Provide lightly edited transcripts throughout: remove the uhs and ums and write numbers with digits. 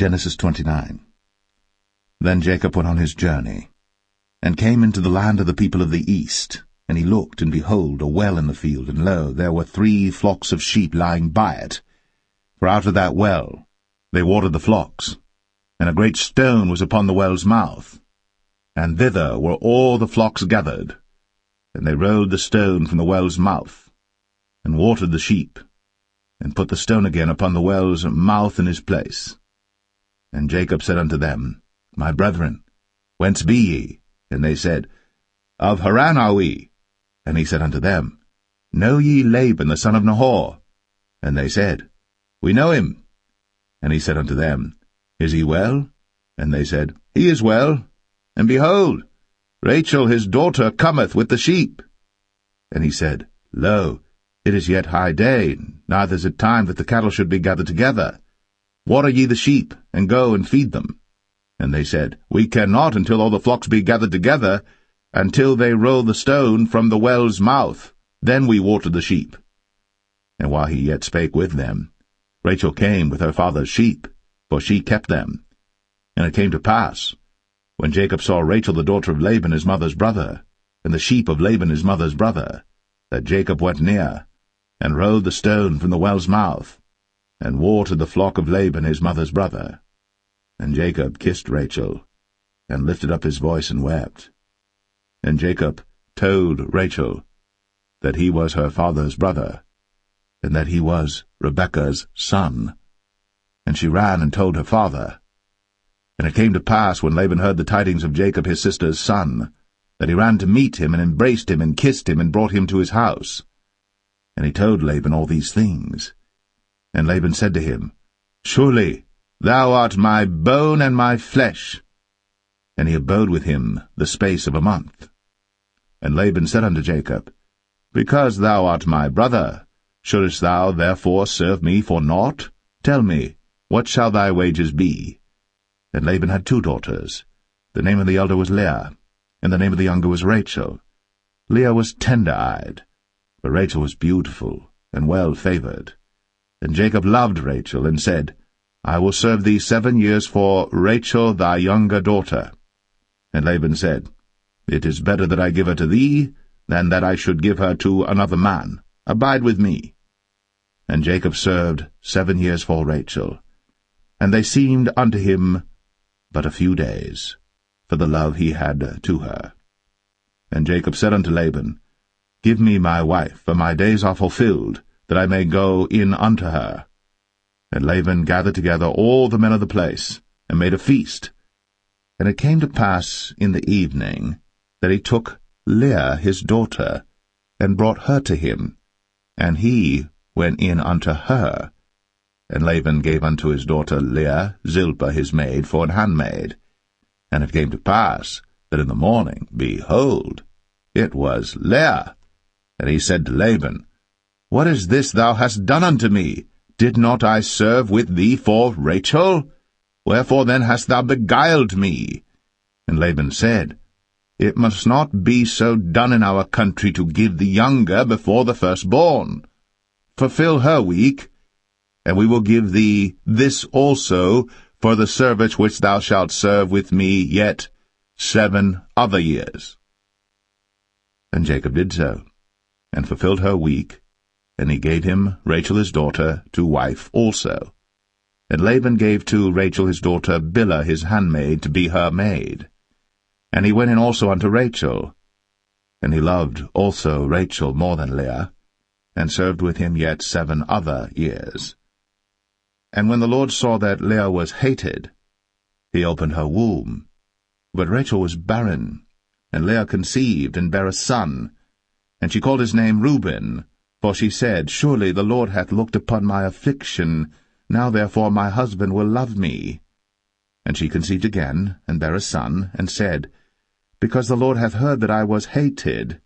Genesis 29. Then Jacob went on his journey, and came into the land of the people of the east. And he looked, and behold, a well in the field, and lo, there were 3 flocks of sheep lying by it. For out of that well they watered the flocks, and a great stone was upon the well's mouth. And thither were all the flocks gathered. And they rolled the stone from the well's mouth, and watered the sheep, and put the stone again upon the well's mouth in his place. And Jacob said unto them, My brethren, whence be ye? And they said, Of Haran are we. And he said unto them, Know ye Laban the son of Nahor? And they said, We know him. And he said unto them, Is he well? And they said, He is well. And behold, Rachel his daughter cometh with the sheep. And he said, Lo, it is yet high day, neither is it time that the cattle should be gathered together. Water ye the sheep, and go and feed them. And they said, We cannot until all the flocks be gathered together, until they roll the stone from the well's mouth. Then we water the sheep. And while he yet spake with them, Rachel came with her father's sheep, for she kept them. And it came to pass, when Jacob saw Rachel the daughter of Laban his mother's brother, and the sheep of Laban his mother's brother, that Jacob went near, and rolled the stone from the well's mouth, and watered the flock of Laban his mother's brother. And Jacob kissed Rachel, and lifted up his voice and wept. And Jacob told Rachel that he was her father's brother, and that he was Rebekah's son. And she ran and told her father. And it came to pass, when Laban heard the tidings of Jacob his sister's son, that he ran to meet him, and embraced him, and kissed him, and brought him to his house. And he told Laban all these things. And Laban said to him, Surely thou art my bone and my flesh. And he abode with him the space of a month. And Laban said unto Jacob, Because thou art my brother, shouldest thou therefore serve me for naught? Tell me, what shall thy wages be? And Laban had 2 daughters. The name of the elder was Leah, and the name of the younger was Rachel. Leah was tender-eyed, but Rachel was beautiful and well-favored. And Jacob loved Rachel, and said, I will serve thee 7 years for Rachel thy younger daughter. And Laban said, It is better that I give her to thee, than that I should give her to another man. Abide with me. And Jacob served 7 years for Rachel. And they seemed unto him but a few days, for the love he had to her. And Jacob said unto Laban, Give me my wife, for my days are fulfilled, that I may go in unto her. And Laban gathered together all the men of the place, and made a feast. And it came to pass in the evening, that he took Leah his daughter, and brought her to him, and he went in unto her. And Laban gave unto his daughter Leah Zilpah his maid for an handmaid. And it came to pass, that in the morning, behold, it was Leah. And he said to Laban, What is this thou hast done unto me? Did not I serve with thee for Rachel? Wherefore then hast thou beguiled me? And Laban said, It must not be so done in our country to give the younger before the firstborn. Fulfill her week, and we will give thee this also for the service which thou shalt serve with me yet 7 other years. And Jacob did so, and fulfilled her week, and he gave him Rachel his daughter to wife also. And Laban gave to Rachel his daughter Bilhah his handmaid to be her maid. And he went in also unto Rachel. And he loved also Rachel more than Leah, and served with him yet 7 other years. And when the Lord saw that Leah was hated, he opened her womb. But Rachel was barren, and Leah conceived, and bare a son. And she called his name Reuben, for she said, Surely the Lord hath looked upon my affliction, now therefore my husband will love me. And she conceived again, and bare a son, and said, Because the Lord hath heard that I was hated,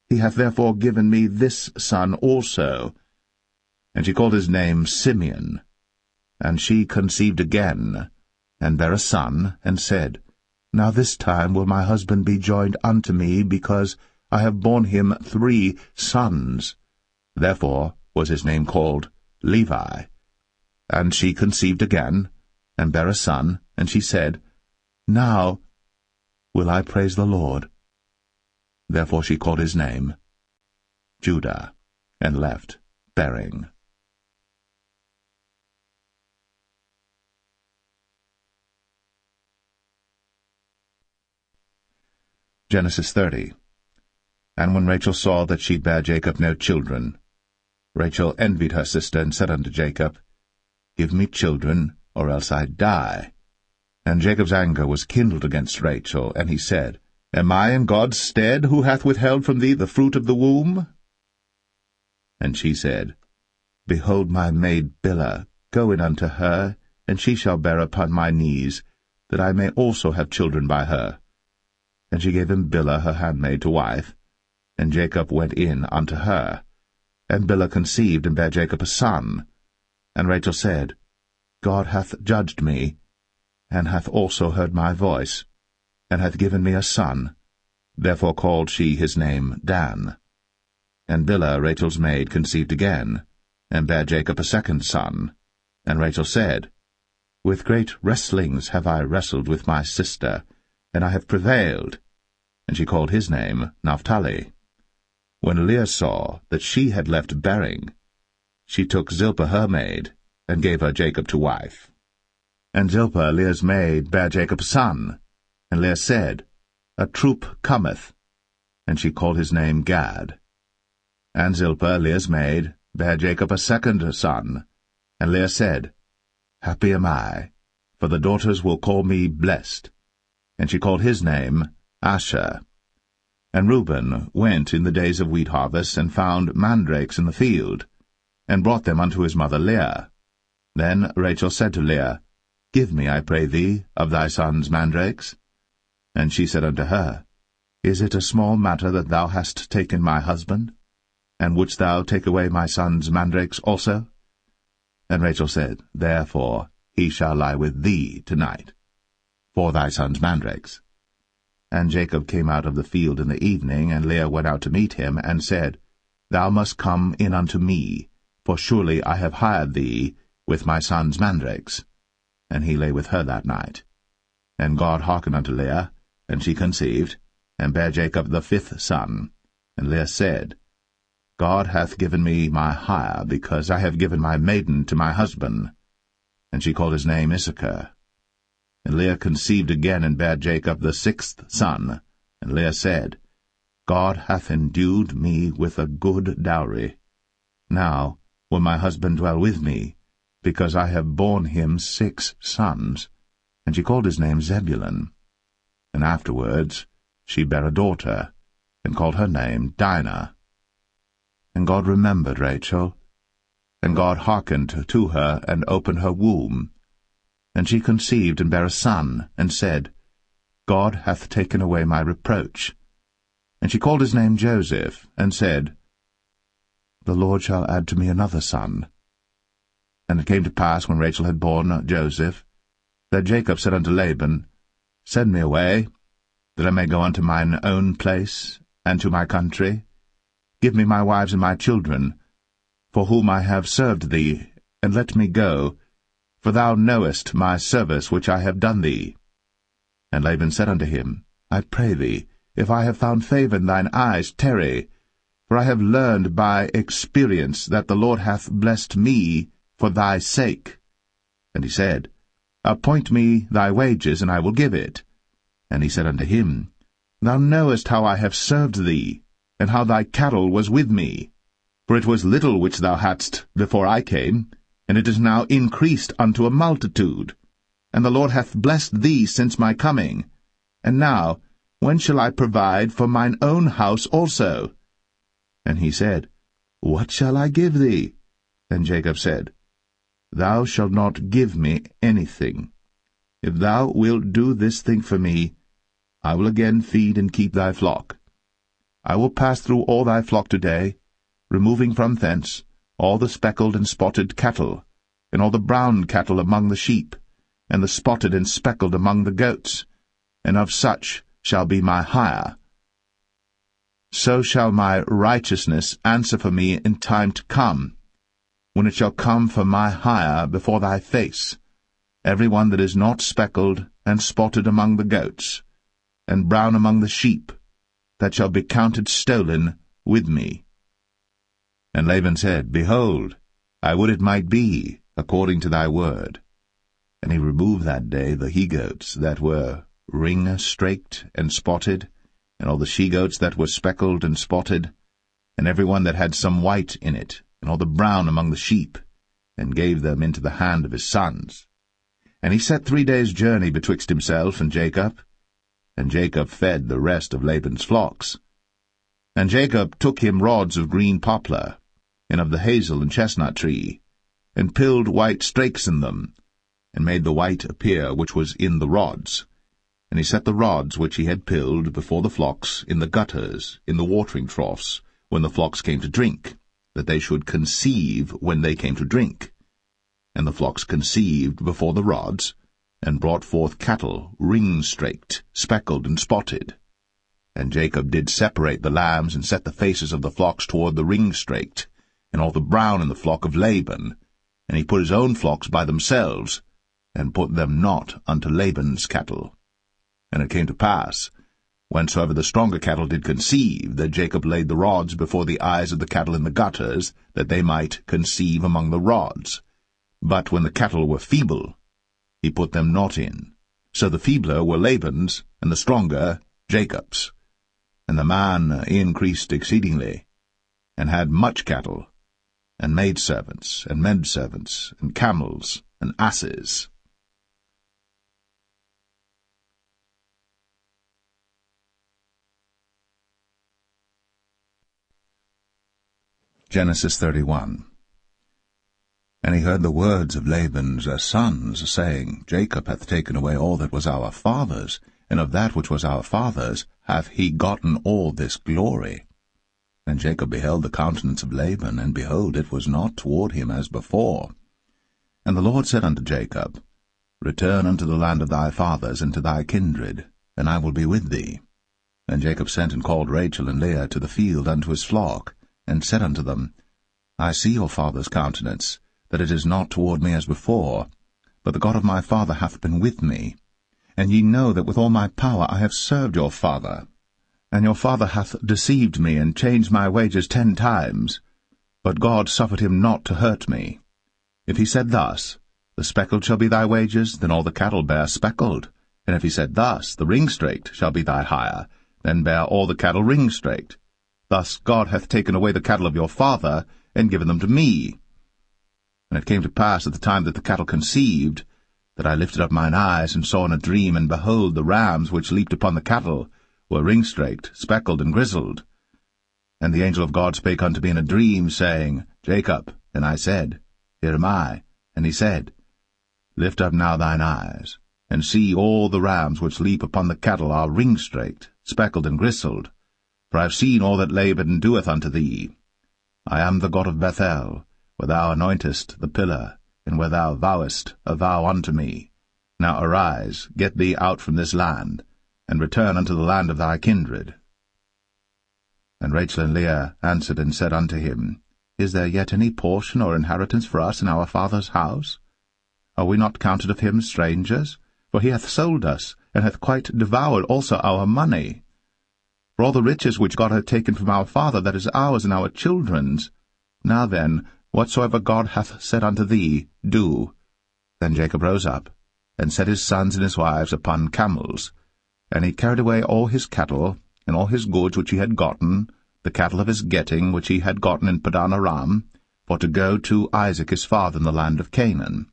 he hath therefore given me this son also. And she called his name Simeon. And she conceived again, and bare a son, and said, Now this time will my husband be joined unto me, because I have borne him 3 sons. Therefore was his name called Levi. And she conceived again, and bare a son, and she said, Now will I praise the Lord. Therefore she called his name Judah, and left bearing. Genesis 30. And when Rachel saw that she bare Jacob no children, Rachel envied her sister, and said unto Jacob, Give me children, or else I die. And Jacob's anger was kindled against Rachel, and he said, Am I in God's stead, who hath withheld from thee the fruit of the womb? And she said, Behold my maid Bilhah, go in unto her, and she shall bear upon my knees, that I may also have children by her. And she gave him Bilhah her handmaid to wife, and Jacob went in unto her. And Bilhah conceived, and bare Jacob a son. And Rachel said, God hath judged me, and hath also heard my voice, and hath given me a son. Therefore called she his name Dan. And Bilhah Rachel's maid conceived again, and bare Jacob a second son. And Rachel said, With great wrestlings have I wrestled with my sister, and I have prevailed. And she called his name Naphtali. When Leah saw that she had left bearing, she took Zilpah her maid, and gave her Jacob to wife. And Zilpah Leah's maid bare Jacob a son. And Leah said, A troop cometh. And she called his name Gad. And Zilpah Leah's maid bare Jacob a second son. And Leah said, Happy am I, for the daughters will call me blessed. And she called his name Asher. And Reuben went in the days of wheat harvest, and found mandrakes in the field, and brought them unto his mother Leah. Then Rachel said to Leah, Give me, I pray thee, of thy son's mandrakes. And she said unto her, Is it a small matter that thou hast taken my husband? And wouldst thou take away my son's mandrakes also? And Rachel said, Therefore he shall lie with thee tonight, for thy son's mandrakes. And Jacob came out of the field in the evening, and Leah went out to meet him, and said, Thou must come in unto me, for surely I have hired thee with my son's mandrakes. And he lay with her that night. And God hearkened unto Leah, and she conceived, and bare Jacob the fifth son. And Leah said, God hath given me my hire, because I have given my maiden to my husband. And she called his name Issachar. And Leah conceived again, and bare Jacob the sixth son. And Leah said, God hath endued me with a good dowry. Now will my husband dwell with me, because I have borne him 6 sons. And she called his name Zebulun. And afterwards she bare a daughter, and called her name Dinah. And God remembered Rachel, and God hearkened to her, and opened her womb. And she conceived, and bare a son, and said, God hath taken away my reproach. And she called his name Joseph, and said, The Lord shall add to me another son. And it came to pass, when Rachel had borne Joseph, that Jacob said unto Laban, Send me away, that I may go unto mine own place, and to my country. Give me my wives and my children, for whom I have served thee, and let me go, for thou knowest my service which I have done thee. And Laban said unto him, I pray thee, if I have found favor in thine eyes, tarry, for I have learned by experience that the Lord hath blessed me for thy sake. And he said, Appoint me thy wages, and I will give it. And he said unto him, Thou knowest how I have served thee, and how thy cattle was with me. For it was little which thou hadst before I came, and it is now increased unto a multitude. And the Lord hath blessed thee since my coming. And now, when shall I provide for mine own house also? And he said, What shall I give thee? And Jacob said, Thou shalt not give me anything. If thou wilt do this thing for me, I will again feed and keep thy flock. I will pass through all thy flock today, removing from thence all the speckled and spotted cattle, and all the brown cattle among the sheep, and the spotted and speckled among the goats, and of such shall be my hire. So shall my righteousness answer for me in time to come, when it shall come for my hire before thy face. every one that is not speckled and spotted among the goats, and brown among the sheep, that shall be counted stolen with me. And Laban said, Behold, I would it might be, according to thy word. And he removed that day the he-goats that were ring-straked and spotted, and all the she-goats that were speckled and spotted, and every one that had some white in it, and all the brown among the sheep, and gave them into the hand of his sons. And he set 3 days' journey betwixt himself and Jacob fed the rest of Laban's flocks. And Jacob took him rods of green poplar, and of the hazel and chestnut tree, and pilled white strakes in them, and made the white appear which was in the rods. And he set the rods which he had pilled before the flocks in the gutters, in the watering troughs, when the flocks came to drink, that they should conceive when they came to drink. And the flocks conceived before the rods, and brought forth cattle ring-straked, speckled, and spotted. And Jacob did separate the lambs, and set the faces of the flocks toward the ring-straked, and all the brown in the flock of Laban. And he put his own flocks by themselves, and put them not unto Laban's cattle. And it came to pass, whensoever the stronger cattle did conceive, that Jacob laid the rods before the eyes of the cattle in the gutters, that they might conceive among the rods. But when the cattle were feeble, he put them not in. So the feebler were Laban's, and the stronger Jacob's. And the man increased exceedingly, and had much cattle, and maidservants, and menservants, and camels, and asses. Genesis 31. And he heard the words of Laban's sons, saying, Jacob hath taken away all that was our father's, and of that which was our father's hath he gotten all this glory. And Jacob beheld the countenance of Laban, and behold, it was not toward him as before. And the Lord said unto Jacob, Return unto the land of thy fathers, and to thy kindred, and I will be with thee. And Jacob sent and called Rachel and Leah to the field unto his flock, and said unto them, I see your father's countenance, that it is not toward me as before, but the God of my father hath been with me. And ye know that with all my power I have served your father. And your father hath deceived me, and changed my wages 10 times. But God suffered him not to hurt me. If he said thus, The speckled shall be thy wages, then all the cattle bear speckled. And if he said thus, The ring-straked shall be thy hire, then bear all the cattle ring-straked. Thus God hath taken away the cattle of your father, and given them to me. And it came to pass at the time that the cattle conceived, that I lifted up mine eyes, and saw in a dream, and behold, the rams which leaped upon the cattle were ring-straked, speckled, and grizzled. And the angel of God spake unto me in a dream, saying, Jacob. And I said, Here am I. And he said, Lift up now thine eyes, and see all the rams which leap upon the cattle are ring-straked, speckled, and grizzled. For I have seen all that Laban doeth unto thee. I am the God of Bethel, where thou anointest the pillar, and where thou vowest a vow unto me. Now arise, get thee out from this land, and return unto the land of thy kindred. And Rachel and Leah answered and said unto him, Is there yet any portion or inheritance for us in our father's house? Are we not counted of him strangers? For he hath sold us, and hath quite devoured also our money. For all the riches which God hath taken from our father, that is ours and our children's. Now then, whatsoever God hath said unto thee, do. Then Jacob rose up, and set his sons and his wives upon camels. And he carried away all his cattle, and all his goods which he had gotten, the cattle of his getting which he had gotten in Padan Aram, for to go to Isaac his father in the land of Canaan.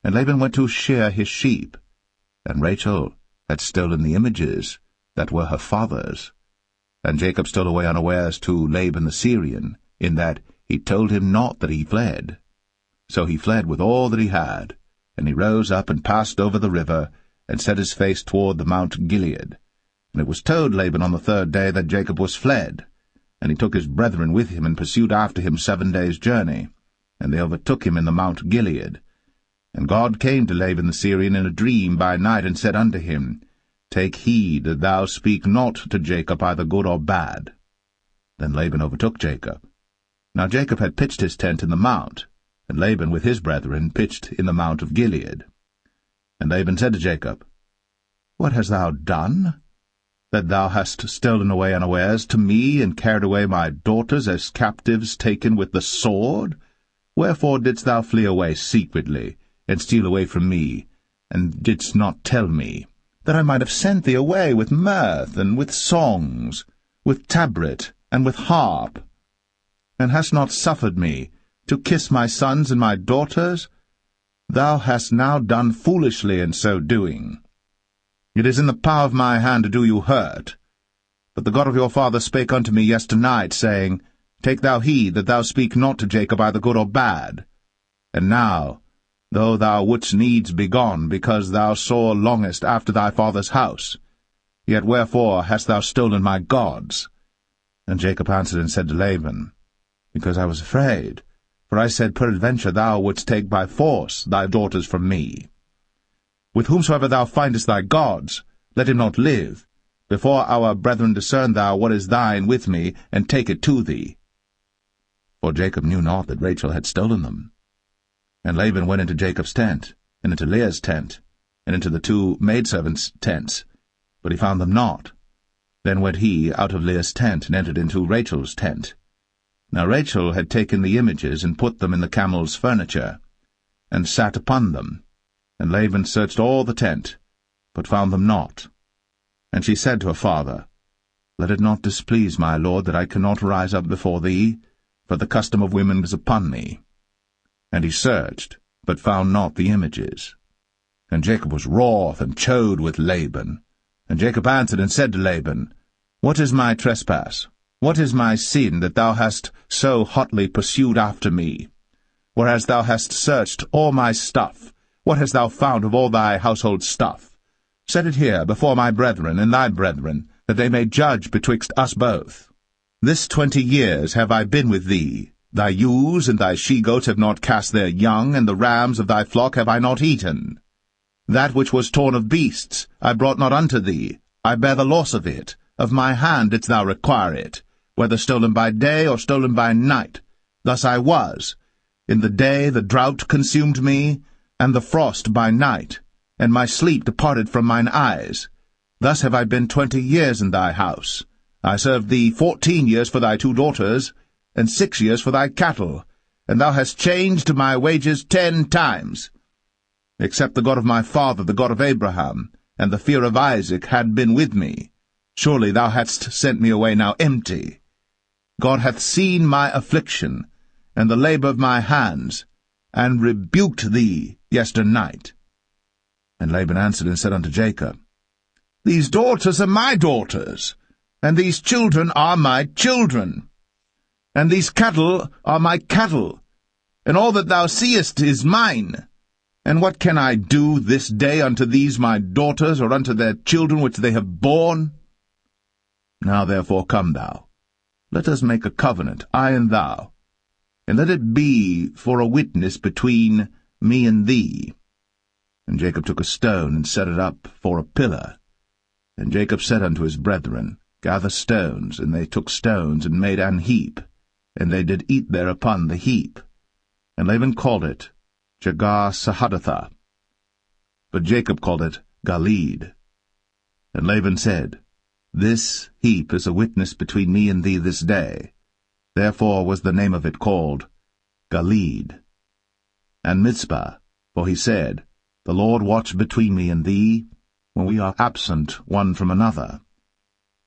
And Laban went to shear his sheep, and Rachel had stolen the images that were her father's. And Jacob stole away unawares to Laban the Syrian, in that he told him not that he fled. So he fled with all that he had, and he rose up and passed over the river, and set his face toward the Mount Gilead. And it was told Laban on the 3rd day that Jacob was fled. And he took his brethren with him, and pursued after him 7 days' journey. And they overtook him in the Mount Gilead. And God came to Laban the Syrian in a dream by night, and said unto him, Take heed that thou speak not to Jacob either good or bad. Then Laban overtook Jacob. Now Jacob had pitched his tent in the mount, and Laban with his brethren pitched in the Mount of Gilead. And Laban said to Jacob, What hast thou done, that thou hast stolen away unawares to me, and carried away my daughters as captives taken with the sword? Wherefore didst thou flee away secretly, and steal away from me, and didst not tell me, that I might have sent thee away with mirth, and with songs, with tabret, and with harp, and hast not suffered me to kiss my sons and my daughters? Thou hast now done foolishly in so doing. It is in the power of my hand to do you hurt. But the God of your father spake unto me yesternight, saying, Take thou heed that thou speak not to Jacob either good or bad. And now, though thou wouldst needs be gone, because thou sore longest after thy father's house, yet wherefore hast thou stolen my gods? And Jacob answered and said to Laban, Because I was afraid, for I said, Peradventure thou wouldst take by force thy daughters from me. With whomsoever thou findest thy gods, let him not live. Before our brethren discern thou what is thine with me, and take it to thee. For Jacob knew not that Rachel had stolen them. And Laban went into Jacob's tent, and into Leah's tent, and into the two maidservants' tents, but he found them not. Then went he out of Leah's tent, and entered into Rachel's tent. Now Rachel had taken the images, and put them in the camel's furniture, and sat upon them. And Laban searched all the tent, but found them not. And she said to her father, Let it not displease my lord that I cannot rise up before thee, for the custom of women is upon me. And he searched, but found not the images. And Jacob was wroth, and chode with Laban. And Jacob answered and said to Laban, What is my trespass? What is my sin, that thou hast so hotly pursued after me? Whereas thou hast searched all my stuff, what hast thou found of all thy household stuff? Set it here before my brethren and thy brethren, that they may judge betwixt us both. This 20 years have I been with thee. Thy ewes and thy she-goats have not cast their young, and the rams of thy flock have I not eaten. That which was torn of beasts I brought not unto thee. I bear the loss of it. Of my hand didst thou require it, whether stolen by day or stolen by night. Thus I was. In the day the drought consumed me, and the frost by night, and my sleep departed from mine eyes. Thus have I been 20 years in thy house. I served thee 14 years for thy 2 daughters, and 6 years for thy cattle, and thou hast changed my wages 10 times. Except the God of my father, the God of Abraham, and the fear of Isaac had been with me, surely thou hadst sent me away now empty. God hath seen my affliction, and the labor of my hands, and rebuked thee yesternight. And Laban answered and said unto Jacob, These daughters are my daughters, and these children are my children, and these cattle are my cattle, and all that thou seest is mine. And what can I do this day unto these my daughters, or unto their children which they have borne? Now therefore come thou, let us make a covenant, I and thou, and let it be for a witness between me and thee. And Jacob took a stone, and set it up for a pillar. And Jacob said unto his brethren, Gather stones. And they took stones, and made an heap, and they did eat thereupon the heap. And Laban called it Jegar-sahadathah, but Jacob called it Galeed. And Laban said, This heap is a witness between me and thee this day. Therefore was the name of it called Galeed. And Mizpah, for he said, The Lord watch between me and thee, when we are absent one from another.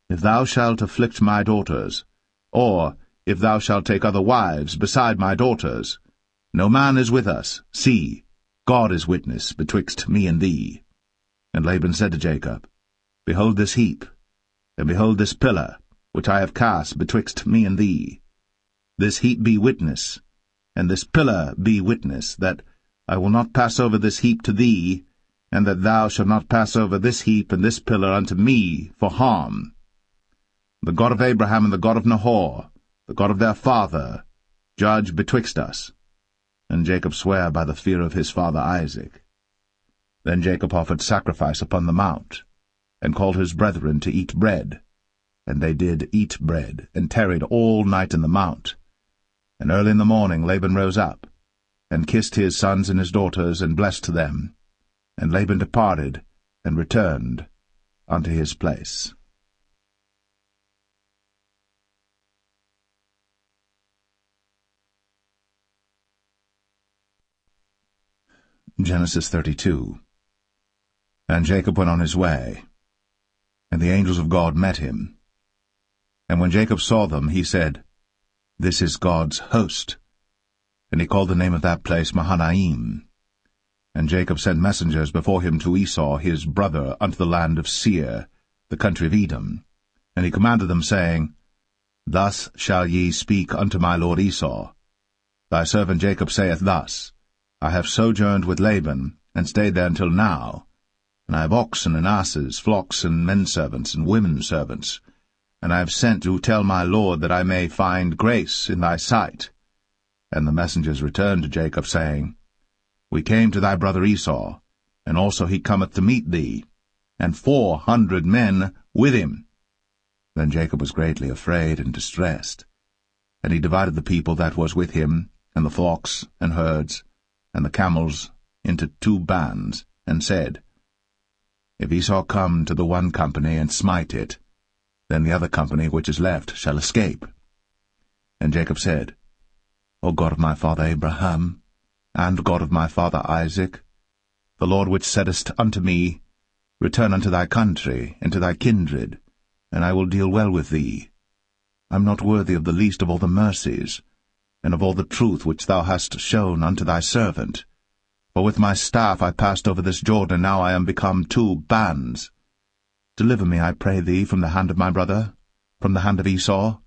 If thou shalt afflict my daughters, or if thou shalt take other wives beside my daughters, no man is with us. See, God is witness betwixt me and thee. And Laban said to Jacob, Behold this heap, and behold this pillar, which I have cast betwixt me and thee. This heap be witness, and this pillar be witness, that I will not pass over this heap to thee, and that thou shalt not pass over this heap and this pillar unto me for harm. The God of Abraham and the God of Nahor, the God of their father, judge betwixt us. And Jacob sware by the fear of his father Isaac. Then Jacob offered sacrifice upon the mount, and called his brethren to eat bread. And they did eat bread, and tarried all night in the mount. And early in the morning Laban rose up, and kissed his sons and his daughters, and blessed them. And Laban departed, and returned unto his place. Genesis 32. And Jacob went on his way, and the angels of God met him. And when Jacob saw them, he said, This is God's host. And he called the name of that place Mahanaim. And Jacob sent messengers before him to Esau his brother unto the land of Seir, the country of Edom. And he commanded them, saying, Thus shall ye speak unto my lord Esau. Thy servant Jacob saith thus, I have sojourned with Laban, and stayed there until now. And I have oxen and asses, flocks and menservants and women servants. And I have sent to tell my lord that I may find grace in thy sight. And the messengers returned to Jacob, saying, We came to thy brother Esau, and also he cometh to meet thee, and 400 men with him. Then Jacob was greatly afraid and distressed. And he divided the people that was with him, and the flocks and herds, and the camels, into 2 bands, and said, If Esau come to the one company and smite it, then the other company which is left shall escape. And Jacob said, O God of my father Abraham, and God of my father Isaac, the Lord which saidest unto me, Return unto thy country, and to thy kindred, and I will deal well with thee. I am not worthy of the least of all the mercies, and of all the truth which thou hast shown unto thy servant. For with my staff I passed over this Jordan, and now I am become 2 bands. Deliver me, I pray thee, from the hand of my brother, from the hand of Esau,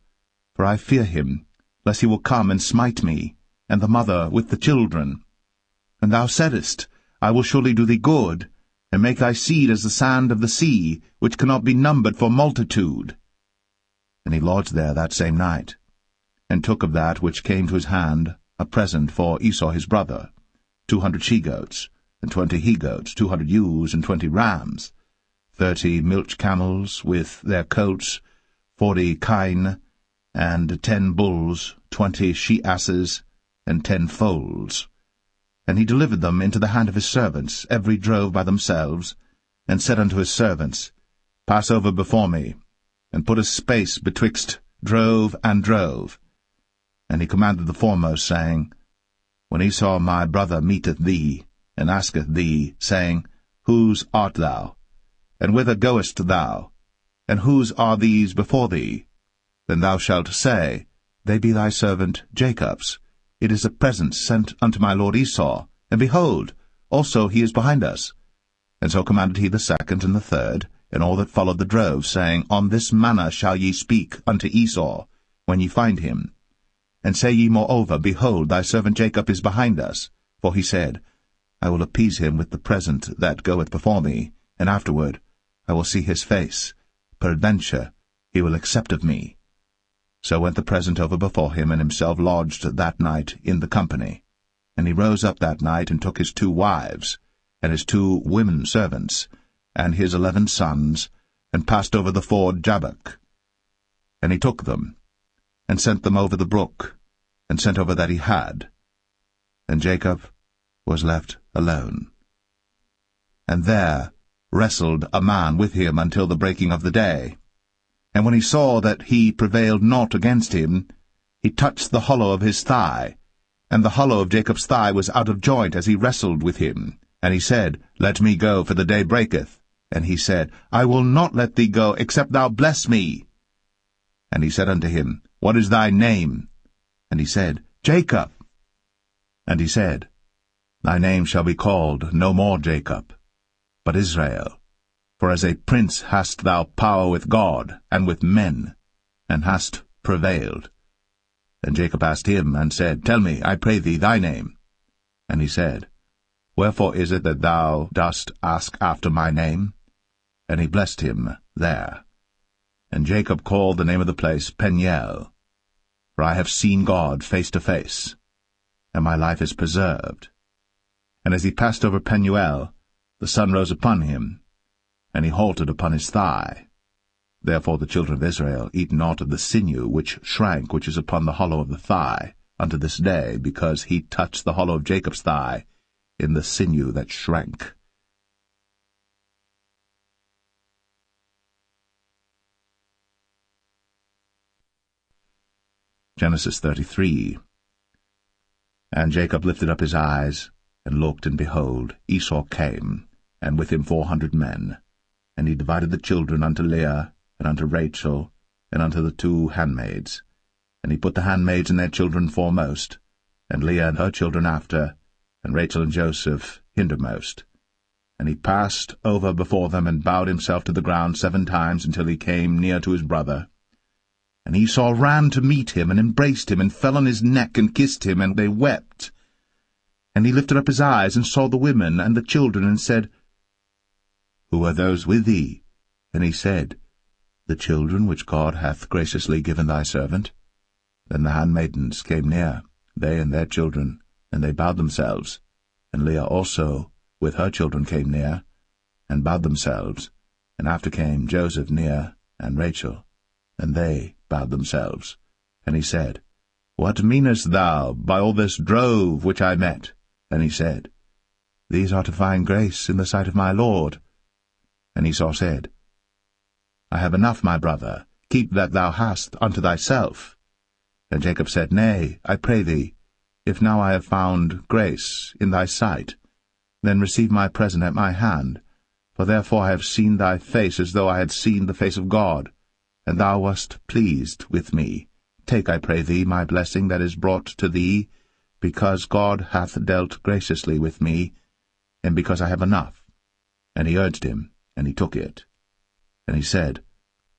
for I fear him, lest he will come and smite me, and the mother with the children. And thou saidest, I will surely do thee good, and make thy seed as the sand of the sea, which cannot be numbered for multitude. And he lodged there that same night, and took of that which came to his hand a present for Esau his brother, 200 she-goats, and 20 he-goats, 200 ewes, and 20 rams, 30 milch camels with their coats, 40 kine, and 10 bulls, 20 she-asses, and 10 foals. And he delivered them into the hand of his servants, every drove by themselves, and said unto his servants, Pass over before me, and put a space betwixt drove and drove. And he commanded the foremost, saying, When Esau my brother meeteth thee, and asketh thee, saying, Whose art thou? And whither goest thou? And whose are these before thee? Then thou shalt say, They be thy servant Jacob's. It is a present sent unto my lord Esau, and behold, also he is behind us. And so commanded he the second and the third, and all that followed the drove, saying, On this manner shall ye speak unto Esau, when ye find him. And say ye moreover, Behold, thy servant Jacob is behind us. For he said, I will appease him with the present that goeth before me, and afterward I will see his face. Peradventure he will accept of me. So went the present over before him, and himself lodged that night in the company. And he rose up that night, and took his 2 wives, and his 2 women servants, and his 11 sons, and passed over the ford Jabbok. And he took them, and sent them over the brook, and sent over that he had. And Jacob was left alone. And there wrestled a man with him until the breaking of the day. And when he saw that he prevailed not against him, he touched the hollow of his thigh, and the hollow of Jacob's thigh was out of joint as he wrestled with him. And he said, Let me go, for the day breaketh. And he said, I will not let thee go, except thou bless me. And he said unto him, What is thy name? And he said, Jacob. And he said, Thy name shall be called no more Jacob, but Israel. For as a prince hast thou power with God and with men, and hast prevailed. And Jacob asked him, and said, Tell me, I pray thee, thy name. And he said, Wherefore is it that thou dost ask after my name? And he blessed him there. And Jacob called the name of the place Peniel, for I have seen God face to face, and my life is preserved. And as he passed over Penuel, the sun rose upon him, and he halted upon his thigh. Therefore the children of Israel eat not of the sinew which shrank, which is upon the hollow of the thigh, unto this day, because he touched the hollow of Jacob's thigh in the sinew that shrank. Genesis 33. And Jacob lifted up his eyes, and looked, and behold, Esau came, and with him 400 men. And he divided the children unto Leah, and unto Rachel, and unto the 2 handmaids. And he put the handmaids and their children foremost, and Leah and her children after, and Rachel and Joseph hindermost. And he passed over before them, and bowed himself to the ground 7 times, until he came near to his brother. And Esau ran to meet him, and embraced him, and fell on his neck, and kissed him, and they wept. And he lifted up his eyes, and saw the women and the children, and said, Who are those with thee? And he said, The children which God hath graciously given thy servant. Then the handmaidens came near, they and their children, and they bowed themselves. And Leah also with her children came near, and bowed themselves. And after came Joseph near, and Rachel, and they bowed themselves. And he said, What meanest thou by all this drove which I met? And he said, These are to find grace in the sight of my Lord. And Esau said, I have enough, my brother, keep that thou hast unto thyself. And Jacob said, Nay, I pray thee, if now I have found grace in thy sight, then receive my present at my hand, for therefore I have seen thy face as though I had seen the face of God, and thou wast pleased with me. Take, I pray thee, my blessing that is brought to thee, because God hath dealt graciously with me, and because I have enough. And he urged him, and he took it. And he said,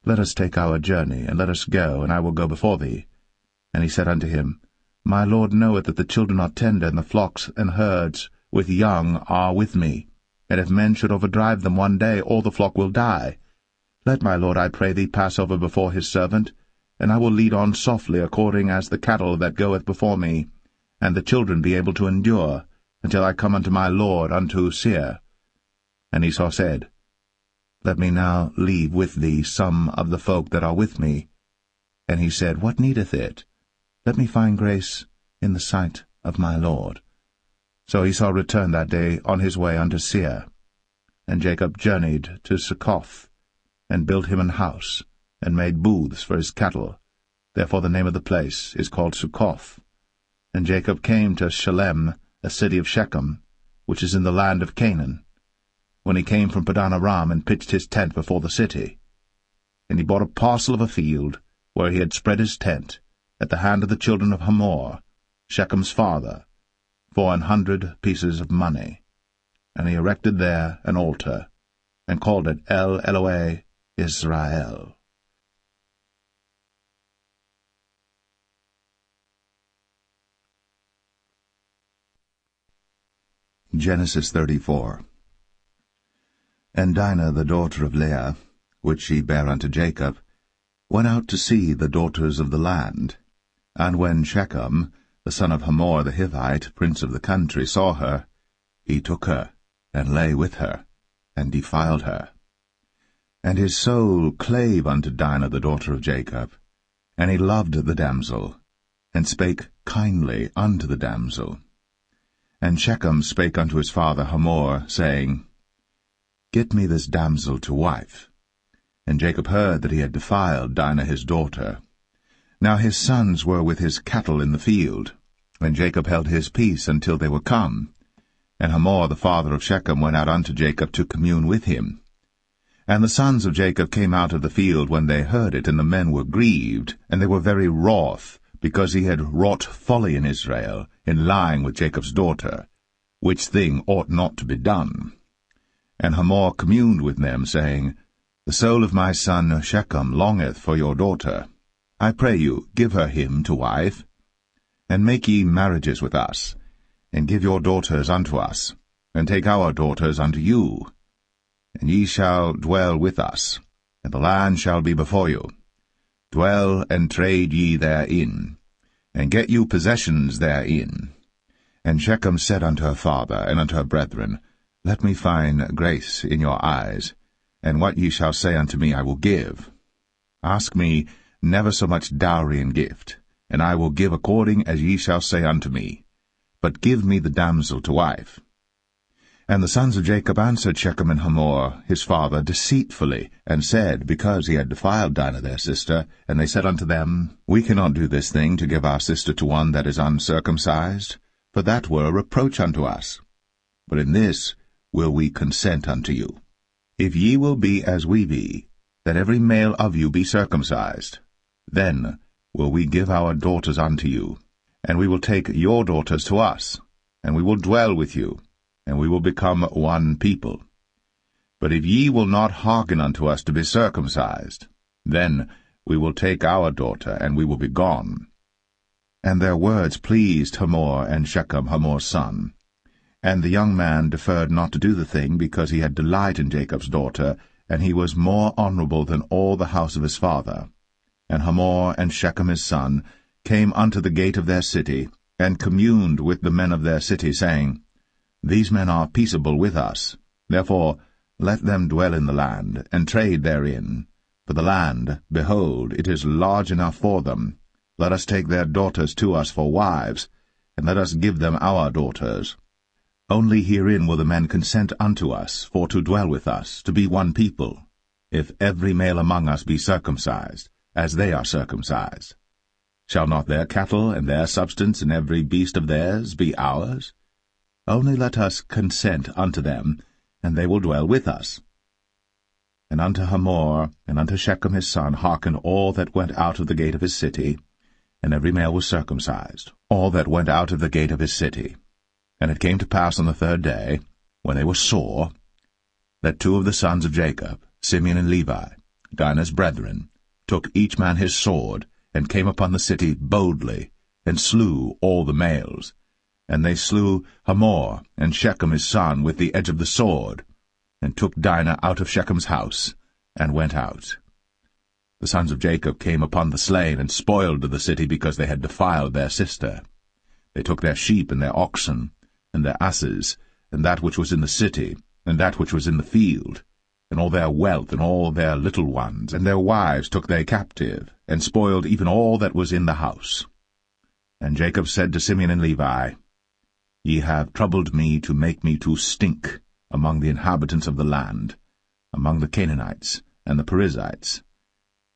Let us take our journey, and let us go, and I will go before thee. And he said unto him, My Lord knoweth that the children are tender, and the flocks and herds with young are with me. And if men should overdrive them one day, all the flock will die. Let my Lord, I pray thee, pass over before his servant, and I will lead on softly according as the cattle that goeth before me, and the children be able to endure, until I come unto my Lord unto Seir. And Esau said, Let me now leave with thee some of the folk that are with me. And he said, What needeth it? Let me find grace in the sight of my Lord. So Esau returned that day on his way unto Seir. And Jacob journeyed to Succoth, and built him an house, and made booths for his cattle. Therefore the name of the place is called Succoth. And Jacob came to Shalem, a city of Shechem, which is in the land of Canaan, when he came from Padan Aram, and pitched his tent before the city. And he bought a parcel of a field, where he had spread his tent, at the hand of the children of Hamor, Shechem's father, for 100 pieces of money. And he erected there an altar, and called it El Elohe Israel. Genesis 34. And Dinah the daughter of Leah, which she bare unto Jacob, went out to see the daughters of the land. And when Shechem, the son of Hamor the Hivite, prince of the country, saw her, he took her, and lay with her, and defiled her. And his soul clave unto Dinah the daughter of Jacob, and he loved the damsel, and spake kindly unto the damsel. And Shechem spake unto his father Hamor, saying, Get me this damsel to wife. And Jacob heard that he had defiled Dinah his daughter. Now his sons were with his cattle in the field, and Jacob held his peace until they were come. And Hamor the father of Shechem went out unto Jacob to commune with him. And the sons of Jacob came out of the field when they heard it, and the men were grieved, and they were very wroth, because he had wrought folly in Israel, in lying with Jacob's daughter, which thing ought not to be done. And Hamor communed with them, saying, The soul of my son Shechem longeth for your daughter. I pray you, give her him to wife. And make ye marriages with us, and give your daughters unto us, and take our daughters unto you. And ye shall dwell with us, and the land shall be before you. Dwell and trade ye therein, and get you possessions therein. And Shechem said unto her father and unto her brethren, Let me find grace in your eyes, and what ye shall say unto me I will give. Ask me never so much dowry and gift, and I will give according as ye shall say unto me. But give me the damsel to wife. And the sons of Jacob answered Shechem and Hamor his father deceitfully, and said, because he had defiled Dinah their sister, and they said unto them, We cannot do this thing to give our sister to one that is uncircumcised, for that were a reproach unto us. But in this will we consent unto you. If ye will be as we be, that every male of you be circumcised, then will we give our daughters unto you, and we will take your daughters to us, and we will dwell with you, and we will become one people. But if ye will not hearken unto us to be circumcised, then we will take our daughter, and we will be gone. And their words pleased Hamor and Shechem, Hamor's son. And the young man deferred not to do the thing, because he had delight in Jacob's daughter, and he was more honorable than all the house of his father. And Hamor and Shechem his son came unto the gate of their city, and communed with the men of their city, saying, These men are peaceable with us, therefore let them dwell in the land, and trade therein. For the land, behold, it is large enough for them. Let us take their daughters to us for wives, and let us give them our daughters. Only herein will the men consent unto us, for to dwell with us, to be one people, if every male among us be circumcised, as they are circumcised. Shall not their cattle and their substance and every beast of theirs be ours? Only let us consent unto them, and they will dwell with us. And unto Hamor and unto Shechem his son hearkened all that went out of the gate of his city, and every male was circumcised, all that went out of the gate of his city. And it came to pass on the third day, when they were sore, that two of the sons of Jacob, Simeon and Levi, Dinah's brethren, took each man his sword, and came upon the city boldly, and slew all the males. And they slew Hamor and Shechem his son with the edge of the sword, and took Dinah out of Shechem's house, and went out. The sons of Jacob came upon the slain, and spoiled the city, because they had defiled their sister. They took their sheep and their oxen, and their asses, and that which was in the city, and that which was in the field, and all their wealth, and all their little ones, and their wives took they captive, and spoiled even all that was in the house. And Jacob said to Simeon and Levi, Ye have troubled me to make me to stink among the inhabitants of the land, among the Canaanites and the Perizzites.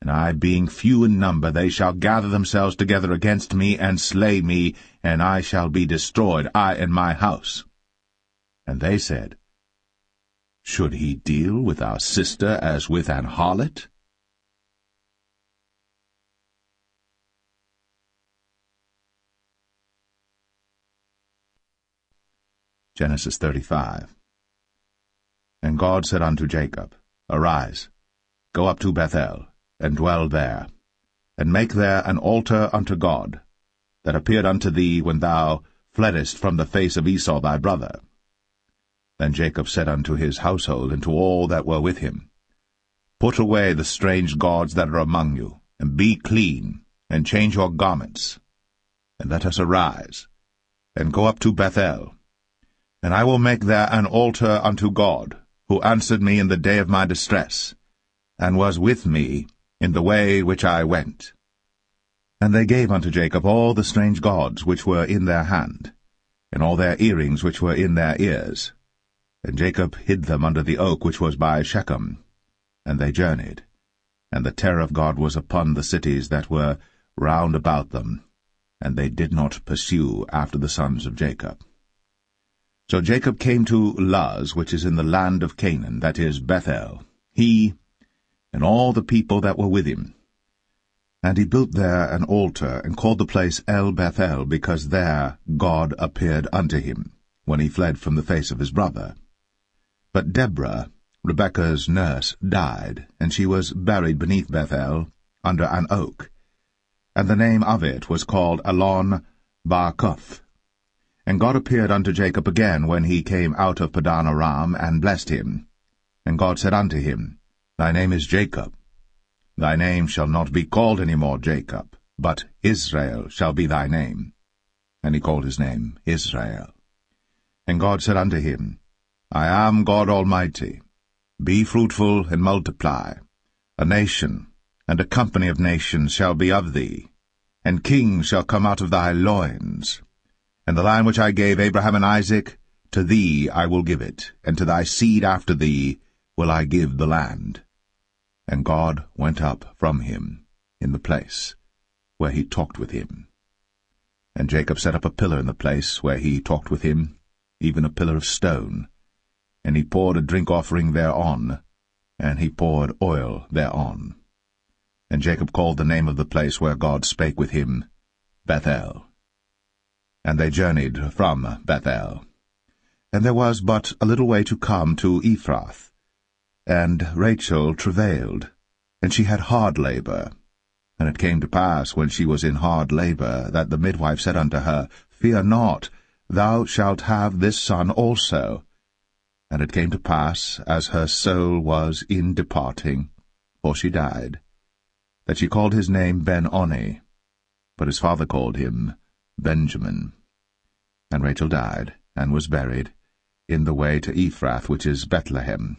And I, being few in number, they shall gather themselves together against me, and slay me, and I shall be destroyed, I and my house. And they said, Should he deal with our sister as with an harlot? Genesis 35. And God said unto Jacob, Arise, go up to Bethel, and dwell there, and make there an altar unto God, that appeared unto thee when thou fleddest from the face of Esau thy brother. Then Jacob said unto his household and to all that were with him, Put away the strange gods that are among you, and be clean, and change your garments, and let us arise, and go up to Bethel, and I will make there an altar unto God, who answered me in the day of my distress, and was with me in the way which I went. And they gave unto Jacob all the strange gods which were in their hand, and all their earrings which were in their ears. And Jacob hid them under the oak which was by Shechem. And they journeyed, and the terror of God was upon the cities that were round about them, and they did not pursue after the sons of Jacob. So Jacob came to Luz, which is in the land of Canaan, that is Bethel, he and all the people that were with him. And he built there an altar, and called the place El-Bethel, because there God appeared unto him, when he fled from the face of his brother. But Deborah, Rebekah's nurse, died, and she was buried beneath Bethel, under an oak. And the name of it was called Allon Bar-Koth. And God appeared unto Jacob again when he came out of Padan Aram, and blessed him. And God said unto him, Thy name is Jacob. Thy name shall not be called any more Jacob, but Israel shall be thy name. And he called his name Israel. And God said unto him, I am God Almighty. Be fruitful and multiply. A nation and a company of nations shall be of thee, and kings shall come out of thy loins. And the land which I gave Abraham and Isaac To thee I will give it, and to thy seed after thee will I give the land. And God went up from him in the place where he talked with him. And Jacob set up a pillar in the place where he talked with him, even a pillar of stone. And he poured a drink offering thereon, and he poured oil thereon. And Jacob called the name of the place where God spake with him, Bethel. And they journeyed from Bethel. And there was but a little way to come to Ephrath. And Rachel travailed, and she had hard labor. And it came to pass, when she was in hard labor, that the midwife said unto her, Fear not, thou shalt have this son also. And it came to pass, as her soul was in departing, for she died, that she called his name Ben-Oni, but his father called him Benjamin. And Rachel died, and was buried, in the way to Ephrath, which is Bethlehem.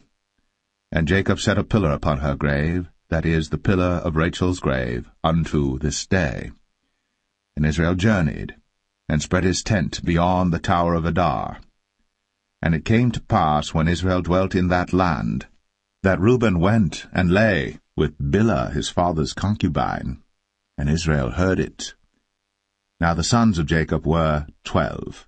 And Jacob set a pillar upon her grave, that is, the pillar of Rachel's grave, unto this day. And Israel journeyed, and spread his tent beyond the tower of Adar. And it came to pass, when Israel dwelt in that land, that Reuben went and lay with Bilhah his father's concubine, and Israel heard it. Now the sons of Jacob were 12,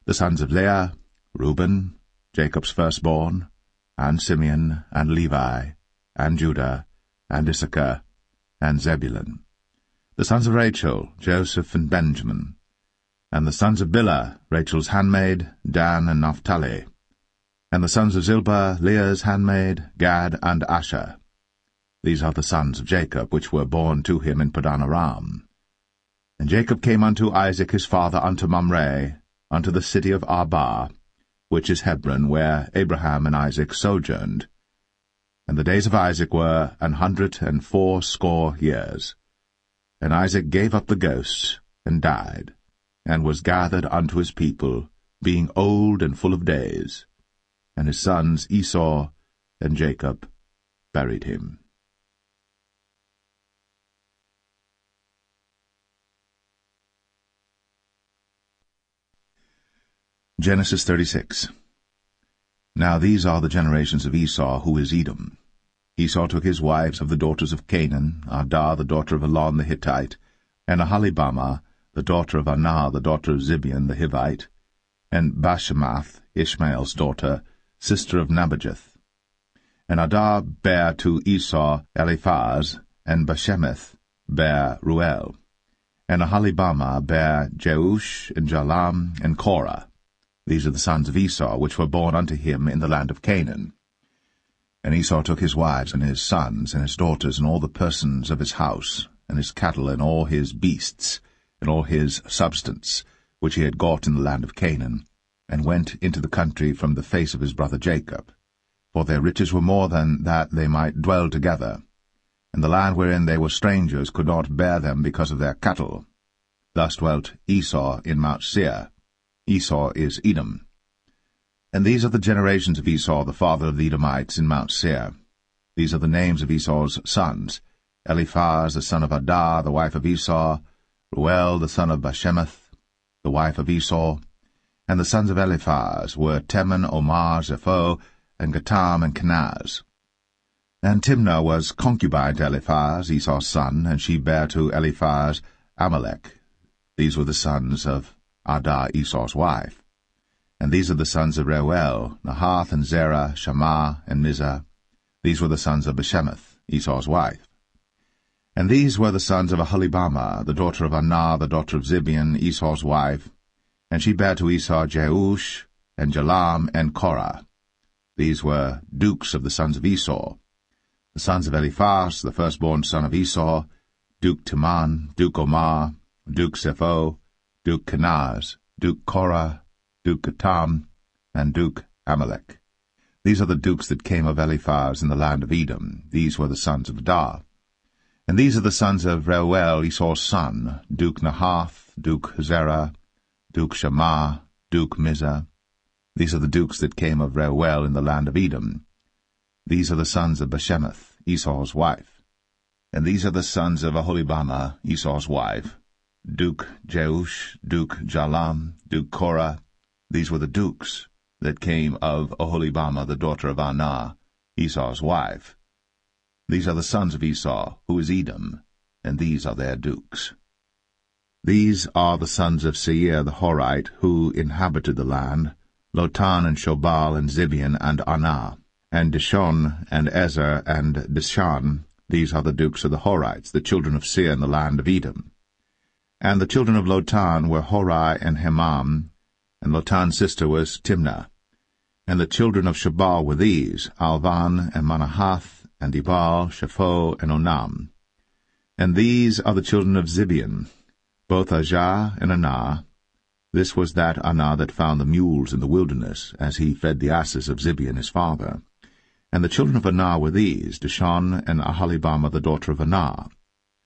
the sons of Leah, Reuben, Jacob's firstborn, and Simeon, and Levi, and Judah, and Issachar, and Zebulun. The sons of Rachel, Joseph and Benjamin. And the sons of Bilhah, Rachel's handmaid, Dan and Naphtali. And the sons of Zilpah, Leah's handmaid, Gad and Asher. These are the sons of Jacob, which were born to him in Padan-aram. And Jacob came unto Isaac his father unto Mamre, unto the city of Arba, which is Hebron, where Abraham and Isaac sojourned. And the days of Isaac were 180 years. And Isaac gave up the ghost, and died, and was gathered unto his people, being old and full of days. And his sons Esau and Jacob buried him. Genesis 36. Now these are the generations of Esau, who is Edom. Esau took his wives of the daughters of Canaan, Adah the daughter of Elon the Hittite, and Aholibamah the daughter of Anah the daughter of Zibeon the Hivite, and Bashemath, Ishmael's daughter, sister of Nebajoth. And Adah bare to Esau Eliphaz, and Bashemath bare Ruel. And Aholibamah bare Jeush, and Jalam, and Korah. These are the sons of Esau, which were born unto him in the land of Canaan. And Esau took his wives, and his sons, and his daughters, and all the persons of his house, and his cattle, and all his beasts, and all his substance, which he had got in the land of Canaan, and went into the country from the face of his brother Jacob. For their riches were more than that they might dwell together, and the land wherein they were strangers could not bear them because of their cattle. Thus dwelt Esau in Mount Seir. Esau is Edom. And these are the generations of Esau, the father of the Edomites, in Mount Seir. These are the names of Esau's sons: Eliphaz, the son of Adah, the wife of Esau; Ruel, the son of Bashemath, the wife of Esau. And the sons of Eliphaz were Teman, Omar, Zepho, and Gatam, and Kenaz. And Timnah was concubine to Eliphaz, Esau's son, and she bare to Eliphaz Amalek. These were the sons of Adah, Esau's wife. And these are the sons of Reuel, Nahath, and Zerah, Shammah, and Mizah. These were the sons of Bashemath, Esau's wife. And these were the sons of Aholibamah, the daughter of Anah, the daughter of Zibeon, Esau's wife. And she bare to Esau Jeush, and Jalam, and Korah. These were dukes of the sons of Esau. The sons of Eliphaz, the firstborn son of Esau, Duke Teman, Duke Omar, Duke Zepho, Duke Kenaz, Duke Korah, Duke Gatam, and Duke Amalek. These are the dukes that came of Eliphaz in the land of Edom. These were the sons of Adah. And these are the sons of Reuel, Esau's son, Duke Nahath, Duke Zerah, Duke Shammah, Duke Mizah. These are the dukes that came of Reuel in the land of Edom. These are the sons of Bashemath, Esau's wife. And these are the sons of Aholibamah, Esau's wife, Duke Jeush, Duke Jalam, Duke Korah. These were the dukes. that came of Oholibamah the daughter of Anah, Esau's wife. These are the sons of Esau, who is Edom, and these are their dukes. These are the sons of Seir the Horite, who inhabited the land, Lotan and Shobal and Zibeon and Anah, and Dishon and Ezer and Dishan. These are the dukes of the Horites, the children of Seir in the land of Edom. And the children of Lotan were Hori and Hemam, and Lotan's sister was Timnah. And the children of Shobal were these, Alvan and Manahath, and Ebal, Shepho, and Onam. And these are the children of Zibeon, both Ajah and Anah. This was that Anah that found the mules in the wilderness, as he fed the asses of Zibeon his father. And the children of Anah were these, Dishon and Aholibamah the daughter of Anah.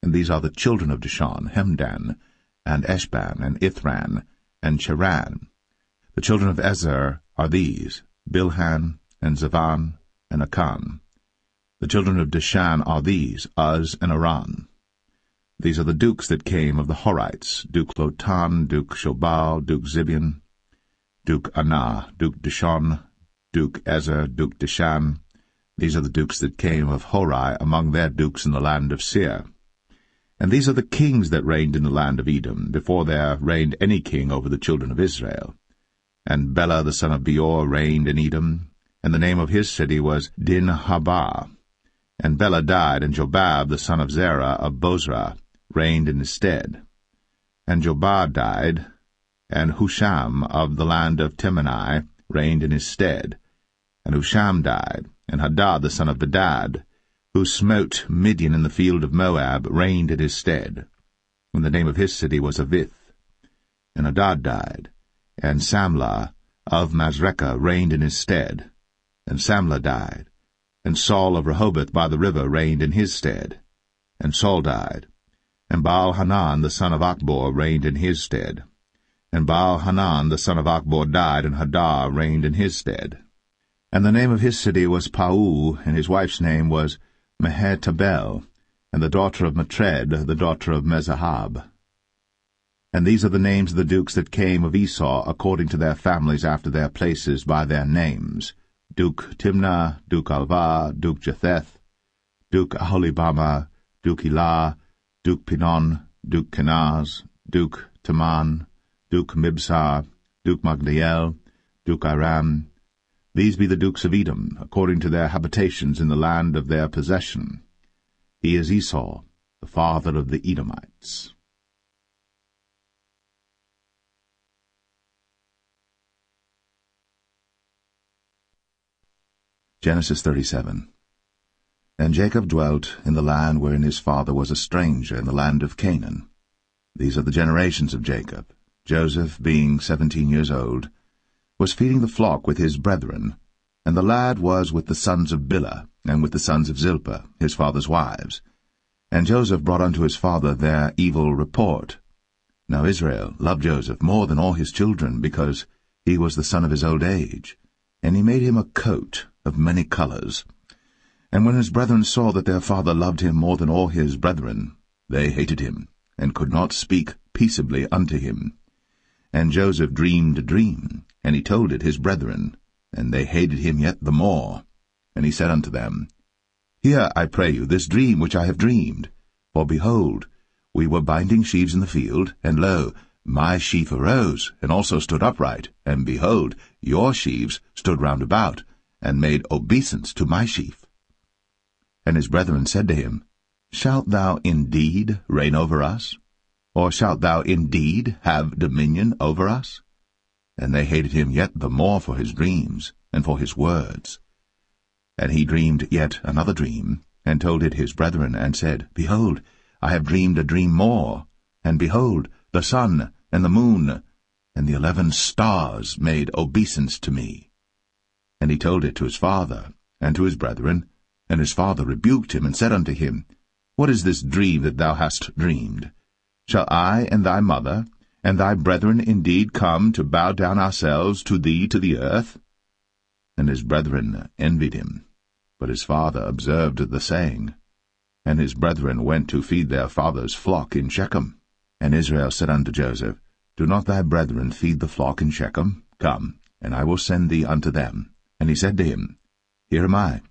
And these are the children of Dishon, Hemdan, and Eshban, and Ithran, and Cheran. The children of Ezer are these, Bilhan, and Zavan, and Akan. The children of Dishan are these, Uz and Aran. These are the dukes that came of the Horites, Duke Lotan, Duke Shobal, Duke Zibeon, Duke Anah, Duke Dishon, Duke Ezer, Duke Dishan. These are the dukes that came of Hori among their dukes in the land of Seir. And these are the kings that reigned in the land of Edom, before there reigned any king over the children of Israel. And Bela the son of Beor reigned in Edom, and the name of his city was Dinhabah. And Bela died, and Jobab the son of Zerah of Bozrah reigned in his stead. And Jobab died, and Husham of the land of Temani reigned in his stead. And Husham died, and Hadad the son of Bedad, who smote Midian in the field of Moab, reigned in his stead. And the name of his city was Avith. And Hadad died, and Samlah of Masrekah reigned in his stead. And Samlah died, and Saul of Rehoboth by the river reigned in his stead. And Saul died, and Baal-Hanan the son of Achbor reigned in his stead. And Baal-Hanan the son of Achbor died, and Hadar reigned in his stead. And the name of his city was Pau, and his wife's name was Mehetabel, and the daughter of Matred, the daughter of Mezahab. And these are the names of the dukes that came of Esau, according to their families after their places by their names, Duke Timnah, Duke Alva, Duke Jetheth, Duke Aholibamah, Duke Elah, Duke Pinon, Duke Kenaz, Duke Taman, Duke Mibsar, Duke Magdiel, Duke Aram. These be the dukes of Edom, according to their habitations in the land of their possession. He is Esau, the father of the Edomites. Genesis 37. And Jacob dwelt in the land wherein his father was a stranger, in the land of Canaan. These are the generations of Jacob. Joseph, being 17 years old, was feeding the flock with his brethren, and the lad was with the sons of Bilhah, and with the sons of Zilpah, his father's wives. And Joseph brought unto his father their evil report. Now Israel loved Joseph more than all his children, because he was the son of his old age, and he made him a coat of many colors. And when his brethren saw that their father loved him more than all his brethren, they hated him, and could not speak peaceably unto him. And Joseph dreamed a dream, and he told it his brethren, and they hated him yet the more. And he said unto them, Hear, I pray you, this dream which I have dreamed. For behold, we were binding sheaves in the field, and lo, my sheaf arose, and also stood upright, and behold, your sheaves stood round about, and made obeisance to my sheaf. And his brethren said to him, Shalt thou indeed reign over us? Or shalt thou indeed have dominion over us? And they hated him yet the more for his dreams, and for his words. And he dreamed yet another dream, and told it his brethren, and said, Behold, I have dreamed a dream more, and behold, the sun, and the moon, and the 11 stars made obeisance to me. And he told it to his father, and to his brethren, and his father rebuked him, and said unto him, What is this dream that thou hast dreamed? Shall I and thy mother, and thy brethren indeed come to bow down ourselves to thee to the earth? And his brethren envied him. But his father observed the saying. And his brethren went to feed their father's flock in Shechem. And Israel said unto Joseph, Do not thy brethren feed the flock in Shechem? Come, and I will send thee unto them. And he said to him, Here am I.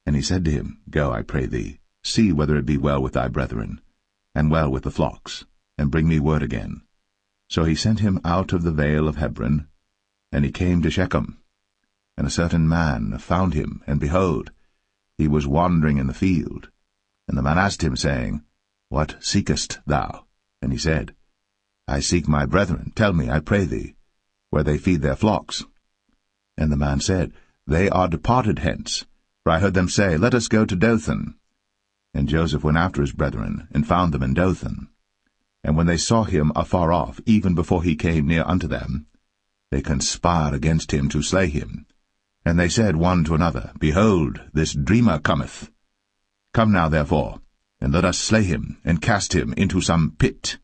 And he said to him, Go, I pray thee, see whether it be well with thy brethren, and well with the flocks, and bring me word again. So he sent him out of the vale of Hebron, and he came to Shechem. And a certain man found him, and behold, he was wandering in the field. And the man asked him, saying, What seekest thou? And he said, I seek my brethren. Tell me, I pray thee, where they feed their flocks. And the man said, They are departed hence, for I heard them say, Let us go to Dothan. And Joseph went after his brethren, and found them in Dothan. And when they saw him afar off, even before he came near unto them, they conspired against him to slay him. And they said one to another, Behold, this dreamer cometh. Come now, therefore, and let us slay him, and cast him into some pit.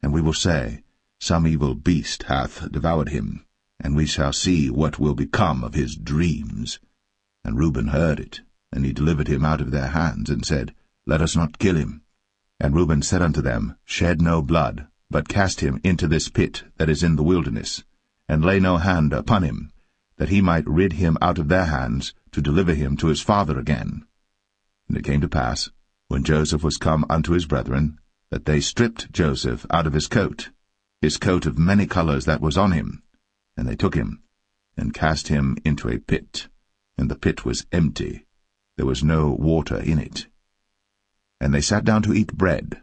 And we will say, Some evil beast hath devoured him, and we shall see what will become of his dreams. And Reuben heard it, and he delivered him out of their hands, and said, Let us not kill him. And Reuben said unto them, Shed no blood, but cast him into this pit that is in the wilderness, and lay no hand upon him, that he might rid him out of their hands, to deliver him to his father again. And it came to pass, when Joseph was come unto his brethren, that they stripped Joseph out of his coat of many colours that was on him, and they took him, and cast him into a pit, and the pit was empty, there was no water in it. And they sat down to eat bread,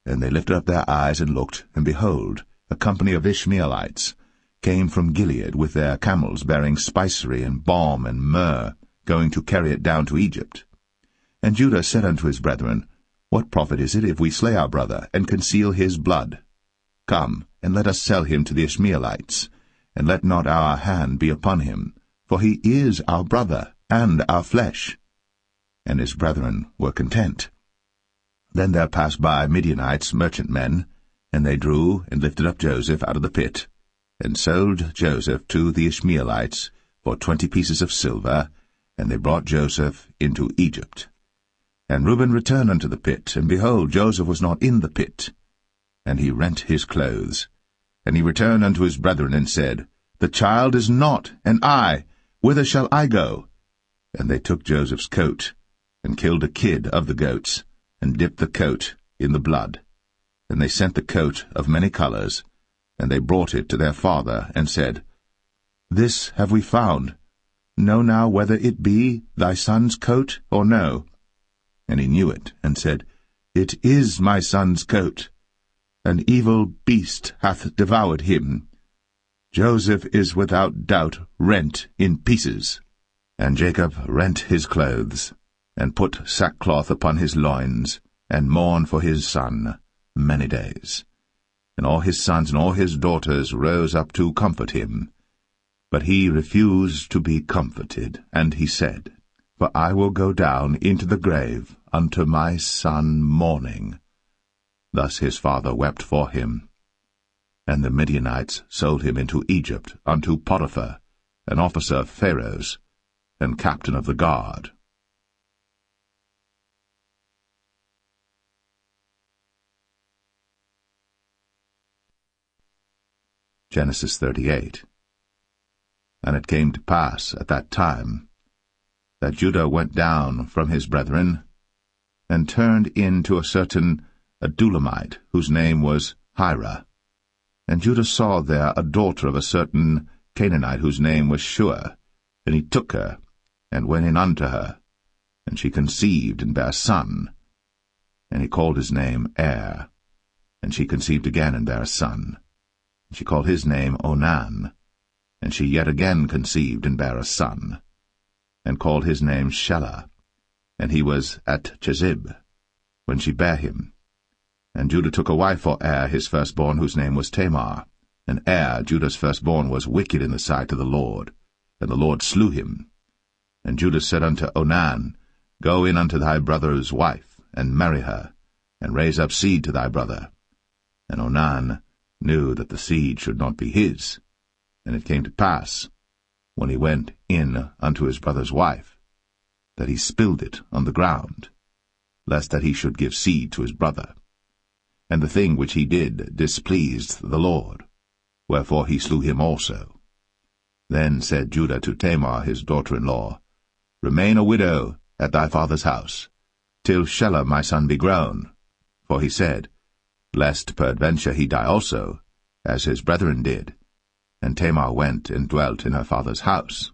and they lifted up their eyes and looked, and behold, a company of Ishmaelites came from Gilead with their camels bearing spicery and balm and myrrh, going to carry it down to Egypt. And Judah said unto his brethren, What profit is it if we slay our brother, and conceal his blood? Come, and let us sell him to the Ishmaelites, and let not our hand be upon him, for he is our brother, and our flesh. And his brethren were content. Then there passed by Midianites, merchantmen, and they drew and lifted up Joseph out of the pit, and sold Joseph to the Ishmaelites for 20 pieces of silver, and they brought Joseph into Egypt. And Reuben returned unto the pit, and behold, Joseph was not in the pit. And he rent his clothes. And he returned unto his brethren, and said, The child is not, and I, whither shall I go? And they took Joseph's coat, and killed a kid of the goats, and dipped the coat in the blood. And they sent the coat of many colours, and they brought it to their father, and said, This have we found. Know now whether it be thy son's coat or no. And he knew it, and said, It is my son's coat. An evil beast hath devoured him. Joseph is without doubt rent in pieces. And Jacob rent his clothes, and put sackcloth upon his loins, and mourned for his son many days. And all his sons and all his daughters rose up to comfort him. But he refused to be comforted, and he said, For I will go down into the grave unto my son mourning. Thus his father wept for him. And the Midianites sold him into Egypt unto Potiphar, an officer of Pharaoh's, and captain of the guard. Genesis 38. And it came to pass at that time that Judah went down from his brethren, and turned in to a certain Adulamite, whose name was Hira. And Judah saw there a daughter of a certain Canaanite, whose name was Shua. And he took her, and went in unto her, and she conceived and bare a son. And he called his name Er. And she conceived again and bare a son. And she called his name Onan. And she yet again conceived and bare a son, and called his name Shelah. And he was at Chezib, when she bare him. And Judah took a wife for Er his firstborn, whose name was Tamar. And Er, Judah's firstborn, was wicked in the sight of the Lord, and the Lord slew him. And Judah said unto Onan, Go in unto thy brother's wife, and marry her, and raise up seed to thy brother. And Onan knew that the seed should not be his. And it came to pass, when he went in unto his brother's wife, that he spilled it on the ground, lest that he should give seed to his brother. And the thing which he did displeased the Lord, wherefore he slew him also. Then said Judah to Tamar his daughter-in-law, Remain a widow at thy father's house, till Shelah my son be grown. For he said, Lest peradventure he die also, as his brethren did. And Tamar went and dwelt in her father's house.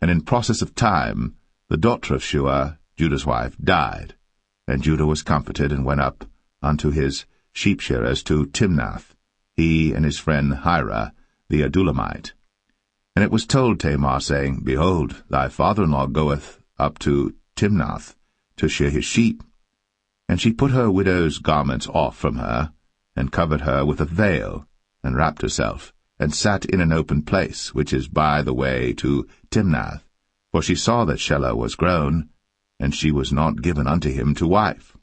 And in process of time the daughter of Shua, Judah's wife, died. And Judah was comforted, and went up unto his sheep-shearers to Timnath, he and his friend Hira the Adulamite. And it was told Tamar, saying, Behold, thy father-in-law goeth up to Timnath to shear his sheep. And she put her widow's garments off from her, and covered her with a veil, and wrapped herself, and sat in an open place, which is by the way to Timnath, for she saw that Shelah was grown, and she was not given unto him to wife.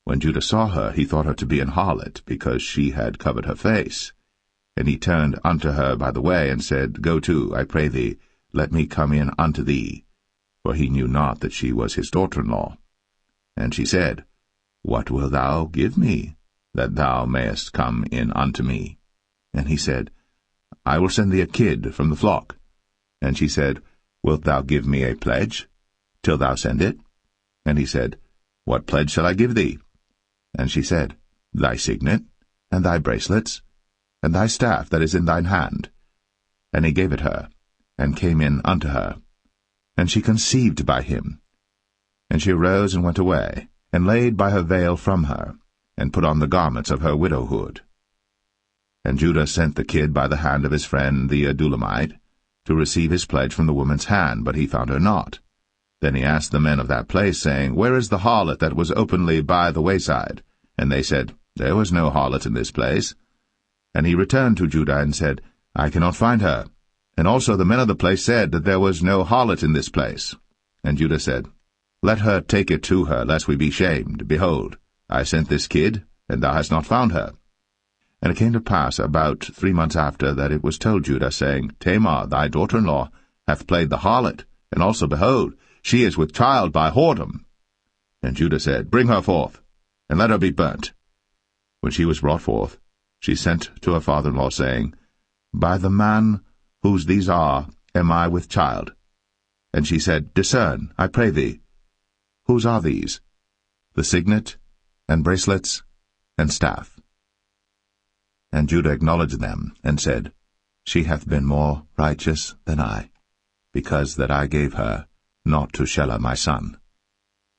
When Judah saw her, he thought her to be an harlot, because she had covered her face. And he turned unto her by the way, and said, Go to, I pray thee, let me come in unto thee. For he knew not that she was his daughter-in-law. And she said, What wilt thou give me, that thou mayest come in unto me? And he said, I will send thee a kid from the flock. And she said, Wilt thou give me a pledge, till thou send it? And he said, What pledge shall I give thee? And she said, Thy signet, and thy bracelets, and thy staff that is in thine hand. And he gave it her, and came in unto her. And she conceived by him. And she arose and went away, and laid by her veil from her, and put on the garments of her widowhood. And Judah sent the kid by the hand of his friend the Adulamite, to receive his pledge from the woman's hand, but he found her not. Then he asked the men of that place, saying, Where is the harlot that was openly by the wayside? And they said, There was no harlot in this place. And he returned to Judah, and said, I cannot find her. And also the men of the place said that there was no harlot in this place. And Judah said, Let her take it to her, lest we be shamed. Behold, I sent this kid, and thou hast not found her. And it came to pass about 3 months after that it was told Judah, saying, Tamar, thy daughter-in-law, hath played the harlot, and also, behold, she is with child by whoredom. And Judah said, Bring her forth, and let her be burnt. When she was brought forth, she sent to her father-in-law, saying, By the man whose these are am I with child. And she said, Discern, I pray thee. Whose are these? The signet, and bracelets, and staff. And Judah acknowledged them, and said, She hath been more righteous than I, because that I gave her not to Shelah my son.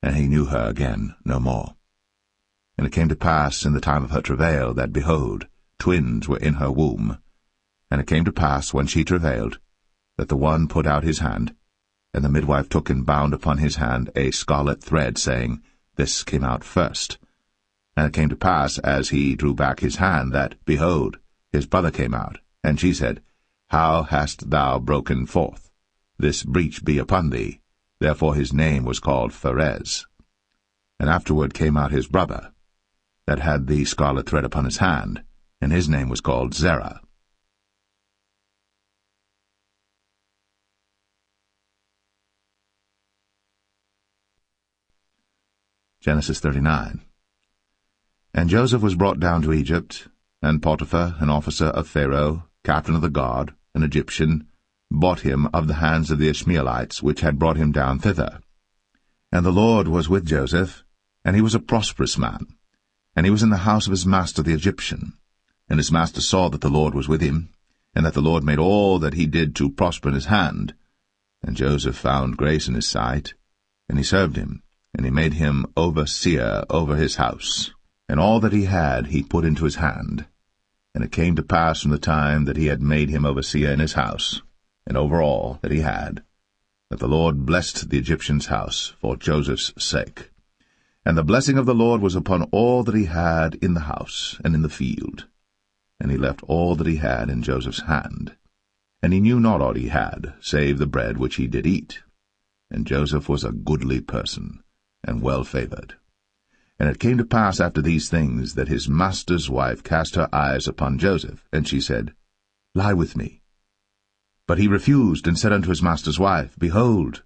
And he knew her again no more. And it came to pass in the time of her travail, that, behold, twins were in her womb. And it came to pass, when she travailed, that the one put out his hand, and the midwife took and bound upon his hand a scarlet thread, saying, This came out first. And it came to pass, as he drew back his hand, that, behold, his brother came out. And she said, How hast thou broken forth? This breach be upon thee. Therefore his name was called Pharez. And afterward came out his brother, that had the scarlet thread upon his hand, and his name was called Zerah. Genesis 39. And Joseph was brought down to Egypt, and Potiphar, an officer of Pharaoh, captain of the guard, an Egyptian, bought him of the hands of the Ishmaelites, which had brought him down thither. And the Lord was with Joseph, and he was a prosperous man. And he was in the house of his master the Egyptian. And his master saw that the Lord was with him, and that the Lord made all that he did to prosper in his hand. And Joseph found grace in his sight, and he served him, and he made him overseer over his house. And all that he had he put into his hand. And it came to pass from the time that he had made him overseer in his house, and over all that he had, that the Lord blessed the Egyptian's house for Joseph's sake. And the blessing of the Lord was upon all that he had in the house and in the field. And he left all that he had in Joseph's hand. And he knew not aught he had, save the bread which he did eat. And Joseph was a goodly person, and well-favored. And it came to pass after these things, that his master's wife cast her eyes upon Joseph, and she said, Lie with me. But he refused, and said unto his master's wife, Behold,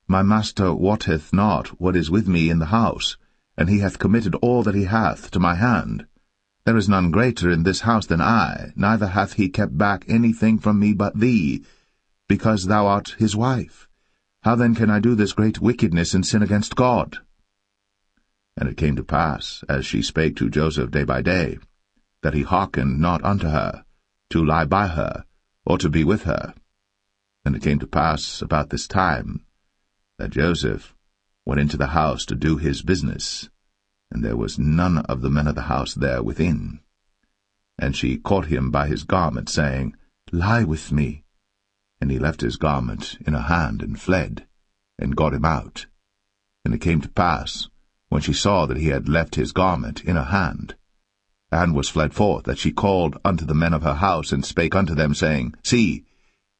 my master wotteth not what is with me in the house, and he hath committed all that he hath to my hand. There is none greater in this house than I, neither hath he kept back anything from me but thee, because thou art his wife. How then can I do this great wickedness and sin against God? And it came to pass, as she spake to Joseph day by day, that he hearkened not unto her, to lie by her, or to be with her. And it came to pass about this time, that Joseph went into the house to do his business, and there was none of the men of the house there within. And she caught him by his garment, saying, Lie with me. And he left his garment in her hand, and fled, and got him out. And it came to pass, when she saw that he had left his garment in her hand, and was fled forth, that she called unto the men of her house, and spake unto them, saying, See,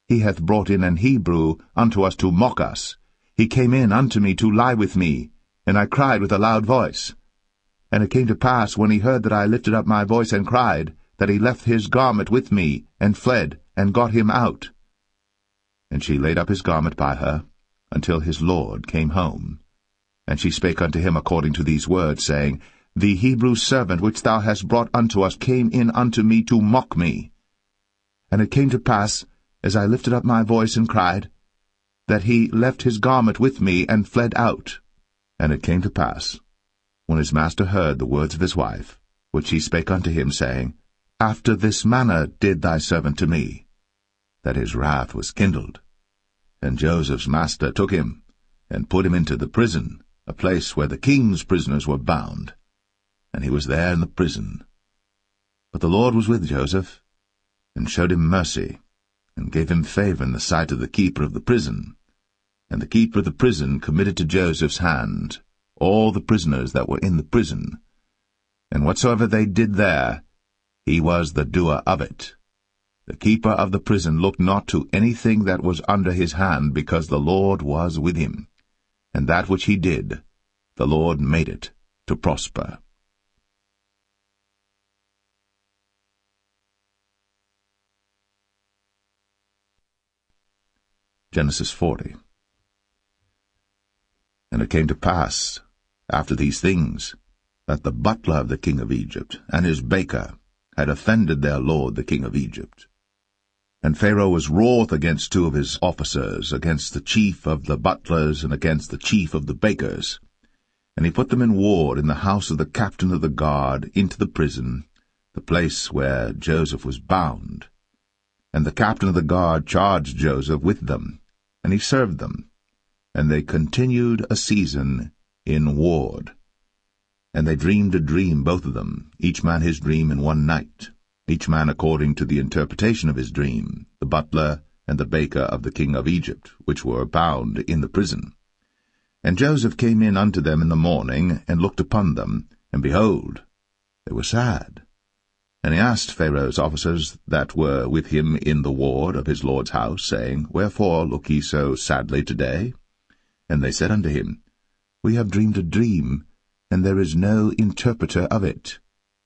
he hath brought in an Hebrew unto us to mock us. He came in unto me to lie with me, and I cried with a loud voice. And it came to pass, when he heard that I lifted up my voice and cried, that he left his garment with me, and fled, and got him out. And she laid up his garment by her, until his lord came home. And she spake unto him according to these words, saying, The Hebrew servant which thou hast brought unto us came in unto me to mock me. And it came to pass, as I lifted up my voice and cried, that he left his garment with me, and fled out. And it came to pass, when his master heard the words of his wife, which he spake unto him, saying, After this manner did thy servant to me, that his wrath was kindled. And Joseph's master took him, and put him into the prison, a place where the king's prisoners were bound. And he was there in the prison. But the Lord was with Joseph, and showed him mercy, and gave him favor in the sight of the keeper of the prison. And the keeper of the prison committed to Joseph's hand all the prisoners that were in the prison. And whatsoever they did there, he was the doer of it. The keeper of the prison looked not to anything that was under his hand, because the Lord was with him. And that which he did, the Lord made it to prosper. Genesis 40. And it came to pass, after these things, that the butler of the king of Egypt and his baker had offended their lord the king of Egypt. And Pharaoh was wroth against two of his officers, against the chief of the butlers and against the chief of the bakers. And he put them in ward in the house of the captain of the guard into the prison, the place where Joseph was bound. And the captain of the guard charged Joseph with them, and he served them. And they continued a season in ward. And they dreamed a dream, both of them, each man his dream in one night, each man according to the interpretation of his dream, the butler and the baker of the king of Egypt, which were bound in the prison. And Joseph came in unto them in the morning, and looked upon them, and behold, they were sad. And he asked Pharaoh's officers that were with him in the ward of his lord's house, saying, Wherefore look ye so sadly today? And they said unto him, We have dreamed a dream, and there is no interpreter of it.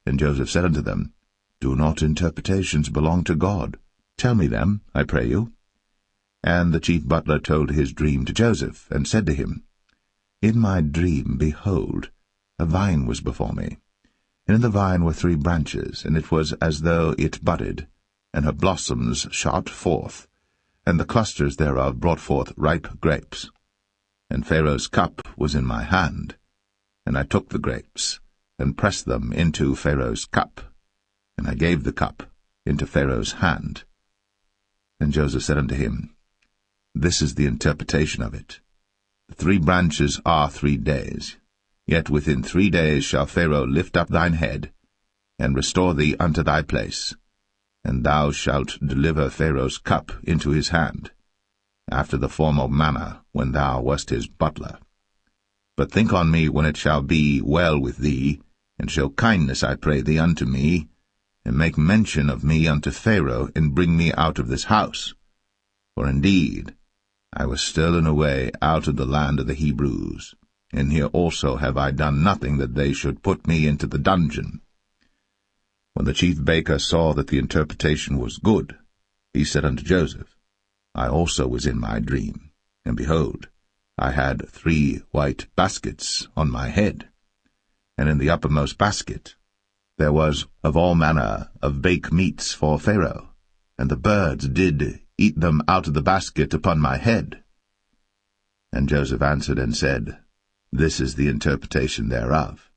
And Joseph said unto them, Do not interpretations belong to God? Tell me them, I pray you. And the chief butler told his dream to Joseph, and said to him, In my dream, behold, a vine was before me. And in the vine were 3 branches, and it was as though it budded, and her blossoms shot forth, and the clusters thereof brought forth ripe grapes. And Pharaoh's cup was in my hand, and I took the grapes, and pressed them into Pharaoh's cup, and I gave the cup into Pharaoh's hand. And Joseph said unto him, This is the interpretation of it. The 3 branches are 3 days. Yet within 3 days shall Pharaoh lift up thine head, and restore thee unto thy place, and thou shalt deliver Pharaoh's cup into his hand, after the former manner when thou wast his butler. But think on me when it shall be well with thee, and show kindness, I pray thee, unto me, and make mention of me unto Pharaoh, and bring me out of this house. For indeed I was stolen away out of the land of the Hebrews, and here also have I done nothing that they should put me into the dungeon. When the chief baker saw that the interpretation was good, he said unto Joseph, I also was in my dream, and behold, I had 3 white baskets on my head, and in the uppermost basket There was of all manner of baked meats for Pharaoh, and the birds did eat them out of the basket upon my head. And Joseph answered and said, This is the interpretation thereof.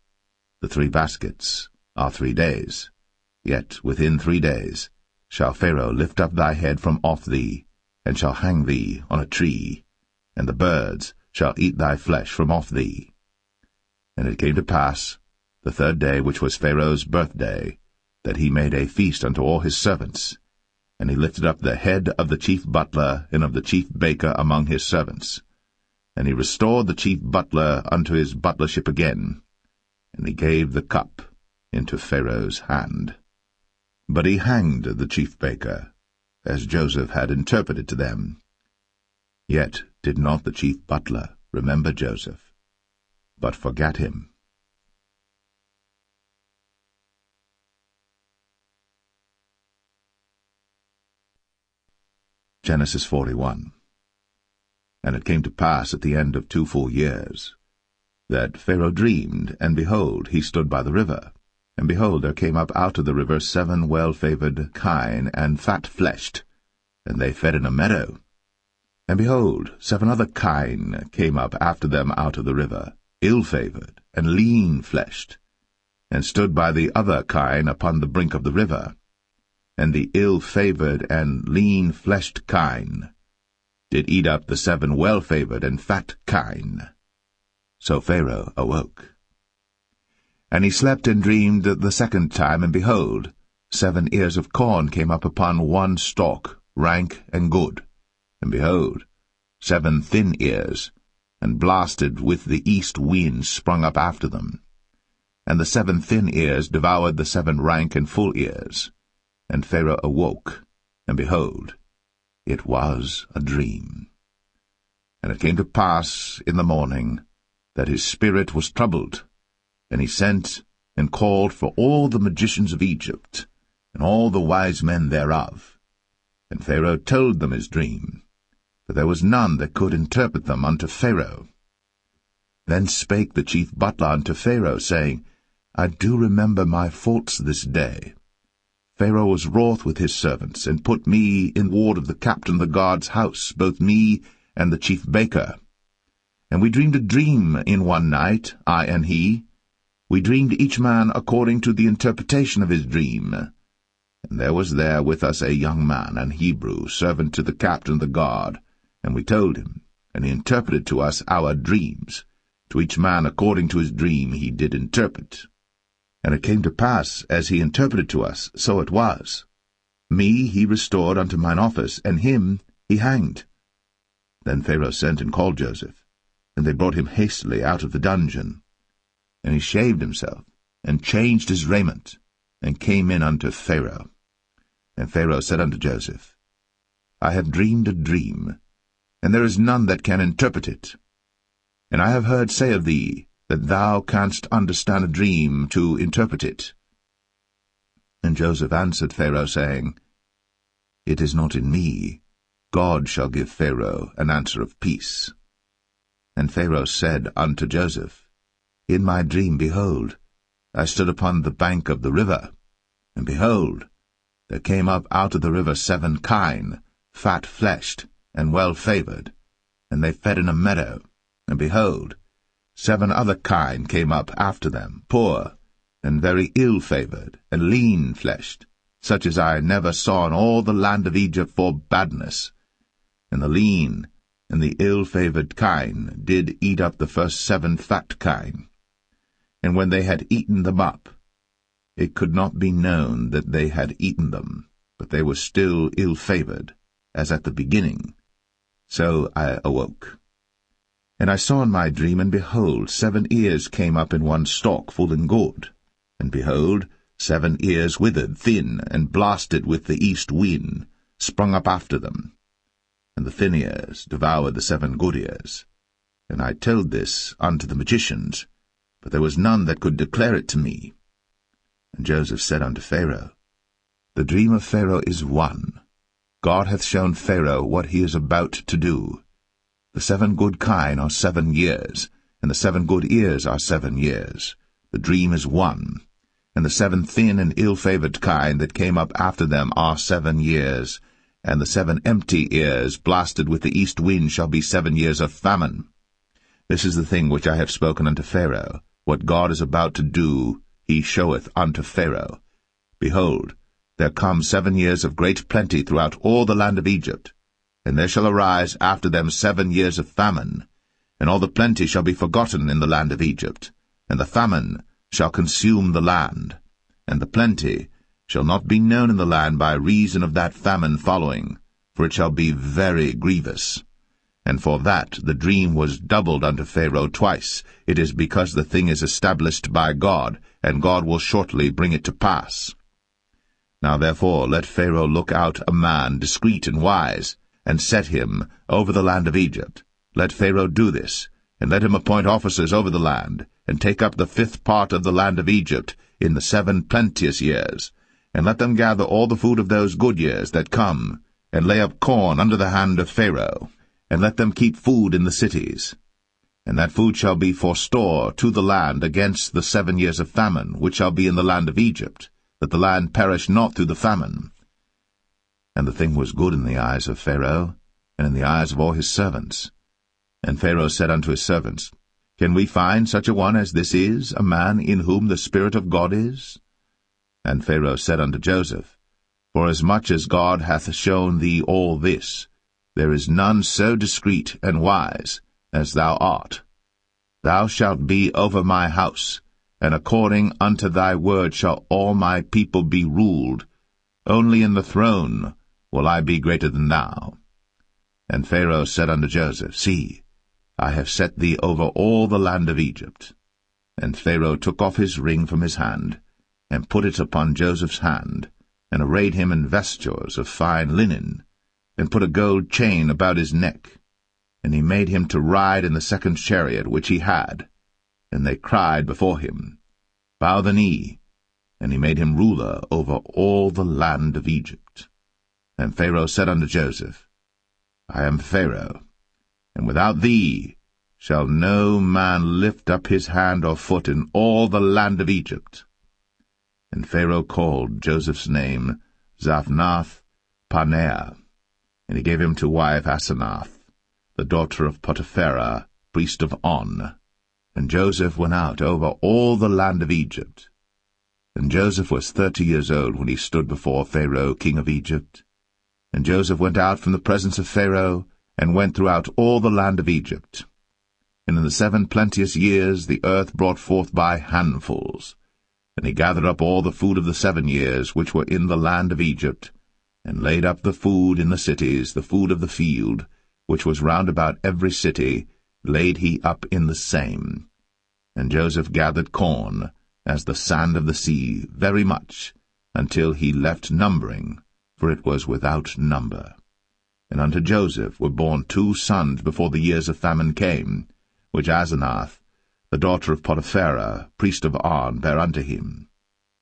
The 3 baskets are 3 days. Yet within 3 days shall Pharaoh lift up thy head from off thee, and shall hang thee on a tree, and the birds shall eat thy flesh from off thee. And it came to pass, the 3rd day, which was Pharaoh's birthday, that he made a feast unto all his servants, and he lifted up the head of the chief butler and of the chief baker among his servants. And he restored the chief butler unto his butlership again, and he gave the cup into Pharaoh's hand. But he hanged the chief baker, as Joseph had interpreted to them. Yet did not the chief butler remember Joseph, but forgat him. Genesis 41. And it came to pass at the end of 2 full years, that Pharaoh dreamed, and behold, he stood by the river. And behold, there came up out of the river 7 well-favoured kine and fat-fleshed, and they fed in a meadow. And behold, 7 other kine came up after them out of the river, ill-favoured and lean-fleshed, and stood by the other kine upon the brink of the river. And the ill-favoured and lean-fleshed kine did eat up the 7 well-favoured and fat kine. So Pharaoh awoke. And he slept and dreamed the 2nd time, and behold, 7 ears of corn came up upon 1 stalk, rank and good. And behold, 7 thin ears, and blasted with the east wind sprung up after them. And the 7 thin ears devoured the 7 rank and full ears. And Pharaoh awoke, and behold, it was a dream. And it came to pass in the morning that his spirit was troubled, and he sent and called for all the magicians of Egypt, and all the wise men thereof. And Pharaoh told them his dream, but there was none that could interpret them unto Pharaoh. Then spake the chief butler unto Pharaoh, saying, I do remember my faults this day. Pharaoh was wroth with his servants, and put me in ward of the captain of the guard's house, both me and the chief baker. And we dreamed a dream in one night, I and he. We dreamed each man according to the interpretation of his dream. And there was there with us a young man, an Hebrew, servant to the captain of the guard, and we told him, and he interpreted to us our dreams. To each man according to his dream he did interpret. And it came to pass, as he interpreted to us, so it was. Me he restored unto mine office, and him he hanged. Then Pharaoh sent and called Joseph, and they brought him hastily out of the dungeon. And he shaved himself, and changed his raiment, and came in unto Pharaoh. And Pharaoh said unto Joseph, I have dreamed a dream, and there is none that can interpret it. And I have heard say of thee, that thou canst understand a dream to interpret it. And Joseph answered Pharaoh, saying, It is not in me. God shall give Pharaoh an answer of peace. And Pharaoh said unto Joseph, In my dream, behold, I stood upon the bank of the river, and behold, there came up out of the river 7 kine, fat-fleshed and well-favoured, and they fed in a meadow, and behold, 7 other kine came up after them, poor, and very ill-favoured, and lean-fleshed, such as I never saw in all the land of Egypt for badness. And the lean and the ill-favoured kine did eat up the first 7 fat kine. And when they had eaten them up, it could not be known that they had eaten them, but they were still ill-favoured, as at the beginning. So I awoke. And I saw in my dream, and behold, 7 ears came up in 1 stalk, full and good. And behold, 7 ears withered, thin, and blasted with the east wind, sprung up after them. And the thin ears devoured the 7 good ears. And I told this unto the magicians, but there was none that could declare it to me. And Joseph said unto Pharaoh, The dream of Pharaoh is one. God hath shown Pharaoh what he is about to do. The 7 good kine are 7 years, and the 7 good ears are 7 years. The dream is one. And the 7 thin and ill-favored kine that came up after them are 7 years, and the 7 empty ears, blasted with the east wind, shall be 7 years of famine. This is the thing which I have spoken unto Pharaoh. What God is about to do, he showeth unto Pharaoh. Behold, there come 7 years of great plenty throughout all the land of Egypt, and there shall arise after them 7 years of famine, and all the plenty shall be forgotten in the land of Egypt, and the famine shall consume the land, and the plenty shall not be known in the land by reason of that famine following, for it shall be very grievous. And for that the dream was doubled unto Pharaoh twice. It is because the thing is established by God, and God will shortly bring it to pass. Now therefore let Pharaoh look out a man discreet and wise, and set him over the land of Egypt. Let Pharaoh do this, and let him appoint officers over the land, and take up the 5th part of the land of Egypt in the 7 plenteous years, and let them gather all the food of those good years that come, and lay up corn under the hand of Pharaoh, and let them keep food in the cities. And that food shall be for store to the land against the 7 years of famine, which shall be in the land of Egypt, that the land perish not through the famine. And the thing was good in the eyes of Pharaoh, and in the eyes of all his servants. And Pharaoh said unto his servants, Can we find such a one as this is, a man in whom the Spirit of God is? And Pharaoh said unto Joseph, Forasmuch as God hath shown thee all this, there is none so discreet and wise as thou art. Thou shalt be over my house, and according unto thy word shall all my people be ruled. Only in the throne will I be greater than thou. And Pharaoh said unto Joseph, See, I have set thee over all the land of Egypt. And Pharaoh took off his ring from his hand, and put it upon Joseph's hand, and arrayed him in vestures of fine linen, and put a gold chain about his neck. And he made him to ride in the 2nd chariot which he had. And they cried before him, Bow the knee. And he made him ruler over all the land of Egypt. And Pharaoh said unto Joseph, I am Pharaoh, and without thee shall no man lift up his hand or foot in all the land of Egypt. And Pharaoh called Joseph's name Zaphnath-Paneah, and he gave him to wife Asenath, the daughter of Potipherah, priest of On. And Joseph went out over all the land of Egypt. And Joseph was 30 years old when he stood before Pharaoh king of Egypt. And Joseph went out from the presence of Pharaoh, and went throughout all the land of Egypt. And in the 7 plenteous years the earth brought forth by handfuls. And he gathered up all the food of the 7 years which were in the land of Egypt, and laid up the food in the cities, the food of the field, which was round about every city, laid he up in the same. And Joseph gathered corn, as the sand of the sea, very much, until he left numbering, for it was without number. And unto Joseph were born 2 sons before the years of famine came, which Asenath, the daughter of Potipherah, priest of On, bare unto him.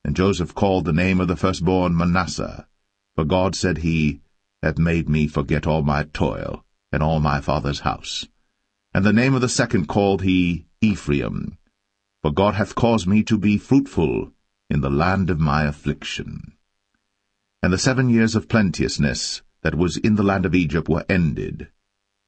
And Joseph called the name of the firstborn Manasseh, for God, said he, hath made me forget all my toil, and all my father's house. And the name of the second called he Ephraim, for God hath caused me to be fruitful in the land of my affliction. And the 7 years of plenteousness that was in the land of Egypt were ended,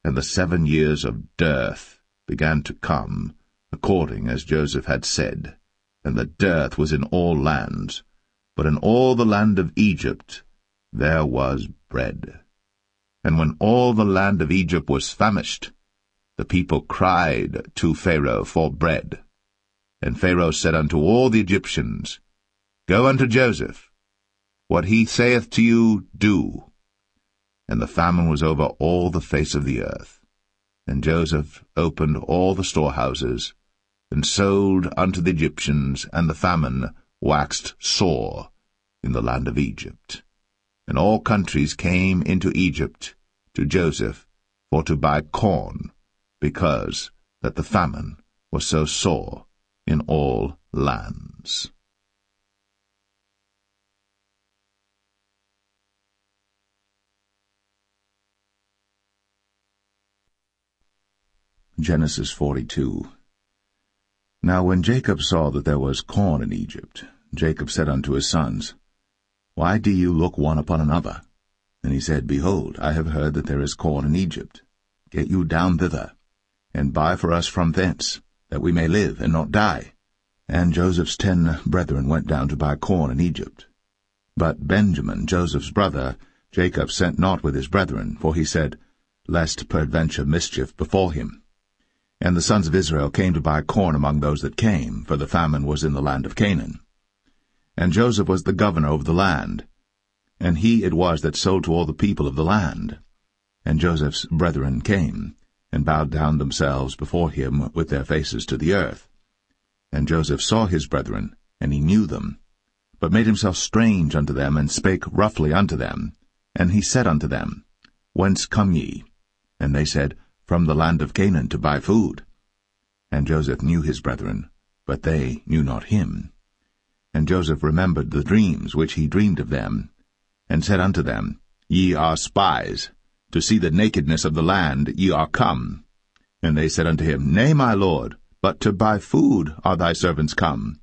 and the 7 years of dearth began to come, according as Joseph had said. And the dearth was in all lands, but in all the land of Egypt there was bread. And when all the land of Egypt was famished, the people cried to Pharaoh for bread. And Pharaoh said unto all the Egyptians, Go unto Joseph. What he saith to you, do. And the famine was over all the face of the earth. And Joseph opened all the storehouses, and sold unto the Egyptians, and the famine waxed sore in the land of Egypt. And all countries came into Egypt to Joseph for to buy corn, because that the famine was so sore in all lands. Genesis 42. Now when Jacob saw that there was corn in Egypt, Jacob said unto his sons, Why do you look one upon another? And he said, Behold, I have heard that there is corn in Egypt. Get you down thither, and buy for us from thence, that we may live and not die. And Joseph's 10 brethren went down to buy corn in Egypt. But Benjamin, Joseph's brother, Jacob sent not with his brethren, for he said, Lest peradventure mischief befall him. And the sons of Israel came to buy corn among those that came, for the famine was in the land of Canaan. And Joseph was the governor over the land, and he it was that sold to all the people of the land. And Joseph's brethren came, and bowed down themselves before him with their faces to the earth. And Joseph saw his brethren, and he knew them, but made himself strange unto them, and spake roughly unto them. And he said unto them, Whence come ye? And they said, From the land of Canaan, to buy food. And Joseph knew his brethren, but they knew not him. And Joseph remembered the dreams which he dreamed of them, and said unto them, Ye are spies. To see the nakedness of the land ye are come. And they said unto him, Nay, my lord, but to buy food are thy servants come.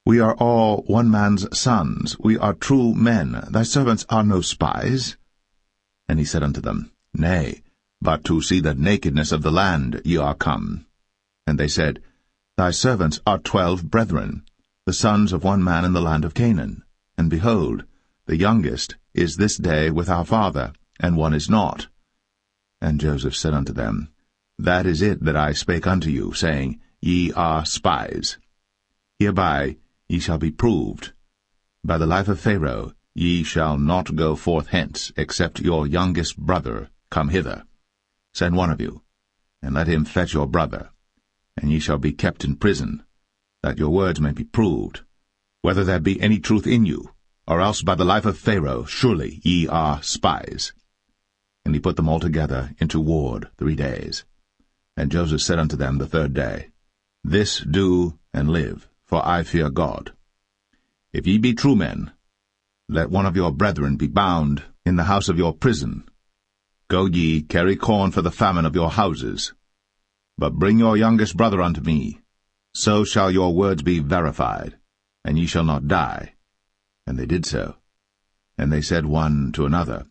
We are all one man's sons, we are true men, thy servants are no spies. And he said unto them, Nay, but to see the nakedness of the land ye are come. And they said, Thy servants are 12 brethren, the sons of one man in the land of Canaan. And behold, the youngest is this day with our father, and one is not. And Joseph said unto them, That is it that I spake unto you, saying, Ye are spies. Hereby ye shall be proved. By the life of Pharaoh ye shall not go forth hence, except your youngest brother come hither. Send one of you, and let him fetch your brother, and ye shall be kept in prison, that your words may be proved, whether there be any truth in you, or else by the life of Pharaoh surely ye are spies. And he put them all together into ward 3 days. And Joseph said unto them the 3rd day, This do and live, for I fear God. If ye be true men, let one of your brethren be bound in the house of your prison. Go ye, carry corn for the famine of your houses. But bring your youngest brother unto me. So shall your words be verified, and ye shall not die. And they did so. And they said one to another,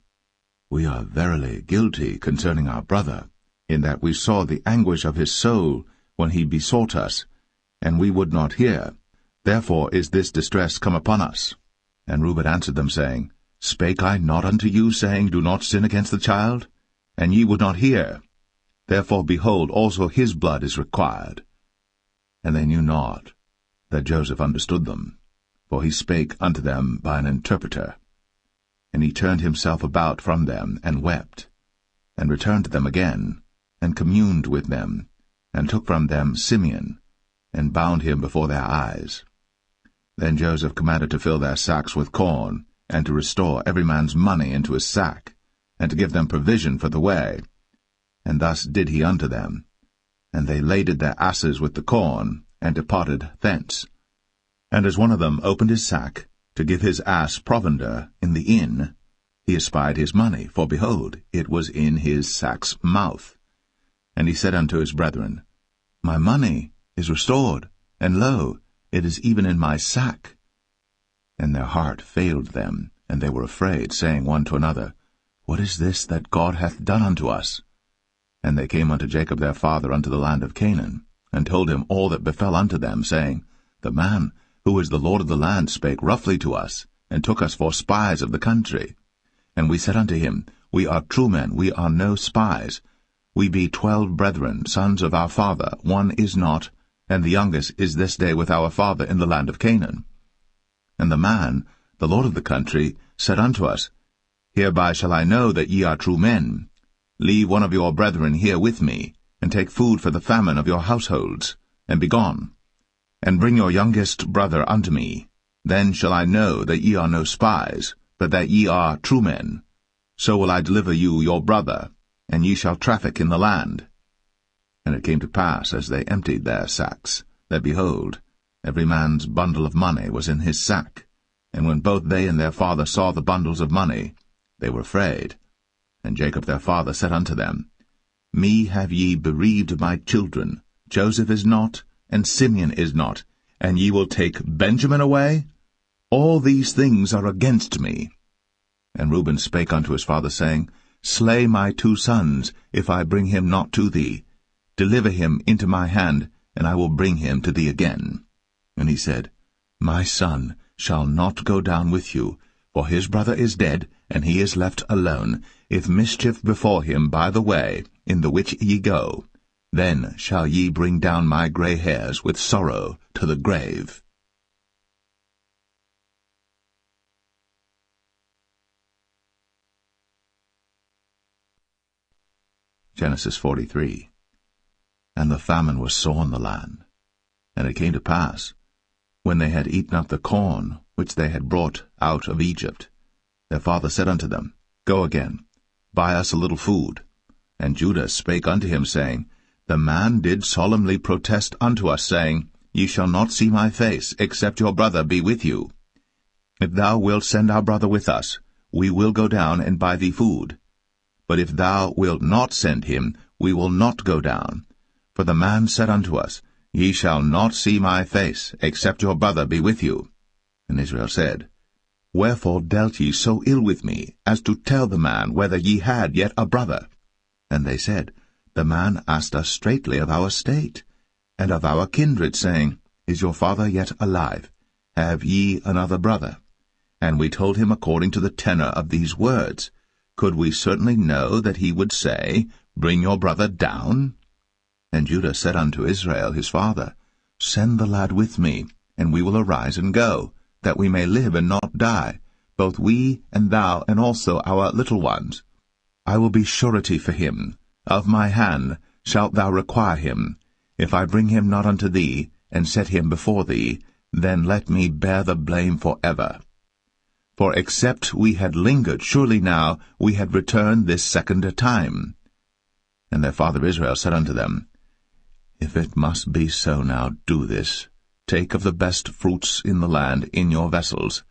We are verily guilty concerning our brother, in that we saw the anguish of his soul when he besought us, and we would not hear. Therefore is this distress come upon us. And Reuben answered them, saying, Spake I not unto you, saying, Do not sin against the child? And ye would not hear. Therefore, behold, also his blood is required. And they knew not that Joseph understood them, for he spake unto them by an interpreter. And he turned himself about from them, and wept, and returned to them again, and communed with them, and took from them Simeon, and bound him before their eyes. Then Joseph commanded to fill their sacks with corn, and to restore every man's money into his sack, and to give them provision for the way. And thus did he unto them. And they laded their asses with the corn, and departed thence. And as one of them opened his sack, to give his ass provender in the inn, he espied his money, for behold, it was in his sack's mouth. And he said unto his brethren, My money is restored, and lo, it is even in my sack. And their heart failed them, and they were afraid, saying one to another, What is this that God hath done unto us? And they came unto Jacob their father unto the land of Canaan, and told him all that befell unto them, saying, The man who is the Lord of the land spake roughly to us, and took us for spies of the country. And we said unto him, We are true men, we are no spies. We be 12 brethren, sons of our father, one is not, and the youngest is this day with our father in the land of Canaan. And the man, the Lord of the country, said unto us, Hereby shall I know that ye are true men. Leave one of your brethren here with me, and take food for the famine of your households, and be gone. And bring your youngest brother unto me. Then shall I know that ye are no spies, but that ye are true men. So will I deliver you your brother, and ye shall traffic in the land. And it came to pass, as they emptied their sacks, that, behold, every man's bundle of money was in his sack. And when both they and their father saw the bundles of money, they were afraid. And Jacob their father said unto them, Me have ye bereaved my children. Joseph is not, and Simeon is not, and ye will take Benjamin away? All these things are against me. And Reuben spake unto his father, saying, Slay my 2 sons, if I bring him not to thee. Deliver him into my hand, and I will bring him to thee again. And he said, My son shall not go down with you, for his brother is dead, and he is left alone. If mischief befall him by the way, in the which ye go, then shall ye bring down my grey hairs with sorrow to the grave. Genesis 43. And the famine was sore in the land. And it came to pass, when they had eaten up the corn which they had brought out of Egypt, their father said unto them, Go again, buy us a little food. And Judah spake unto him, saying, The man did solemnly protest unto us, saying, Ye shall not see my face, except your brother be with you. If thou wilt send our brother with us, we will go down and buy thee food. But if thou wilt not send him, we will not go down. For the man said unto us, Ye shall not see my face, except your brother be with you. And Israel said, Wherefore dealt ye so ill with me, as to tell the man whether ye had yet a brother? And they said, The man asked us straitly of our state, and of our kindred, saying, Is your father yet alive? Have ye another brother? And we told him according to the tenor of these words. Could we certainly know that he would say, Bring your brother down? And Judah said unto Israel his father, Send the lad with me, and we will arise and go, that we may live and not die, both we and thou, and also our little ones. I will be surety for him. Of my hand shalt thou require him. If I bring him not unto thee, and set him before thee, then let me bear the blame for ever. For except we had lingered, surely now we had returned this second time. And their father Israel said unto them, If it must be so now, do this. Take of the best fruits in the land in your vessels,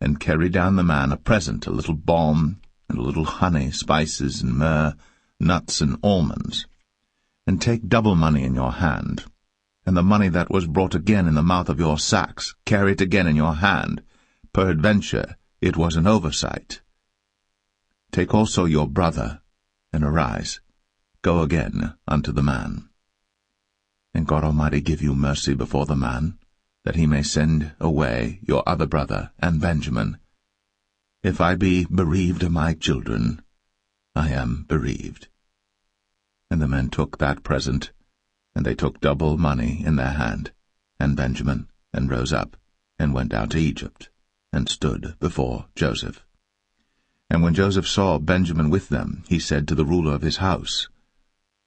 and carry down the man a present, a little balm, and a little honey, spices, and myrrh, nuts, and almonds. And take double money in your hand, and the money that was brought again in the mouth of your sacks, carry it again in your hand. Peradventure it was an oversight. Take also your brother, and arise, go again unto the man. And God Almighty give you mercy before the man, that he may send away your other brother and Benjamin. If I be bereaved of my children, I am bereaved. And the men took that present, and they took double money in their hand, and Benjamin, and rose up, and went down to Egypt, and stood before Joseph. And when Joseph saw Benjamin with them, he said to the ruler of his house,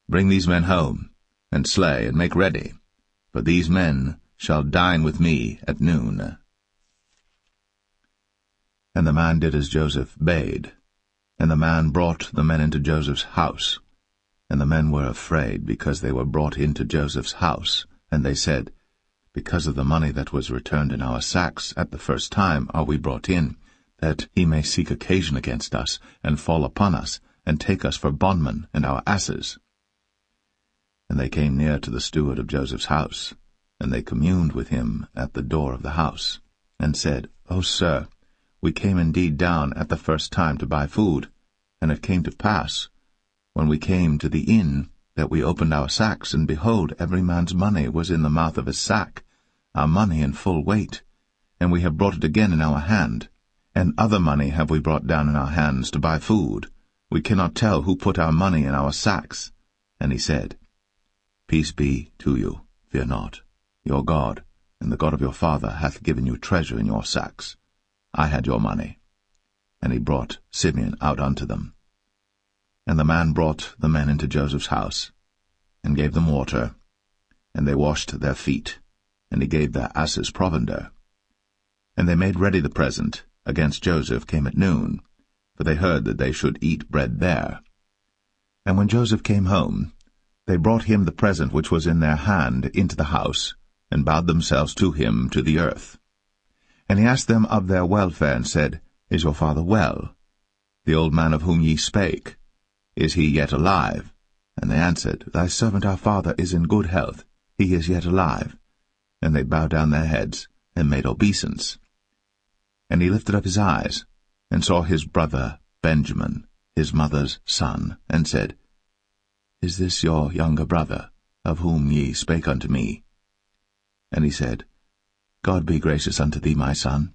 Bring these men home, and slay, and make ready, for these men shall dine with me at noon. And the man did as Joseph bade, and the man brought the men into Joseph's house. And the men were afraid, because they were brought into Joseph's house, and they said, Because of the money that was returned in our sacks at the first time are we brought in, that he may seek occasion against us, and fall upon us, and take us for bondmen and our asses. And they came near to the steward of Joseph's house, and they communed with him at the door of the house, and said, O sir, we came indeed down at the first time to buy food, and it came to pass, when we came to the inn, that we opened our sacks, and behold, every man's money was in the mouth of his sack, our money in full weight, and we have brought it again in our hand. And other money have we brought down in our hands to buy food. We cannot tell who put our money in our sacks. And he said, Peace be to you, fear not. Your God, and the God of your father, hath given you treasure in your sacks. I had your money. And he brought Simeon out unto them. And the man brought the men into Joseph's house, and gave them water, and they washed their feet, and he gave their asses provender. And they made ready the present against Joseph came at noon, for they heard that they should eat bread there. And when Joseph came home, they brought him the present which was in their hand into the house, and bowed themselves to him to the earth. And he asked them of their welfare, and said, Is your father well? The old man of whom ye spake, is he yet alive? And they answered, Thy servant our father is in good health, he is yet alive. And they bowed down their heads, and made obeisance. And he lifted up his eyes, and saw his brother Benjamin, his mother's son, and said, Is this your younger brother, of whom ye spake unto me? And he said, God be gracious unto thee, my son.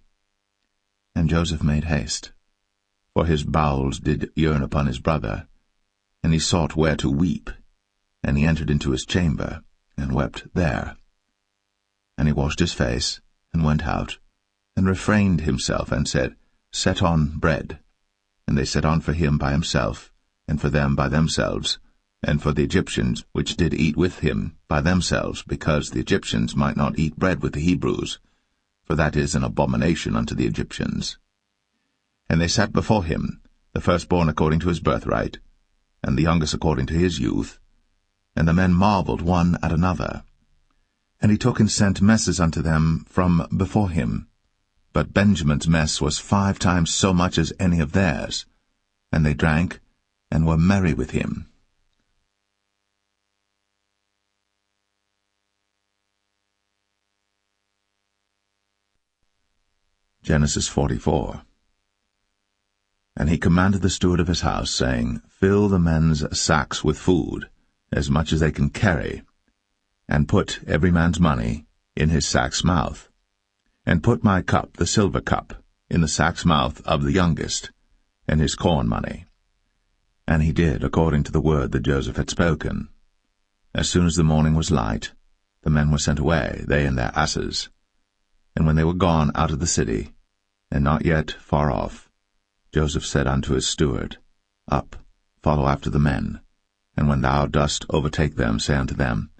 And Joseph made haste, for his bowels did yearn upon his brother, and he sought where to weep, and he entered into his chamber, and wept there. And he washed his face, and went out, and refrained himself, and said, Set on bread. And they set on for him by himself, and for them by themselves, and for the Egyptians which did eat with him by themselves, because the Egyptians might not eat bread with the Hebrews, for that is an abomination unto the Egyptians. And they sat before him, the firstborn according to his birthright, and the youngest according to his youth. And the men marveled one at another. And he took and sent messes unto them from before him. But Benjamin's mess was 5 times so much as any of theirs. And they drank, and were merry with him. Genesis 44. And he commanded the steward of his house, saying, Fill the men's sacks with food, as much as they can carry, and put every man's money in his sack's mouth. And put my cup, the silver cup, in the sack's mouth of the youngest, and his corn money. And he did according to the word that Joseph had spoken. As soon as the morning was light, the men were sent away, they and their asses. And when they were gone out of the city, and not yet far off, Joseph said unto his steward, Up, follow after the men, and when thou dost overtake them, say unto them,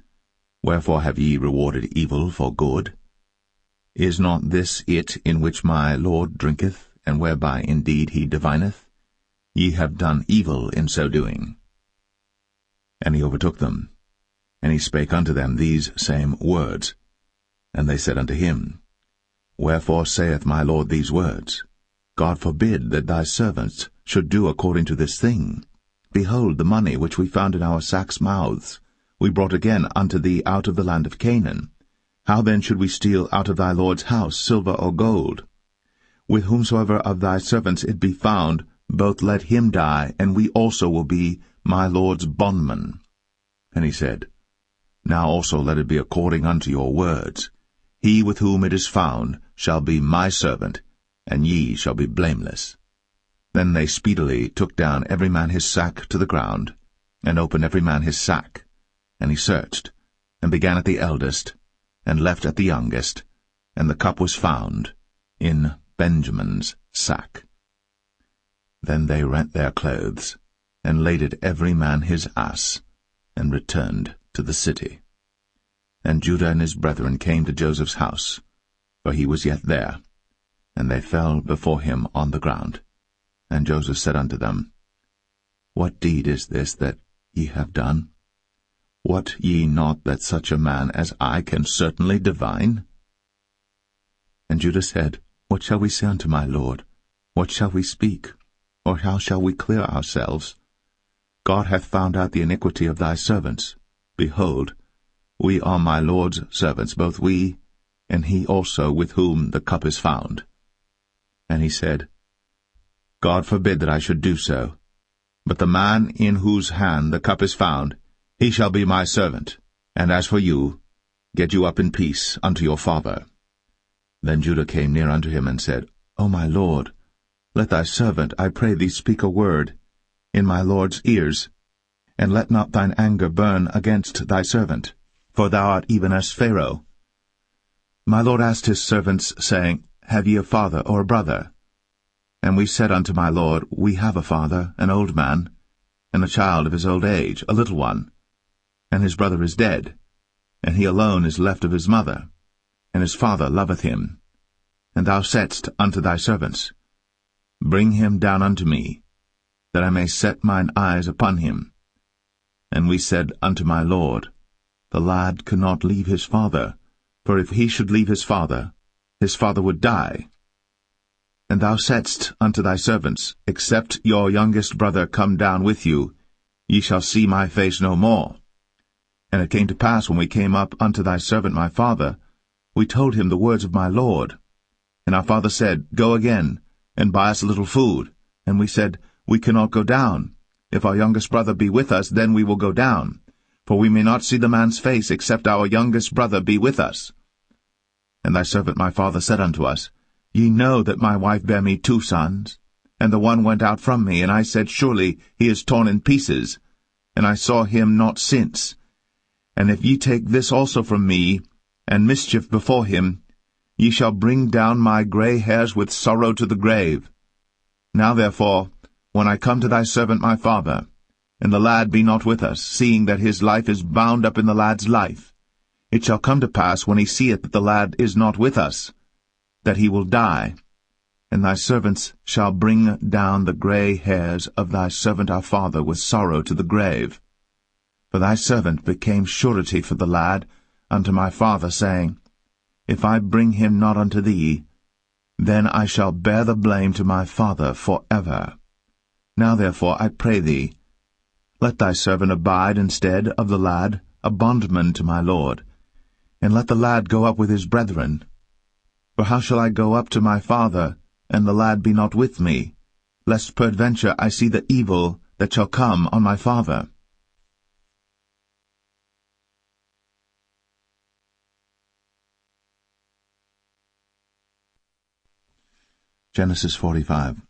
Wherefore have ye rewarded evil for good? Is not this it in which my Lord drinketh, and whereby indeed he divineth? Ye have done evil in so doing. And he overtook them, and he spake unto them these same words. And they said unto him, Wherefore saith my Lord these words? God forbid that thy servants should do according to this thing. Behold, the money which we found in our sacks' mouths we brought again unto thee out of the land of Canaan. How then should we steal out of thy Lord's house silver or gold? With whomsoever of thy servants it be found, both let him die, and we also will be my Lord's bondmen. And he said, Now also let it be according unto your words. He with whom it is found shall be my servant, and ye shall be blameless. Then they speedily took down every man his sack to the ground, and opened every man his sack. And he searched, and began at the eldest, and left at the youngest, and the cup was found in Benjamin's sack. Then they rent their clothes, and laded every man his ass, and returned to the city. And Judah and his brethren came to Joseph's house, for he was yet there, and they fell before him on the ground. And Joseph said unto them, What deed is this that ye have done? Wot ye not that such a man as I can certainly divine? And Judah said, What shall we say unto my lord? What shall we speak? Or how shall we clear ourselves? God hath found out the iniquity of thy servants. Behold, we are my Lord's servants, both we, and he also with whom the cup is found. And he said, God forbid that I should do so. But the man in whose hand the cup is found, he shall be my servant. And as for you, get you up in peace unto your father. Then Judah came near unto him, and said, O my lord, let thy servant, I pray thee, speak a word in my lord's ears, and let not thine anger burn against thy servant, for thou art even as Pharaoh. My lord asked his servants, saying, Have ye a father or a brother? And we said unto my lord, We have a father, an old man, and a child of his old age, a little one. And his brother is dead, and he alone is left of his mother, and his father loveth him. And thou saidst unto thy servants, Bring him down unto me, that I may set mine eyes upon him. And we said unto my lord, The lad cannot leave his father, for if he should leave his father would die. And thou saidst unto thy servants, Except your youngest brother come down with you, ye shall see my face no more. And it came to pass, when we came up unto thy servant my father, we told him the words of my lord. And our father said, Go again, and buy us a little food. And we said, We cannot go down. If our youngest brother be with us, then we will go down. For we may not see the man's face, except our youngest brother be with us. And thy servant my father said unto us, Ye know that my wife bare me 2 sons, and the one went out from me, and I said, Surely he is torn in pieces, and I saw him not since. And if ye take this also from me, and mischief before him, ye shall bring down my grey hairs with sorrow to the grave. Now therefore, when I come to thy servant my father, and the lad be not with us, seeing that his life is bound up in the lad's life, it shall come to pass, when he seeth that the lad is not with us, that he will die. And thy servants shall bring down the grey hairs of thy servant our father with sorrow to the grave. For thy servant became surety for the lad unto my father, saying, If I bring him not unto thee, then I shall bear the blame to my father for ever. Now therefore, I pray thee, let thy servant abide instead of the lad, a bondman to my lord, and let the lad go up with his brethren. For how shall I go up to my father, and the lad be not with me, lest peradventure I see the evil that shall come on my father? Genesis 45.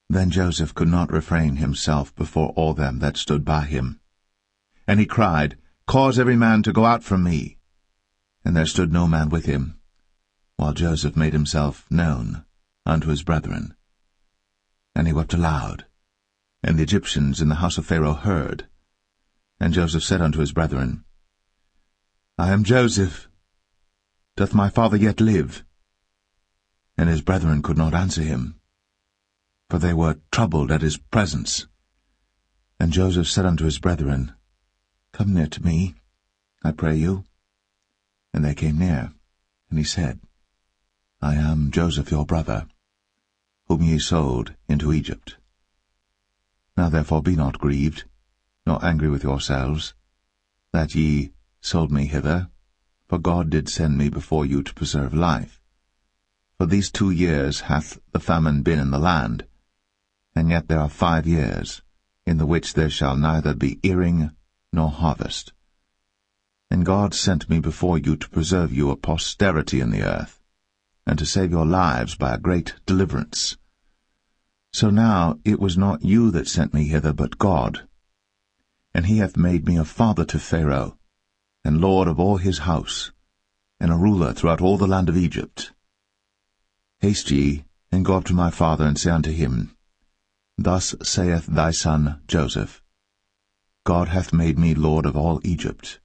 Then Joseph could not refrain himself before all them that stood by him. And he cried, Cause every man to go out from me. And there stood no man with him, while Joseph made himself known unto his brethren. And he wept aloud, and the Egyptians in the house of Pharaoh heard. And Joseph said unto his brethren, I am Joseph. Doth my father yet live? And his brethren could not answer him, for they were troubled at his presence. And Joseph said unto his brethren, Come near to me, I pray you. And they came near, and he said, I am Joseph your brother, whom ye sold into Egypt. Now therefore be not grieved, nor angry with yourselves, that ye sold me hither, for God did send me before you to preserve life. For these 2 years hath the famine been in the land, and yet there are 5 years, in the which there shall neither be earing nor harvest. And God sent me before you to preserve you a posterity in the earth, and to save your lives by a great deliverance. So now it was not you that sent me hither, but God. And he hath made me a father to Pharaoh, and lord of all his house, and a ruler throughout all the land of Egypt. Haste ye, and go up to my father, and say unto him, Thus saith thy son Joseph, God hath made me lord of all Egypt.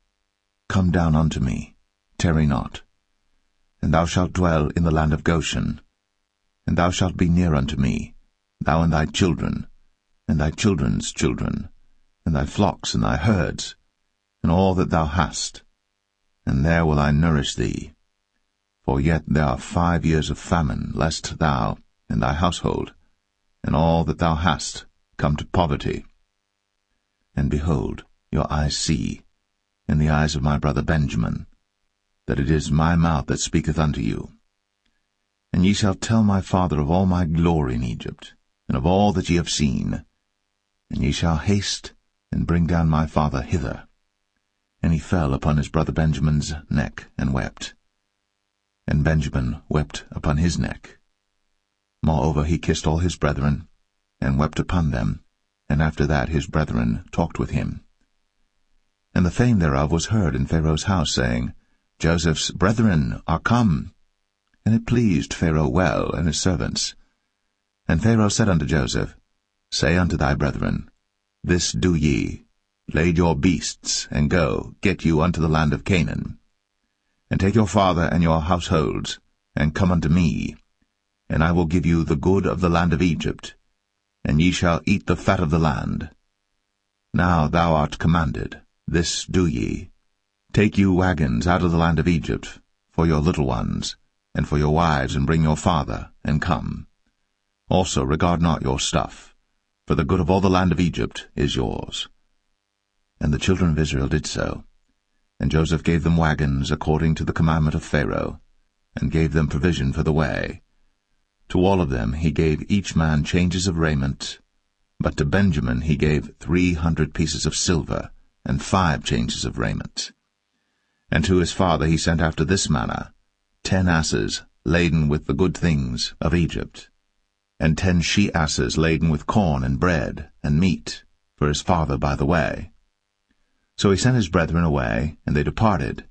Come down unto me, tarry not. And thou shalt dwell in the land of Goshen. And thou shalt be near unto me, thou and thy children, and thy children's children, and thy flocks and thy herds, and all that thou hast. And there will I nourish thee. For yet there are 5 years of famine, lest thou and thy household, and all that thou hast, come to poverty. And behold, your eyes see, and the eyes of my brother Benjamin, that it is my mouth that speaketh unto you. And ye shall tell my father of all my glory in Egypt, and of all that ye have seen. And ye shall haste, and bring down my father hither. And he fell upon his brother Benjamin's neck, and wept. And Benjamin wept upon his neck. Moreover he kissed all his brethren, and wept upon them, and after that his brethren talked with him. And the fame thereof was heard in Pharaoh's house, saying, Joseph's brethren are come. And it pleased Pharaoh well, and his servants. And Pharaoh said unto Joseph, Say unto thy brethren, This do ye, lade your beasts, and go, get you unto the land of Canaan. And take your father and your households, and come unto me, and I will give you the good of the land of Egypt, and ye shall eat the fat of the land. Now thou art commanded, this do ye. Take you wagons out of the land of Egypt, for your little ones, and for your wives, and bring your father, and come. Also regard not your stuff, for the good of all the land of Egypt is yours. And the children of Israel did so. And Joseph gave them wagons according to the commandment of Pharaoh, and gave them provision for the way. To all of them he gave each man changes of raiment, but to Benjamin he gave 300 pieces of silver, and 5 changes of raiment. And to his father he sent after this manner, 10 asses laden with the good things of Egypt, and 10 she-asses laden with corn and bread and meat for his father by the way. So he sent his brethren away, and they departed.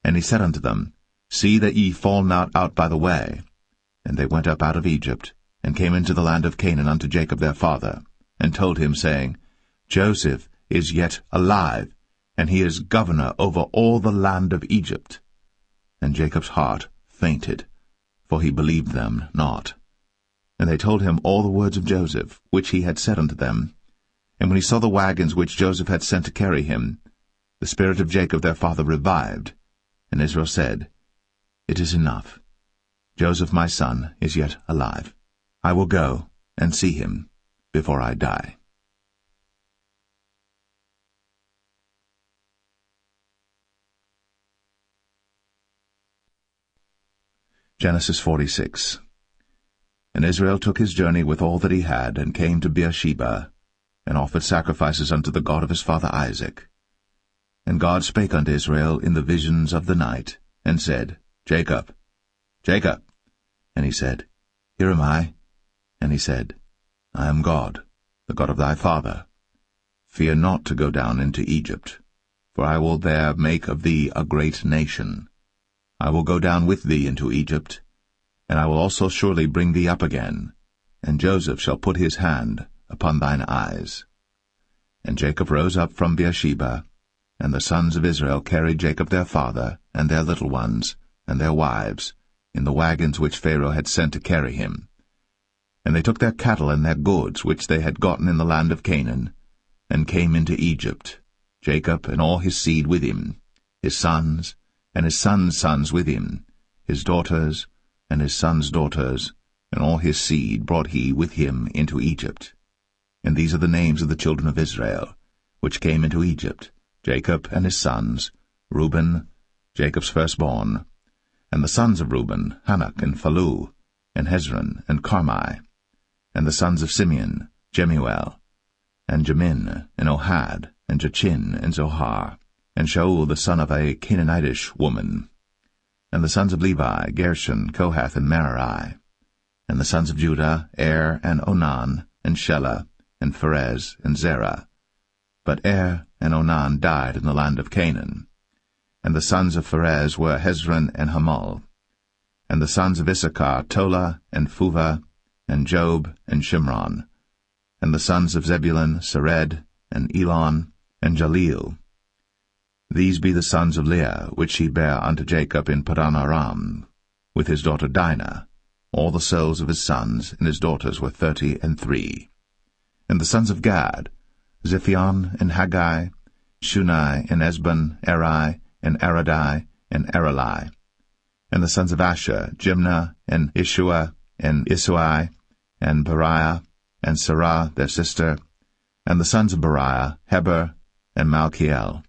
And he said unto them, See that ye fall not out by the way. And they went up out of Egypt, and came into the land of Canaan unto Jacob their father, and told him, saying, Joseph is yet alive, and he is governor over all the land of Egypt. And Jacob's heart fainted, for he believed them not. And they told him all the words of Joseph, which he had said unto them. And when he saw the wagons which Joseph had sent to carry him, the spirit of Jacob their father revived. And Israel said, It is enough. Joseph my son is yet alive. I will go and see him before I die. Genesis 46. And Israel took his journey with all that he had, and came to Beersheba, and offered sacrifices unto the God of his father Isaac. And God spake unto Israel in the visions of the night, and said, Jacob, Jacob. And he said, Here am I. And he said, I am God, the God of thy father. Fear not to go down into Egypt, for I will there make of thee a great nation. I will go down with thee into Egypt, and I will also surely bring thee up again, and Joseph shall put his hand upon thine eyes. And Jacob rose up from Beersheba, and the sons of Israel carried Jacob their father, and their little ones, and their wives, in the wagons which Pharaoh had sent to carry him. And they took their cattle and their goods which they had gotten in the land of Canaan, and came into Egypt, Jacob and all his seed with him, his sons, and his sons' sons with him, his daughters, and his sons' daughters, and all his seed brought he with him into Egypt. And these are the names of the children of Israel, which came into Egypt, Jacob and his sons, Reuben, Jacob's firstborn, and the sons of Reuben, Hanok and Phalu, and Hezron and Carmi, and the sons of Simeon, Jemuel, and Jamin, and Ohad, and Jachin, and Zohar, and Shaul the son of a Canaanitish woman, and the sons of Levi, Gershon, Kohath, and Merari, and the sons of Judah, Er, and Onan, and Shelah, and Pharez, and Zerah. But Er and Onan died in the land of Canaan. And the sons of Pharez were Hezron and Hamul. And the sons of Issachar, Tola, and Phuvah, and Job, and Shimron. And the sons of Zebulun, Sered, and Elon, and Jaleel. These be the sons of Leah, which he bare unto Jacob in Padan Aram, with his daughter Dinah. All the souls of his sons and his daughters were 33. And the sons of Gad, Ziphion, and Haggai, Shunai, and Esbon, Eri, and Aradai, and Arali. And the sons of Asher, Jimnah, and Ishua, and Isui, and Beriah, and Sarah their sister. And the sons of Beriah, Heber, and Malchiel.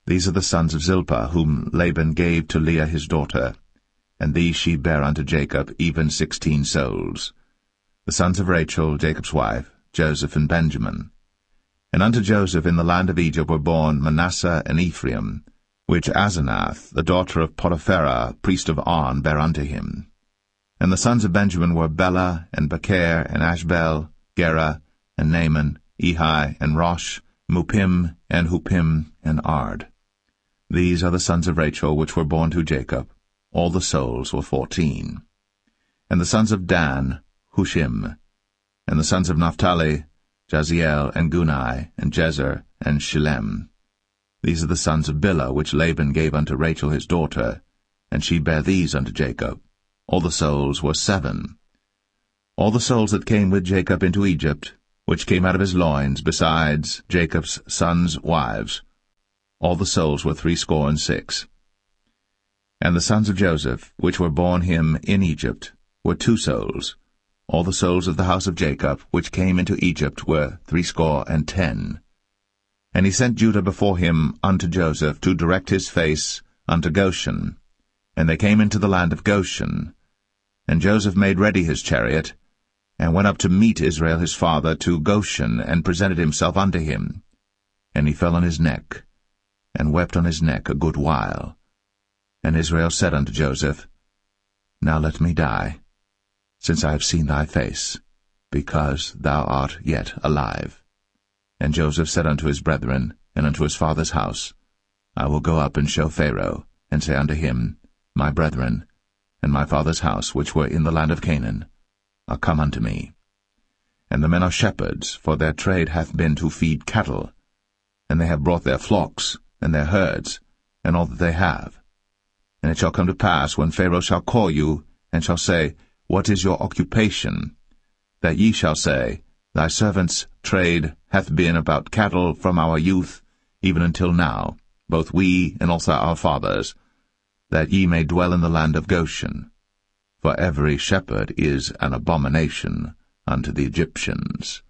These are the sons of Zilpah, whom Laban gave to Leah his daughter, and these she bare unto Jacob, even 16 souls. The sons of Rachel, Jacob's wife, Joseph and Benjamin. And unto Joseph in the land of Egypt were born Manasseh and Ephraim, which Asenath, the daughter of Potipharah, priest of On, bare unto him. And the sons of Benjamin were Bela, and Becher, and Ashbel, Gera, and Naaman, Ehi, and Rosh, Mupim, and Hupim, and Ard. These are the sons of Rachel, which were born to Jacob. All the souls were 14. And the sons of Dan, Hushim. And the sons of Naphtali, Jaziel, and Gunai, and Jezer, and Shillem. These are the sons of Bilhah, which Laban gave unto Rachel his daughter, and she bare these unto Jacob. All the souls were 7. All the souls that came with Jacob into Egypt, which came out of his loins, besides Jacob's sons' wives, all the souls were 66. And the sons of Joseph, which were born him in Egypt, were 2 souls. All the souls of the house of Jacob, which came into Egypt, were 70. And he sent Judah before him unto Joseph, to direct his face unto Goshen. And they came into the land of Goshen. And Joseph made ready his chariot, and went up to meet Israel his father to Goshen, and presented himself unto him. And he fell on his neck, and wept on his neck a good while. And Israel said unto Joseph, Now let me die, since I have seen thy face, because thou art yet alive. And Joseph said unto his brethren, and unto his father's house, I will go up and show Pharaoh, and say unto him, My brethren, and my father's house, which were in the land of Canaan, are come unto me. And the men are shepherds, for their trade hath been to feed cattle, and they have brought their flocks, and their herds, and all that they have. And it shall come to pass, when Pharaoh shall call you, and shall say, What is your occupation? That ye shall say, Thy servant's trade hath been about cattle from our youth, even until now, both we and also our fathers, that ye may dwell in the land of Goshen. For every shepherd is an abomination unto the Egyptians.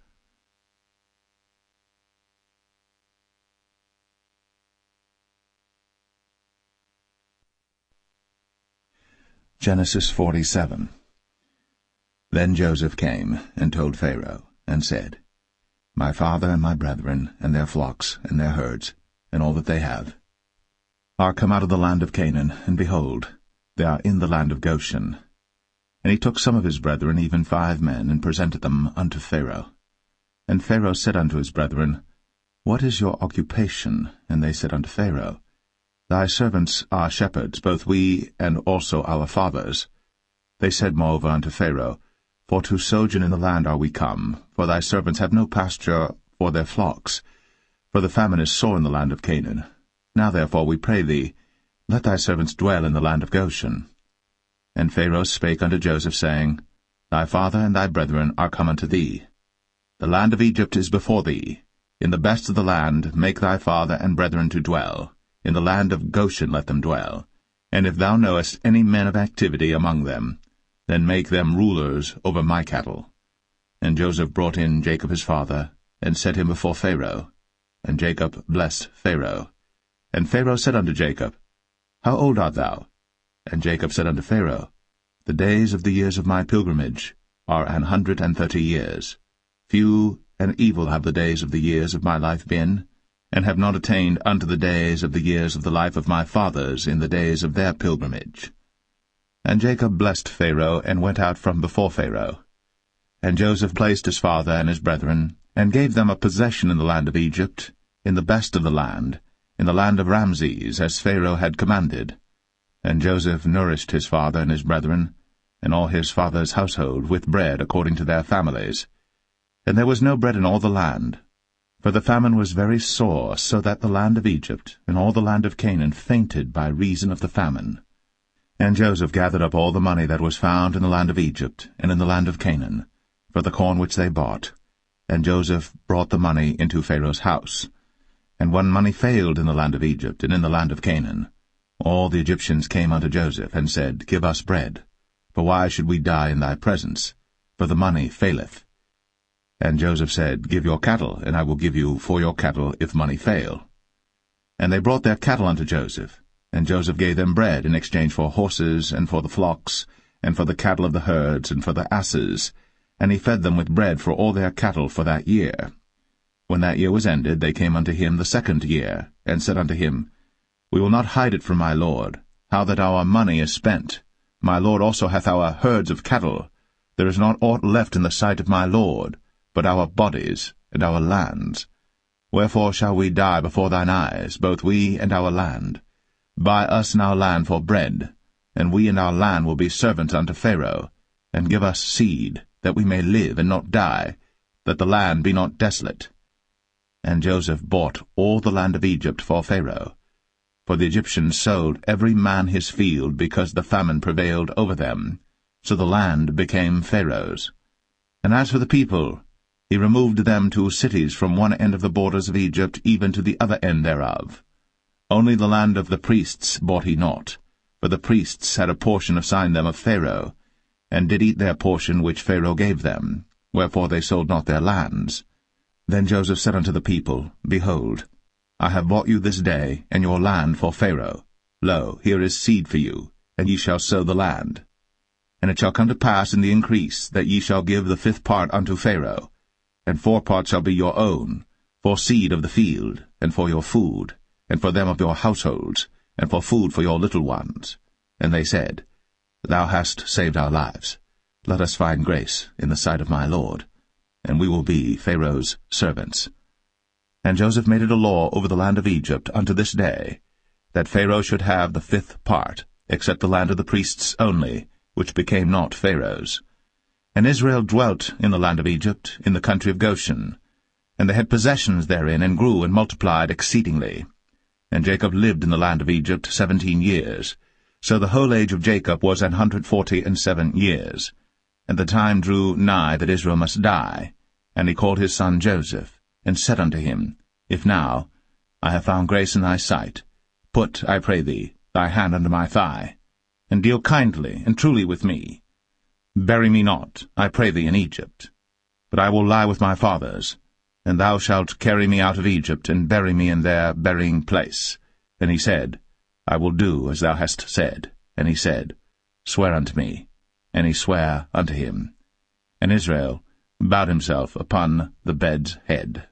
Genesis 47. Then Joseph came and told Pharaoh, and said, My father and my brethren, and their flocks, and their herds, and all that they have, are come out of the land of Canaan, and behold, they are in the land of Goshen. And he took some of his brethren, even 5 men, and presented them unto Pharaoh. And Pharaoh said unto his brethren, What is your occupation? And they said unto Pharaoh, Thy servants are shepherds, both we and also our fathers. They said moreover unto Pharaoh, For to sojourn in the land are we come, for thy servants have no pasture for their flocks, for the famine is sore in the land of Canaan. Now therefore, we pray thee, let thy servants dwell in the land of Goshen. And Pharaoh spake unto Joseph, saying, Thy father and thy brethren are come unto thee. The land of Egypt is before thee. In the best of the land make thy father and brethren to dwell. In the land of Goshen let them dwell. And if thou knowest any men of activity among them, then make them rulers over my cattle. And Joseph brought in Jacob his father, and set him before Pharaoh. And Jacob blessed Pharaoh. And Pharaoh said unto Jacob, How old art thou? And Jacob said unto Pharaoh, The days of the years of my pilgrimage are 130 years. Few and evil have the days of the years of my life been, and have not attained unto the days of the years of the life of my fathers in the days of their pilgrimage. And Jacob blessed Pharaoh, and went out from before Pharaoh. And Joseph placed his father and his brethren, and gave them a possession in the land of Egypt, in the best of the land, in the land of Ramses, as Pharaoh had commanded. And Joseph nourished his father and his brethren, and all his father's household, with bread according to their families. And there was no bread in all the land, for the famine was very sore, so that the land of Egypt and all the land of Canaan fainted by reason of the famine. And Joseph gathered up all the money that was found in the land of Egypt and in the land of Canaan, for the corn which they bought. And Joseph brought the money into Pharaoh's house. And when money failed in the land of Egypt and in the land of Canaan, all the Egyptians came unto Joseph, and said, Give us bread, for why should we die in thy presence? For the money faileth. And Joseph said, Give your cattle, and I will give you for your cattle if money fail. And they brought their cattle unto Joseph, and Joseph gave them bread in exchange for horses, and for the flocks, and for the cattle of the herds, and for the asses, and he fed them with bread for all their cattle for that year. When that year was ended, they came unto him the 2nd year, and said unto him, We will not hide it from my lord, how that our money is spent. My lord also hath our herds of cattle. There is not aught left in the sight of my lord, but our bodies and our lands. Wherefore shall we die before thine eyes, both we and our land? Buy us now land for bread, and we and our land will be servants unto Pharaoh, and give us seed, that we may live and not die, that the land be not desolate. And Joseph bought all the land of Egypt for Pharaoh. For the Egyptians sold every man his field, because the famine prevailed over them, so the land became Pharaoh's. And as for the people, he removed them to cities from one end of the borders of Egypt even to the other end thereof. Only the land of the priests bought he not, for the priests had a portion assigned them of Pharaoh, and did eat their portion which Pharaoh gave them, wherefore they sold not their lands. Then Joseph said unto the people, Behold, I have bought you this day, and your land for Pharaoh. Lo, here is seed for you, and ye shall sow the land. And it shall come to pass in the increase, that ye shall give the 5th part unto Pharaoh, and 4 parts shall be your own, for seed of the field, and for your food, and for them of your households, and for food for your little ones. And they said, Thou hast saved our lives. Let us find grace in the sight of my Lord, and we will be Pharaoh's servants. And Joseph made it a law over the land of Egypt unto this day, that Pharaoh should have the 5th part, except the land of the priests only, which became not Pharaoh's. And Israel dwelt in the land of Egypt, in the country of Goshen. And they had possessions therein, and grew and multiplied exceedingly. And Jacob lived in the land of Egypt 17 years. So the whole age of Jacob was 147 years. And the time drew nigh that Israel must die. And he called his son Joseph, and said unto him, If now I have found grace in thy sight, put, I pray thee, thy hand under my thigh, and deal kindly and truly with me. Bury me not, I pray thee, in Egypt. But I will lie with my fathers, and thou shalt carry me out of Egypt, and bury me in their burying place. And he said, I will do as thou hast said. And he said, Swear unto me. And he sware unto him. And Israel bowed himself upon the bed's head.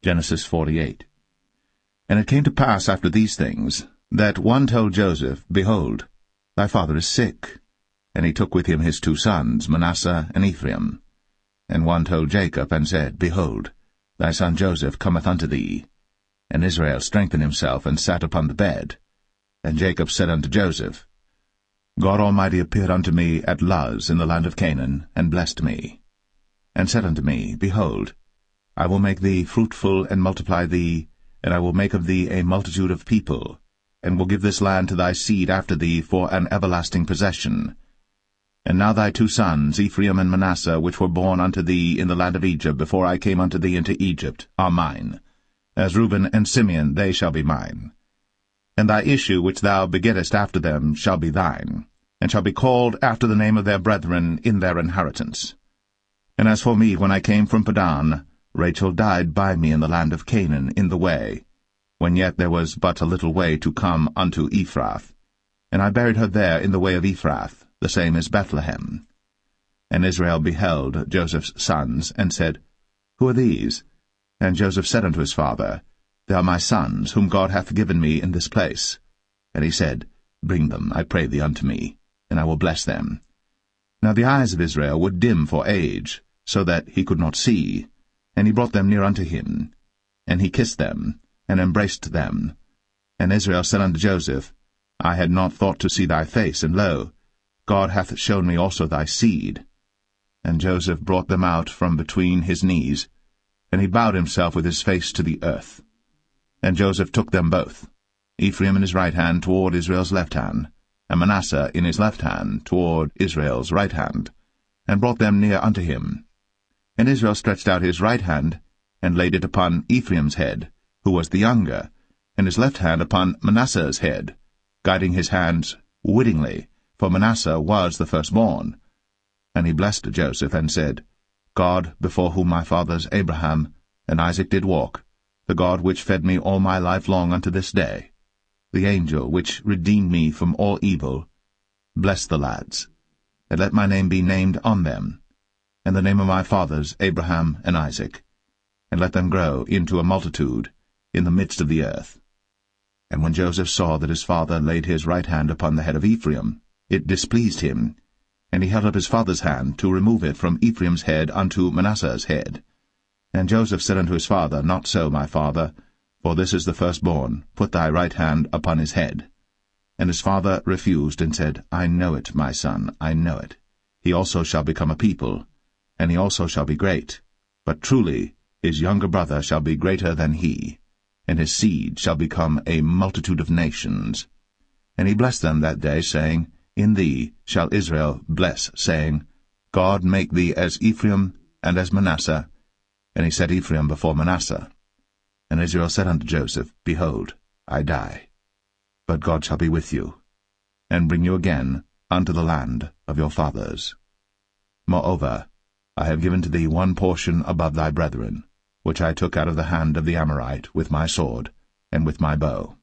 Genesis 48. And it came to pass after these things, that one told Joseph, Behold, thy father is sick. And he took with him his 2 sons, Manasseh and Ephraim. And one told Jacob, and said, Behold, thy son Joseph cometh unto thee. And Israel strengthened himself, and sat upon the bed. And Jacob said unto Joseph, God Almighty appeared unto me at Luz in the land of Canaan, and blessed me, and said unto me, Behold, I will make thee fruitful, and multiply thee, and I will make of thee a multitude of people, and will give this land to thy seed after thee for an everlasting possession. And now thy 2 sons, Ephraim and Manasseh, which were born unto thee in the land of Egypt before I came unto thee into Egypt, are mine. As Reuben and Simeon they shall be mine. And thy issue which thou begettest after them shall be thine, and shall be called after the name of their brethren in their inheritance. And as for me, when I came from Padan, Rachel died by me in the land of Canaan in the way, when yet there was but a little way to come unto Ephrath. And I buried her there in the way of Ephrath, the same as Bethlehem. And Israel beheld Joseph's sons, and said, Who are these? And Joseph said unto his father, They are my sons, whom God hath given me in this place. And he said, Bring them, I pray thee, unto me, and I will bless them. Now the eyes of Israel were dim for age, so that he could not see. And he brought them near unto him. And he kissed them, and embraced them. And Israel said unto Joseph, I had not thought to see thy face, and lo, God hath shown me also thy seed. And Joseph brought them out from between his knees, and he bowed himself with his face to the earth. And Joseph took them both, Ephraim in his right hand toward Israel's left hand, and Manasseh in his left hand toward Israel's right hand, and brought them near unto him. And Israel stretched out his right hand, and laid it upon Ephraim's head, who was the younger, and his left hand upon Manasseh's head, guiding his hands wittingly, for Manasseh was the firstborn. And he blessed Joseph, and said, God, before whom my fathers Abraham and Isaac did walk, the God which fed me all my life long unto this day, the angel which redeemed me from all evil, bless the lads, and let my name be named on them, and the name of my fathers Abraham and Isaac, and let them grow into a multitude in the midst of the earth. And when Joseph saw that his father laid his right hand upon the head of Ephraim, it displeased him, and he held up his father's hand to remove it from Ephraim's head unto Manasseh's head. And Joseph said unto his father, Not so, my father, for this is the firstborn. Put thy right hand upon his head. And his father refused, and said, I know it, my son, I know it. He also shall become a people, and he also shall be great. But truly his younger brother shall be greater than he, and his seed shall become a multitude of nations. And he blessed them that day, saying, In thee shall Israel bless, saying, God make thee as Ephraim and as Manasseh. And he set Ephraim before Manasseh. And Israel said unto Joseph, Behold, I die, but God shall be with you, and bring you again unto the land of your fathers. Moreover, I have given to thee one portion above thy brethren, which I took out of the hand of the Amorite with my sword and with my bow.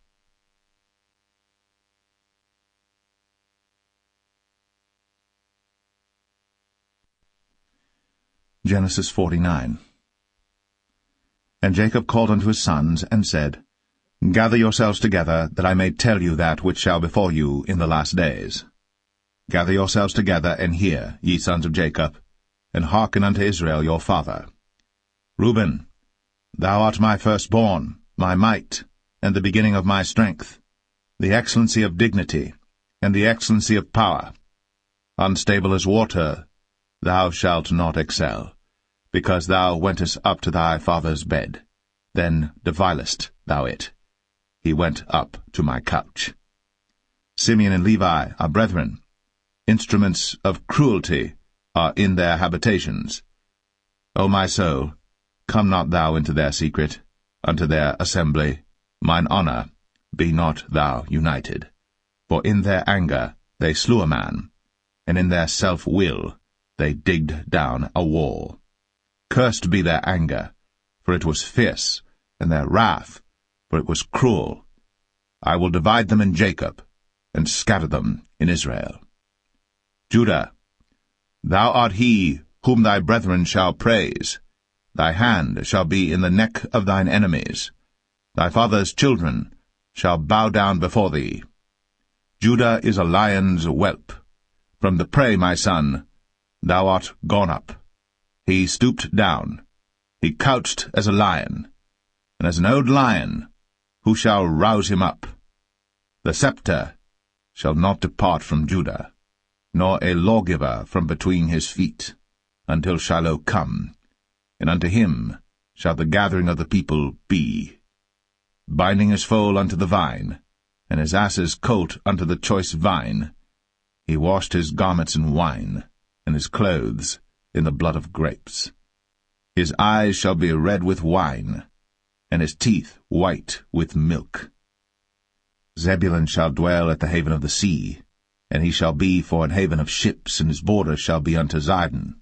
Genesis 49. And Jacob called unto his sons, and said, Gather yourselves together, that I may tell you that which shall befall you in the last days. Gather yourselves together, and hear, ye sons of Jacob, and hearken unto Israel your father. Reuben, thou art my firstborn, my might, and the beginning of my strength, the excellency of dignity, and the excellency of power. Unstable as water, thou shalt not excel, because thou wentest up to thy father's bed. Then devilest thou it. He went up to my couch. Simeon and Levi are brethren. Instruments of cruelty are in their habitations. O my soul, come not thou into their secret, unto their assembly. Mine honour, be not thou united. For in their anger they slew a man, and in their self-will they digged down a wall. Cursed be their anger, for it was fierce, and their wrath, for it was cruel. I will divide them in Jacob, and scatter them in Israel. Judah, thou art he whom thy brethren shall praise. Thy hand shall be in the neck of thine enemies. Thy father's children shall bow down before thee. Judah is a lion's whelp. From the prey, my son, thou art gone up. He stooped down. He couched as a lion, and as an old lion, who shall rouse him up? The scepter shall not depart from Judah, nor a lawgiver from between his feet, until Shiloh come, and unto him shall the gathering of the people be. Binding his foal unto the vine, and his ass's colt unto the choice vine, he washed his garments in wine, and his clothes in the blood of grapes. His eyes shall be red with wine, and his teeth white with milk. Zebulun shall dwell at the haven of the sea, and he shall be for an haven of ships, and his border shall be unto Zidon.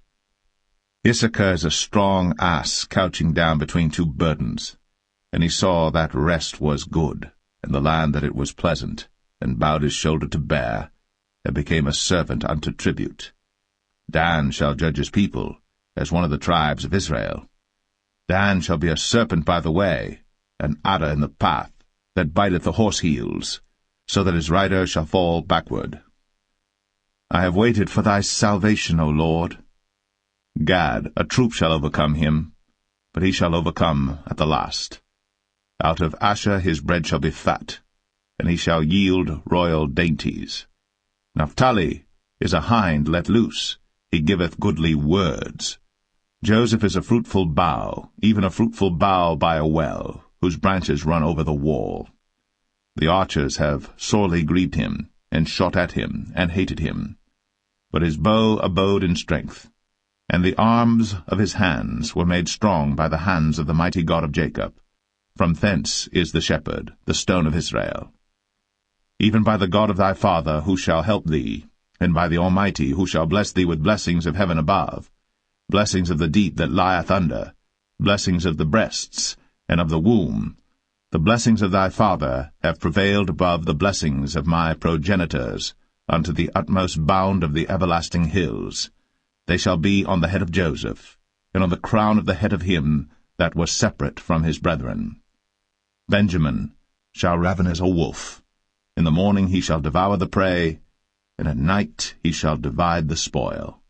Issachar is a strong ass couching down between two burdens, and he saw that rest was good, and the land that it was pleasant, and bowed his shoulder to bear, and became a servant unto tribute. Dan shall judge his people, as one of the tribes of Israel. Dan shall be a serpent by the way, an adder in the path, that biteth the horse heels, so that his rider shall fall backward. I have waited for thy salvation, O Lord. Gad, a troop shall overcome him, but he shall overcome at the last. Out of Asher his bread shall be fat, and he shall yield royal dainties. Naphtali is a hind let loose, he giveth goodly words. Joseph is a fruitful bough, even a fruitful bough by a well, whose branches run over the wall. The archers have sorely grieved him, and shot at him, and hated him. But his bow abode in strength, and the arms of his hands were made strong by the hands of the mighty God of Jacob. From thence is the shepherd, the stone of Israel. Even by the God of thy father, who shall help thee, and by the Almighty, who shall bless thee with blessings of heaven above, blessings of the deep that lieth under, blessings of the breasts, and of the womb. The blessings of thy father have prevailed above the blessings of my progenitors, unto the utmost bound of the everlasting hills. They shall be on the head of Joseph, and on the crown of the head of him that was separate from his brethren. Benjamin shall raven as a wolf. In the morning he shall devour the prey, and at night he shall divide the spoil.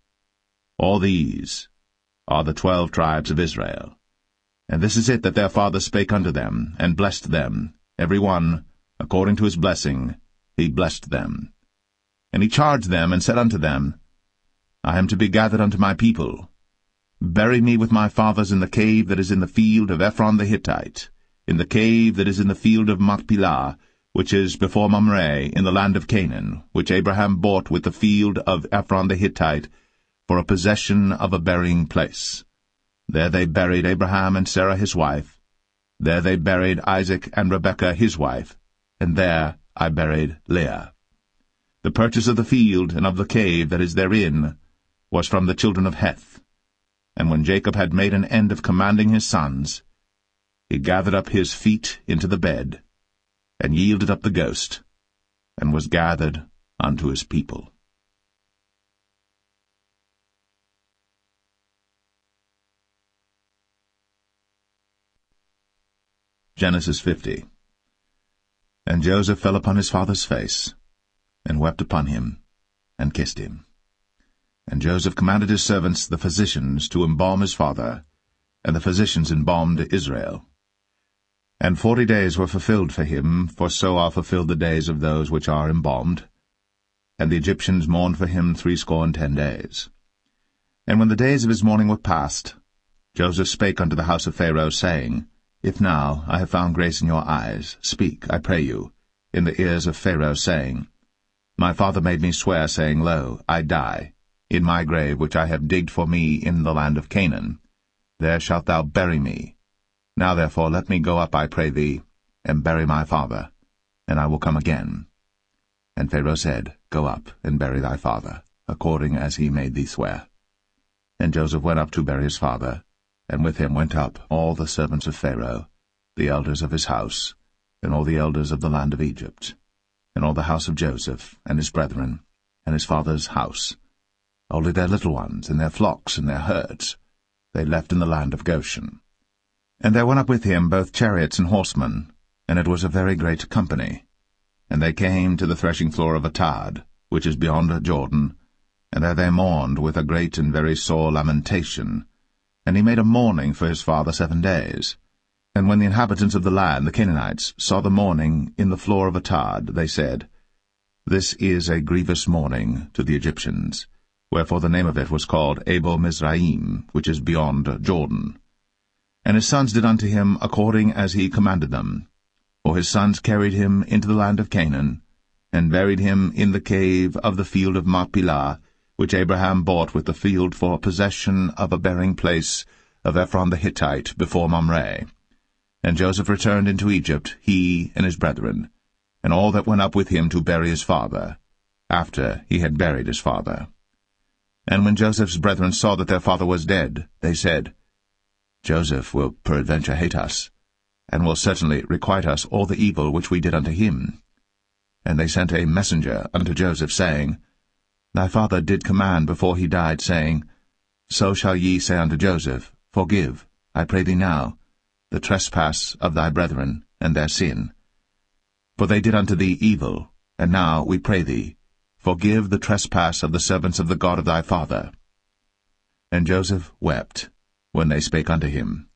All these are the 12 tribes of Israel. And this is it that their father spake unto them, and blessed them, every one, according to his blessing, he blessed them. And he charged them, and said unto them, I am to be gathered unto my people. Bury me with my fathers in the cave that is in the field of Ephron the Hittite, in the cave that is in the field of Machpelah, which is before Mamre, in the land of Canaan, which Abraham bought with the field of Ephron the Hittite, for a possession of a burying place. There they buried Abraham and Sarah his wife. There they buried Isaac and Rebekah his wife, and there I buried Leah. The purchase of the field and of the cave that is therein was from the children of Heth. And when Jacob had made an end of commanding his sons, he gathered up his feet into the bed, and yielded up the ghost, and was gathered unto his people. Genesis 50. And Joseph fell upon his father's face, and wept upon him, and kissed him. And Joseph commanded his servants, the physicians, to embalm his father, and the physicians embalmed Israel. And 40 days were fulfilled for him, for so are fulfilled the days of those which are embalmed. And the Egyptians mourned for him 60 days. And when the days of his mourning were past, Joseph spake unto the house of Pharaoh, saying, If now I have found grace in your eyes, speak, I pray you, in the ears of Pharaoh, saying, My father made me swear, saying, Lo, I die. In my grave which I have digged for me in the land of Canaan, there shalt thou bury me. Now therefore let me go up, I pray thee, and bury my father, and I will come again. And Pharaoh said, Go up, and bury thy father, according as he made thee swear. And Joseph went up to bury his father, and with him went up all the servants of Pharaoh, the elders of his house, and all the elders of the land of Egypt, and all the house of Joseph, and his brethren, and his father's house. Only their little ones, and their flocks, and their herds, they left in the land of Goshen. And there went up with him both chariots and horsemen, and it was a very great company. And they came to the threshing floor of Atad, which is beyond Jordan, and there they mourned with a great and very sore lamentation. And he made a mourning for his father 7 days. And when the inhabitants of the land, the Canaanites, saw the mourning in the floor of Atad, they said, This is a grievous mourning to the Egyptians. Wherefore the name of it was called Abel Mizraim, which is beyond Jordan. And his sons did unto him according as he commanded them. For his sons carried him into the land of Canaan, and buried him in the cave of the field of Machpelah, which Abraham bought with the field for possession of a burying place of Ephron the Hittite before Mamre. And Joseph returned into Egypt, he and his brethren, and all that went up with him to bury his father, after he had buried his father. And when Joseph's brethren saw that their father was dead, they said, Joseph will peradventure hate us, and will certainly requite us all the evil which we did unto him. And they sent a messenger unto Joseph, saying, Thy father did command before he died, saying, So shall ye say unto Joseph, Forgive, I pray thee now, the trespass of thy brethren, and their sin. For they did unto thee evil, and now, we pray thee, forgive the trespass of the servants of the God of thy father. And Joseph wept, when they spake unto him.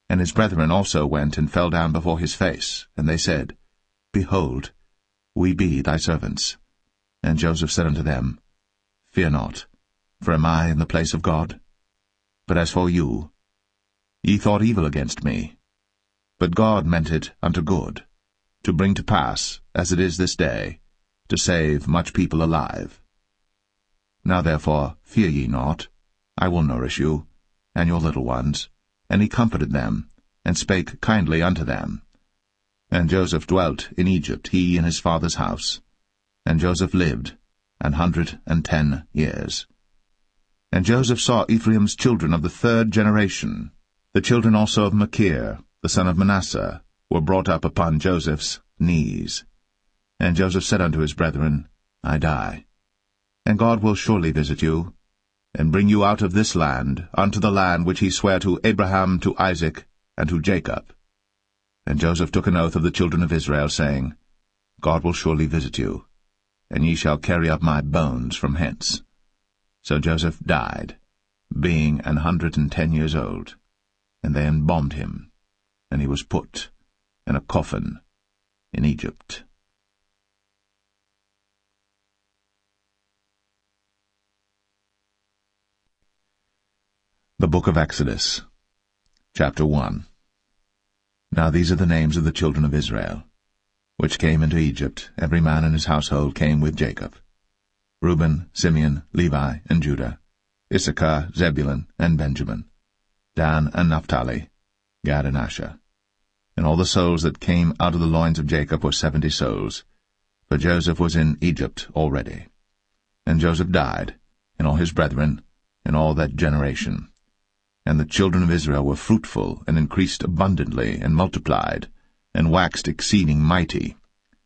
And his brethren also went and fell down before his face, and they said, Behold, we be thy servants. And Joseph said unto them, Fear not, for am I in the place of God? But as for you, ye thought evil against me. But God meant it unto good, to bring to pass, as it is this day, to save much people alive. Now therefore fear ye not, I will nourish you, and your little ones. And he comforted them, and spake kindly unto them. And Joseph dwelt in Egypt, he and his father's house. And Joseph lived 110 years. And Joseph saw Ephraim's children of the 3rd generation. The children also of Machir, the son of Manasseh, were brought up upon Joseph's knees. And Joseph said unto his brethren, I die. And God will surely visit you, and bring you out of this land unto the land which he sware to Abraham, to Isaac, and to Jacob. And Joseph took an oath of the children of Israel, saying, God will surely visit you, and ye shall carry up my bones from hence. So Joseph died, being 110 years old, and they embalmed him, and he was put in a coffin in Egypt. The Book of Exodus, Chapter 1. Now these are the names of the children of Israel, which came into Egypt. Every man in his household came with Jacob: Reuben, Simeon, Levi, and Judah, Issachar, Zebulun, and Benjamin, Dan and Naphtali, Gad and Asher. And all the souls that came out of the loins of Jacob were 70 souls, for Joseph was in Egypt already. And Joseph died, and all his brethren, and all that generation. And the children of Israel were fruitful, and increased abundantly, and multiplied, and waxed exceeding mighty,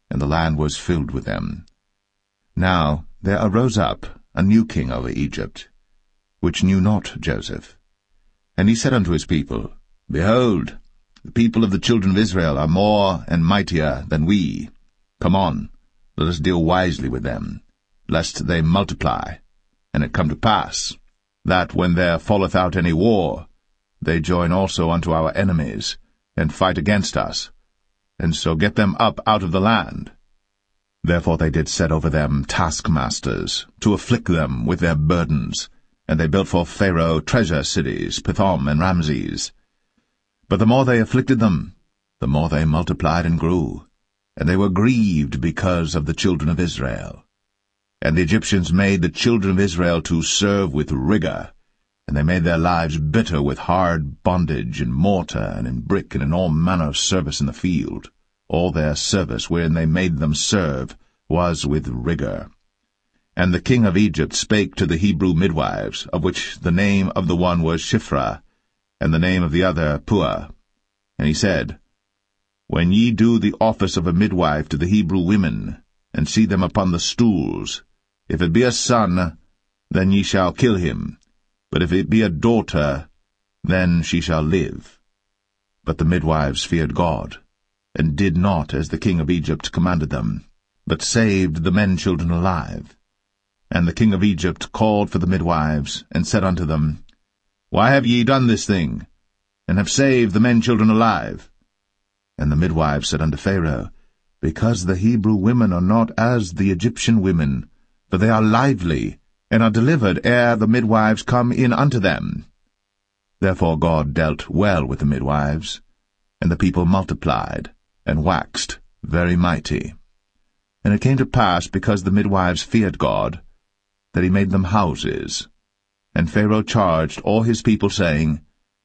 and the land was filled with them. Now there arose up a new king over Egypt, which knew not Joseph. And he said unto his people, Behold, the people of the children of Israel are more and mightier than we. Come on, let us deal wisely with them, lest they multiply. And it come to pass, that when there falleth out any war, they join also unto our enemies, and fight against us, and so get them up out of the land. Therefore they did set over them taskmasters, to afflict them with their burdens, and they built for Pharaoh treasure cities, Pithom and Ramses. But the more they afflicted them, the more they multiplied and grew, and they were grieved because of the children of Israel. And the Egyptians made the children of Israel to serve with rigor, and they made their lives bitter with hard bondage in mortar and in brick and in all manner of service in the field. All their service wherein they made them serve was with rigor. And the king of Egypt spake to the Hebrew midwives, of which the name of the one was Shiphrah, and the name of the other Puah. And he said, When ye do the office of a midwife to the Hebrew women, and see them upon the stools, if it be a son, then ye shall kill him, but if it be a daughter, then she shall live. But the midwives feared God, and did not as the king of Egypt commanded them, but saved the men-children alive. And the king of Egypt called for the midwives, and said unto them, Why have ye done this thing, and have saved the men-children alive? And the midwives said unto Pharaoh, Because the Hebrew women are not as the Egyptian women, for they are lively, and are delivered ere the midwives come in unto them. Therefore God dealt well with the midwives, and the people multiplied, and waxed very mighty. And it came to pass, because the midwives feared God, that he made them houses. And Pharaoh charged all his people, saying,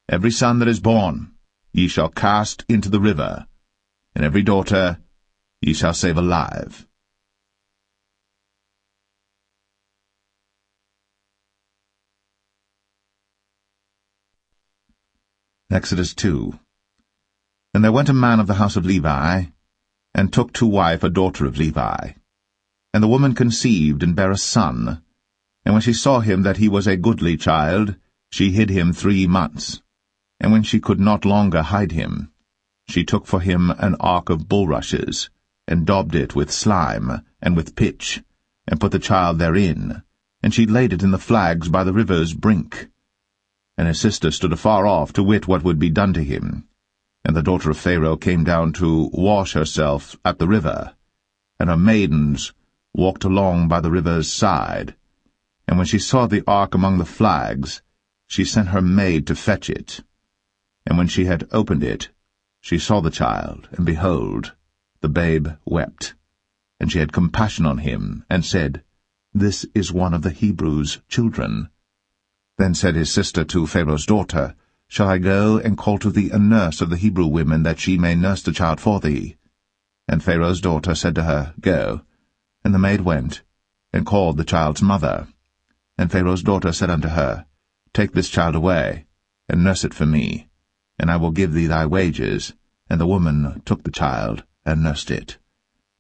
Every son that is born ye shall cast into the river, and every daughter ye shall save alive. Exodus 2. And there went a man of the house of Levi, and took to wife a daughter of Levi. And the woman conceived, and bare a son. And when she saw him that he was a goodly child, she hid him 3 months. And when she could not longer hide him, she took for him an ark of bulrushes, and daubed it with slime, and with pitch, and put the child therein, and she laid it in the flags by the river's brink. And his sister stood afar off to wit what would be done to him. And the daughter of Pharaoh came down to wash herself at the river, and her maidens walked along by the river's side. And when she saw the ark among the flags, she sent her maid to fetch it. And when she had opened it, she saw the child, and behold, the babe wept. And she had compassion on him, and said, This is one of the Hebrews' children. Then said his sister to Pharaoh's daughter, Shall I go and call to thee a nurse of the Hebrew women, that she may nurse the child for thee? And Pharaoh's daughter said to her, Go. And the maid went, and called the child's mother. And Pharaoh's daughter said unto her, Take this child away, and nurse it for me, and I will give thee thy wages. And the woman took the child, and nursed it.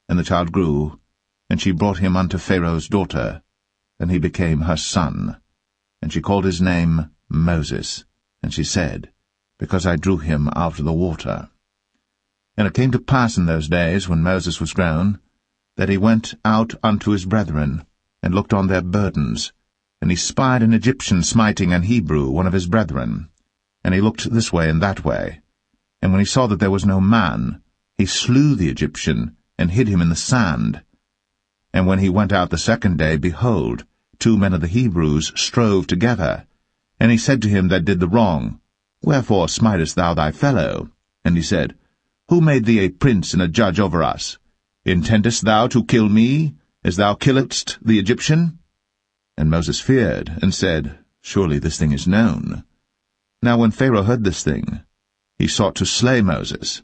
And the child grew, and she brought him unto Pharaoh's daughter, and he became her son. And she called his name Moses. And she said, Because I drew him out of the water. And it came to pass in those days, when Moses was grown, that he went out unto his brethren, and looked on their burdens. And he spied an Egyptian smiting an Hebrew, one of his brethren. And he looked this way and that way. And when he saw that there was no man, he slew the Egyptian, and hid him in the sand. And when he went out the second day, behold, 2 men of the Hebrews strove together. And he said to him that did the wrong, Wherefore smitest thou thy fellow? And he said, Who made thee a prince and a judge over us? Intendest thou to kill me, as thou killedst the Egyptian? And Moses feared, and said, Surely this thing is known. Now when Pharaoh heard this thing, he sought to slay Moses.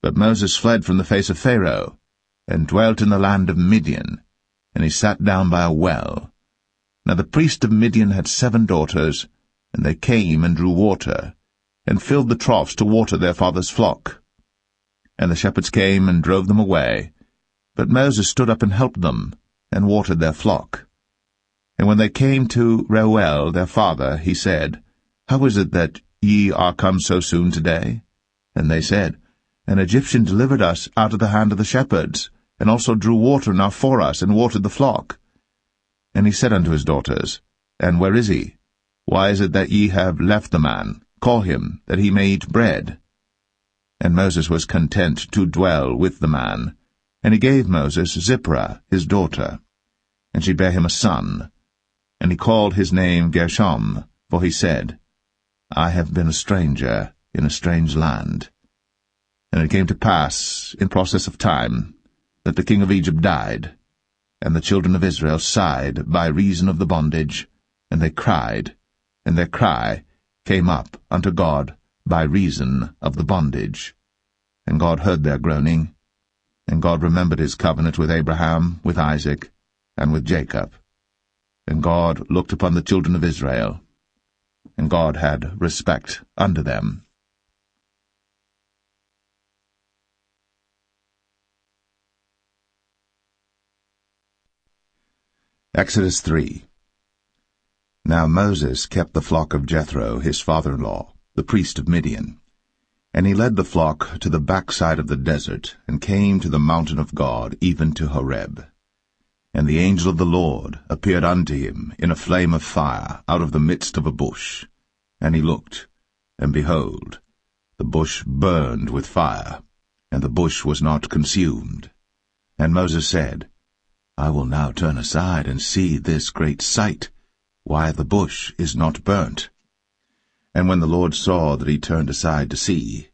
But Moses fled from the face of Pharaoh. and dwelt in the land of Midian, and he sat down by a well. Now the priest of Midian had 7 daughters, and they came and drew water, and filled the troughs to water their father's flock. And the shepherds came and drove them away, but Moses stood up and helped them, and watered their flock. And when they came to Reuel their father, he said, How is it that ye are come so soon today? And they said, An Egyptian delivered us out of the hand of the shepherds, and also drew water enough for us, and watered the flock. And he said unto his daughters, And where is he? Why is it that ye have left the man? Call him, that he may eat bread. And Moses was content to dwell with the man. And he gave Moses Zipporah his daughter, and she bare him a son. And he called his name Gershom, for he said, I have been a stranger in a strange land. And it came to pass, in process of time, that the king of Egypt died, and the children of Israel sighed by reason of the bondage, and they cried, and their cry came up unto God by reason of the bondage. And God heard their groaning, and God remembered his covenant with Abraham, with Isaac, and with Jacob. And God looked upon the children of Israel, and God had respect unto them. Exodus 3. Now Moses kept the flock of Jethro, his father-in-law, the priest of Midian. And he led the flock to the backside of the desert, and came to the mountain of God, even to Horeb. And the angel of the Lord appeared unto him in a flame of fire out of the midst of a bush. And he looked, and behold, the bush burned with fire, and the bush was not consumed. And Moses said, I will now turn aside and see this great sight, why the bush is not burnt. And when the Lord saw that he turned aside to see,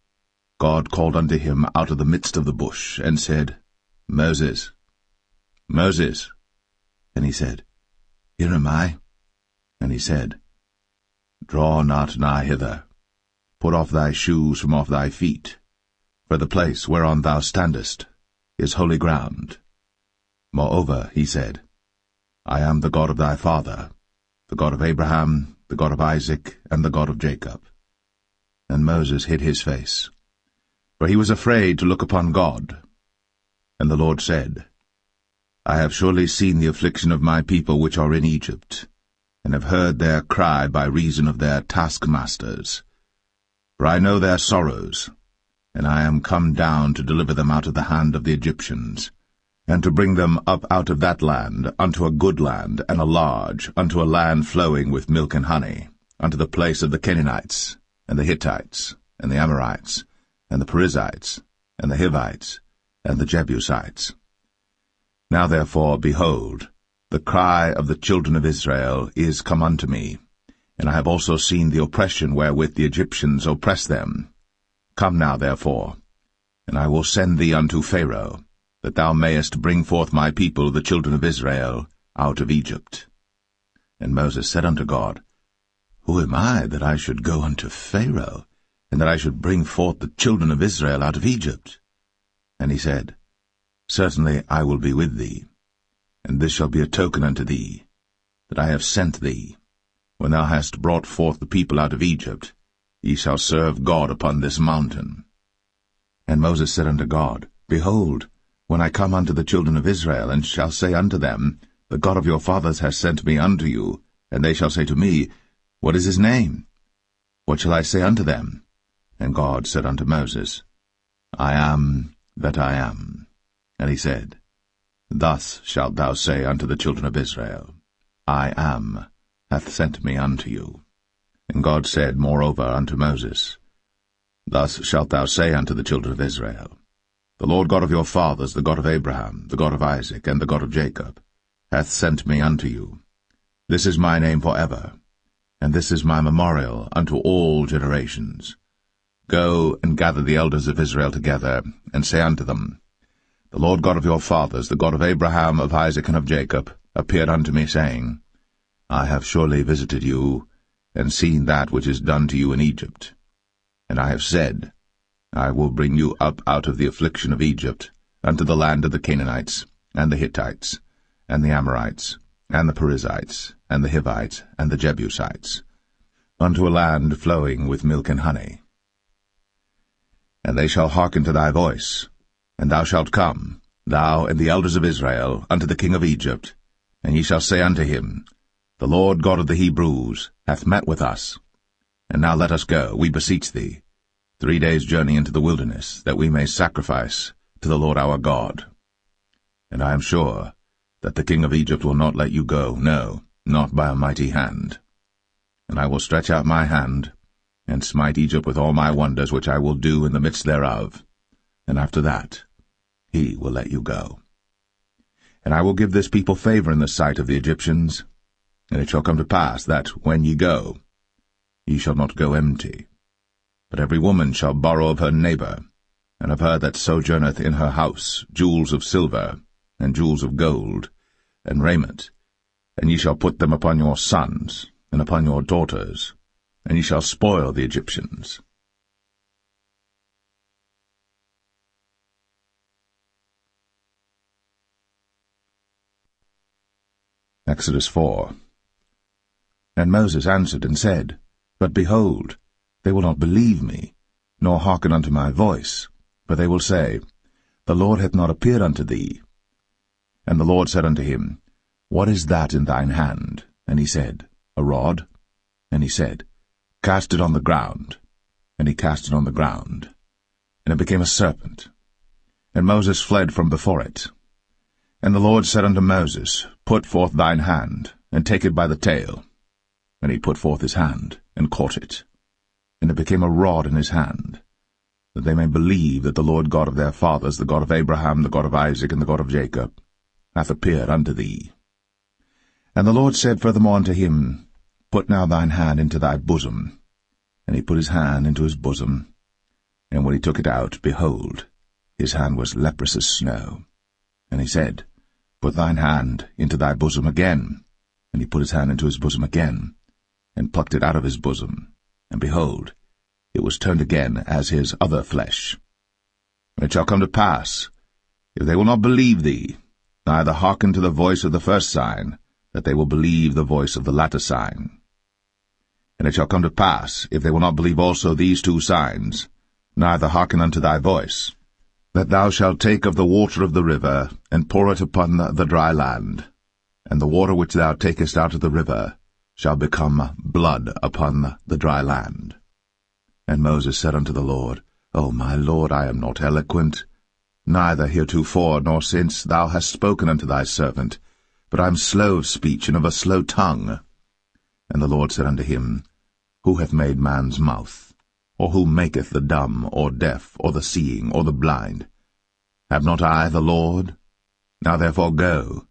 God called unto him out of the midst of the bush, and said, Moses, Moses. And he said, Here am I. And he said, Draw not nigh hither. Put off thy shoes from off thy feet, for the place whereon thou standest is holy ground. Moreover, he said, I am the God of thy father, the God of Abraham, the God of Isaac, and the God of Jacob. And Moses hid his face, for he was afraid to look upon God. And the Lord said, I have surely seen the affliction of my people which are in Egypt, and have heard their cry by reason of their taskmasters. For I know their sorrows, and I am come down to deliver them out of the hand of the Egyptians, and to bring them up out of that land unto a good land, and a large, unto a land flowing with milk and honey, unto the place of the Canaanites, and the Hittites, and the Amorites, and the Perizzites, and the Hivites, and the Jebusites. Now therefore, behold, the cry of the children of Israel is come unto me, and I have also seen the oppression wherewith the Egyptians oppress them. Come now therefore, and I will send thee unto Pharaoh, that thou mayest bring forth my people, the children of Israel, out of Egypt. And Moses said unto God, Who am I, that I should go unto Pharaoh, and that I should bring forth the children of Israel out of Egypt? And he said, Certainly I will be with thee, and this shall be a token unto thee, that I have sent thee. When thou hast brought forth the people out of Egypt, ye shall serve God upon this mountain. And Moses said unto God, Behold, when I come unto the children of Israel, and shall say unto them, The God of your fathers has sent me unto you, and they shall say to me, What is his name? What shall I say unto them? And God said unto Moses, I am that I am. And he said, Thus shalt thou say unto the children of Israel, I am hath sent me unto you. And God said moreover unto Moses, Thus shalt thou say unto the children of Israel, The Lord God of your fathers, the God of Abraham, the God of Isaac, and the God of Jacob, hath sent me unto you. This is my name for ever, and this is my memorial unto all generations. Go and gather the elders of Israel together, and say unto them, The Lord God of your fathers, the God of Abraham, of Isaac, and of Jacob, appeared unto me, saying, I have surely visited you, and seen that which is done to you in Egypt. And I have said, I will bring you up out of the affliction of Egypt, unto the land of the Canaanites, and the Hittites, and the Amorites, and the Perizzites, and the Hivites, and the Jebusites, unto a land flowing with milk and honey. And they shall hearken to thy voice, and thou shalt come, thou and the elders of Israel, unto the king of Egypt, and ye shall say unto him, The Lord God of the Hebrews hath met with us. And now let us go, we beseech thee, 3 days' journey into the wilderness, that we may sacrifice to the Lord our God. And I am sure that the king of Egypt will not let you go, no, not by a mighty hand. And I will stretch out my hand, and smite Egypt with all my wonders which I will do in the midst thereof, and after that he will let you go. And I will give this people favor in the sight of the Egyptians, and it shall come to pass that, when ye go, ye shall not go empty. But every woman shall borrow of her neighbor, and of her that sojourneth in her house, jewels of silver, and jewels of gold, and raiment, and ye shall put them upon your sons, and upon your daughters, and ye shall spoil the Egyptians. Exodus 4. And Moses answered and said, But behold, they will not believe me, nor hearken unto my voice, but they will say, The Lord hath not appeared unto thee. And the Lord said unto him, What is that in thine hand? And he said, A rod. And he said, Cast it on the ground. And he cast it on the ground, and it became a serpent. And Moses fled from before it. And the Lord said unto Moses, Put forth thine hand, and take it by the tail. And he put forth his hand, and caught it. And it became a rod in his hand, that they may believe that the Lord God of their fathers, the God of Abraham, the God of Isaac, and the God of Jacob, hath appeared unto thee. And the Lord said furthermore unto him, Put now thine hand into thy bosom. And he put his hand into his bosom. And when he took it out, behold, his hand was leprous as snow. And he said, Put thine hand into thy bosom again. And he put his hand into his bosom again, and plucked it out of his bosom. And behold, it was turned again as his other flesh. And it shall come to pass, if they will not believe thee, neither hearken to the voice of the first sign, that they will believe the voice of the latter sign. And it shall come to pass, if they will not believe also these 2 signs, neither hearken unto thy voice, that thou shalt take of the water of the river, and pour it upon the dry land, and the water which thou takest out of the river shall become blood upon the dry land. And Moses said unto the Lord, O my Lord, I am not eloquent, neither heretofore nor since thou hast spoken unto thy servant, but I am slow of speech and of a slow tongue. And the Lord said unto him, Who hath made man's mouth? Or who maketh the dumb, or deaf, or the seeing, or the blind? Have not I the Lord? Now therefore go,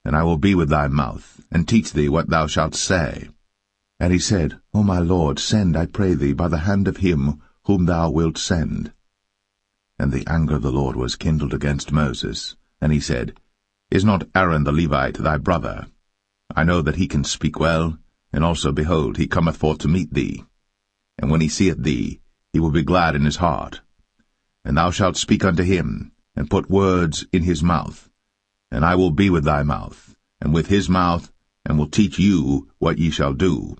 and I will be with thy mouth, and teach thee what thou shalt say. And he said, O my Lord, send, I pray thee, by the hand of him whom thou wilt send. And the anger of the Lord was kindled against Moses, and he said, Is not Aaron the Levite thy brother? I know that he can speak well, and also, behold, he cometh forth to meet thee. And when he seeth thee, he will be glad in his heart. And thou shalt speak unto him, and put words in his mouth. And I will be with thy mouth, and with his mouth, and will teach you what ye shall do.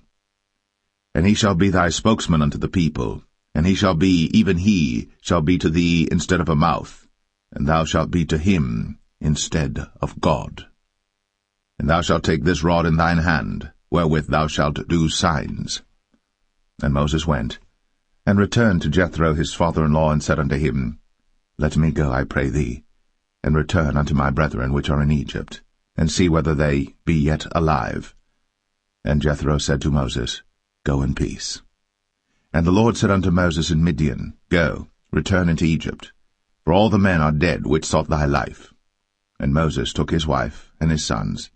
And he shall be thy spokesman unto the people, and he shall be, even he, shall be to thee instead of a mouth, and thou shalt be to him instead of God. And thou shalt take this rod in thine hand, wherewith thou shalt do signs. And Moses went, and returned to Jethro his father-in-law, and said unto him, Let me go, I pray thee, and return unto my brethren which are in Egypt, and see whether they be yet alive. And Jethro said to Moses, Go in peace. And the Lord said unto Moses in Midian, Go, return into Egypt, for all the men are dead which sought thy life. And Moses took his wife and his sons,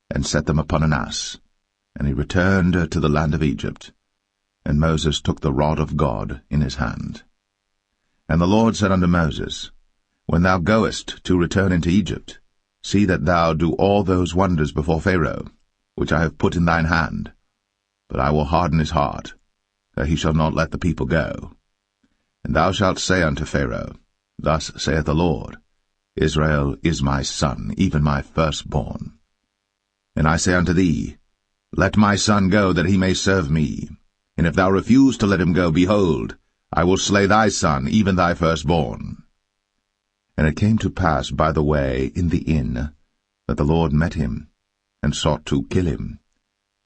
and set them upon an ass, and he returned to the land of Egypt. And Moses took the rod of God in his hand. And the Lord said unto Moses, When thou goest to return into Egypt, see that thou do all those wonders before Pharaoh, which I have put in thine hand. But I will harden his heart, that he shall not let the people go. And thou shalt say unto Pharaoh, Thus saith the Lord, Israel is my son, even my firstborn. And I say unto thee, Let my son go, that he may serve me. And if thou refuse to let him go, behold, I will slay thy son, even thy firstborn. And it came to pass by the way in the inn, that the Lord met him, and sought to kill him.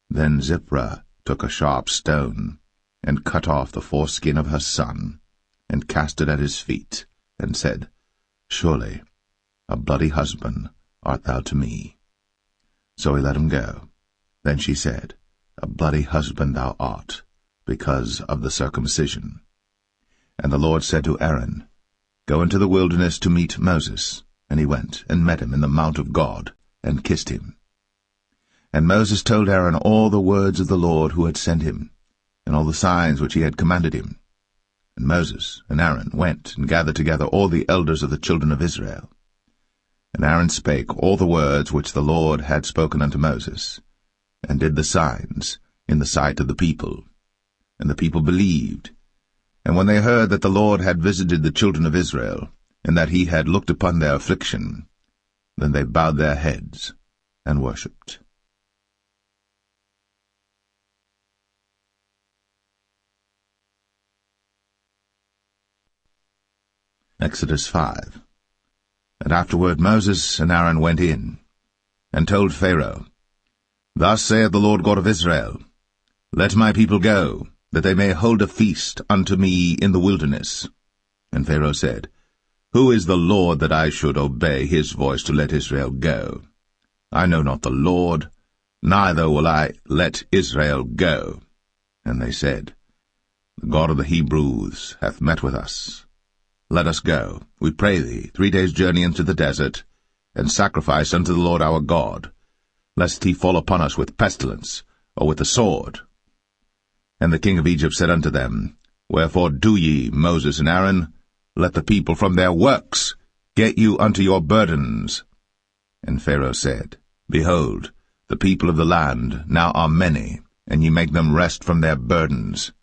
Then Zipporah took a sharp stone, and cut off the foreskin of her son, and cast it at his feet, and said, Surely a bloody husband art thou to me. So he let him go. Then she said, A bloody husband thou art, because of the circumcision. And the Lord said to Aaron, Go into the wilderness to meet Moses. And he went, and met him in the mount of God, and kissed him. And Moses told Aaron all the words of the Lord who had sent him, and all the signs which he had commanded him. And Moses and Aaron went and gathered together all the elders of the children of Israel. And Aaron spake all the words which the Lord had spoken unto Moses, and did the signs in the sight of the people. And the people believed. And when they heard that the Lord had visited the children of Israel, and that he had looked upon their affliction, then they bowed their heads and worshipped. Exodus 5. And afterward Moses and Aaron went in, and told Pharaoh, Thus saith the Lord God of Israel, Let my people go, that they may hold a feast unto me in the wilderness. And Pharaoh said, Who is the Lord that I should obey his voice to let Israel go? I know not the Lord, neither will I let Israel go. And they said, The God of the Hebrews hath met with us. Let us go, we pray thee, 3 days' journey into the desert, and sacrifice unto the Lord our God, lest he fall upon us with pestilence, or with the sword. And the king of Egypt said unto them, Wherefore do ye, Moses and Aaron? Let the people from their works get you unto your burdens. And Pharaoh said, Behold, the people of the land now are many, and ye make them rest from their burdens.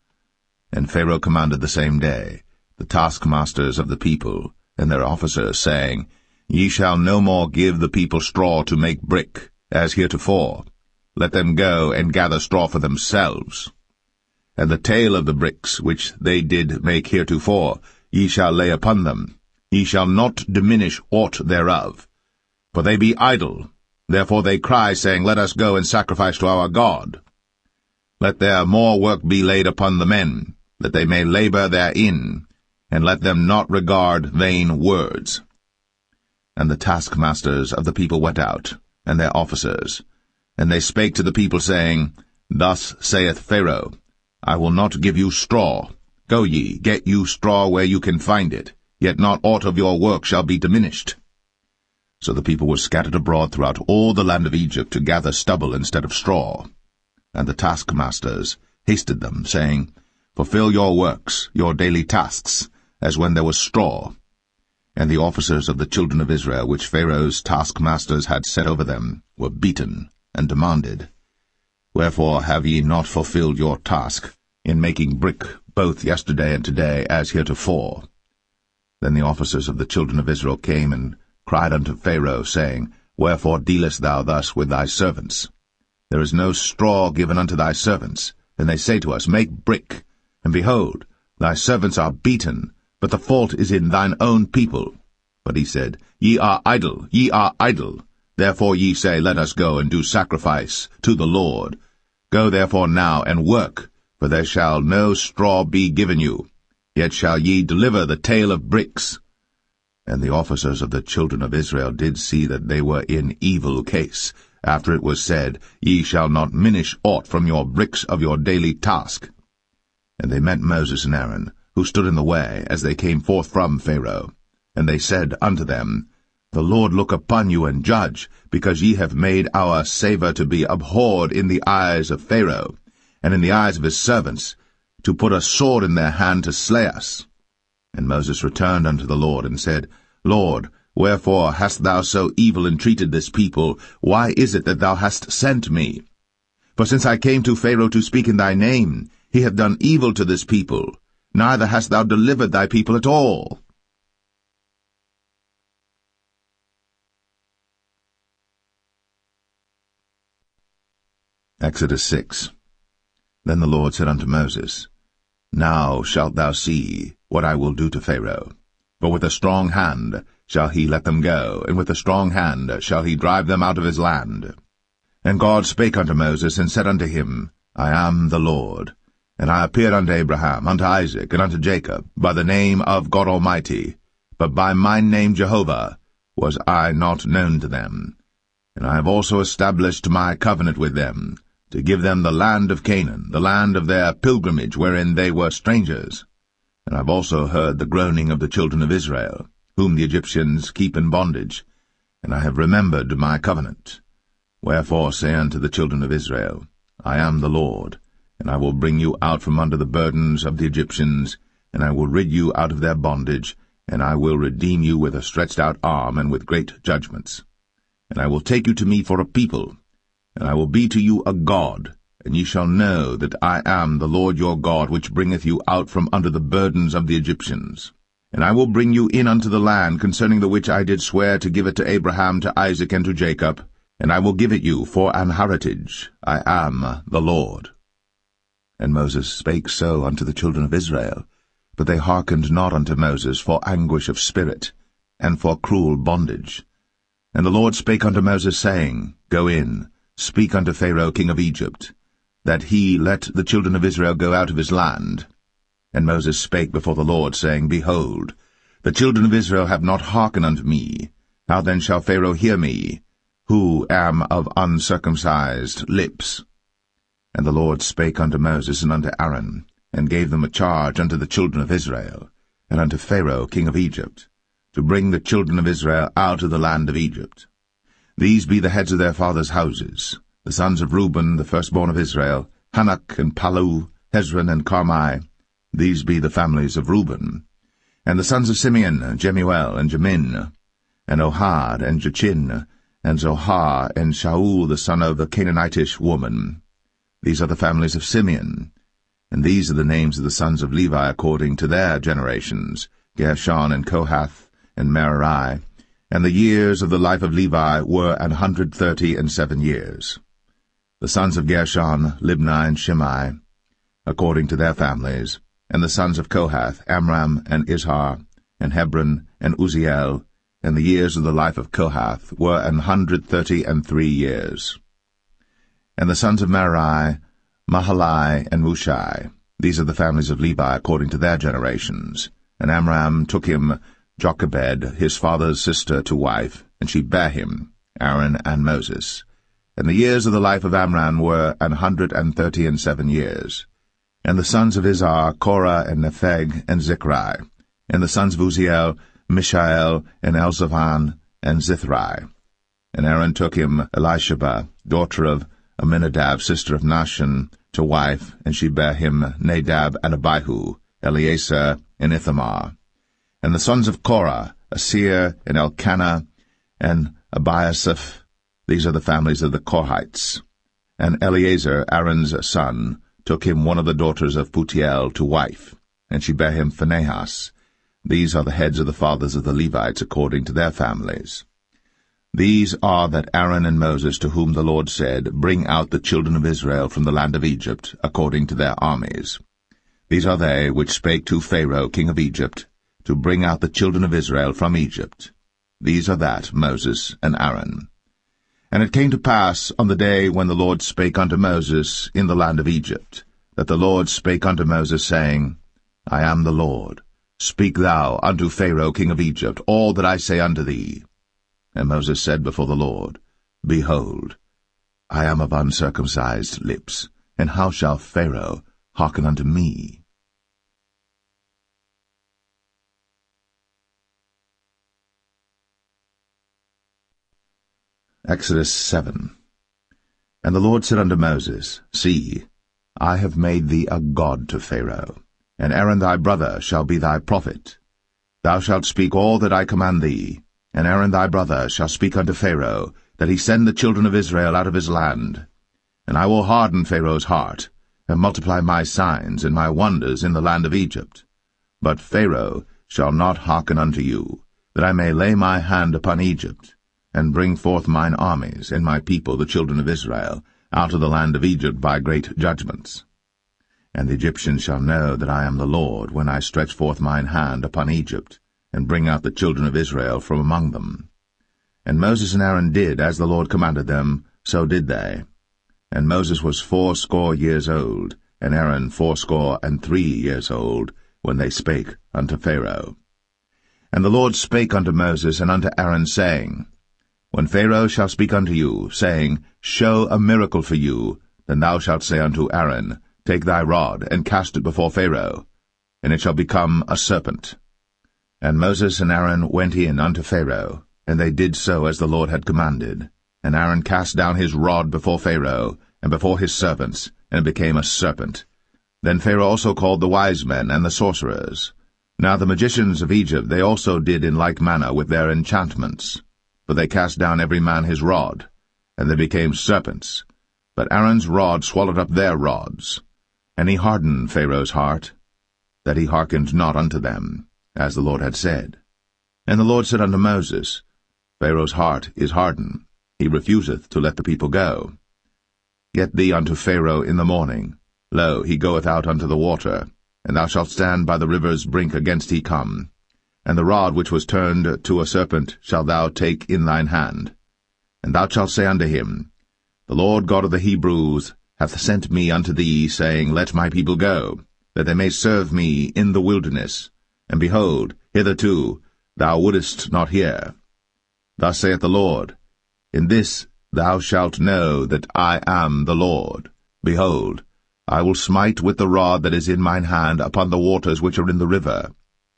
And Pharaoh commanded the same day the taskmasters of the people and their officers, saying, Ye shall no more give the people straw to make brick, as heretofore. Let them go and gather straw for themselves. And the tale of the bricks which they did make heretofore ye shall lay upon them. Ye shall not diminish aught thereof. For they be idle, therefore they cry, saying, Let us go and sacrifice to our God. Let their more work be laid upon the men, that they may labor therein, and let them not regard vain words. And the taskmasters of the people went out, and their officers, and they spake to the people, saying, Thus saith Pharaoh, I will not give you straw. Go ye, get you straw where you can find it, yet not aught of your work shall be diminished. So the people were scattered abroad throughout all the land of Egypt to gather stubble instead of straw. And the taskmasters hasted them, saying, Fulfill your works, your daily tasks, as when there was straw. And the officers of the children of Israel, which Pharaoh's taskmasters had set over them, were beaten, and demanded, Wherefore have ye not fulfilled your task in making brick both yesterday and today, as heretofore? Then the officers of the children of Israel came and cried unto Pharaoh, saying, Wherefore dealest thou thus with thy servants? There is no straw given unto thy servants. And they say to us, Make brick. And behold, thy servants are beaten, but the fault is in thine own people. But he said, Ye are idle, ye are idle. Therefore ye say, Let us go and do sacrifice to the Lord. Go therefore now and work, for there shall no straw be given you. Yet shall ye deliver the tale of bricks. And the officers of the children of Israel did see that they were in evil case, after it was said, Ye shall not minish aught from your bricks of your daily task. And they met Moses and Aaron, who stood in the way, as they came forth from Pharaoh. And they said unto them, The Lord look upon you and judge, because ye have made our savour to be abhorred in the eyes of Pharaoh, and in the eyes of his servants, to put a sword in their hand to slay us. And Moses returned unto the Lord, and said, Lord, wherefore hast thou so evil entreated this people? Why is it that thou hast sent me? For since I came to Pharaoh to speak in thy name, he hath done evil to this people, neither hast thou delivered thy people at all. Exodus 6. Then the Lord said unto Moses, Now shalt thou see what I will do to Pharaoh. For with a strong hand shall he let them go, and with a strong hand shall he drive them out of his land. And God spake unto Moses, and said unto him, I am the Lord. And I appeared unto Abraham, unto Isaac, and unto Jacob, by the name of God Almighty, but by my name Jehovah was I not known to them. And I have also established my covenant with them, to give them the land of Canaan, the land of their pilgrimage wherein they were strangers. And I have also heard the groaning of the children of Israel, whom the Egyptians keep in bondage, and I have remembered my covenant. Wherefore say unto the children of Israel, I am the Lord, and I will bring you out from under the burdens of the Egyptians, and I will rid you out of their bondage, and I will redeem you with a stretched out arm and with great judgments. And I will take you to me for a people, and I will be to you a God, and ye shall know that I am the Lord your God, which bringeth you out from under the burdens of the Egyptians. And I will bring you in unto the land concerning the which I did swear to give it to Abraham, to Isaac, and to Jacob, and I will give it you for an heritage. I am the Lord. And Moses spake so unto the children of Israel, but they hearkened not unto Moses for anguish of spirit, and for cruel bondage. And the Lord spake unto Moses, saying, Go in, speak unto Pharaoh king of Egypt, that he let the children of Israel go out of his land. And Moses spake before the Lord, saying, Behold, the children of Israel have not hearkened unto me. How then shall Pharaoh hear me, who am of uncircumcised lips? And the Lord spake unto Moses and unto Aaron, and gave them a charge unto the children of Israel, and unto Pharaoh king of Egypt, to bring the children of Israel out of the land of Egypt. These be the heads of their fathers' houses, the sons of Reuben, the firstborn of Israel, Hanok and Palu, Hezron and Carmi. These be the families of Reuben. And the sons of Simeon, Jemuel and Jamin, and Ohad and Jachin, and Zohar and Shaul the son of the Canaanitish woman. These are the families of Simeon. And these are the names of the sons of Levi according to their generations, Gershon and Kohath and Merari. And the years of the life of Levi were 137 years. The sons of Gershon, Libni and Shimei, according to their families. And the sons of Kohath, Amram and Izhar, and Hebron and Uzziel. And the years of the life of Kohath were 133 years. And the sons of Merari, Mahalai and Mushai. These are the families of Levi according to their generations. And Amram took him Jochebed, his father's sister, to wife, and she bare him, Aaron and Moses. And the years of the life of Amram were 137 years. And the sons of Izhar, Korah and Nepheg and Zichri. And the sons of Uzziel, Mishael and Elzavan and Zithri. And Aaron took him Elisheba, daughter of Aminadab, sister of Nahshon, to wife, and she bare him Nadab and Abihu, Eleazar and Ithamar. And the sons of Korah, Asir and Elkanah and Abiasaph. These are the families of the Korhites. And Eleazar, Aaron's son, took him one of the daughters of Putiel to wife, and she bare him Phinehas. These are the heads of the fathers of the Levites according to their families. These are that Aaron and Moses, to whom the Lord said, Bring out the children of Israel from the land of Egypt, according to their armies. These are they which spake to Pharaoh king of Egypt, to bring out the children of Israel from Egypt. These are that Moses and Aaron. And it came to pass on the day when the Lord spake unto Moses in the land of Egypt, that the Lord spake unto Moses, saying, I am the Lord. Speak thou unto Pharaoh king of Egypt all that I say unto thee. And Moses said before the Lord, Behold, I am of uncircumcised lips, and how shall Pharaoh hearken unto me? Exodus 7. And the Lord said unto Moses, See, I have made thee a god to Pharaoh, and Aaron thy brother shall be thy prophet. Thou shalt speak all that I command thee, and Aaron thy brother shall speak unto Pharaoh, that he send the children of Israel out of his land. And I will harden Pharaoh's heart, and multiply my signs and my wonders in the land of Egypt. But Pharaoh shall not hearken unto you, that I may lay my hand upon Egypt, and bring forth mine armies and my people the children of Israel, out of the land of Egypt by great judgments. And the Egyptians shall know that I am the Lord, when I stretch forth mine hand upon Egypt, and bring out the children of Israel from among them. And Moses and Aaron did as the Lord commanded them, so did they. And Moses was 80 years old, and Aaron 83 years old, when they spake unto Pharaoh. And the Lord spake unto Moses and unto Aaron, saying, When Pharaoh shall speak unto you, saying, Show a miracle for you, then thou shalt say unto Aaron, Take thy rod, and cast it before Pharaoh, and it shall become a serpent. And Moses and Aaron went in unto Pharaoh, and they did so as the Lord had commanded. And Aaron cast down his rod before Pharaoh, and before his servants, and it became a serpent. Then Pharaoh also called the wise men and the sorcerers. Now the magicians of Egypt they also did in like manner with their enchantments. For they cast down every man his rod, and they became serpents. But Aaron's rod swallowed up their rods. And he hardened Pharaoh's heart, that he hearkened not unto them, as the Lord had said. And the Lord said unto Moses, Pharaoh's heart is hardened, he refuseth to let the people go. Get thee unto Pharaoh in the morning. Lo, he goeth out unto the water, and thou shalt stand by the river's brink against he come. And the rod which was turned to a serpent shalt thou take in thine hand. And thou shalt say unto him, The Lord God of the Hebrews hath sent me unto thee, saying, Let my people go, that they may serve me in the wilderness. And behold, hitherto thou wouldest not hear. Thus saith the Lord, In this thou shalt know that I am the Lord. Behold, I will smite with the rod that is in mine hand upon the waters which are in the river,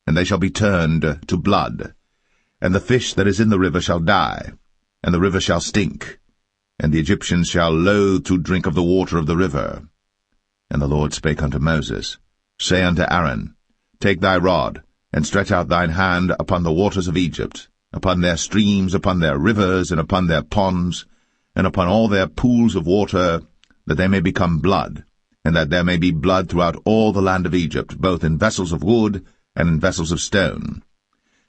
and they shall be turned to blood. And the fish that is in the river shall die, and the river shall stink, and the Egyptians shall loathe to drink of the water of the river. And the Lord spake unto Moses, Say unto Aaron, Take thy rod, and stretch out thine hand upon the waters of Egypt, upon their streams, upon their rivers, and upon their ponds, and upon all their pools of water, that they may become blood, and that there may be blood throughout all the land of Egypt, both in vessels of wood and in vessels of stone.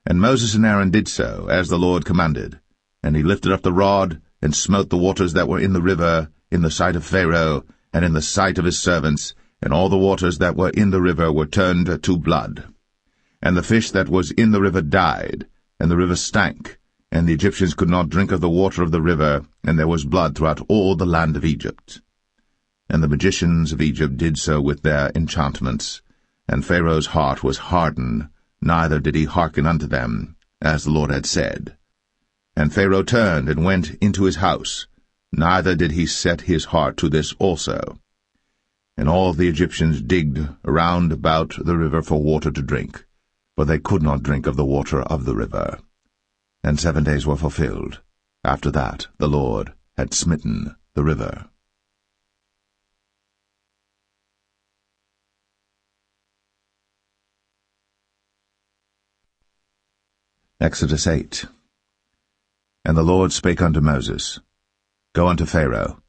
And Moses and Aaron did so, as the Lord commanded. And he lifted up the rod, and smote the waters that were in the river, in the sight of Pharaoh, and in the sight of his servants, and all the waters that were in the river were turned to blood. And the fish that was in the river died, and the river stank, and the Egyptians could not drink of the water of the river, and there was blood throughout all the land of Egypt. And the magicians of Egypt did so with their enchantments, and Pharaoh's heart was hardened, neither did he hearken unto them, as the Lord had said. And Pharaoh turned and went into his house, neither did he set his heart to this also. And all the Egyptians digged around about the river for water to drink, for they could not drink of the water of the river. And 7 days were fulfilled. After that the Lord had smitten the river. Exodus 8. And the Lord spake unto Moses, Go unto Pharaoh,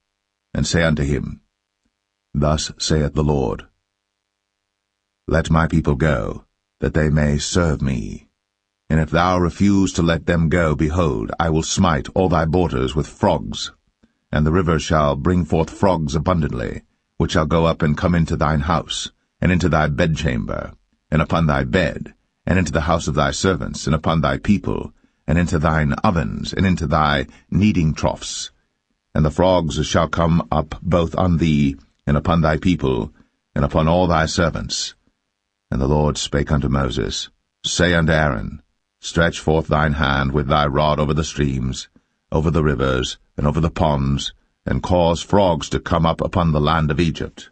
and say unto him, Thus saith the Lord, Let my people go, that they may serve me. And if thou refuse to let them go, behold, I will smite all thy borders with frogs, and the river shall bring forth frogs abundantly, which shall go up and come into thine house, and into thy bedchamber, and upon thy bed, and into the house of thy servants, and upon thy people, and into thine ovens, and into thy kneading troughs. And the frogs shall come up both on thee, and upon thy people, and upon all thy servants. And the Lord spake unto Moses, Say unto Aaron, Stretch forth thine hand with thy rod over the streams, over the rivers, and over the ponds, and cause frogs to come up upon the land of Egypt.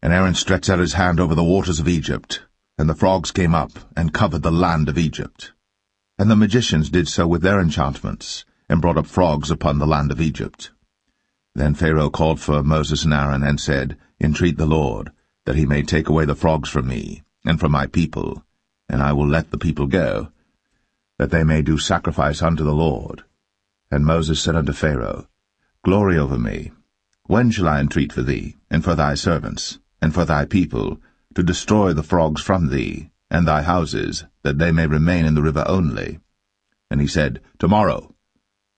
And Aaron stretched out his hand over the waters of Egypt, and the frogs came up, and covered the land of Egypt. And the magicians did so with their enchantments, and brought up frogs upon the land of Egypt. Then Pharaoh called for Moses and Aaron, and said, Entreat the Lord, that he may take away the frogs from me, and from my people, and I will let the people go, that they may do sacrifice unto the Lord. And Moses said unto Pharaoh, Glory over me. When shall I entreat for thee, and for thy servants, and for thy people, to destroy the frogs from thee, and thy houses, that they may remain in the river only? And he said, Tomorrow.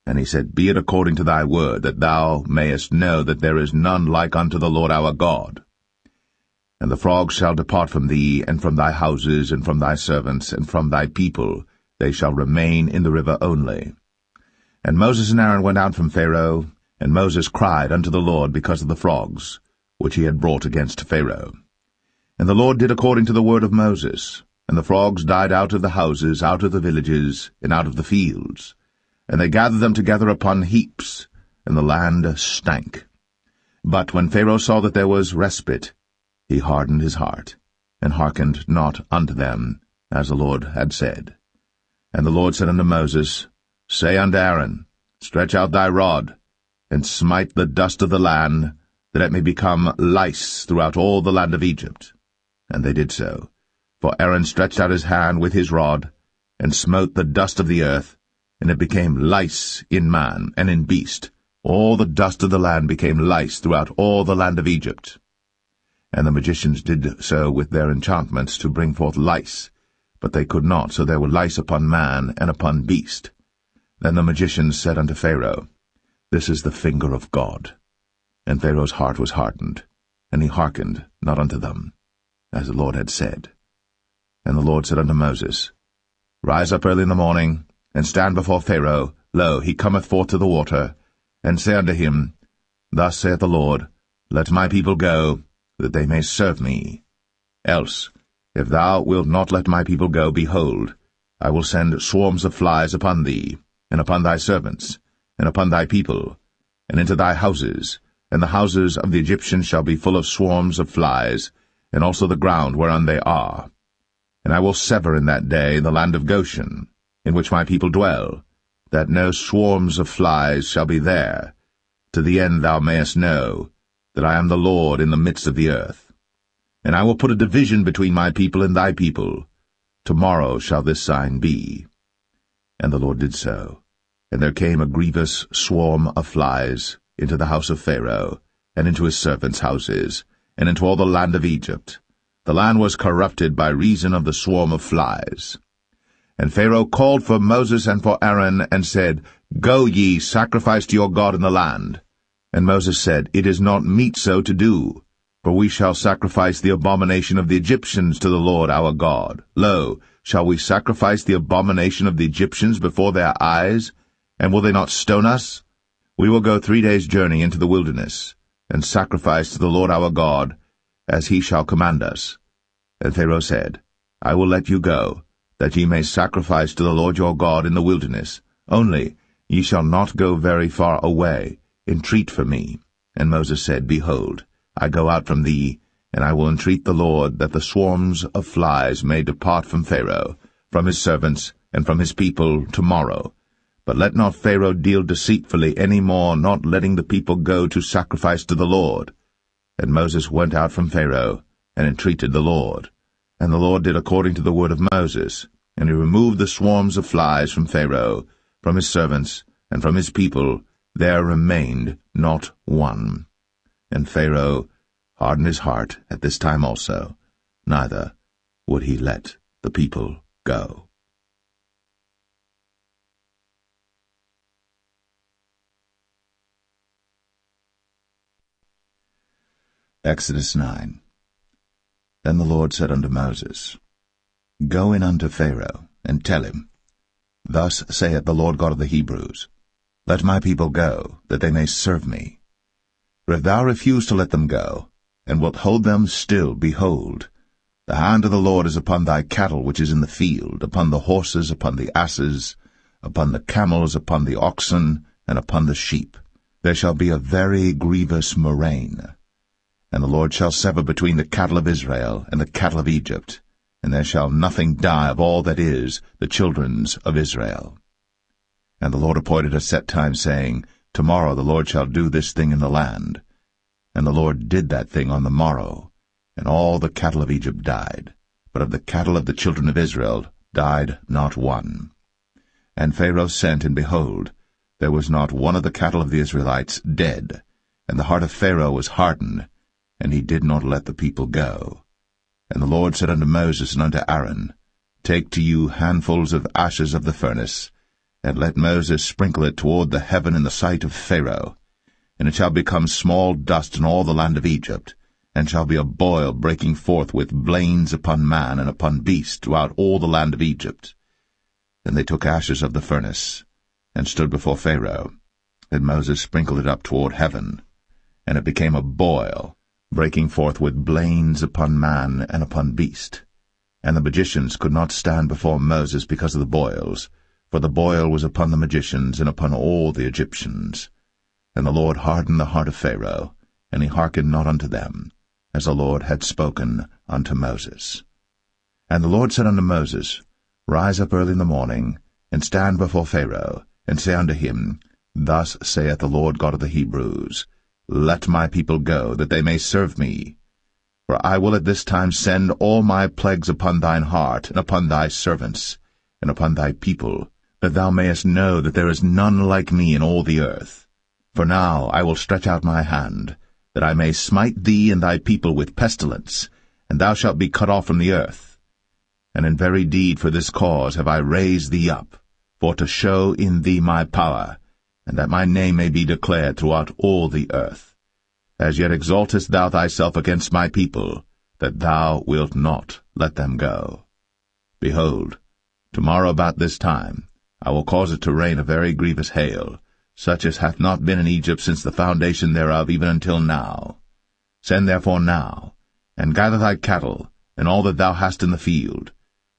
And he said, Be it according to thy word, that thou mayest know that there is none like unto the Lord our God. And the frogs shall depart from thee, and from thy houses, and from thy servants, and from thy people. They shall remain in the river only. And Moses and Aaron went out from Pharaoh, and Moses cried unto the Lord because of the frogs, which he had brought against Pharaoh. And the Lord did according to the word of Moses, and the frogs died out of the houses, out of the villages, and out of the fields. And they gathered them together upon heaps, and the land stank. But when Pharaoh saw that there was respite, he hardened his heart, and hearkened not unto them, as the Lord had said. And the Lord said unto Moses, Say unto Aaron, Stretch out thy rod, and smite the dust of the land, that it may become lice throughout all the land of Egypt. And they did so. For Aaron stretched out his hand with his rod, and smote the dust of the earth, and it became lice in man and in beast. All the dust of the land became lice throughout all the land of Egypt. And the magicians did so with their enchantments to bring forth lice, but they could not, so there were lice upon man and upon beast. Then the magicians said unto Pharaoh, This is the finger of God. And Pharaoh's heart was hardened, and he hearkened not unto them, as the Lord had said. And the Lord said unto Moses, Rise up early in the morning, and stand before Pharaoh. Lo, he cometh forth to the water. And say unto him, Thus saith the Lord, Let my people go, that they may serve me. Else, if thou wilt not let my people go, behold, I will send swarms of flies upon thee, and upon thy servants, and upon thy people, and into thy houses, and the houses of the Egyptians shall be full of swarms of flies, and also the ground whereon they are. And I will sever in that day the land of Goshen, in which my people dwell, that no swarms of flies shall be there, to the end thou mayest know that I am the Lord in the midst of the earth. And I will put a division between my people and thy people. Tomorrow shall this sign be. And the Lord did so. And there came a grievous swarm of flies into the house of Pharaoh, and into his servants' houses, and into all the land of Egypt. The land was corrupted by reason of the swarm of flies. And Pharaoh called for Moses and for Aaron, and said, Go ye, sacrifice to your God in the land. And Moses said, It is not meet so to do, for we shall sacrifice the abomination of the Egyptians to the Lord our God. Lo, shall we sacrifice the abomination of the Egyptians before their eyes? And will they not stone us? We will go 3 days' journey into the wilderness, and sacrifice to the Lord our God, as he shall command us. And Pharaoh said, I will let you go, that ye may sacrifice to the Lord your God in the wilderness. Only ye shall not go very far away. Entreat for me. And Moses said, Behold, I go out from thee, and I will entreat the Lord that the swarms of flies may depart from Pharaoh, from his servants, and from his people tomorrow. But let not Pharaoh deal deceitfully any more, not letting the people go to sacrifice to the Lord. And Moses went out from Pharaoh, and entreated the Lord. And the Lord did according to the word of Moses, and he removed the swarms of flies from Pharaoh, from his servants, and from his people. There remained not one. And Pharaoh hardened his heart at this time also, neither would he let the people go. Exodus 9. Then the Lord said unto Moses, Go in unto Pharaoh, and tell him, Thus saith the Lord God of the Hebrews, Let my people go, that they may serve me. For if thou refuse to let them go, and wilt hold them still, behold, the hand of the Lord is upon thy cattle which is in the field, upon the horses, upon the asses, upon the camels, upon the oxen, and upon the sheep. There shall be a very grievous murrain. And the Lord shall sever between the cattle of Israel and the cattle of Egypt, and there shall nothing die of all that is the children's of Israel. And the Lord appointed a set time, saying, Tomorrow the Lord shall do this thing in the land. And the Lord did that thing on the morrow, and all the cattle of Egypt died, but of the cattle of the children of Israel died not one. And Pharaoh sent, and behold, there was not one of the cattle of the Israelites dead, and the heart of Pharaoh was hardened, and he did not let the people go. And the Lord said unto Moses and unto Aaron, Take to you handfuls of ashes of the furnace, and let Moses sprinkle it toward the heaven in the sight of Pharaoh. And it shall become small dust in all the land of Egypt, and shall be a boil breaking forth with blains upon man and upon beast throughout all the land of Egypt. Then they took ashes of the furnace, and stood before Pharaoh. And Moses sprinkled it up toward heaven, and it became a boil, breaking forth with blains upon man and upon beast. And the magicians could not stand before Moses because of the boils, for the boil was upon the magicians and upon all the Egyptians. And the Lord hardened the heart of Pharaoh, and he hearkened not unto them, as the Lord had spoken unto Moses. And the Lord said unto Moses, Rise up early in the morning, and stand before Pharaoh, and say unto him, Thus saith the Lord God of the Hebrews, Let my people go, that they may serve me. For I will at this time send all my plagues upon thine heart, and upon thy servants, and upon thy people, that thou mayest know that there is none like me in all the earth. For now I will stretch out my hand, that I may smite thee and thy people with pestilence, and thou shalt be cut off from the earth. And in very deed for this cause have I raised thee up, for to show in thee my power, and that my name may be declared throughout all the earth. As yet exaltest thou thyself against my people, that thou wilt not let them go. Behold, tomorrow about this time I will cause it to rain a very grievous hail, such as hath not been in Egypt since the foundation thereof even until now. Send therefore now, and gather thy cattle, and all that thou hast in the field.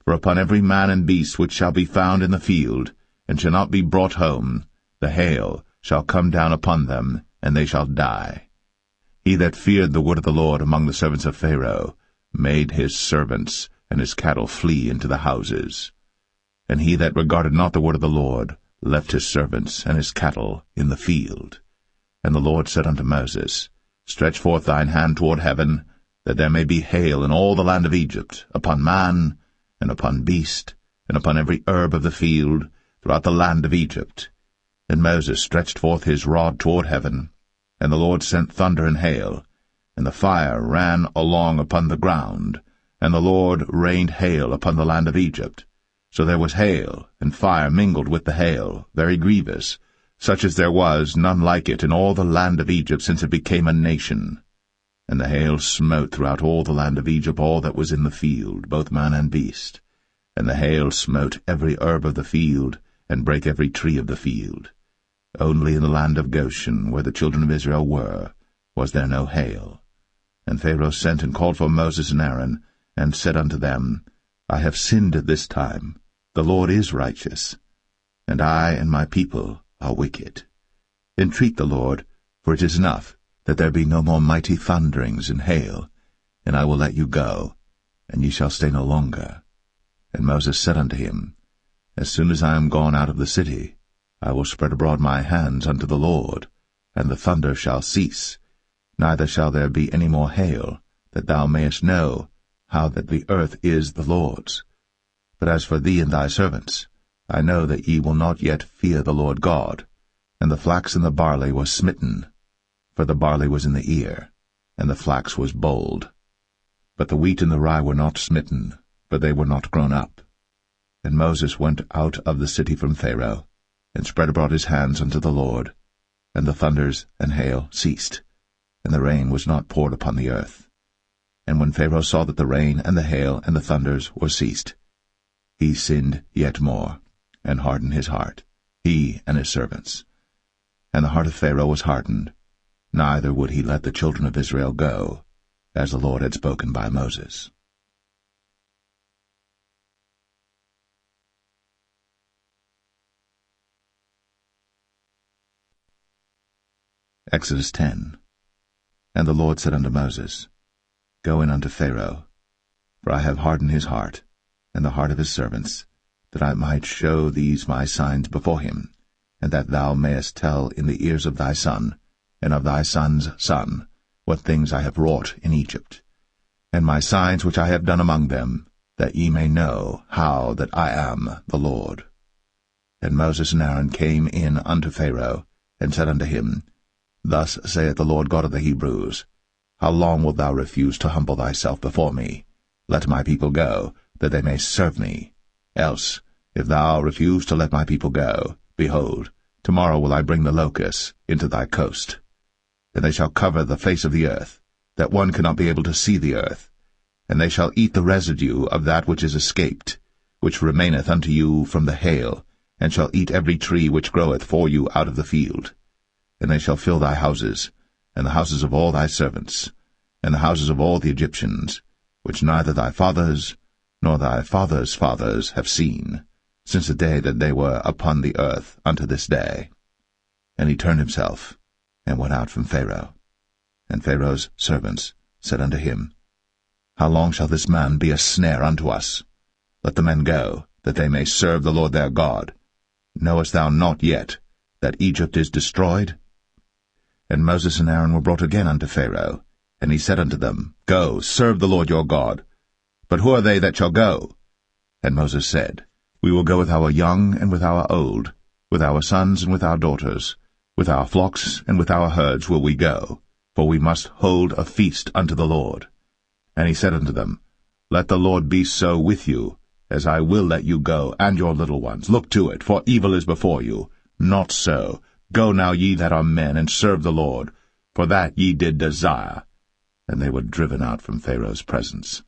For upon every man and beast which shall be found in the field, and shall not be brought home, the hail shall come down upon them, and they shall die. He that feared the word of the Lord among the servants of Pharaoh made his servants and his cattle flee into the houses. And he that regarded not the word of the Lord left his servants and his cattle in the field. And the Lord said unto Moses, Stretch forth thine hand toward heaven, that there may be hail in all the land of Egypt, upon man, and upon beast, and upon every herb of the field, throughout the land of Egypt. And Moses stretched forth his rod toward heaven, and the Lord sent thunder and hail, and the fire ran along upon the ground, and the Lord rained hail upon the land of Egypt. So there was hail, and fire mingled with the hail, very grievous, such as there was none like it in all the land of Egypt since it became a nation. And the hail smote throughout all the land of Egypt all that was in the field, both man and beast. And the hail smote every herb of the field, and brake every tree of the field. Only in the land of Goshen, where the children of Israel were, was there no hail. And Pharaoh sent and called for Moses and Aaron, and said unto them, I have sinned this time. The Lord is righteous, and I and my people are wicked. Entreat the Lord, for it is enough that there be no more mighty thunderings and hail, and I will let you go, and ye shall stay no longer. And Moses said unto him, As soon as I am gone out of the city, I will spread abroad my hands unto the Lord, and the thunder shall cease, neither shall there be any more hail, that thou mayest know how that the earth is the Lord's. But as for thee and thy servants, I know that ye will not yet fear the Lord God. And the flax and the barley were smitten, for the barley was in the ear, and the flax was bold. But the wheat and the rye were not smitten, for they were not grown up. And Moses went out of the city from Pharaoh, and spread abroad his hands unto the Lord, and the thunders and hail ceased, and the rain was not poured upon the earth. And when Pharaoh saw that the rain and the hail and the thunders were ceased, he sinned yet more, and hardened his heart, he and his servants. And the heart of Pharaoh was hardened, neither would he let the children of Israel go, as the Lord had spoken by Moses. Exodus 10. And the Lord said unto Moses, Go in unto Pharaoh, for I have hardened his heart, and the heart of his servants, that I might show these my signs before him, and that thou mayest tell in the ears of thy son, and of thy son's son, what things I have wrought in Egypt, and my signs which I have done among them, that ye may know how that I am the Lord. And Moses and Aaron came in unto Pharaoh, and said unto him, Thus saith the Lord God of the Hebrews, How long wilt thou refuse to humble thyself before me? Let my people go, that they may serve me. Else, If thou refuse to let my people go, behold, tomorrow will I bring the locusts into thy coast. And they shall cover the face of the earth, that one cannot be able to see the earth. And they shall eat the residue of that which is escaped, which remaineth unto you from the hail, and shall eat every tree which groweth for you out of the field. And they shall fill thy houses, and the houses of all thy servants, and the houses of all the Egyptians, which neither thy fathers nor thy fathers' fathers have seen, since the day that they were upon the earth unto this day. And he turned himself, and went out from Pharaoh. And Pharaoh's servants said unto him, How long shall this man be a snare unto us? Let the men go, that they may serve the Lord their God. Knowest thou not yet that Egypt is destroyed? And Moses and Aaron were brought again unto Pharaoh, and he said unto them, Go, serve the Lord your God. But who are they that shall go? And Moses said, We will go with our young and with our old, with our sons and with our daughters, with our flocks and with our herds will we go, for we must hold a feast unto the Lord. And he said unto them, Let the Lord be so with you, as I will let you go, and your little ones. Look to it, for evil is before you. Not so. Go now, ye that are men, and serve the Lord, for that ye did desire. And they were driven out from Pharaoh's presence.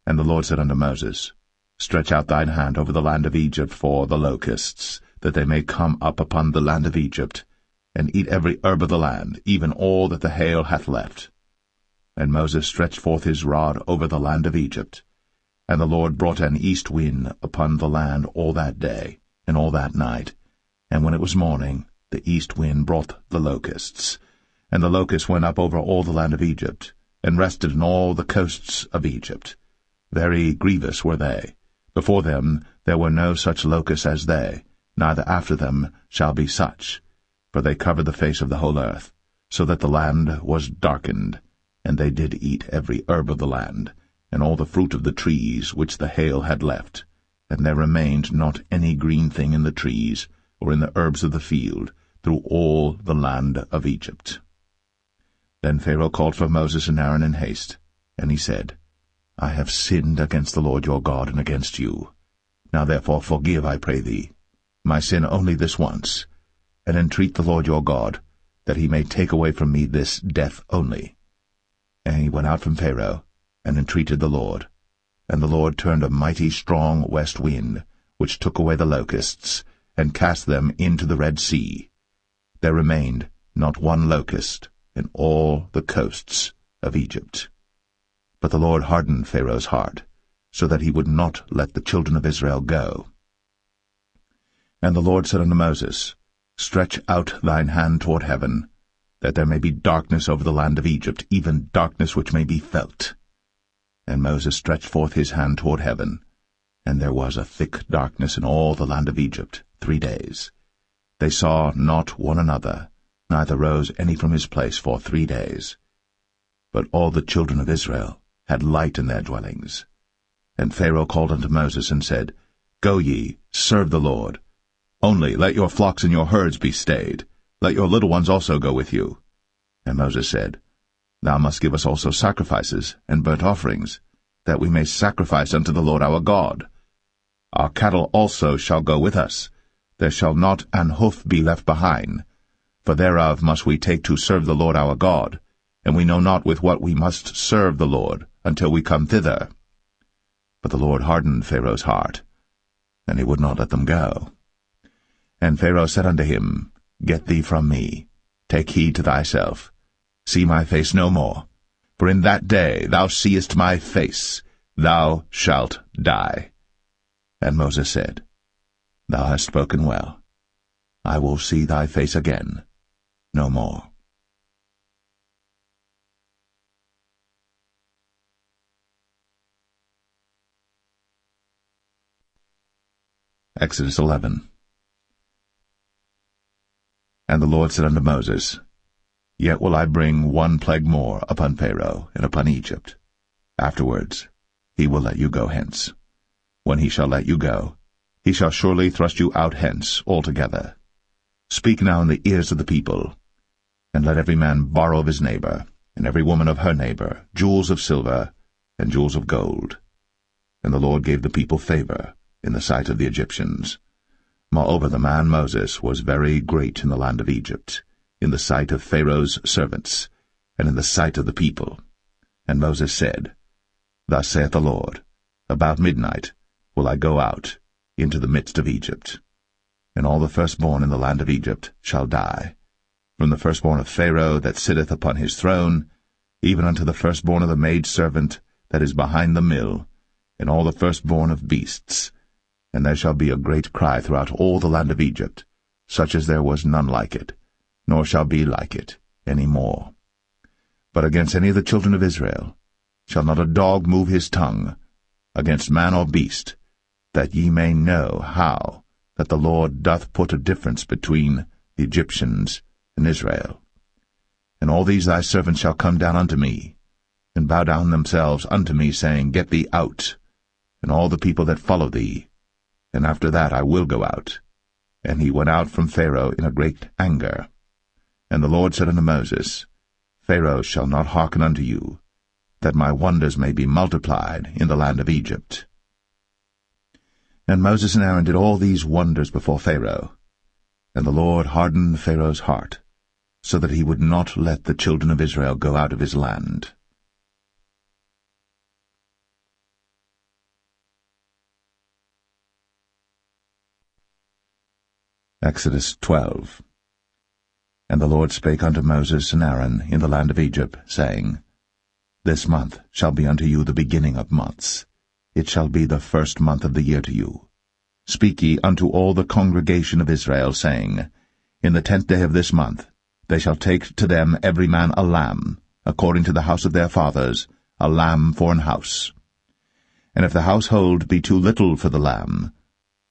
And the Lord said unto Moses, Stretch out thine hand over the land of Egypt for the locusts, that they may come up upon the land of Egypt, and eat every herb of the land, even all that the hail hath left. And Moses stretched forth his rod over the land of Egypt. And the Lord brought an east wind upon the land all that day, and all that night. And when it was morning, the east wind brought the locusts. And the locusts went up over all the land of Egypt, and rested in all the coasts of Egypt. Very grievous were they. Before them there were no such locusts as they, neither after them shall be such. For they covered the face of the whole earth, so that the land was darkened. And they did eat every herb of the land, and all the fruit of the trees which the hail had left. And there remained not any green thing in the trees, or in the herbs of the field, through all the land of Egypt. Then Pharaoh called for Moses and Aaron in haste, and he said, I have sinned against the Lord your God and against you. Now therefore forgive, I pray thee, my sin only this once, and entreat the Lord your God, that he may take away from me this death only. And he went out from Pharaoh, and entreated the Lord. And the Lord turned a mighty strong west wind, which took away the locusts, and cast them into the Red Sea. There remained not one locust in all the coasts of Egypt. But the Lord hardened Pharaoh's heart, so that he would not let the children of Israel go. And the Lord said unto Moses, Stretch out thine hand toward heaven, that there may be darkness over the land of Egypt, even darkness which may be felt. And Moses stretched forth his hand toward heaven, and there was a thick darkness in all the land of Egypt 3 days. They saw not one another, neither rose any from his place for 3 days. But all the children of Israel had light in their dwellings. And Pharaoh called unto Moses, and said, Go ye, serve the Lord. Only let your flocks and your herds be stayed. Let your little ones also go with you. And Moses said, Thou must give us also sacrifices and burnt offerings, that we may sacrifice unto the Lord our God. Our cattle also shall go with us. There shall not an hoof be left behind, for thereof must we take to serve the Lord our God, and we know not with what we must serve the Lord until we come thither. But the Lord hardened Pharaoh's heart, and he would not let them go. And Pharaoh said unto him, Get thee from me, take heed to thyself, see my face no more, for in that day thou seest my face, thou shalt die. And Moses said, Thou hast spoken well. I will see thy face again no more. Exodus 11. And the Lord said unto Moses, Yet will I bring one plague more upon Pharaoh and upon Egypt. Afterwards he will let you go hence. When he shall let you go, he shall surely thrust you out hence altogether. Speak now in the ears of the people, and let every man borrow of his neighbor, and every woman of her neighbor, jewels of silver and jewels of gold. And the Lord gave the people favor, in the sight of the Egyptians. Moreover, the man Moses was very great in the land of Egypt, in the sight of Pharaoh's servants, and in the sight of the people. And Moses said, Thus saith the Lord, About midnight will I go out into the midst of Egypt, and all the firstborn in the land of Egypt shall die, from the firstborn of Pharaoh that sitteth upon his throne, even unto the firstborn of the maidservant that is behind the mill, and all the firstborn of beasts. And there shall be a great cry throughout all the land of Egypt, such as there was none like it, nor shall be like it any more. But against any of the children of Israel shall not a dog move his tongue, against man or beast, that ye may know how that the Lord doth put a difference between the Egyptians and Israel. And all these thy servants shall come down unto me, and bow down themselves unto me, saying, Get thee out, and all the people that follow thee, and after that I will go out. And he went out from Pharaoh in a great anger. And the Lord said unto Moses, Pharaoh shall not hearken unto you, that my wonders may be multiplied in the land of Egypt. And Moses and Aaron did all these wonders before Pharaoh. And the Lord hardened Pharaoh's heart, so that he would not let the children of Israel go out of his land. Exodus 12. And the Lord spake unto Moses and Aaron in the land of Egypt, saying, This month shall be unto you the beginning of months. It shall be the first month of the year to you. Speak ye unto all the congregation of Israel, saying, In the 10th day of this month they shall take to them every man a lamb, according to the house of their fathers, a lamb for an house. And if the household be too little for the lamb,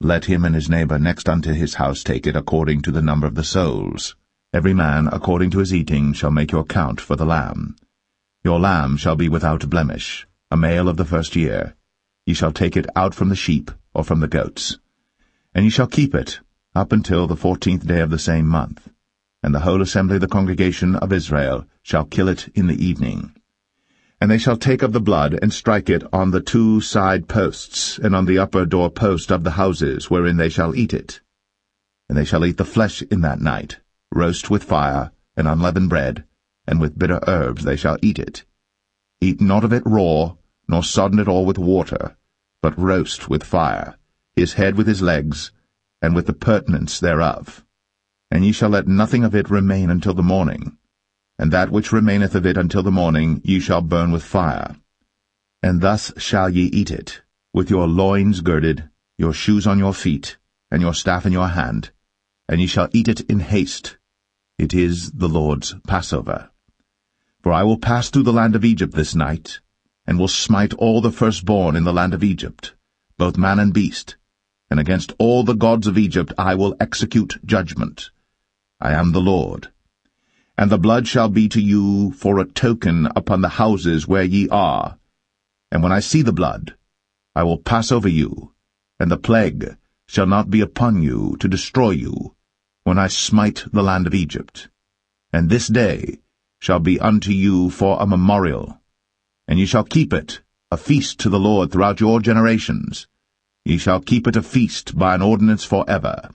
let him and his neighbor next unto his house take it according to the number of the souls. Every man according to his eating shall make your count for the lamb. Your lamb shall be without blemish, a male of the first year. Ye shall take it out from the sheep or from the goats. And ye shall keep it up until the 14th day of the same month. And the whole assembly of the congregation of Israel shall kill it in the evening. And they shall take of the blood, and strike it on the 2 side posts, and on the upper door post of the houses wherein they shall eat it. And they shall eat the flesh in that night, roast with fire, and unleavened bread, and with bitter herbs they shall eat it. Eat not of it raw, nor sodden it all with water, but roast with fire, his head with his legs, and with the purtenance thereof. And ye shall let nothing of it remain until the morning. And that which remaineth of it until the morning ye shall burn with fire. And thus shall ye eat it, with your loins girded, your shoes on your feet, and your staff in your hand, and ye shall eat it in haste. It is the Lord's Passover. For I will pass through the land of Egypt this night, and will smite all the firstborn in the land of Egypt, both man and beast, and against all the gods of Egypt I will execute judgment. I am the Lord. And the blood shall be to you for a token upon the houses where ye are. And when I see the blood, I will pass over you, and the plague shall not be upon you to destroy you, when I smite the land of Egypt. And this day shall be unto you for a memorial, and ye shall keep it a feast to the Lord throughout your generations. Ye shall keep it a feast by an ordinance forever.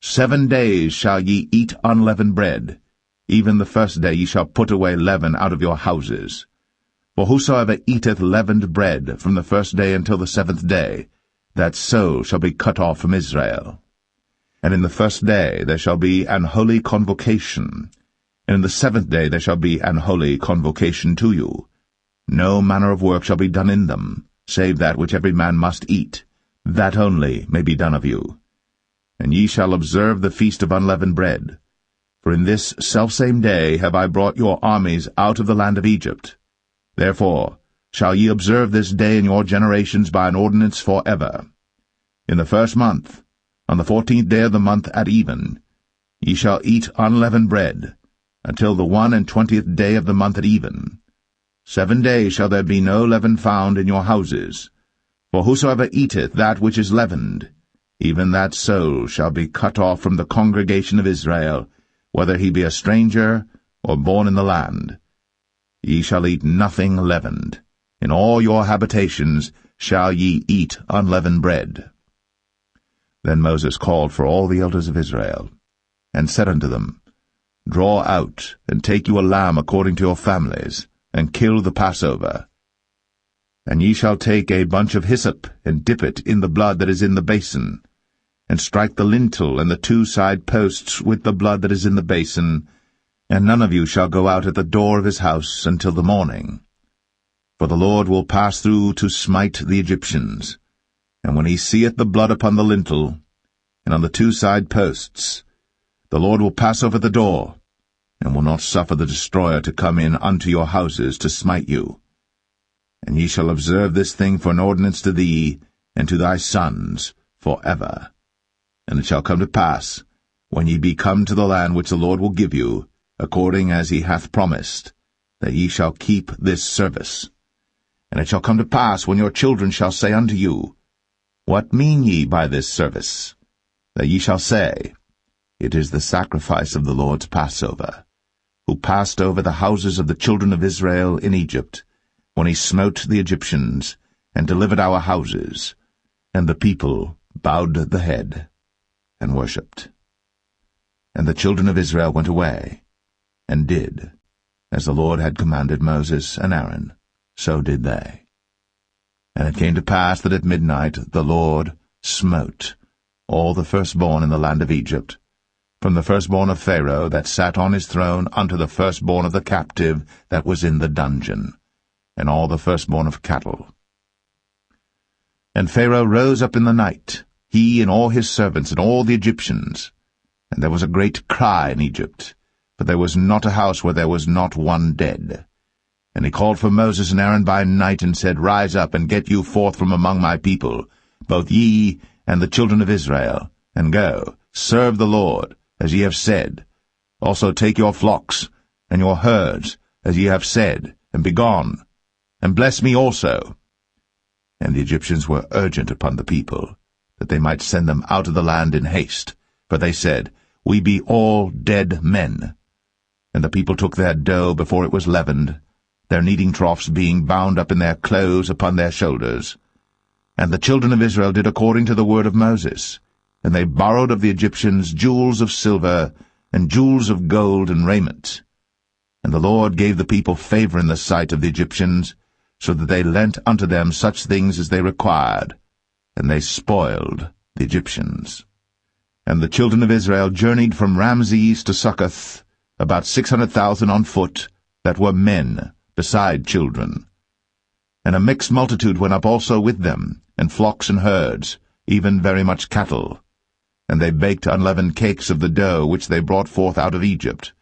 7 days shall ye eat unleavened bread. Even the first day ye shall put away leaven out of your houses. For whosoever eateth leavened bread from the first day until the 7th day, that soul shall be cut off from Israel. And in the first day there shall be an holy convocation, and in the 7th day there shall be an holy convocation to you. No manner of work shall be done in them, save that which every man must eat, that only may be done of you. And ye shall observe the feast of unleavened bread. For in this selfsame day have I brought your armies out of the land of Egypt. Therefore shall ye observe this day in your generations by an ordinance forever. In the 1st month, on the 14th day of the month at even, ye shall eat unleavened bread, until the 21st day of the month at even. 7 days shall there be no leaven found in your houses. For whosoever eateth that which is leavened, even that soul shall be cut off from the congregation of Israel, whether he be a stranger or born in the land. Ye shall eat nothing leavened. In all your habitations shall ye eat unleavened bread. Then Moses called for all the elders of Israel, and said unto them, Draw out, and take you a lamb according to your families, and kill the Passover. And ye shall take a bunch of hyssop, and dip it in the blood that is in the basin, and strike the lintel and the 2 side posts with the blood that is in the basin, and none of you shall go out at the door of his house until the morning. For the Lord will pass through to smite the Egyptians. And when he seeth the blood upon the lintel, and on the 2 side posts, the Lord will pass over the door, and will not suffer the destroyer to come in unto your houses to smite you. And ye shall observe this thing for an ordinance to thee, and to thy sons, for ever. And it shall come to pass, when ye be come to the land which the Lord will give you, according as he hath promised, that ye shall keep this service. And it shall come to pass, when your children shall say unto you, What mean ye by this service? That ye shall say, It is the sacrifice of the Lord's Passover, who passed over the houses of the children of Israel in Egypt, when he smote the Egyptians, and delivered our houses. And the people bowed the head, and worshipped. And the children of Israel went away, and did, as the Lord had commanded Moses and Aaron, so did they. And it came to pass that at midnight the Lord smote all the firstborn in the land of Egypt, from the firstborn of Pharaoh that sat on his throne unto the firstborn of the captive that was in the dungeon, and all the firstborn of cattle. And Pharaoh rose up in the night, he and all his servants and all the Egyptians. And there was a great cry in Egypt, for there was not a house where there was not one dead. And he called for Moses and Aaron by night, and said, Rise up, and get you forth from among my people, both ye and the children of Israel, and go, serve the Lord, as ye have said. Also take your flocks and your herds, as ye have said, and be gone, and bless me also. And the Egyptians were urgent upon the people, that they might send them out of the land in haste, for they said, We be all dead men. And the people took their dough before it was leavened, their kneading troughs being bound up in their clothes upon their shoulders. And the children of Israel did according to the word of Moses, and they borrowed of the Egyptians jewels of silver, and jewels of gold and raiment. And the Lord gave the people favor in the sight of the Egyptians, so that they lent unto them such things as they required, and they spoiled the Egyptians. And the children of Israel journeyed from Ramses to Succoth, about 600,000 on foot, that were men, beside children. And a mixed multitude went up also with them, and flocks and herds, even very much cattle. And they baked unleavened cakes of the dough which they brought forth out of Egypt,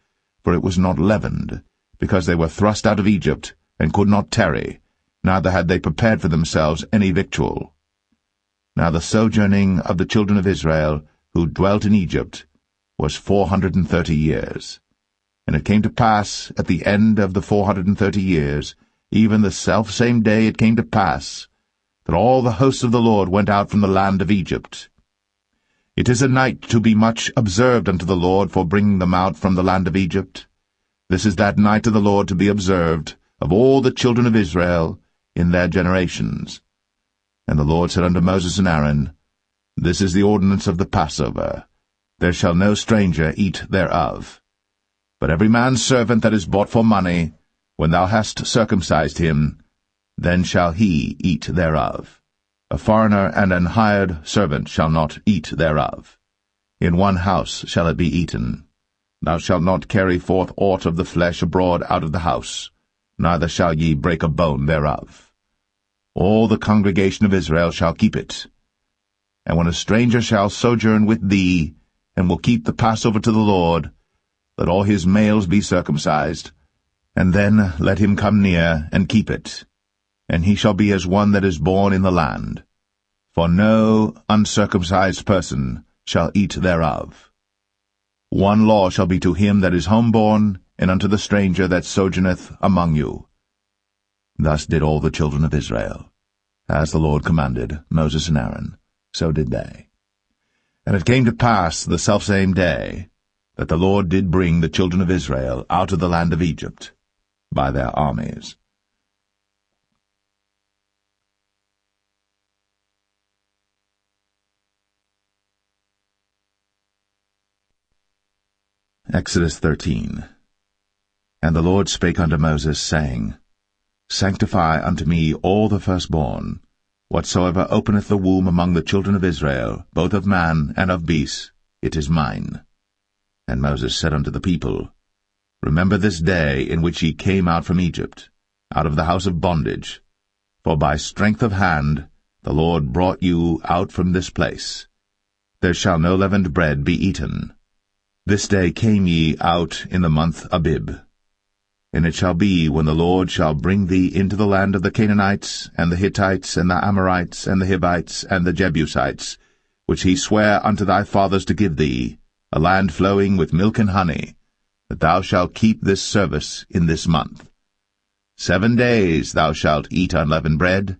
for it was not leavened, because they were thrust out of Egypt, and could not tarry, neither had they prepared for themselves any victual. Now the sojourning of the children of Israel, who dwelt in Egypt, was 430 years. And it came to pass, at the end of the 430 years, even the selfsame day it came to pass, that all the hosts of the Lord went out from the land of Egypt. It is a night to be much observed unto the Lord for bringing them out from the land of Egypt. This is that night of the Lord to be observed of all the children of Israel in their generations. And the Lord said unto Moses and Aaron, This is the ordinance of the Passover. There shall no stranger eat thereof. But every man's servant that is bought for money, when thou hast circumcised him, then shall he eat thereof. A foreigner and an hired servant shall not eat thereof. In one house shall it be eaten. Thou shalt not carry forth aught of the flesh abroad out of the house, neither shall ye break a bone thereof. All the congregation of Israel shall keep it. And when a stranger shall sojourn with thee, and will keep the Passover to the Lord, let all his males be circumcised, and then let him come near and keep it. And he shall be as one that is born in the land. For no uncircumcised person shall eat thereof. One law shall be to him that is homeborn, and unto the stranger that sojourneth among you. Thus did all the children of Israel. As the Lord commanded Moses and Aaron, so did they. And it came to pass the selfsame day, that the Lord did bring the children of Israel out of the land of Egypt by their armies. Exodus 13. And the Lord spake unto Moses, saying, Sanctify unto me all the firstborn, whatsoever openeth the womb among the children of Israel, both of man and of beast, it is mine. And Moses said unto the people, Remember this day in which ye came out from Egypt, out of the house of bondage, for by strength of hand the Lord brought you out from this place. There shall no leavened bread be eaten. This day came ye out in the month Abib. And it shall be, when the Lord shall bring thee into the land of the Canaanites, and the Hittites, and the Amorites, and the Hivites, and the Jebusites, which he sware unto thy fathers to give thee, a land flowing with milk and honey, that thou shalt keep this service in this month. 7 days thou shalt eat unleavened bread,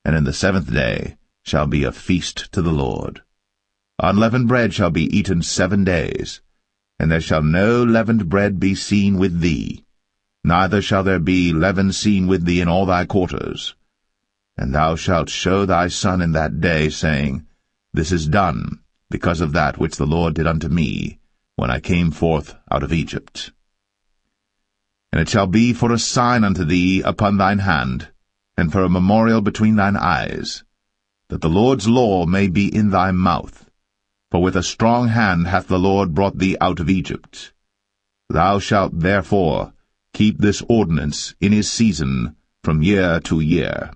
and in the 7th day shall be a feast to the Lord. Unleavened bread shall be eaten 7 days, and there shall no leavened bread be seen with thee, neither shall there be leaven seen with thee in all thy quarters. And thou shalt show thy son in that day, saying, This is done, because of that which the Lord did unto me, when I came forth out of Egypt. And it shall be for a sign unto thee upon thine hand, and for a memorial between thine eyes, that the Lord's law may be in thy mouth. For with a strong hand hath the Lord brought thee out of Egypt. Thou shalt therefore keep this ordinance in his season from year to year.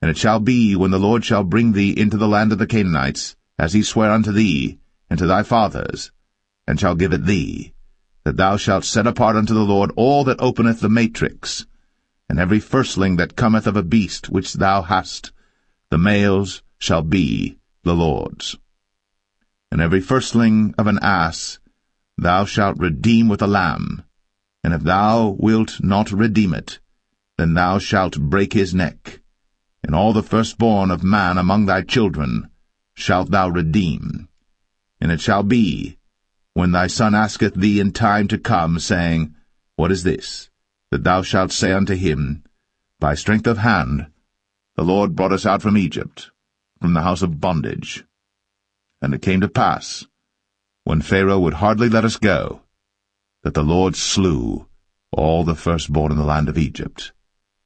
And it shall be, when the Lord shall bring thee into the land of the Canaanites, as he sware unto thee, and to thy fathers, and shall give it thee, that thou shalt set apart unto the Lord all that openeth the matrix, and every firstling that cometh of a beast which thou hast, the males shall be the Lord's. And every firstling of an ass thou shalt redeem with a lamb, and if thou wilt not redeem it, then thou shalt break his neck. And all the firstborn of man among thy children shalt thou redeem. And it shall be, when thy son asketh thee in time to come, saying, What is this? That thou shalt say unto him, By strength of hand the Lord brought us out from Egypt, from the house of bondage. And it came to pass, when Pharaoh would hardly let us go, that the Lord slew all the firstborn in the land of Egypt,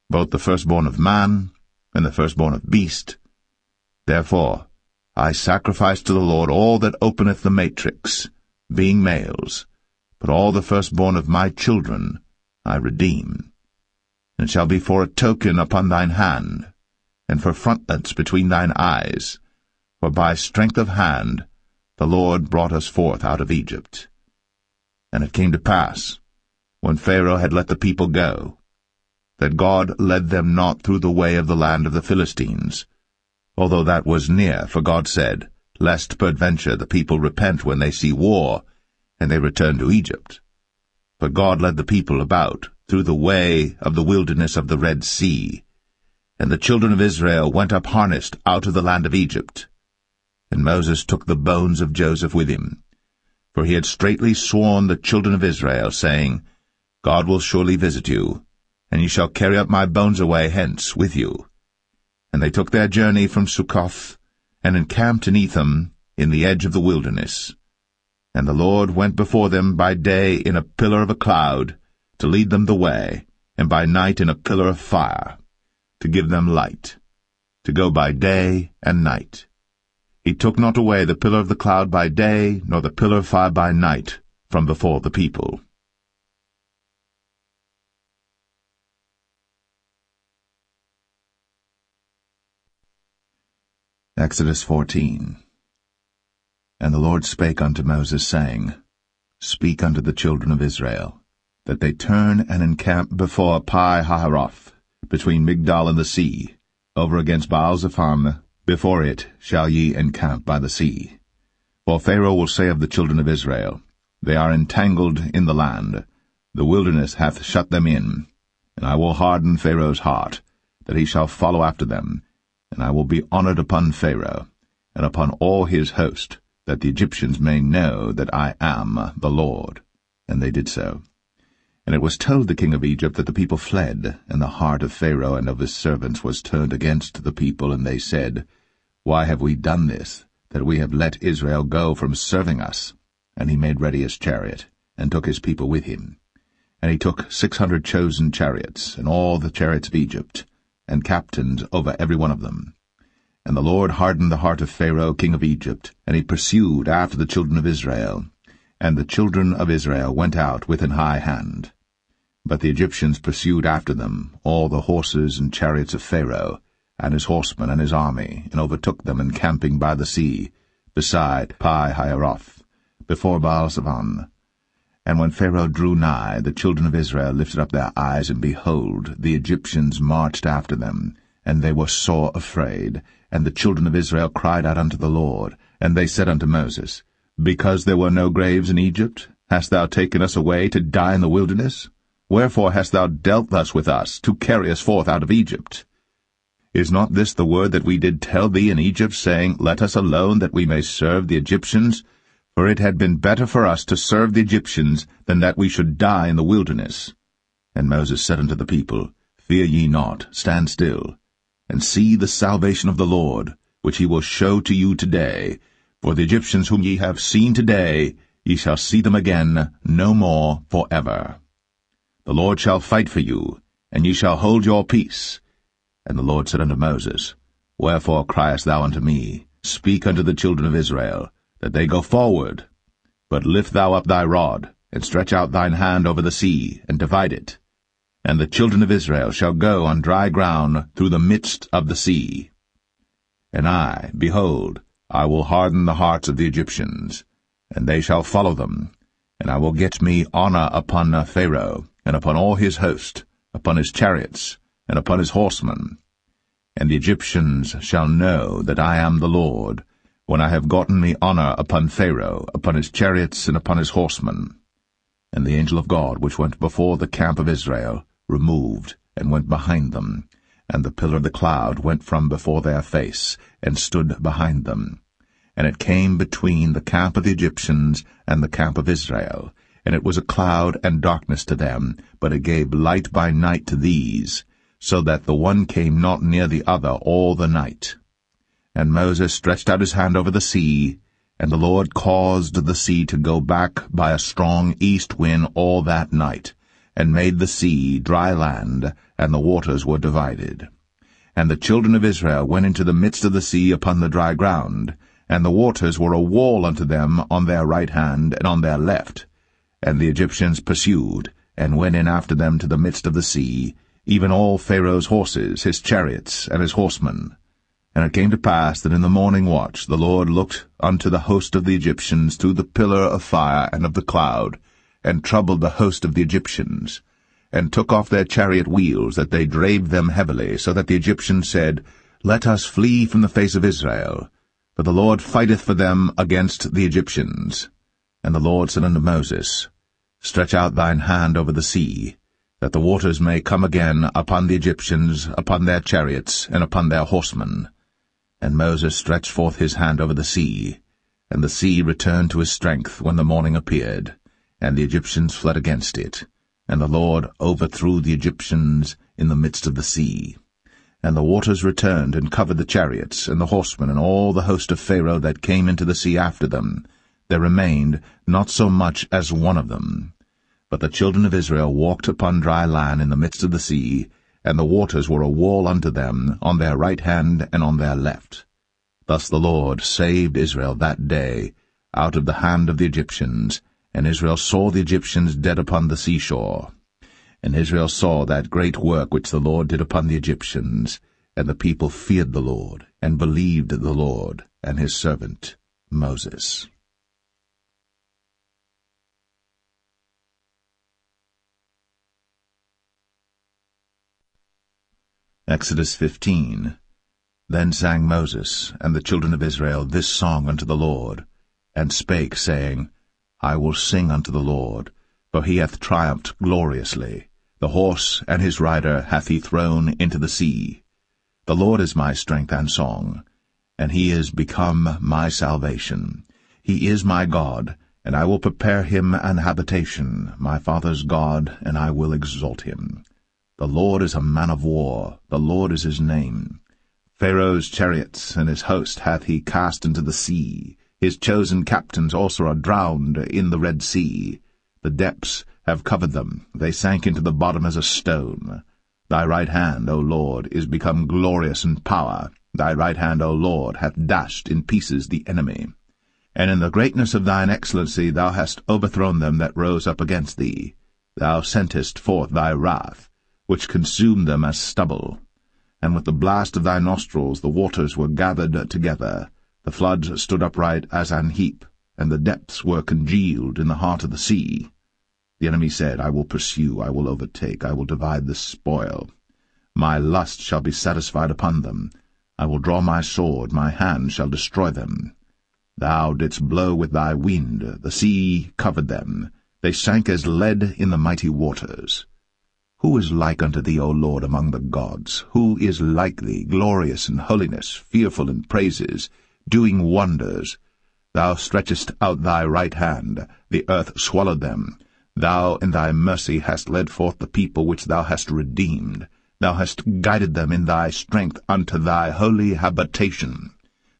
both the firstborn of man and the firstborn of beast. Therefore I sacrifice to the Lord all that openeth the matrix, being males, but all the firstborn of my children I redeem. And it shall be for a token upon thine hand, and for frontlets between thine eyes, for by strength of hand the Lord brought us forth out of Egypt. And it came to pass, when Pharaoh had let the people go, that God led them not through the way of the land of the Philistines, although that was near, for God said, Lest peradventure the people repent when they see war, and they return to Egypt. But God led the people about through the way of the wilderness of the Red Sea, and the children of Israel went up harnessed out of the land of Egypt. And Moses took the bones of Joseph with him, for he had straitly sworn the children of Israel, saying, God will surely visit you, and ye shall carry up my bones away hence with you. And they took their journey from Succoth, and encamped in Etham, in the edge of the wilderness. And the Lord went before them by day in a pillar of a cloud, to lead them the way, and by night in a pillar of fire, to give them light, to go by day and night. He took not away the pillar of the cloud by day, nor the pillar of fire by night, from before the people. Exodus 14. And the Lord spake unto Moses, saying, Speak unto the children of Israel, that they turn and encamp before Pi-hahiroth, between Migdol and the sea, over against Baal-zephon. Before it shall ye encamp by the sea. For Pharaoh will say of the children of Israel, They are entangled in the land, the wilderness hath shut them in, and I will harden Pharaoh's heart, that he shall follow after them, and I will be honored upon Pharaoh, and upon all his host, that the Egyptians may know that I am the Lord. And they did so. And it was told the king of Egypt that the people fled, and the heart of Pharaoh and of his servants was turned against the people, and they said, Why have we done this, that we have let Israel go from serving us? And he made ready his chariot, and took his people with him. And he took 600 chosen chariots, and all the chariots of Egypt, and captains over every one of them. And the Lord hardened the heart of Pharaoh king of Egypt, and he pursued after the children of Israel. And the children of Israel went out with an high hand. But the Egyptians pursued after them, all the horses and chariots of Pharaoh, and his horsemen and his army, and overtook them encamping by the sea, beside Pi-hahiroth, before Baal-Zephon. And when Pharaoh drew nigh, the children of Israel lifted up their eyes, and behold, the Egyptians marched after them, and they were sore afraid. And the children of Israel cried out unto the Lord, and they said unto Moses, Because there were no graves in Egypt, hast thou taken us away to die in the wilderness? Wherefore hast thou dealt thus with us, to carry us forth out of Egypt? Is not this the word that we did tell thee in Egypt, saying, Let us alone, that we may serve the Egyptians? For it had been better for us to serve the Egyptians than that we should die in the wilderness. And Moses said unto the people, Fear ye not, stand still, and see the salvation of the Lord, which he will show to you today. For the Egyptians whom ye have seen today, ye shall see them again no more for ever. The Lord shall fight for you, and ye shall hold your peace. And the Lord said unto Moses, Wherefore criest thou unto me? Speak unto the children of Israel, that they go forward. But lift thou up thy rod, and stretch out thine hand over the sea, and divide it. And the children of Israel shall go on dry ground through the midst of the sea. And I, behold, I will harden the hearts of the Egyptians, and they shall follow them. And I will get me honor upon Pharaoh, and upon all his host, upon his chariots, and upon his horsemen. And the Egyptians shall know that I am the Lord, when I have gotten me honor upon Pharaoh, upon his chariots, and upon his horsemen. And the angel of God, which went before the camp of Israel, removed, and went behind them. And the pillar of the cloud went from before their face, and stood behind them. And it came between the camp of the Egyptians and the camp of Israel. And it was a cloud and darkness to them, but it gave light by night to these, so that the one came not near the other all the night. And Moses stretched out his hand over the sea, and the Lord caused the sea to go back by a strong east wind all that night, and made the sea dry land, and the waters were divided. And the children of Israel went into the midst of the sea upon the dry ground, and the waters were a wall unto them on their right hand and on their left. And the Egyptians pursued, and went in after them to the midst of the sea, even all Pharaoh's horses, his chariots, and his horsemen. And it came to pass that in the morning watch the Lord looked unto the host of the Egyptians through the pillar of fire and of the cloud, and troubled the host of the Egyptians, and took off their chariot wheels, that they drave them heavily, so that the Egyptians said, Let us flee from the face of Israel, for the Lord fighteth for them against the Egyptians. And the Lord said unto Moses, Stretch out thine hand over the sea, that the waters may come again upon the Egyptians, upon their chariots, and upon their horsemen. And Moses stretched forth his hand over the sea, and the sea returned to his strength when the morning appeared, and the Egyptians fled against it. And the Lord overthrew the Egyptians in the midst of the sea. And the waters returned and covered the chariots, and the horsemen, and all the host of Pharaoh that came into the sea after them. There remained not so much as one of them. But the children of Israel walked upon dry land in the midst of the sea, and the waters were a wall unto them on their right hand and on their left. Thus the Lord saved Israel that day out of the hand of the Egyptians, and Israel saw the Egyptians dead upon the seashore. And Israel saw that great work which the Lord did upon the Egyptians, and the people feared the Lord, and believed the Lord and his servant Moses. Exodus 15. Then sang Moses and the children of Israel this song unto the Lord, and spake, saying, I will sing unto the Lord, for he hath triumphed gloriously. The horse and his rider hath he thrown into the sea. The Lord is my strength and song, and he is become my salvation. He is my God, and I will prepare him an habitation, my father's God, and I will exalt him. The Lord is a man of war, the Lord is his name. Pharaoh's chariots and his host hath he cast into the sea. His chosen captains also are drowned in the Red Sea. The depths have covered them, they sank into the bottom as a stone. Thy right hand, O Lord, is become glorious in power. Thy right hand, O Lord, hath dashed in pieces the enemy. And in the greatness of thine excellency thou hast overthrown them that rose up against thee. Thou sentest forth thy wrath, which consumed them as stubble. And with the blast of thy nostrils the waters were gathered together. The floods stood upright as an heap, and the depths were congealed in the heart of the sea. The enemy said, I will pursue, I will overtake, I will divide the spoil. My lust shall be satisfied upon them. I will draw my sword, my hand shall destroy them. Thou didst blow with thy wind, the sea covered them. They sank as lead in the mighty waters. Who is like unto thee, O Lord, among the gods? Who is like thee, glorious in holiness, fearful in praises, doing wonders? Thou stretchest out thy right hand, the earth swallowed them. Thou in thy mercy hast led forth the people which thou hast redeemed. Thou hast guided them in thy strength unto thy holy habitation.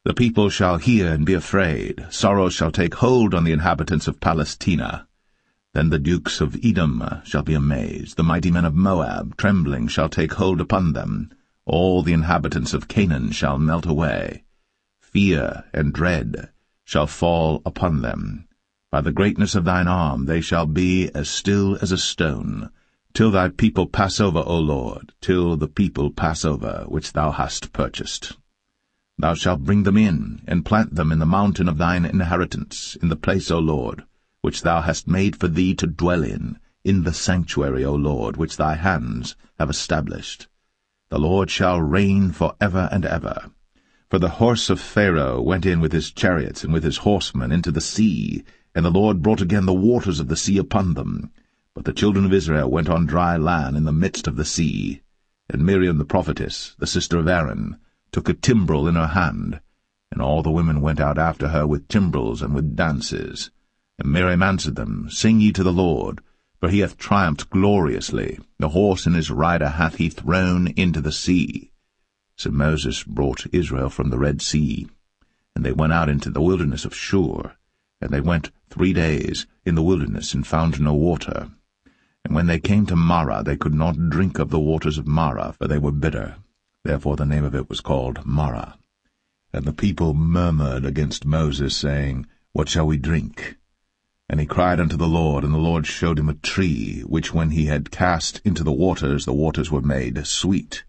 The people shall hear and be afraid. Sorrow shall take hold on the inhabitants of Palestina. Then the dukes of Edom shall be amazed. The mighty men of Moab, trembling, shall take hold upon them. All the inhabitants of Canaan shall melt away. Fear and dread shall fall upon them. By the greatness of thine arm they shall be as still as a stone, till thy people pass over, O Lord, till the people pass over, which thou hast purchased. Thou shalt bring them in, and plant them in the mountain of thine inheritance, in the place, O Lord, which thou hast made for thee to dwell in the sanctuary, O Lord, which thy hands have established. The Lord shall reign for ever and ever. For the horse of Pharaoh went in with his chariots and with his horsemen into the sea, and the Lord brought again the waters of the sea upon them. But the children of Israel went on dry land in the midst of the sea. And Miriam the prophetess, the sister of Aaron, took a timbrel in her hand, and all the women went out after her with timbrels and with dances. And Miriam answered them, Sing ye to the Lord, for he hath triumphed gloriously. The horse and his rider hath he thrown into the sea. So Moses brought Israel from the Red Sea, and they went out into the wilderness of Shur. And they went 3 days in the wilderness, and found no water. And when they came to Marah, they could not drink of the waters of Marah, for they were bitter. Therefore the name of it was called Marah. And the people murmured against Moses, saying, What shall we drink? And he cried unto the Lord, and the Lord showed him a tree, which when he had cast into the waters were made sweet.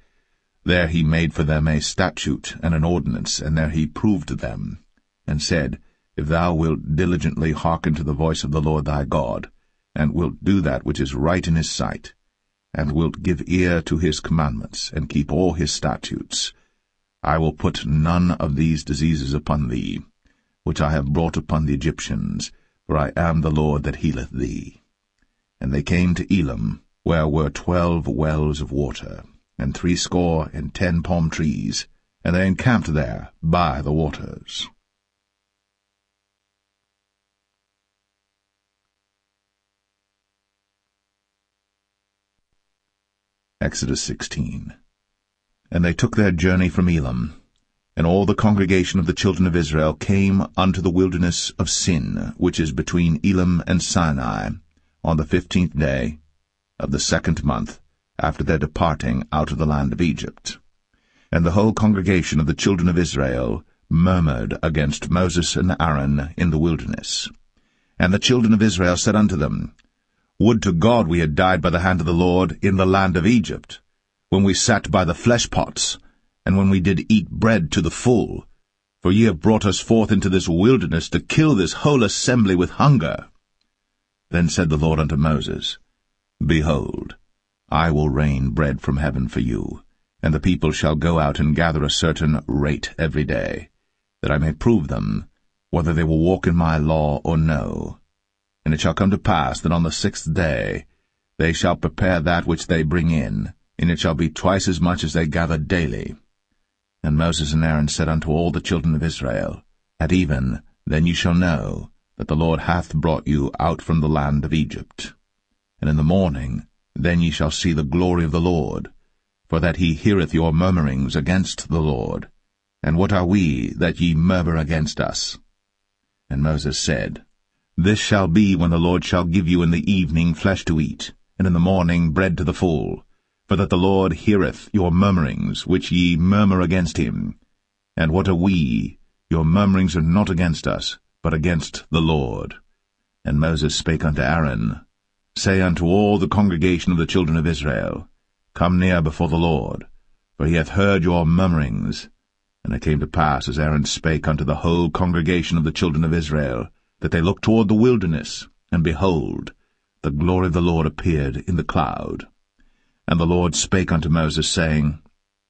There he made for them a statute and an ordinance, and there he proved them, and said, If thou wilt diligently hearken to the voice of the Lord thy God, and wilt do that which is right in his sight, and wilt give ear to his commandments, and keep all his statutes, I will put none of these diseases upon thee, which I have brought upon the Egyptians, for I am the Lord that healeth thee. And they came to Elim, where were 12 wells of water, and 70 palm trees, and they encamped there by the waters. Exodus 16. And they took their journey from Elim, and all the congregation of the children of Israel came unto the wilderness of Sin, which is between Elim and Sinai, on the 15th day of the 2nd month, after their departing out of the land of Egypt. And the whole congregation of the children of Israel murmured against Moses and Aaron in the wilderness. And the children of Israel said unto them, Would to God we had died by the hand of the Lord in the land of Egypt, when we sat by the flesh pots, and when we did eat bread to the full. For ye have brought us forth into this wilderness to kill this whole assembly with hunger. Then said the Lord unto Moses, Behold, I will rain bread from heaven for you, and the people shall go out and gather a certain rate every day, that I may prove them, whether they will walk in my law or no. And it shall come to pass that on the 6th day they shall prepare that which they bring in, and it shall be twice as much as they gather daily. And Moses and Aaron said unto all the children of Israel, At even then ye shall know that the Lord hath brought you out from the land of Egypt. And in the morning then ye shall see the glory of the Lord, for that he heareth your murmurings against the Lord. And what are we that ye murmur against us? And Moses said, This shall be when the Lord shall give you in the evening flesh to eat, and in the morning bread to the full, for that the Lord heareth your murmurings, which ye murmur against him. And what are we? Your murmurings are not against us, but against the Lord. And Moses spake unto Aaron, Say unto all the congregation of the children of Israel, Come near before the Lord, for he hath heard your murmurings. And it came to pass, as Aaron spake unto the whole congregation of the children of Israel, that they looked toward the wilderness, and behold, the glory of the Lord appeared in the cloud. And the Lord spake unto Moses, saying,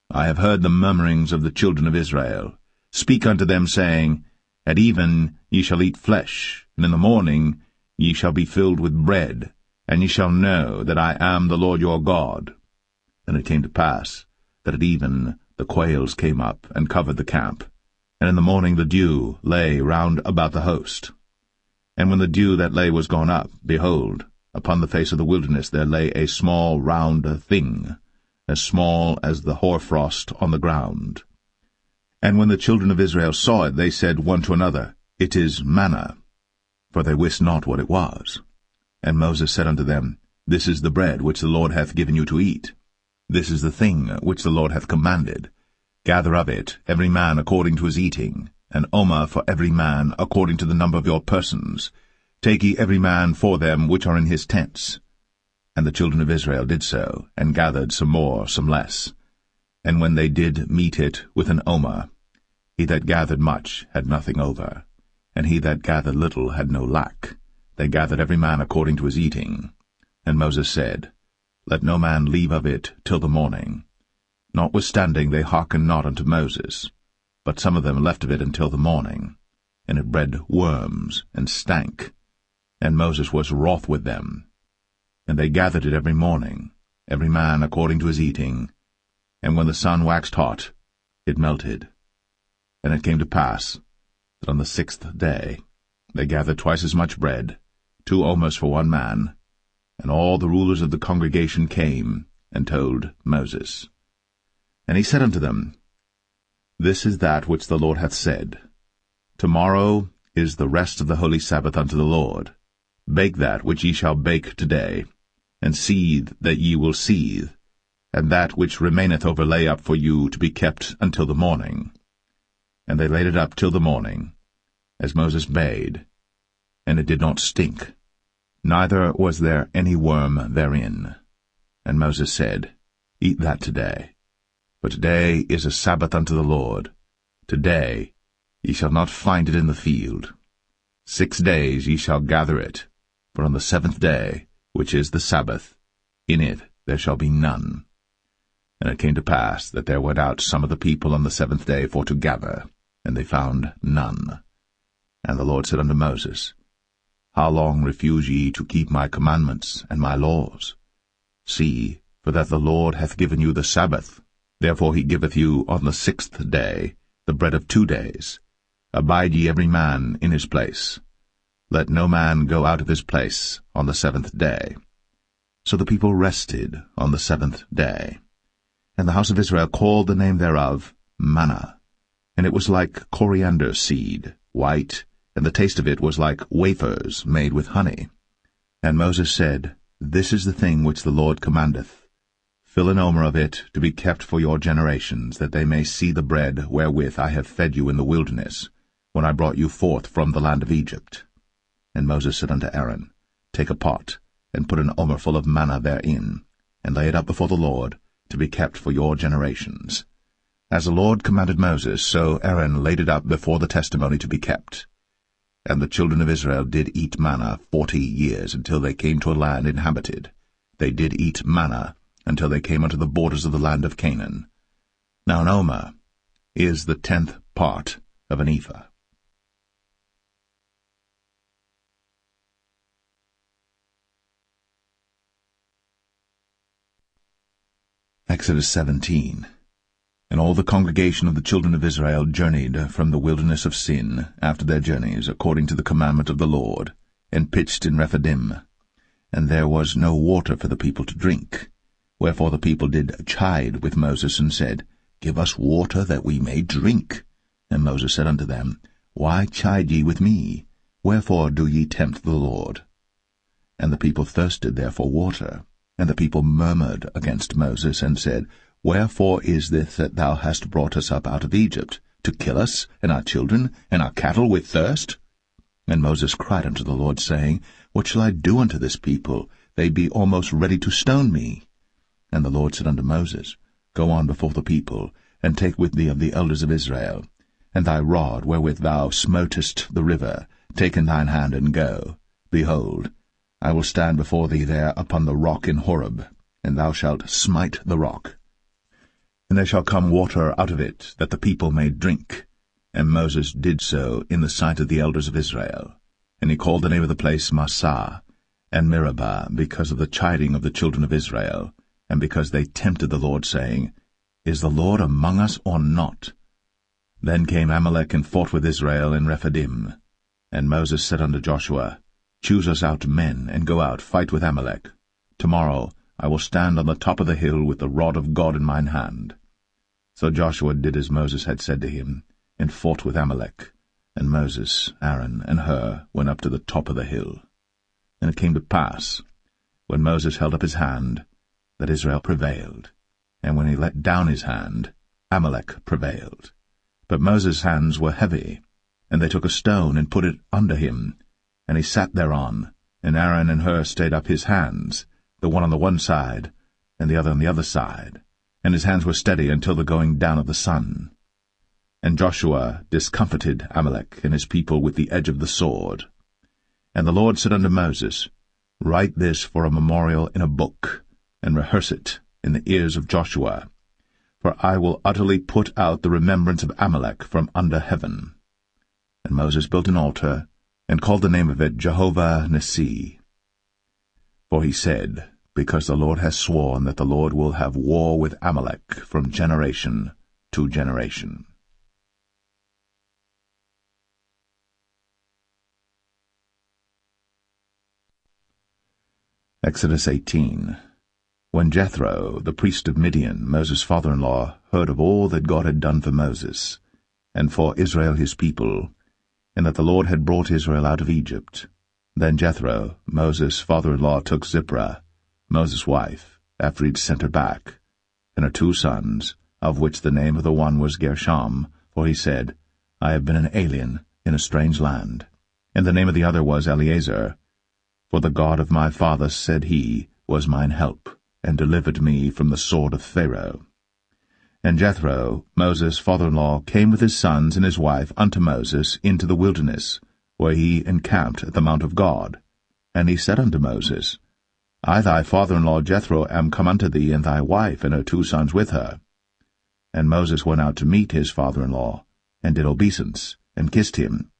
I have heard the murmurings of the children of Israel. Speak unto them, saying, At even ye shall eat flesh, and in the morning ye shall be filled with bread, and ye shall know that I am the Lord your God. And it came to pass, that at even the quails came up, and covered the camp, and in the morning the dew lay round about the host. And when the dew that lay was gone up, behold, upon the face of the wilderness there lay a small round thing, as small as the hoarfrost on the ground. And when the children of Israel saw it, they said one to another, It is manna, for they wist not what it was. And Moses said unto them, This is the bread which the Lord hath given you to eat. This is the thing which the Lord hath commanded. Gather of it every man according to his eating, an omer for every man according to the number of your persons. Take ye every man for them which are in his tents. And the children of Israel did so, and gathered some more, some less. And when they did meet it with an omer, he that gathered much had nothing over, and he that gathered little had no lack. They gathered every man according to his eating. And Moses said, Let no man leave of it till the morning. Notwithstanding they hearkened not unto Moses, but some of them left of it until the morning. And it bred worms, and stank. And Moses was wroth with them. And they gathered it every morning, every man according to his eating. And when the sun waxed hot, it melted. And it came to pass, that on the 6th day they gathered twice as much bread, 2 omers for one man. And all the rulers of the congregation came, and told Moses. And he said unto them, This is that which the Lord hath said. Tomorrow is the rest of the holy Sabbath unto the Lord. Bake that which ye shall bake today, and seethe that ye will seethe, and that which remaineth over lay up for you to be kept until the morning. And they laid it up till the morning, as Moses bade, and it did not stink, neither was there any worm therein. And Moses said, Eat that today, for today is a Sabbath unto the Lord. Today ye shall not find it in the field. 6 days ye shall gather it, for on the 7th day, which is the Sabbath, in it there shall be none. And it came to pass that there went out some of the people on the 7th day for to gather, and they found none. And the Lord said unto Moses, How long refuse ye to keep my commandments and my laws? See, for that the Lord hath given you the Sabbath. Therefore he giveth you on the 6th day the bread of 2 days. Abide ye every man in his place. Let no man go out of his place on the 7th day. So the people rested on the 7th day. And the house of Israel called the name thereof manna. And it was like coriander seed, white, and the taste of it was like wafers made with honey. And Moses said, This is the thing which the Lord commandeth. Fill an omer of it to be kept for your generations, that they may see the bread wherewith I have fed you in the wilderness, when I brought you forth from the land of Egypt. And Moses said unto Aaron, Take a pot, and put an omer full of manna therein, and lay it up before the Lord, to be kept for your generations. As the Lord commanded Moses, so Aaron laid it up before the testimony to be kept. And the children of Israel did eat manna 40 years, until they came to a land inhabited. They did eat manna, until they came unto the borders of the land of Canaan. Now an omer is the 10th part of an ephah. Exodus 17. And all the congregation of the children of Israel journeyed from the wilderness of Sin after their journeys, according to the commandment of the Lord, and pitched in Rephidim. And there was no water for the people to drink. Wherefore the people did chide with Moses, and said, Give us water that we may drink. And Moses said unto them, Why chide ye with me? Wherefore do ye tempt the Lord? And the people thirsted there for water. And the people murmured against Moses, and said, Wherefore is this that thou hast brought us up out of Egypt, to kill us, and our children, and our cattle with thirst? And Moses cried unto the Lord, saying, What shall I do unto this people? They be almost ready to stone me. And the Lord said unto Moses, Go on before the people, and take with thee of the elders of Israel, and thy rod wherewith thou smotest the river, take in thine hand, and go. Behold, I will stand before thee there upon the rock in Horeb, and thou shalt smite the rock. And there shall come water out of it, that the people may drink. And Moses did so in the sight of the elders of Israel. And he called the name of the place Massah, and Meribah, because of the chiding of the children of Israel, and because they tempted the Lord, saying, Is the Lord among us or not? Then came Amalek and fought with Israel in Rephidim. And Moses said unto Joshua, Choose us out men, and go out, fight with Amalek. Tomorrow I will stand on the top of the hill with the rod of God in mine hand. So Joshua did as Moses had said to him, and fought with Amalek. And Moses, Aaron, and Hur went up to the top of the hill. And it came to pass, when Moses held up his hand, that Israel prevailed. And when he let down his hand, Amalek prevailed. But Moses' hands were heavy, and they took a stone and put it under him, and he sat thereon, and Aaron and Hur stayed up his hands, the one on the one side, and the other on the other side, and his hands were steady until the going down of the sun. And Joshua discomfited Amalek and his people with the edge of the sword. And the Lord said unto Moses, Write this for a memorial in a book, and rehearse it in the ears of Joshua, for I will utterly put out the remembrance of Amalek from under heaven. And Moses built an altar, and called the name of it Jehovah Nissi. For he said, Because the Lord has sworn that the Lord will have war with Amalek from generation to generation. Exodus 18. When Jethro, the priest of Midian, Moses' father-in-law, heard of all that God had done for Moses, and for Israel his people, and that the Lord had brought Israel out of Egypt, then Jethro, Moses' father-in-law, took Zipporah, Moses' wife, after he had sent her back, and her 2 sons, of which the name of the one was Gershom, for he said, I have been an alien in a strange land. And the name of the other was Eleazar, for the God of my father, said he, was mine help, and delivered me from the sword of Pharaoh. And Jethro, Moses' father-in-law, came with his sons and his wife unto Moses into the wilderness, where he encamped at the mount of God. And he said unto Moses, I thy father-in-law Jethro am come unto thee, and thy wife and her 2 sons with her. And Moses went out to meet his father-in-law, and did obeisance, and kissed him.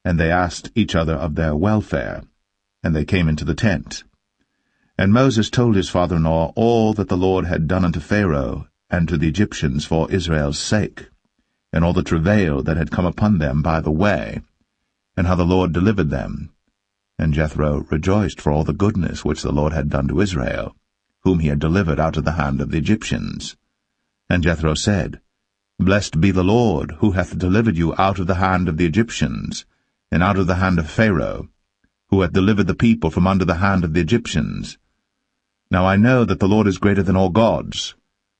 And they asked each other of their welfare, and they came into the tent. And Moses told his father-in-law all that the Lord had done unto Pharaoh and to the Egyptians for Israel's sake, and all the travail that had come upon them by the way, and how the Lord delivered them. And Jethro rejoiced for all the goodness which the Lord had done to Israel, whom he had delivered out of the hand of the Egyptians. And Jethro said, Blessed be the Lord, who hath delivered you out of the hand of the Egyptians, and out of the hand of Pharaoh, who hath delivered the people from under the hand of the Egyptians. Now I know that the Lord is greater than all gods,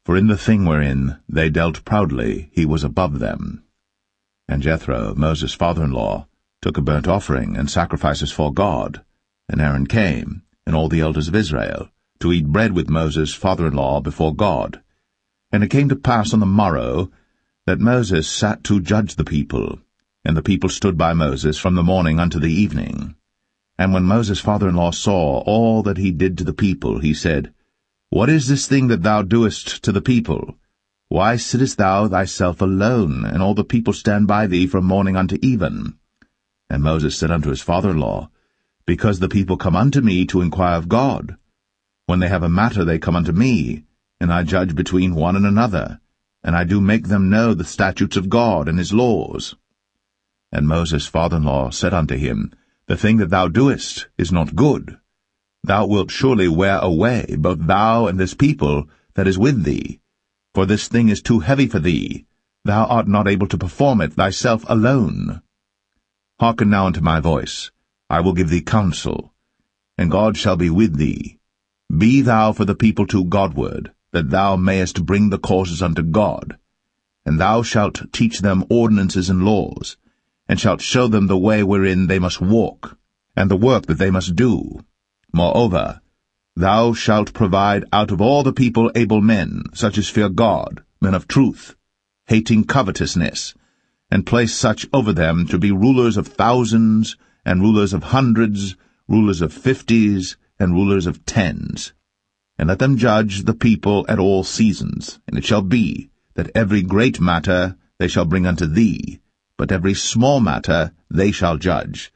for in the thing wherein they dealt proudly he was above them. And Jethro, Moses' father-in-law, took a burnt offering and sacrifices for God, and Aaron came, and all the elders of Israel, to eat bread with Moses' father-in-law before God. And it came to pass on the morrow that Moses sat to judge the people, and the people stood by Moses from the morning unto the evening. And when Moses' father-in-law saw all that he did to the people, he said, What is this thing that thou doest to the people? Why sittest thou thyself alone, and all the people stand by thee from morning unto even? And Moses said unto his father-in-law, Because the people come unto me to inquire of God. When they have a matter they come unto me, and I judge between one and another, and I do make them know the statutes of God and his laws. And Moses' father-in-law said unto him, The thing that thou doest is not good. Thou wilt surely wear away both thou and this people that is with thee. For this thing is too heavy for thee. Thou art not able to perform it thyself alone. Hearken now unto my voice. I will give thee counsel, and God shall be with thee. Be thou for the people too Godward, that thou mayest bring the causes unto God. And thou shalt teach them ordinances and laws, and shalt show them the way wherein they must walk, and the work that they must do. Moreover, thou shalt provide out of all the people able men, such as fear God, men of truth, hating covetousness, and place such over them to be rulers of thousands, and rulers of hundreds, rulers of 50s, and rulers of 10s. And let them judge the people at all seasons. And it shall be, that every great matter they shall bring unto thee, but every small matter they shall judge.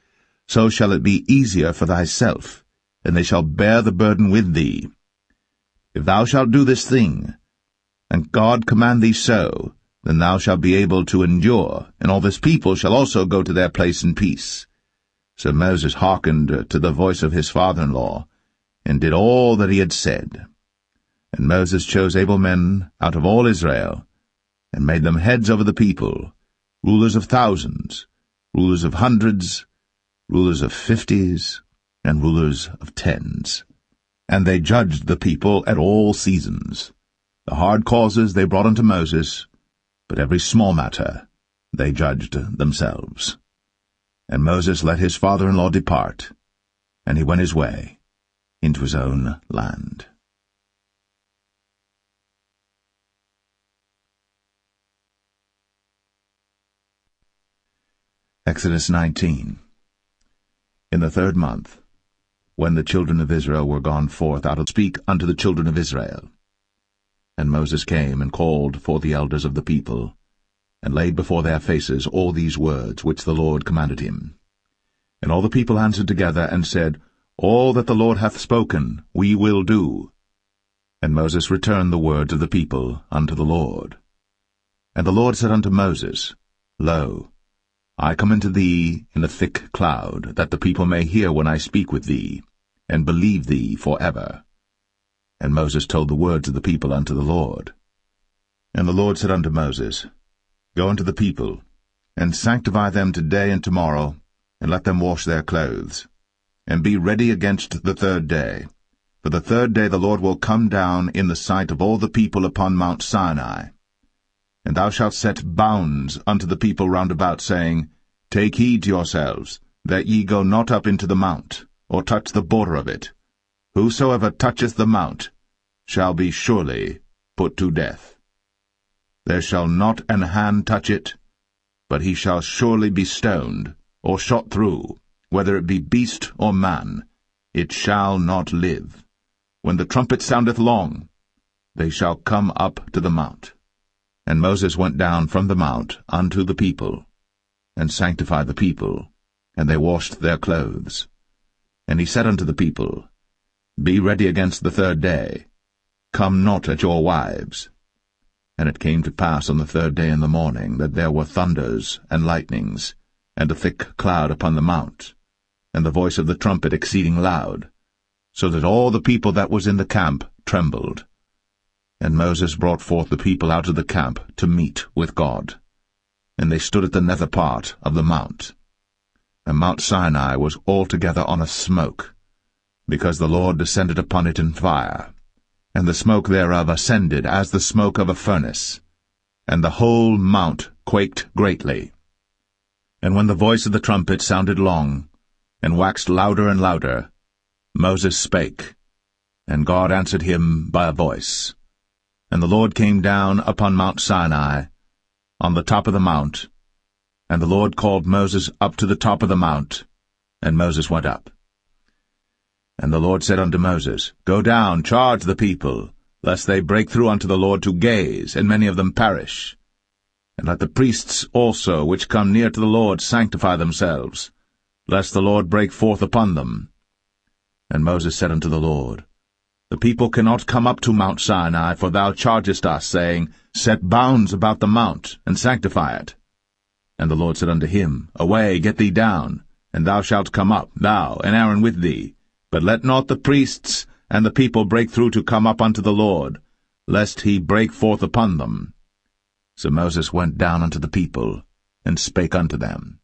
So shall it be easier for thyself, and they shall bear the burden with thee. If thou shalt do this thing, and God command thee so, then thou shalt be able to endure, and all this people shall also go to their place in peace. So Moses hearkened to the voice of his father-in-law, and did all that he had said. And Moses chose able men out of all Israel, and made them heads over the people, rulers of thousands, rulers of hundreds, rulers of 50s, and rulers of 10s. And they judged the people at all seasons. The hard causes they brought unto Moses, but every small matter they judged themselves. And Moses let his father-in-law depart, and he went his way into his own land. Exodus 19. In the 3rd month, when the children of Israel were gone forth out to speak unto the children of Israel. And Moses came and called for the elders of the people, and laid before their faces all these words which the Lord commanded him. And all the people answered together, and said, All that the Lord hath spoken, we will do. And Moses returned the words of the people unto the Lord. And the Lord said unto Moses, Lo, I come unto thee in a thick cloud, that the people may hear when I speak with thee, and believe thee for ever. And Moses told the words of the people unto the Lord. And the Lord said unto Moses, Go unto the people, and sanctify them today and tomorrow, and let them wash their clothes, and be ready against the 3rd day. For the 3rd day the Lord will come down in the sight of all the people upon Mount Sinai. And thou shalt set bounds unto the people round about, saying, Take heed to yourselves, that ye go not up into the mount, or touch the border of it. Whosoever toucheth the mount shall be surely put to death. There shall not an hand touch it, but he shall surely be stoned, or shot through, whether it be beast or man. It shall not live. When the trumpet soundeth long, they shall come up to the mount. And Moses went down from the mount unto the people, and sanctified the people, and they washed their clothes. And he said unto the people, Be ready against the 3rd day. Come not at your wives. And it came to pass on the 3rd day in the morning, that there were thunders and lightnings, and a thick cloud upon the mount, and the voice of the trumpet exceeding loud, so that all the people that was in the camp trembled. And Moses brought forth the people out of the camp to meet with God. And they stood at the nether part of the mount. And Mount Sinai was altogether on a smoke, because the Lord descended upon it in fire, and the smoke thereof ascended as the smoke of a furnace, and the whole mount quaked greatly. And when the voice of the trumpet sounded long, and waxed louder and louder, Moses spake, and God answered him by a voice. And the Lord came down upon Mount Sinai, on the top of the mount, and the Lord called Moses up to the top of the mount, and Moses went up. And the Lord said unto Moses, Go down, charge the people, lest they break through unto the Lord to gaze, and many of them perish. And let the priests also, which come near to the Lord, sanctify themselves, lest the Lord break forth upon them. And Moses said unto the Lord, The people cannot come up to Mount Sinai, for thou chargest us, saying, Set bounds about the mount, and sanctify it. And the Lord said unto him, Away, get thee down, and thou shalt come up, thou and Aaron with thee. But let not the priests and the people break through to come up unto the Lord, lest he break forth upon them. So Moses went down unto the people, and spake unto them.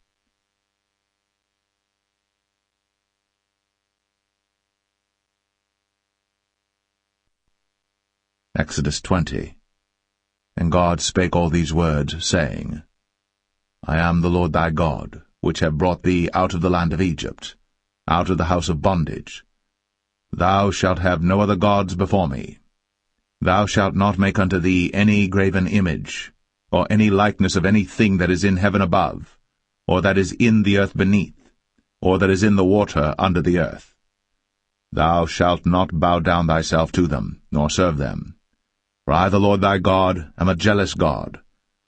Exodus 20. And God spake all these words, saying, I am the Lord thy God, which have brought thee out of the land of Egypt, out of the house of bondage. Thou shalt have no other gods before me. Thou shalt not make unto thee any graven image, or any likeness of any thing that is in heaven above, or that is in the earth beneath, or that is in the water under the earth. Thou shalt not bow down thyself to them, nor serve them. For I, the Lord thy God, am a jealous God,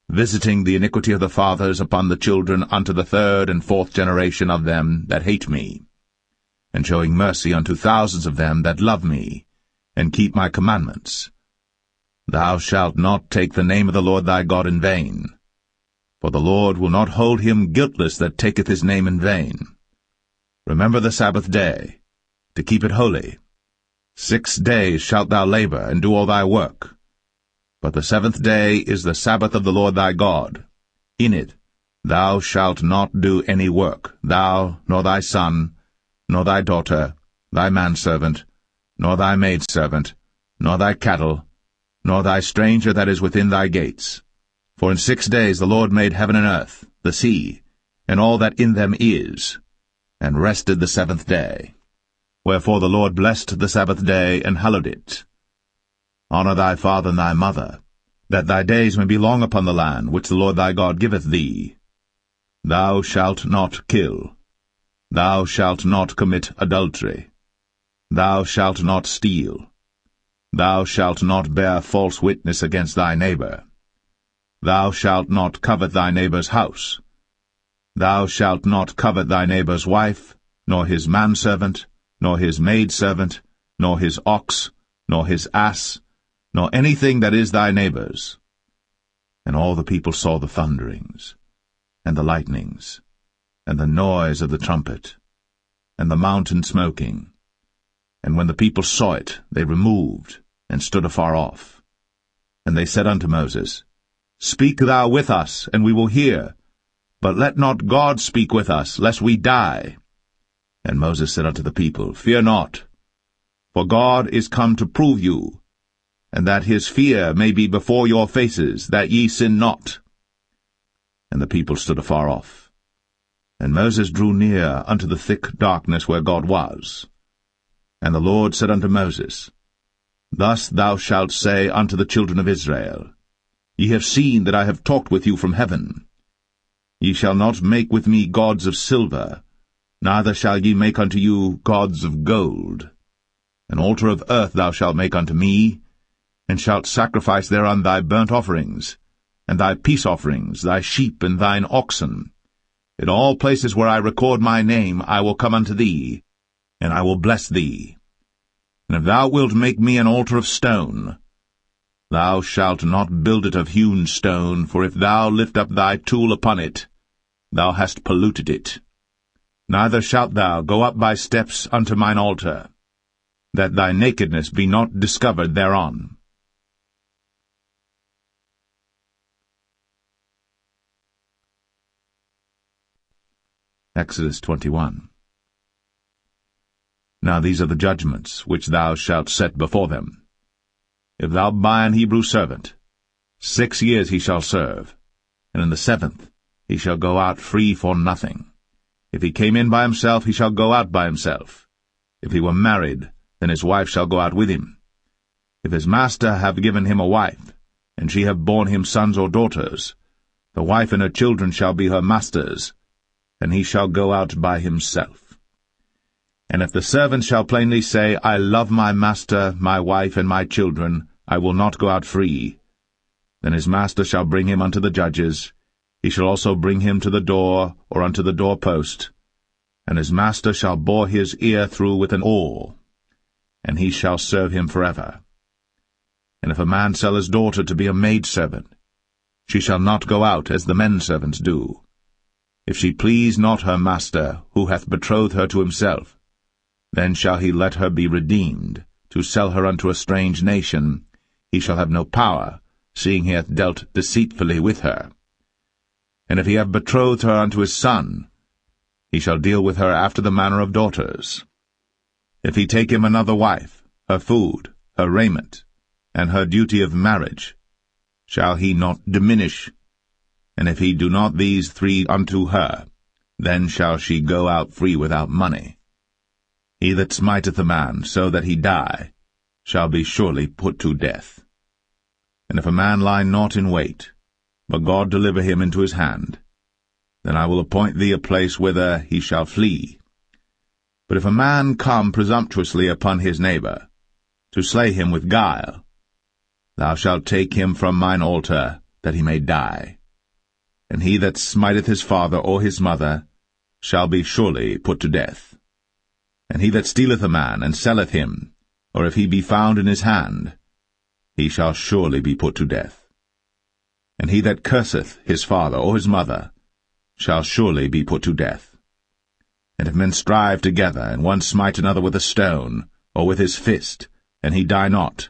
visiting the iniquity of the fathers upon the children unto the third and fourth generation of them that hate me, and showing mercy unto thousands of them that love me, and keep my commandments. Thou shalt not take the name of the Lord thy God in vain, for the Lord will not hold him guiltless that taketh his name in vain. Remember the Sabbath day, to keep it holy. 6 days shalt thou labor, and do all thy work. But the 7th day is the Sabbath of the Lord thy God. In it thou shalt not do any work, thou, nor thy son, nor thy daughter, thy manservant, nor thy maidservant, nor thy cattle, nor thy stranger that is within thy gates. For in 6 days the Lord made heaven and earth, the sea, and all that in them is, and rested the 7th day. Wherefore the Lord blessed the Sabbath day, and hallowed it. Honor thy father and thy mother, that thy days may be long upon the land which the Lord thy God giveth thee. Thou shalt not kill. Thou shalt not commit adultery. Thou shalt not steal. Thou shalt not bear false witness against thy neighbor. Thou shalt not covet thy neighbor's house. Thou shalt not covet thy neighbor's wife, nor his manservant, nor his maidservant, nor his ox, nor his ass, nor anything that is thy neighbor's. And all the people saw the thunderings, and the lightnings, and the noise of the trumpet, and the mountain smoking. And when the people saw it, they removed, and stood afar off. And they said unto Moses, Speak thou with us, and we will hear, but let not God speak with us, lest we die. And Moses said unto the people, Fear not, for God is come to prove you, and that his fear may be before your faces, that ye sin not. And the people stood afar off. And Moses drew near unto the thick darkness where God was. And the Lord said unto Moses, Thus thou shalt say unto the children of Israel, Ye have seen that I have talked with you from heaven. Ye shall not make with me gods of silver, neither shall ye make unto you gods of gold. An altar of earth thou shalt make unto me, and shalt sacrifice thereon thy burnt offerings, and thy peace offerings, thy sheep and thine oxen. In all places where I record my name I will come unto thee, and I will bless thee. And if thou wilt make me an altar of stone, thou shalt not build it of hewn stone, for if thou lift up thy tool upon it, thou hast polluted it. Neither shalt thou go up by steps unto mine altar, that thy nakedness be not discovered thereon. Exodus 21. Now these are the judgments which thou shalt set before them. If thou buy an Hebrew servant, 6 years he shall serve, and in the 7th he shall go out free for nothing. If he came in by himself, he shall go out by himself. If he were married, then his wife shall go out with him. If his master have given him a wife, and she have borne him sons or daughters, the wife and her children shall be her master's, and he shall go out by himself. And if the servant shall plainly say, I love my master, my wife, and my children, I will not go out free, then his master shall bring him unto the judges. He shall also bring him to the door, or unto the doorpost, and his master shall bore his ear through with an awl, and he shall serve him forever. And if a man sell his daughter to be a maidservant, she shall not go out as the men servants do. If she please not her master, who hath betrothed her to himself, then shall he let her be redeemed, to sell her unto a strange nation. He shall have no power, seeing he hath dealt deceitfully with her. And if he have betrothed her unto his son, he shall deal with her after the manner of daughters. If he take him another wife, her food, her raiment, and her duty of marriage, shall he not diminish? And if he do not these three unto her, then shall she go out free without money. He that smiteth a man so that he die shall be surely put to death. And if a man lie not in wait, but God deliver him into his hand, then I will appoint thee a place whither he shall flee. But if a man come presumptuously upon his neighbor, to slay him with guile, thou shalt take him from mine altar, that he may die. And he that smiteth his father or his mother shall be surely put to death. And he that stealeth a man, and selleth him, or if he be found in his hand, he shall surely be put to death. And he that curseth his father or his mother shall surely be put to death. And if men strive together, and one smite another with a stone, or with his fist, and he die not,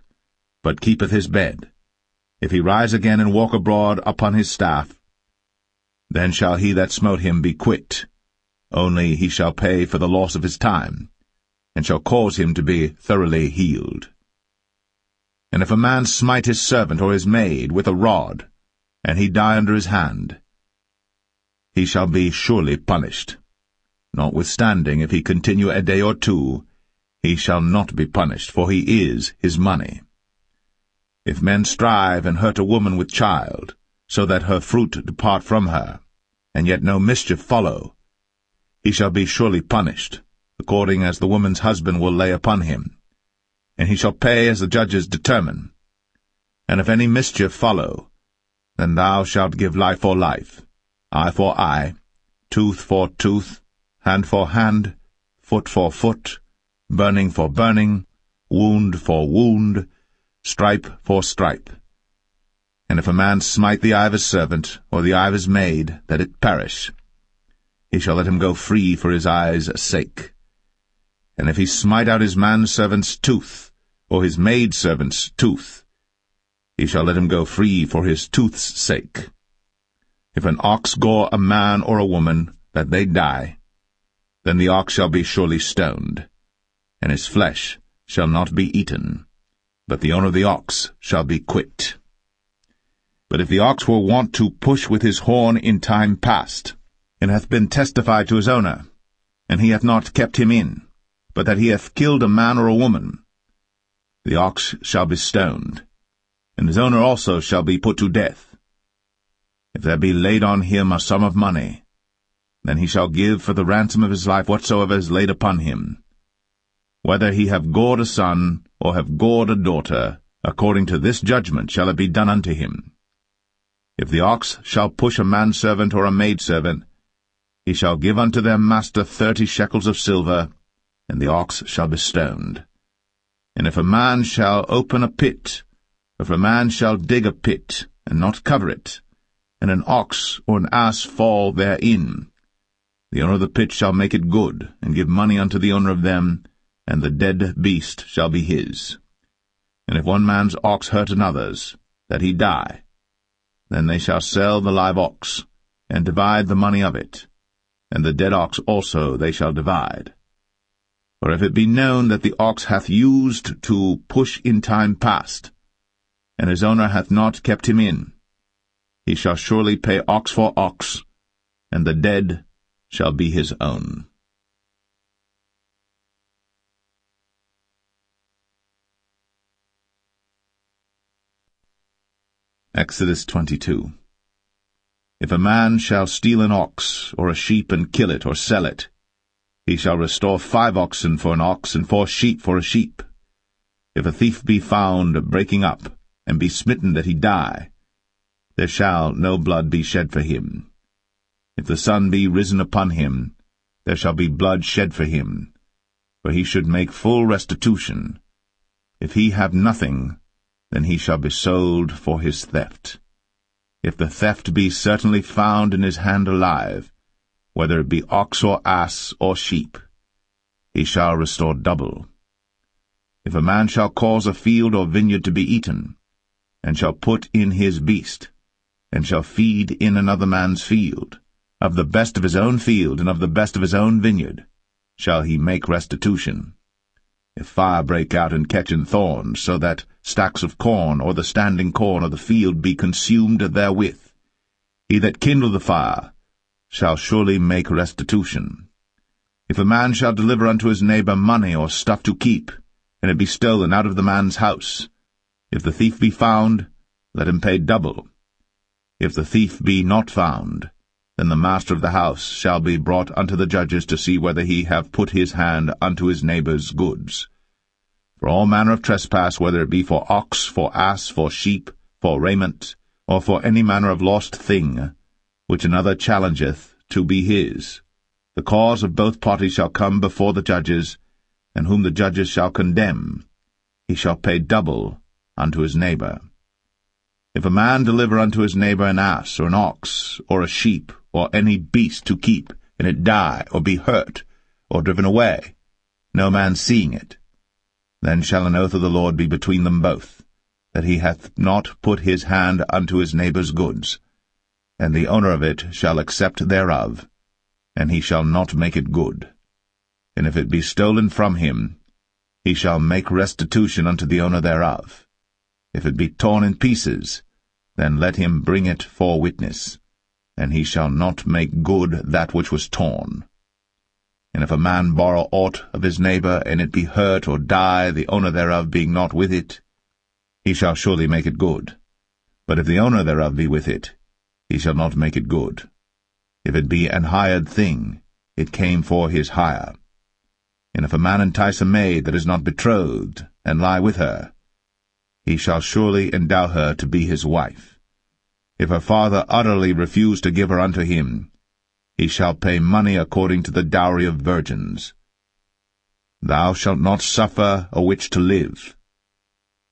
but keepeth his bed, if he rise again and walk abroad upon his staff, then shall he that smote him be quit, only he shall pay for the loss of his time, and shall cause him to be thoroughly healed. And if a man smite his servant or his maid with a rod, and he die under his hand, he shall be surely punished. Notwithstanding, if he continue a day or two, he shall not be punished, for he is his money. If men strive and hurt a woman with child, so that her fruit depart from her, and yet no mischief follow, he shall be surely punished, according as the woman's husband will lay upon him, and he shall pay as the judges determine. And if any mischief follow, then thou shalt give life for life, eye for eye, tooth for tooth, hand for hand, foot for foot, burning for burning, wound for wound, stripe for stripe. And if a man smite the eye of his servant, or the eye of his maid, that it perish, he shall let him go free for his eye's sake. And if he smite out his manservant's tooth, or his maidservant's tooth, he shall let him go free for his tooth's sake. If an ox gore a man or a woman, that they die, then the ox shall be surely stoned, and his flesh shall not be eaten, but the owner of the ox shall be quit. But if the ox were wont to push with his horn in time past, and hath been testified to his owner, and he hath not kept him in, but that he hath killed a man or a woman, the ox shall be stoned, and his owner also shall be put to death. If there be laid on him a sum of money, then he shall give for the ransom of his life whatsoever is laid upon him. Whether he have gored a son, or have gored a daughter, according to this judgment shall it be done unto him. If the ox shall push a manservant or a maidservant, he shall give unto their master 30 shekels of silver, and the ox shall be stoned. And if a man shall open a pit, if a man shall dig a pit, and not cover it, and an ox or an ass fall therein, the owner of the pit shall make it good, and give money unto the owner of them, and the dead beast shall be his. And if one man's ox hurt another's, that he die, then they shall sell the live ox, and divide the money of it, and the dead ox also they shall divide. For if it be known that the ox hath used to push in time past, and his owner hath not kept him in, he shall surely pay ox for ox, and the dead shall be his own. Exodus 22. If a man shall steal an ox, or a sheep, and kill it, or sell it, he shall restore 5 oxen for an ox, and 4 sheep for a sheep. If a thief be found breaking up, and be smitten that he die, there shall no blood be shed for him. If the sun be risen upon him, there shall be blood shed for him, for he should make full restitution. If he have nothing, then he shall be sold for his theft. If the theft be certainly found in his hand alive, whether it be ox or ass or sheep, he shall restore double. If a man shall cause a field or vineyard to be eaten, and shall put in his beast, and shall feed in another man's field, of the best of his own field and of the best of his own vineyard, shall he make restitution. If fire break out and catch in thorns, so that stacks of corn, or the standing corn of the field be consumed therewith, he that kindled the fire shall surely make restitution. If a man shall deliver unto his neighbor money or stuff to keep, and it be stolen out of the man's house, if the thief be found, let him pay double. If the thief be not found, then the master of the house shall be brought unto the judges to see whether he have put his hand unto his neighbor's goods. For all manner of trespass, whether it be for ox, for ass, for sheep, for raiment, or for any manner of lost thing, which another challengeth to be his, the cause of both parties shall come before the judges, and whom the judges shall condemn, he shall pay double unto his neighbor. If a man deliver unto his neighbor an ass, or an ox, or a sheep, or any beast to keep, and it die, or be hurt, or driven away, no man seeing it, then shall an oath of the Lord be between them both, that he hath not put his hand unto his neighbor's goods, and the owner of it shall accept thereof, and he shall not make it good. And if it be stolen from him, he shall make restitution unto the owner thereof. If it be torn in pieces, then let him bring it for witness, and he shall not make good that which was torn. And if a man borrow aught of his neighbor, and it be hurt or die, the owner thereof being not with it, he shall surely make it good. But if the owner thereof be with it, he shall not make it good. If it be an hired thing, it came for his hire. And if a man entice a maid that is not betrothed, and lie with her, he shall surely endow her to be his wife. If her father utterly refuse to give her unto him, he shall pay money according to the dowry of virgins. Thou shalt not suffer a witch to live.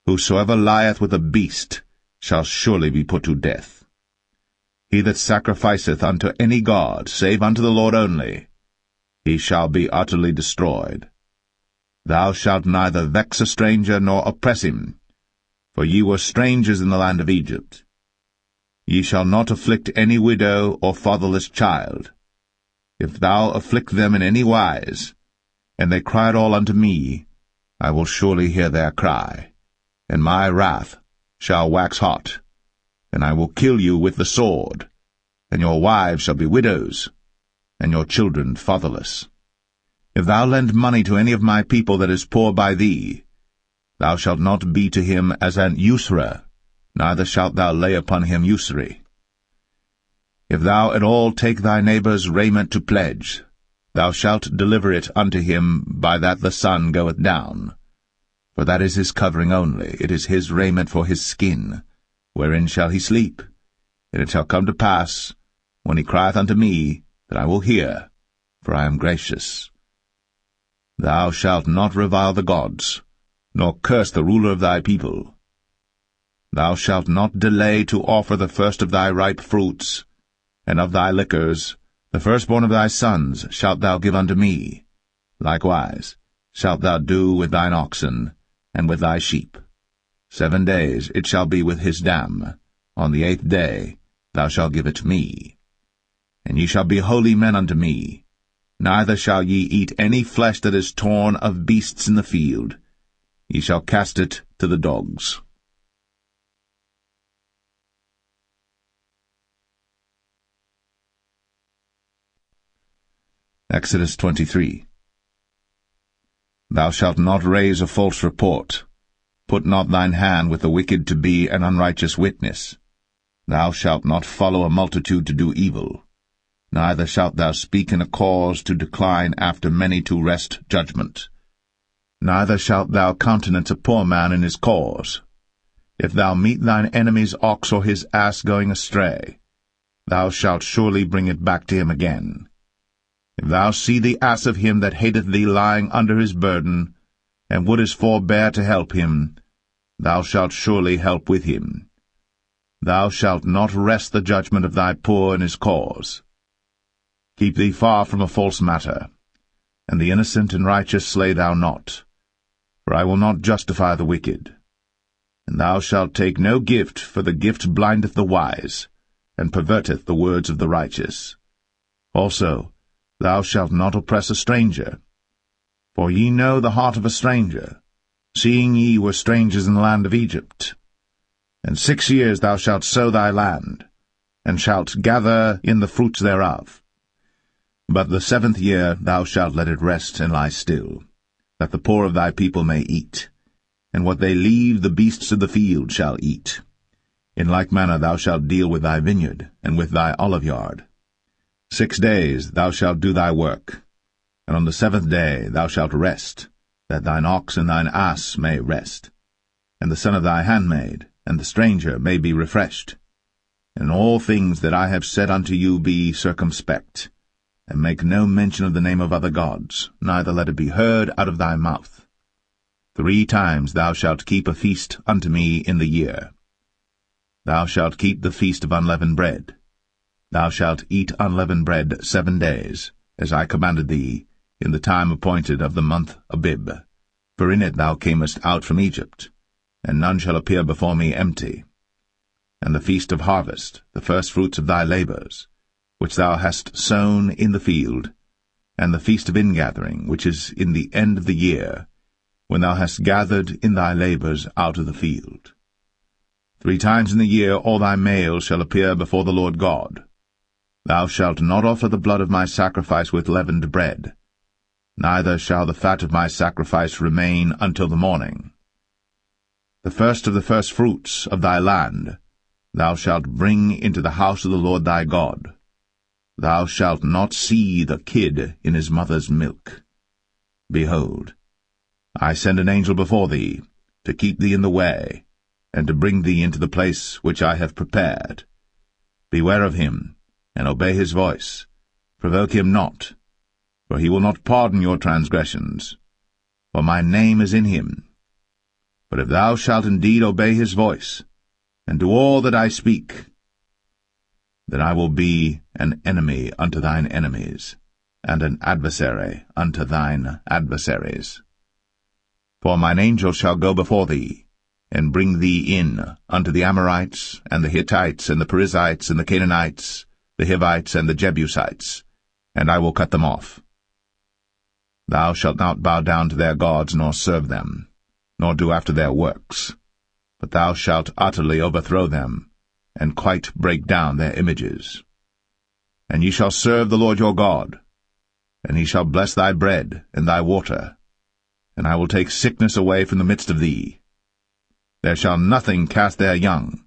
Whosoever lieth with a beast shall surely be put to death. He that sacrificeth unto any god, save unto the Lord only, he shall be utterly destroyed. Thou shalt neither vex a stranger nor oppress him, for ye were strangers in the land of Egypt. Ye shall not afflict any widow or fatherless child. If thou afflict them in any wise, and they cry at all unto me, I will surely hear their cry, and my wrath shall wax hot, and I will kill you with the sword, and your wives shall be widows, and your children fatherless. If thou lend money to any of my people that is poor by thee, thou shalt not be to him as an usurer, neither shalt thou lay upon him usury. If thou at all take thy neighbor's raiment to pledge, thou shalt deliver it unto him by that the sun goeth down. For that is his covering only, it is his raiment for his skin. Wherein shall he sleep? And it shall come to pass, when he crieth unto me, that I will hear, for I am gracious. Thou shalt not revile the gods, nor curse the ruler of thy people. Thou shalt not delay to offer the first of thy ripe fruits, and of thy liquors, the firstborn of thy sons shalt thou give unto me. Likewise shalt thou do with thine oxen, and with thy sheep. 7 days it shall be with his dam. On the 8th day thou shalt give it me. And ye shall be holy men unto me. Neither shall ye eat any flesh that is torn of beasts in the field. Ye shall cast it to the dogs. Exodus 23. Thou shalt not raise a false report. Put not thine hand with the wicked to be an unrighteous witness. Thou shalt not follow a multitude to do evil. Neither shalt thou speak in a cause to decline after many to wrest judgment. Neither shalt thou countenance a poor man in his cause. If thou meet thine enemy's ox or his ass going astray, thou shalt surely bring it back to him again. If thou see the ass of him that hateth thee lying under his burden, and wouldest forbear to help him, thou shalt surely help with him. Thou shalt not wrest the judgment of thy poor in his cause. Keep thee far from a false matter, and the innocent and righteous slay thou not, for I will not justify the wicked. And thou shalt take no gift, for the gift blindeth the wise, and perverteth the words of the righteous. Also, thou shalt not oppress a stranger. For ye know the heart of a stranger, seeing ye were strangers in the land of Egypt. And 6 years thou shalt sow thy land, and shalt gather in the fruits thereof. But the 7th year thou shalt let it rest and lie still, that the poor of thy people may eat, and what they leave the beasts of the field shall eat. In like manner thou shalt deal with thy vineyard, and with thy oliveyard. 6 days thou shalt do thy work, and on the 7th day thou shalt rest, that thine ox and thine ass may rest, and the son of thy handmaid, and the stranger may be refreshed. And in all things that I have said unto you be circumspect, and make no mention of the name of other gods, neither let it be heard out of thy mouth. 3 times thou shalt keep a feast unto me in the year. Thou shalt keep the feast of unleavened bread. Thou shalt eat unleavened bread 7 days, as I commanded thee, in the time appointed of the month Abib. For in it thou camest out from Egypt, and none shall appear before me empty. And the feast of harvest, the firstfruits of thy labours, which thou hast sown in the field, and the feast of ingathering, which is in the end of the year, when thou hast gathered in thy labours out of the field. 3 times in the year all thy males shall appear before the Lord God. Thou shalt not offer the blood of my sacrifice with leavened bread, neither shall the fat of my sacrifice remain until the morning. The first of the firstfruits of thy land thou shalt bring into the house of the Lord thy God. Thou shalt not see the kid in his mother's milk. Behold, I send an angel before thee, to keep thee in the way, and to bring thee into the place which I have prepared. Beware of him, and obey his voice. Provoke him not, for he will not pardon your transgressions, for my name is in him. But if thou shalt indeed obey his voice, and do all that I speak, then I will be an enemy unto thine enemies, and an adversary unto thine adversaries. For mine angel shall go before thee, and bring thee in unto the Amorites, and the Hittites, and the Perizzites, and the Canaanites, the Hivites, and the Jebusites, and I will cut them off. Thou shalt not bow down to their gods, nor serve them, nor do after their works, but thou shalt utterly overthrow them, and quite break down their images. And ye shall serve the Lord your God, and he shall bless thy bread and thy water, and I will take sickness away from the midst of thee. There shall nothing cast their young,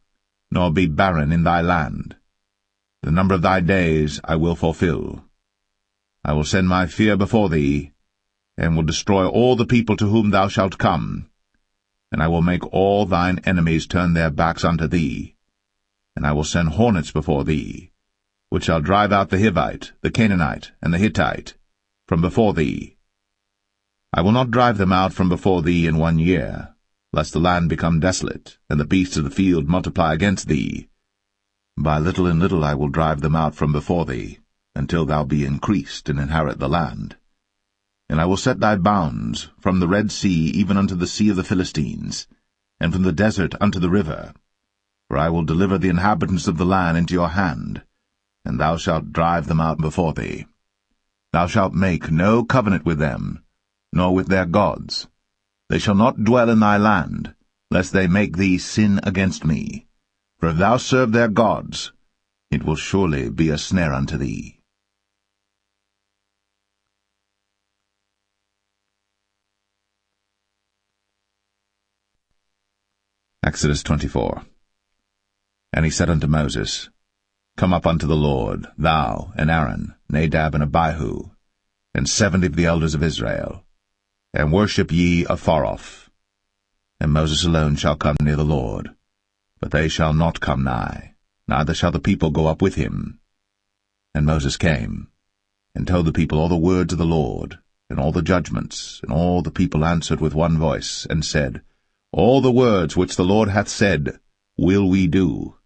nor be barren in thy land. The number of thy days I will fulfill. I will send my fear before thee, and will destroy all the people to whom thou shalt come, and I will make all thine enemies turn their backs unto thee. And I will send hornets before thee, which shall drive out the Hivite, the Canaanite, and the Hittite from before thee. I will not drive them out from before thee in 1 year, lest the land become desolate, and the beasts of the field multiply against thee. By little and little I will drive them out from before thee, until thou be increased and inherit the land. And I will set thy bounds from the Red Sea even unto the sea of the Philistines, and from the desert unto the river. For I will deliver the inhabitants of the land into your hand, and thou shalt drive them out before thee. Thou shalt make no covenant with them, nor with their gods. They shall not dwell in thy land, lest they make thee sin against me. For if thou serve their gods, it will surely be a snare unto thee. Exodus 24. And he said unto Moses, Come up unto the Lord, thou, and Aaron, Nadab, and Abihu, and 70 of the elders of Israel, and worship ye afar off. And Moses alone shall come near the Lord, but they shall not come nigh, neither shall the people go up with him. And Moses came, and told the people all the words of the Lord, and all the judgments, and all the people answered with one voice, and said, All the words which the Lord hath said will we do.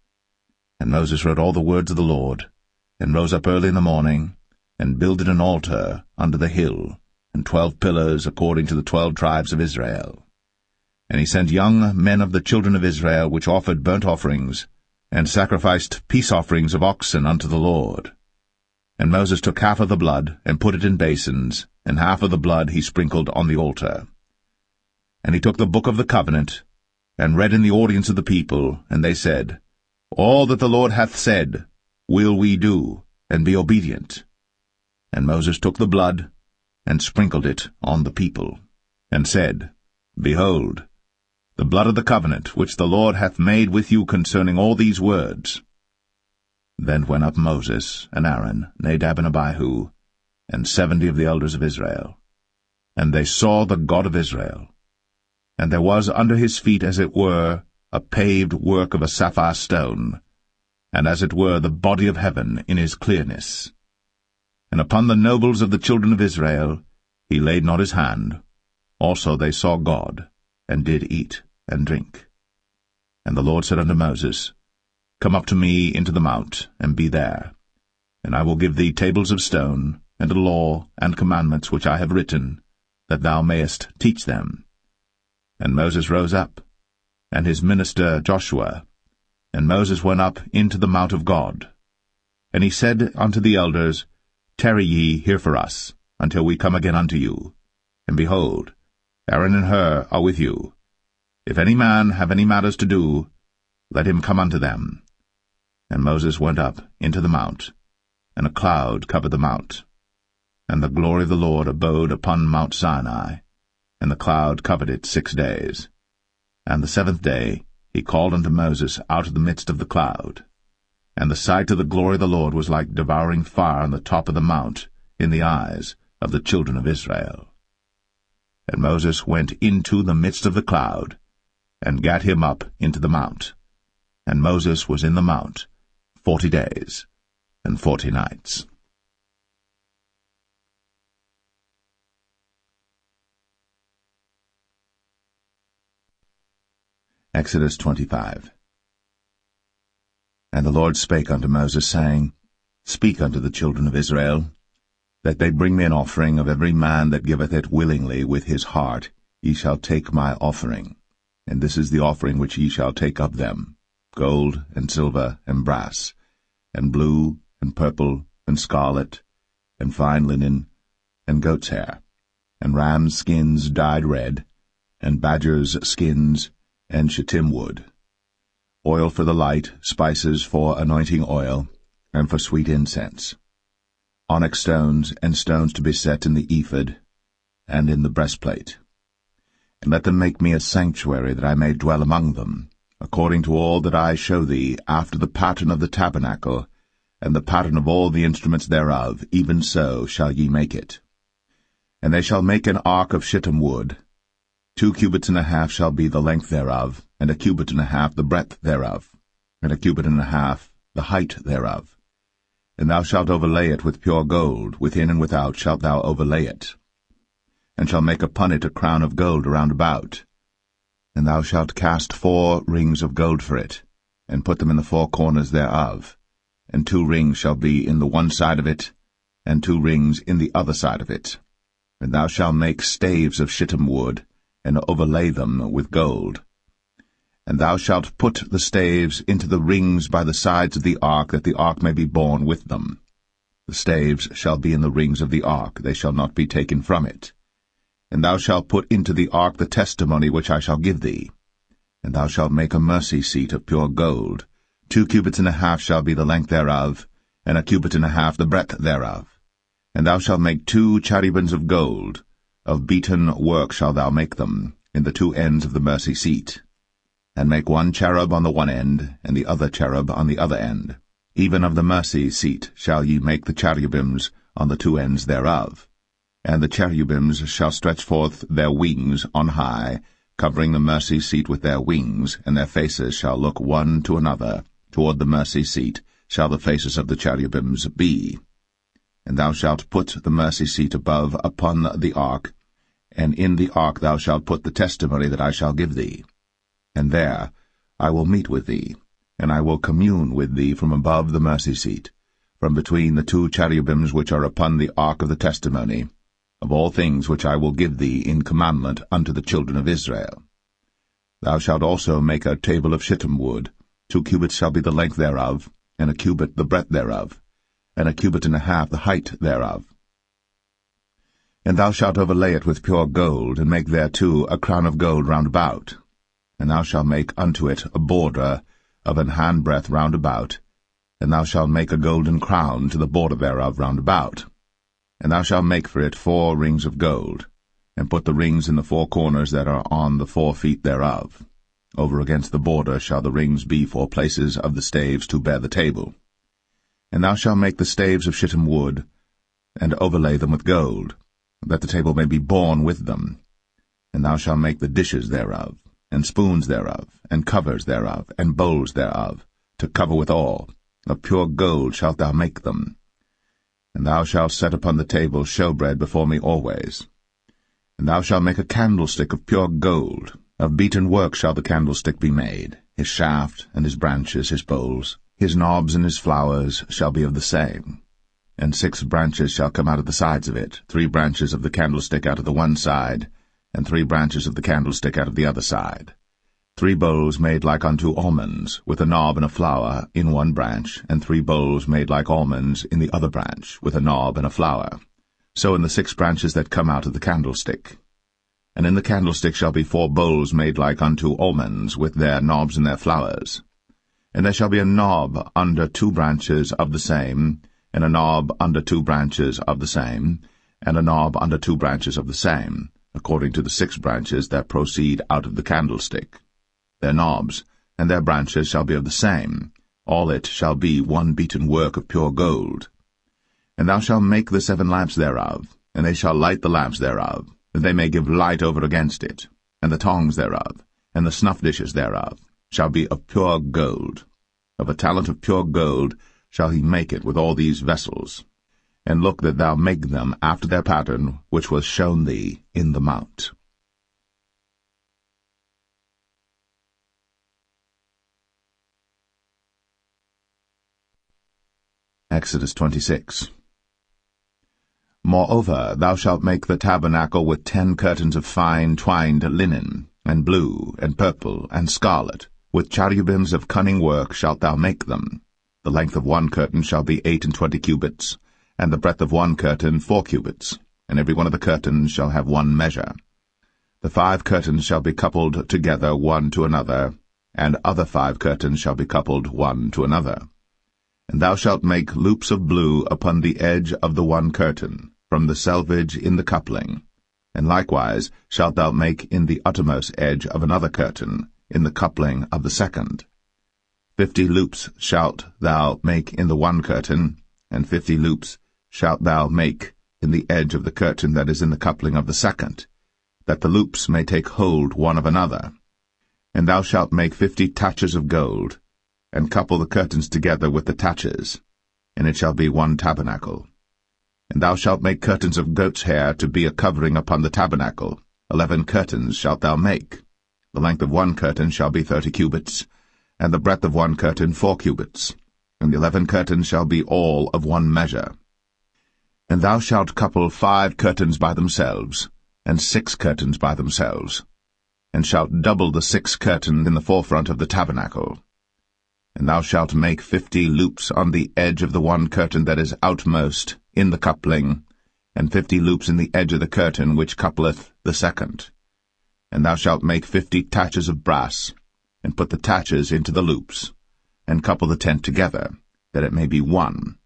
And Moses wrote all the words of the Lord, and rose up early in the morning, and builded an altar under the hill, and 12 pillars according to the 12 tribes of Israel. And he sent young men of the children of Israel, which offered burnt offerings, and sacrificed peace offerings of oxen unto the Lord. And Moses took half of the blood, and put it in basins, and half of the blood he sprinkled on the altar. And he took the book of the covenant, and read in the audience of the people, and they said, All that the Lord hath said will we do, and be obedient. And Moses took the blood, and sprinkled it on the people, and said, Behold, the blood of the covenant which the Lord hath made with you concerning all these words. Then went up Moses, and Aaron, Nadab and Abihu, and 70 of the elders of Israel. And they saw the God of Israel. And there was under his feet, as it were, a paved work of a sapphire stone, and as it were the body of heaven in his clearness. And upon the nobles of the children of Israel he laid not his hand. Also they saw God, and did eat and drink. And the Lord said unto Moses, Come up to me into the mount, and be there. And I will give thee tables of stone, and a law and commandments which I have written, that thou mayest teach them. And Moses rose up, and his minister Joshua. And Moses went up into the mount of God. And he said unto the elders, Tarry ye here for us, until we come again unto you. And behold, Aaron and Hur are with you. If any man have any matters to do, let him come unto them. And Moses went up into the mount, and a cloud covered the mount. And the glory of the Lord abode upon Mount Sinai, and the cloud covered it 6 days. And the 7th day he called unto Moses out of the midst of the cloud. And the sight of the glory of the Lord was like devouring fire on the top of the mount in the eyes of the children of Israel. And Moses went into the midst of the cloud, and gat him up into the mount. And Moses was in the mount 40 days and 40 nights. Exodus 25. And the Lord spake unto Moses, saying, Speak unto the children of Israel, that they bring me an offering of every man that giveth it willingly with his heart. Ye shall take my offering. And this is the offering which ye shall take of them, gold, and silver, and brass, and blue, and purple, and scarlet, and fine linen, and goat's hair, and rams' skins dyed red, and badgers' skins, and shittim wood, oil for the light, spices for anointing oil, and for sweet incense, onyx stones, and stones to be set in the ephod, and in the breastplate. And let them make me a sanctuary, that I may dwell among them, according to all that I show thee, after the pattern of the tabernacle, and the pattern of all the instruments thereof, even so shall ye make it. And they shall make an ark of shittim wood. 2 cubits and a half shall be the length thereof, and a cubit and a half the breadth thereof, and a cubit and a half the height thereof. And thou shalt overlay it with pure gold, within and without shalt thou overlay it, and shalt make upon it a crown of gold around about. And thou shalt cast 4 rings of gold for it, and put them in the 4 corners thereof, and 2 rings shall be in the one side of it, and 2 rings in the other side of it. And thou shalt make staves of shittim wood, and overlay them with gold. And thou shalt put the staves into the rings by the sides of the ark, that the ark may be borne with them. The staves shall be in the rings of the ark, they shall not be taken from it. And thou shalt put into the ark the testimony which I shall give thee. And thou shalt make a mercy seat of pure gold. 2 cubits and a half shall be the length thereof, and a cubit and a half the breadth thereof. And thou shalt make 2 cherubims of gold. Of beaten work shalt thou make them, in the 2 ends of the mercy seat. And make 1 cherub on the one end, and the other cherub on the other end. Even of the mercy seat shall ye make the cherubims on the 2 ends thereof. And the cherubims shall stretch forth their wings on high, covering the mercy seat with their wings, and their faces shall look one to another. Toward the mercy seat shall the faces of the cherubims be. And thou shalt put the mercy seat above upon the ark, and in the ark thou shalt put the testimony that I shall give thee. And there I will meet with thee, and I will commune with thee from above the mercy seat, from between the 2 cherubims which are upon the ark of the testimony, of all things which I will give thee in commandment unto the children of Israel. Thou shalt also make a table of shittim wood. 2 cubits shall be the length thereof, and a cubit the breadth thereof, and a cubit and a half the height thereof. And thou shalt overlay it with pure gold, and make thereto a crown of gold round about. And thou shalt make unto it a border of an handbreadth round about, and thou shalt make a golden crown to the border thereof round about. And thou shalt make for it 4 rings of gold, and put the rings in the 4 corners that are on the 4 feet thereof. Over against the border shall the rings be for places of the staves to bear the table. And thou shalt make the staves of shittim wood, and overlay them with gold, that the table may be borne with them. And thou shalt make the dishes thereof, and spoons thereof, and covers thereof, and bowls thereof, to cover withal. Of pure gold shalt thou make them. And thou shalt set upon the table showbread before me always. And thou shalt make a candlestick of pure gold. Of beaten work shall the candlestick be made. His shaft, and his branches, his bowls, his knobs and his flowers shall be of the same. And 6 branches shall come out of the sides of it, 3 branches of the candlestick out of the one side, and 3 branches of the candlestick out of the other side. 3 bowls made like unto almonds, with a knob and a flower in one branch, and 3 bowls made like almonds in the other branch, with a knob and a flower. So in the 6 branches that come out of the candlestick. And in the candlestick shall be 4 bowls made like unto almonds, with their knobs and their flowers. And there shall be a knob under 2 branches of the same, and a knob under 2 branches of the same, and a knob under 2 branches of the same, according to the 6 branches that proceed out of the candlestick. Their knobs and their branches shall be of the same. All it shall be one beaten work of pure gold. And thou shalt make the 7 lamps thereof, and they shall light the lamps thereof, that they may give light over against it. And the tongs thereof, and the snuff dishes thereof, shall be of pure gold. Of a talent of pure gold shall he make it with all these vessels. And look that thou make them after their pattern which was shown thee in the mount. Exodus 26. Moreover, thou shalt make the tabernacle with 10 curtains of fine twined linen, and blue, and purple, and scarlet. With cherubims of cunning work shalt thou make them. The length of one curtain shall be 28 cubits, and the breadth of one curtain 4 cubits, and every one of the curtains shall have one measure. The 5 curtains shall be coupled together one to another, and other 5 curtains shall be coupled one to another. And thou shalt make loops of blue upon the edge of the one curtain, from the selvage in the coupling. And likewise shalt thou make in the uttermost edge of another curtain, in the coupling of the second. 50 loops shalt thou make in the one curtain, and 50 loops shalt thou make in the edge of the curtain that is in the coupling of the second, that the loops may take hold one of another. And thou shalt make 50 taches of gold, and couple the curtains together with the taches, and it shall be one tabernacle. And thou shalt make curtains of goat's hair to be a covering upon the tabernacle. 11 curtains shalt thou make. The length of one curtain shall be 30 cubits, and the breadth of one curtain 4 cubits, and the 11 curtains shall be all of one measure. And thou shalt couple 5 curtains by themselves, and 6 curtains by themselves, and shalt double the 6 curtain in the forefront of the tabernacle. And thou shalt make 50 loops on the edge of the one curtain that is outmost in the coupling, and 50 loops in the edge of the curtain which coupleth the second. And thou shalt make 50 taches of brass, and put the taches into the loops, and couple the tent together, that it may be one.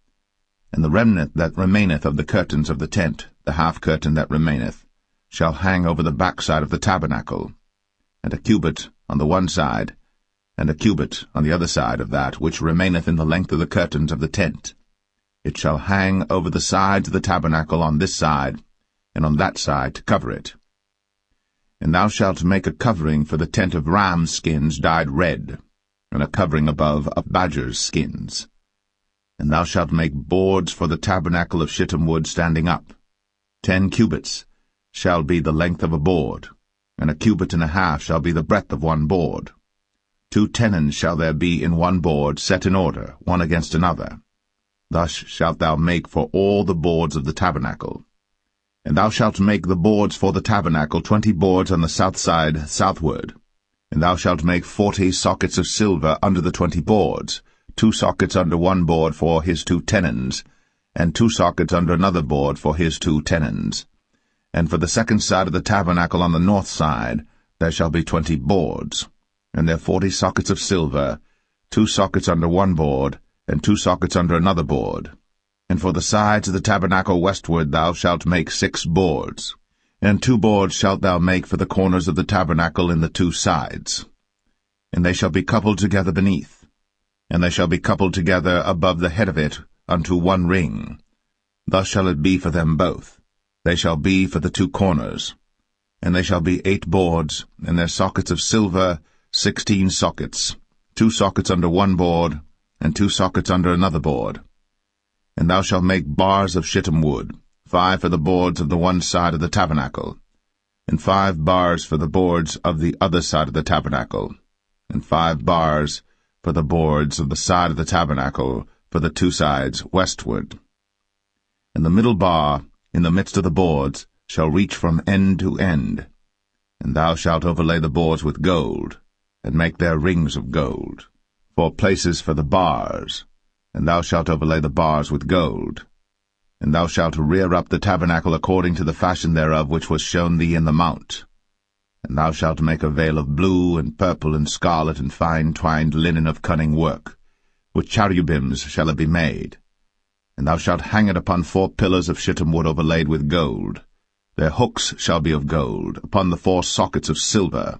And the remnant that remaineth of the curtains of the tent, the half curtain that remaineth, shall hang over the backside of the tabernacle, and a cubit on the one side, and a cubit on the other side of that which remaineth in the length of the curtains of the tent. It shall hang over the sides of the tabernacle on this side, and on that side to cover it. And thou shalt make a covering for the tent of rams' skins dyed red, and a covering above of badgers' skins. And thou shalt make boards for the tabernacle of shittim wood standing up. 10 cubits shall be the length of a board, and a cubit and a half shall be the breadth of one board. 2 tenons shall there be in one board, set in order, one against another. Thus shalt thou make for all the boards of the tabernacle. And thou shalt make the boards for the tabernacle 20 boards on the south side southward. And thou shalt make 40 sockets of silver under the 20 boards, 2 sockets under one board for his 2 tenons, and 2 sockets under another board for his 2 tenons. And for the second side of the tabernacle on the north side there shall be 20 boards, and their 40 sockets of silver, 2 sockets under one board, and 2 sockets under another board. And for the sides of the tabernacle westward thou shalt make 6 boards, and 2 boards shalt thou make for the corners of the tabernacle in the 2 sides. And they shall be coupled together beneath, and they shall be coupled together above the head of it unto one ring. Thus shall it be for them both. They shall be for the 2 corners. And they shall be 8 boards, and their sockets of silver 16 sockets, 2 sockets under one board, and 2 sockets under another board. And thou shalt make bars of shittim wood, 5 for the boards of the one side of the tabernacle, and 5 bars for the boards of the other side of the tabernacle, and 5 bars for the boards of the side of the tabernacle for the 2 sides westward. And the middle bar in the midst of the boards shall reach from end to end. And thou shalt overlay the boards with gold, and make their rings of gold, for places for the bars, and thou shalt overlay the bars with gold. And thou shalt rear up the tabernacle according to the fashion thereof which was shown thee in the mount. And thou shalt make a veil of blue and purple and scarlet and fine twined linen of cunning work. With cherubims shall it be made. And thou shalt hang it upon 4 pillars of shittim wood overlaid with gold. Their hooks shall be of gold, upon the 4 sockets of silver.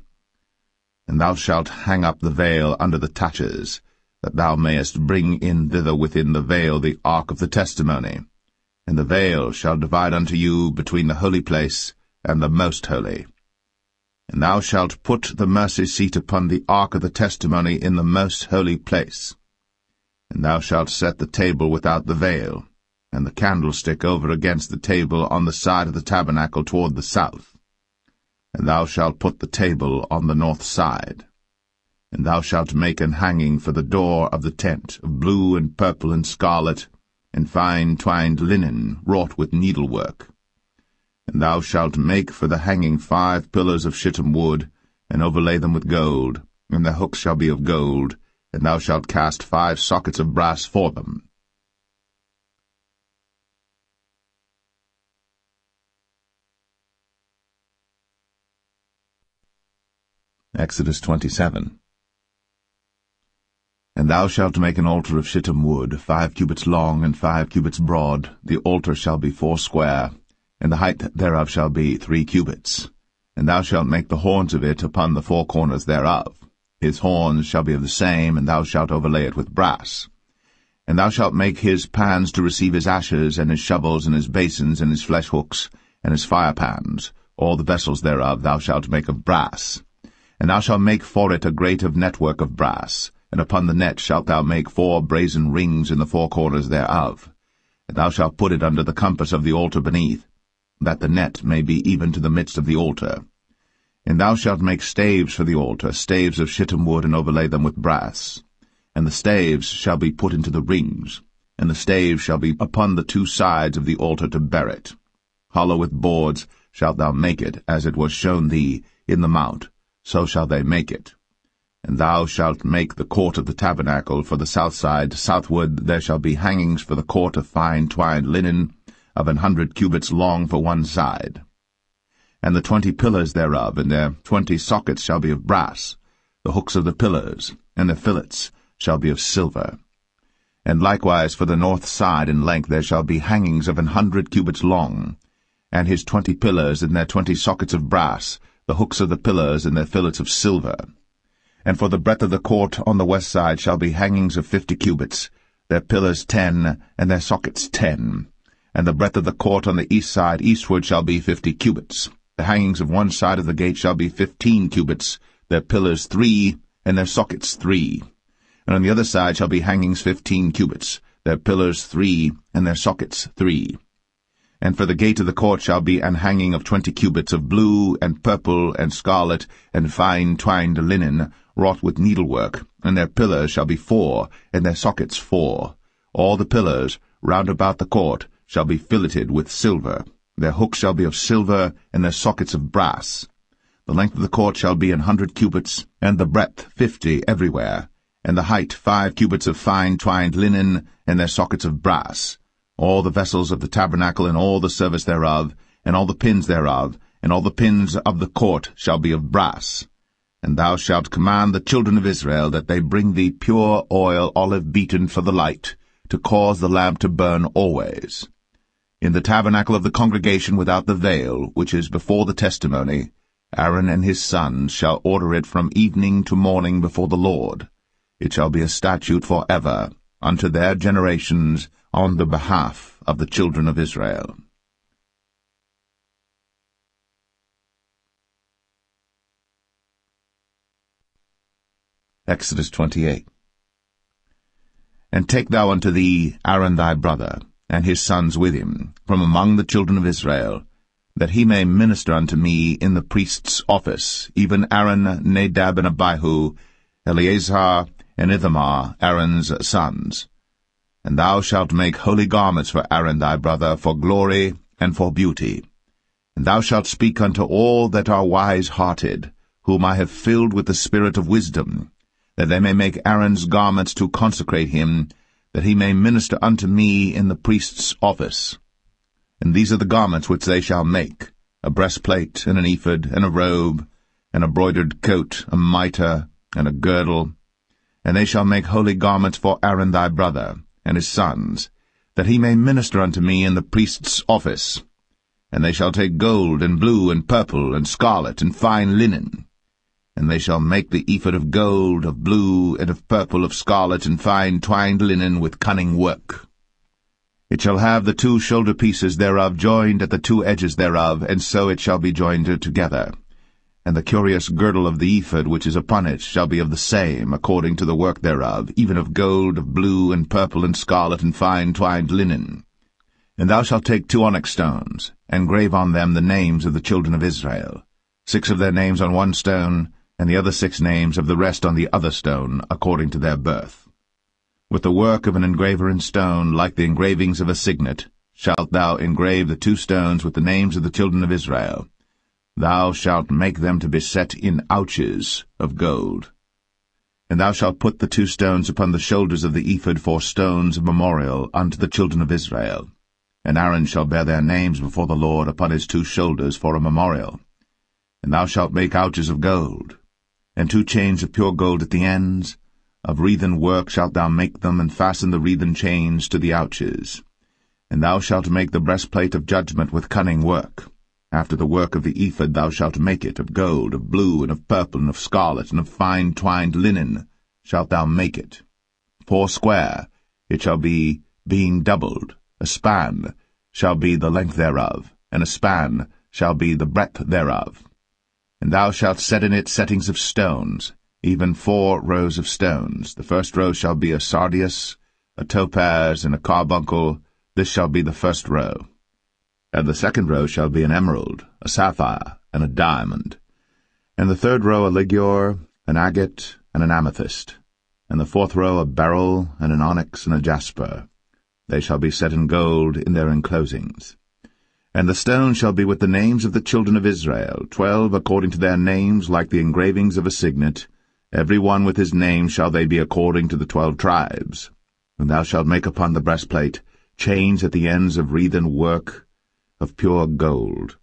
And thou shalt hang up the veil under the taches, that thou mayest bring in thither within the veil the ark of the testimony. And the veil shall divide unto you between the holy place and the most holy. And thou shalt put the mercy seat upon the ark of the testimony in the most holy place. And thou shalt set the table without the veil, and the candlestick over against the table on the side of the tabernacle toward the south. And thou shalt put the table on the north side. And thou shalt make an hanging for the door of the tent of blue and purple and scarlet, and fine twined linen wrought with needlework. And thou shalt make for the hanging 5 pillars of shittim wood, and overlay them with gold, and their hooks shall be of gold, and thou shalt cast 5 sockets of brass for them. Exodus 27. And thou shalt make an altar of shittim wood, 5 cubits long and 5 cubits broad. The altar shall be 4 square, and the height thereof shall be 3 cubits. And thou shalt make the horns of it upon the 4 corners thereof. His horns shall be of the same, and thou shalt overlay it with brass. And thou shalt make his pans to receive his ashes, and his shovels, and his basins, and his flesh hooks, and his firepans. All the vessels thereof thou shalt make of brass. And thou shalt make for it a grate of network of brass, and upon the net shalt thou make 4 brazen rings in the 4 corners thereof. And thou shalt put it under the compass of the altar beneath, that the net may be even to the midst of the altar. And thou shalt make staves for the altar, staves of shittim wood, and overlay them with brass. And the staves shall be put into the rings, and the staves shall be upon the 2 sides of the altar to bear it. Hollow with boards shalt thou make it, as it was shown thee in the mount, so shall they make it. And thou shalt make the court of the tabernacle for the south side. Southward there shall be hangings for the court of fine twined linen, of 100 cubits long for one side. And the 20 pillars thereof, and their 20 sockets shall be of brass. The hooks of the pillars, and their fillets, shall be of silver. And likewise for the north side in length there shall be hangings of 100 cubits long, and his 20 pillars, and their 20 sockets of brass, the hooks of the pillars, and their fillets of silver. And for the breadth of the court on the west side shall be hangings of 50 cubits, their pillars 10, and their sockets 10. And the breadth of the court on the east side eastward shall be 50 cubits. The hangings of one side of the gate shall be 15 cubits, their pillars 3, and their sockets 3. And on the other side shall be hangings 15 cubits, their pillars 3, and their sockets 3. And for the gate of the court shall be an hanging of 20 cubits of blue, and purple, and scarlet, and fine twined linen, wrought with needlework, and their pillars shall be 4, and their sockets 4. All the pillars round about the court shall be filleted with silver. Their hooks shall be of silver, and their sockets of brass. The length of the court shall be 100 cubits, and the breadth 50 everywhere, and the height 5 cubits of fine twined linen, and their sockets of brass. All the vessels of the tabernacle and all the service thereof, and all the pins thereof, and all the pins of the court shall be of brass. And thou shalt command the children of Israel that they bring thee pure oil olive beaten for the light, to cause the lamp to burn always. In the tabernacle of the congregation without the veil, which is before the testimony, Aaron and his sons shall order it from evening to morning before the Lord. It shall be a statute for ever, unto their generations, on the behalf of the children of Israel. Exodus 28. And take thou unto thee Aaron thy brother, and his sons with him, from among the children of Israel, that he may minister unto me in the priest's office, even Aaron, Nadab, and Abihu, Eleazar, and Ithamar, Aaron's sons. And thou shalt make holy garments for Aaron thy brother, for glory and for beauty. And thou shalt speak unto all that are wise-hearted, whom I have filled with the spirit of wisdom, that they may make Aaron's garments to consecrate him, that he may minister unto me in the priest's office. And these are the garments which they shall make, a breastplate, and an ephod, and a robe, and a broidered coat, a mitre, and a girdle. And they shall make holy garments for Aaron thy brother, and his sons, that he may minister unto me in the priest's office. And they shall take gold, and blue, and purple, and scarlet, and fine linen. And they shall make the ephod of gold, of blue, and of purple, of scarlet, and fine twined linen with cunning work. It shall have the 2 shoulder pieces thereof joined at the 2 edges thereof, and so it shall be joined together. And the curious girdle of the ephod which is upon it shall be of the same, according to the work thereof, even of gold, of blue, and purple, and scarlet, and fine twined linen. And thou shalt take 2 onyx stones, and grave on them the names of the children of Israel, 6 of their names on one stone, and the other 6 names of the rest on the other stone, according to their birth. With the work of an engraver in stone, like the engravings of a signet, shalt thou engrave the 2 stones with the names of the children of Israel. Thou shalt make them to be set in ouches of gold. And thou shalt put the 2 stones upon the shoulders of the ephod for stones of memorial unto the children of Israel. And Aaron shall bear their names before the Lord upon his 2 shoulders for a memorial. And thou shalt make ouches of gold, and 2 chains of pure gold at the ends. Of wreathen work shalt thou make them, and fasten the wreathen chains to the ouches. And thou shalt make the breastplate of judgment with cunning work. After the work of the ephod thou shalt make it, of gold, of blue, and of purple, and of scarlet, and of fine twined linen shalt thou make it. 4 square it shall be, being doubled. A span shall be the length thereof, and a span shall be the breadth thereof. And thou shalt set in it settings of stones, even 4 rows of stones. The first row shall be a sardius, a topaz, and a carbuncle. This shall be the first row. And the second row shall be an emerald, a sapphire, and a diamond. And the third row a ligure, an agate, and an amethyst. And the 4th row a beryl, and an onyx, and a jasper. They shall be set in gold in their enclosings. And the stone shall be with the names of the children of Israel, 12 according to their names, like the engravings of a signet. Every one with his name shall they be according to the 12 tribes. And thou shalt make upon the breastplate chains at the ends of wreathen work of pure gold.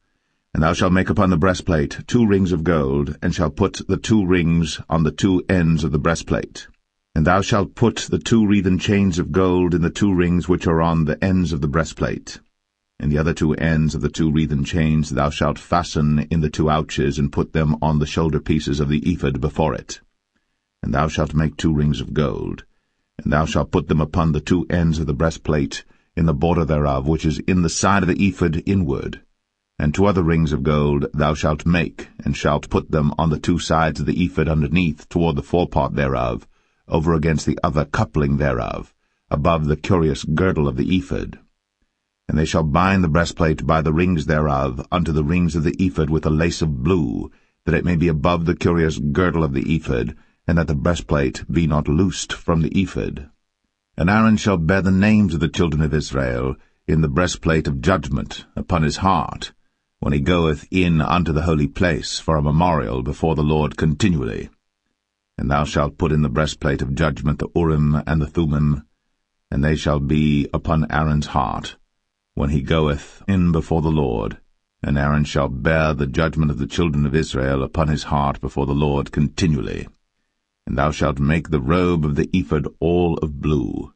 And thou shalt make upon the breastplate 2 rings of gold, and shalt put the 2 rings on the 2 ends of the breastplate. And thou shalt put the 2 wreathen chains of gold in the 2 rings which are on the ends of the breastplate. And the other 2 ends of the 2 wreathen chains thou shalt fasten in the 2 ouches, and put them on the shoulder pieces of the ephod before it. And thou shalt make 2 rings of gold, and thou shalt put them upon the 2 ends of the breastplate, in the border thereof, which is in the side of the ephod inward. And 2 other rings of gold thou shalt make, and shalt put them on the 2 sides of the ephod underneath, toward the forepart thereof, over against the other coupling thereof, above the curious girdle of the ephod. And they shall bind the breastplate by the rings thereof unto the rings of the ephod with a lace of blue, that it may be above the curious girdle of the ephod, and that the breastplate be not loosed from the ephod. And Aaron shall bear the names of the children of Israel in the breastplate of judgment upon his heart, when he goeth in unto the holy place for a memorial before the Lord continually. And thou shalt put in the breastplate of judgment the Urim and the Thummim, and they shall be upon Aaron's heart, when he goeth in before the Lord, And Aaron shall bear the judgment of the children of Israel upon his heart before the Lord continually. And thou shalt make the robe of the ephod all of blue.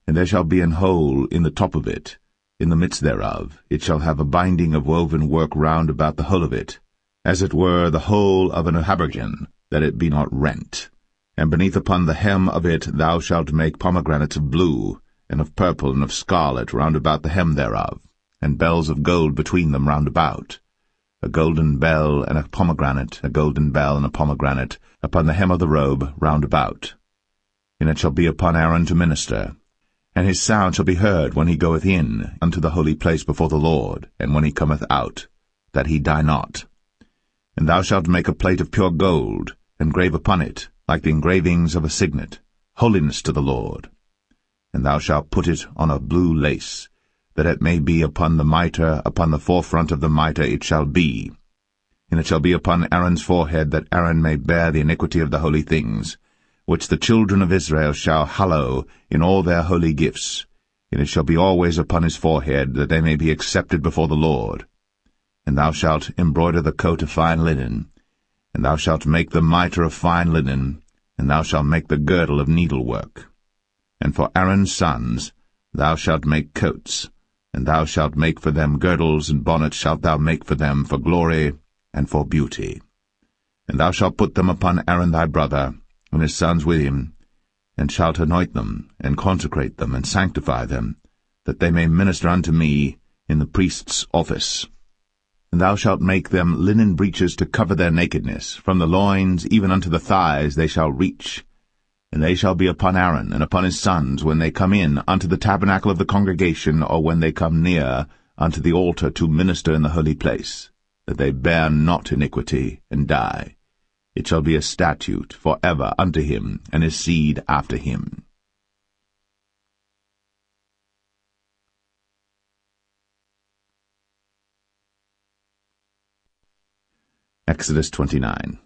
And there shall be an hole in the top of it, in the midst thereof. It shall have a binding of woven work round about the whole of it, as it were the whole of an habergeon, that it be not rent. And beneath upon the hem of it thou shalt make pomegranates of blue, and of purple, and of scarlet round about the hem thereof, and bells of gold between them round about, a golden bell and a pomegranate, a golden bell and a pomegranate, upon the hem of the robe round about. And it shall be upon Aaron to minister, and his sound shall be heard when he goeth in unto the holy place before the Lord, and when he cometh out, that he die not. And thou shalt make a plate of pure gold, and grave upon it, like the engravings of a signet, holiness to the Lord. And thou shalt put it on a blue lace, that it may be upon the mitre, upon the forefront of the mitre it shall be. And it shall be upon Aaron's forehead, that Aaron may bear the iniquity of the holy things, which the children of Israel shall hallow in all their holy gifts. And it shall be always upon his forehead, that they may be accepted before the Lord. And thou shalt embroider the coat of fine linen, and thou shalt make the mitre of fine linen, and thou shalt make the girdle of needlework. And for Aaron's sons thou shalt make coats, and thou shalt make for them girdles, and bonnets shalt thou make for them for glory and for beauty. And thou shalt put them upon Aaron thy brother, and his sons with him, and shalt anoint them, and consecrate them, and sanctify them, that they may minister unto me in the priest's office. And thou shalt make them linen breeches to cover their nakedness, from the loins even unto the thighs they shall reach. And they shall be upon Aaron and upon his sons when they come in unto the tabernacle of the congregation, or when they come near unto the altar to minister in the holy place, that they bear not iniquity, and die. It shall be a statute for ever unto him and his seed after him. Exodus 29.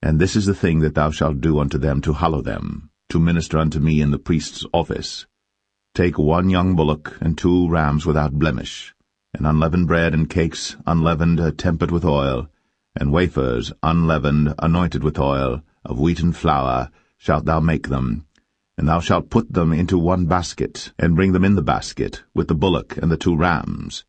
And this is the thing that thou shalt do unto them to hallow them, to minister unto me in the priest's office. Take 1 young bullock, and 2 rams without blemish, and unleavened bread and cakes unleavened tempered with oil, and wafers unleavened anointed with oil, of wheaten flour shalt thou make them. And thou shalt put them into 1 basket, and bring them in the basket, with the bullock and the 2 rams.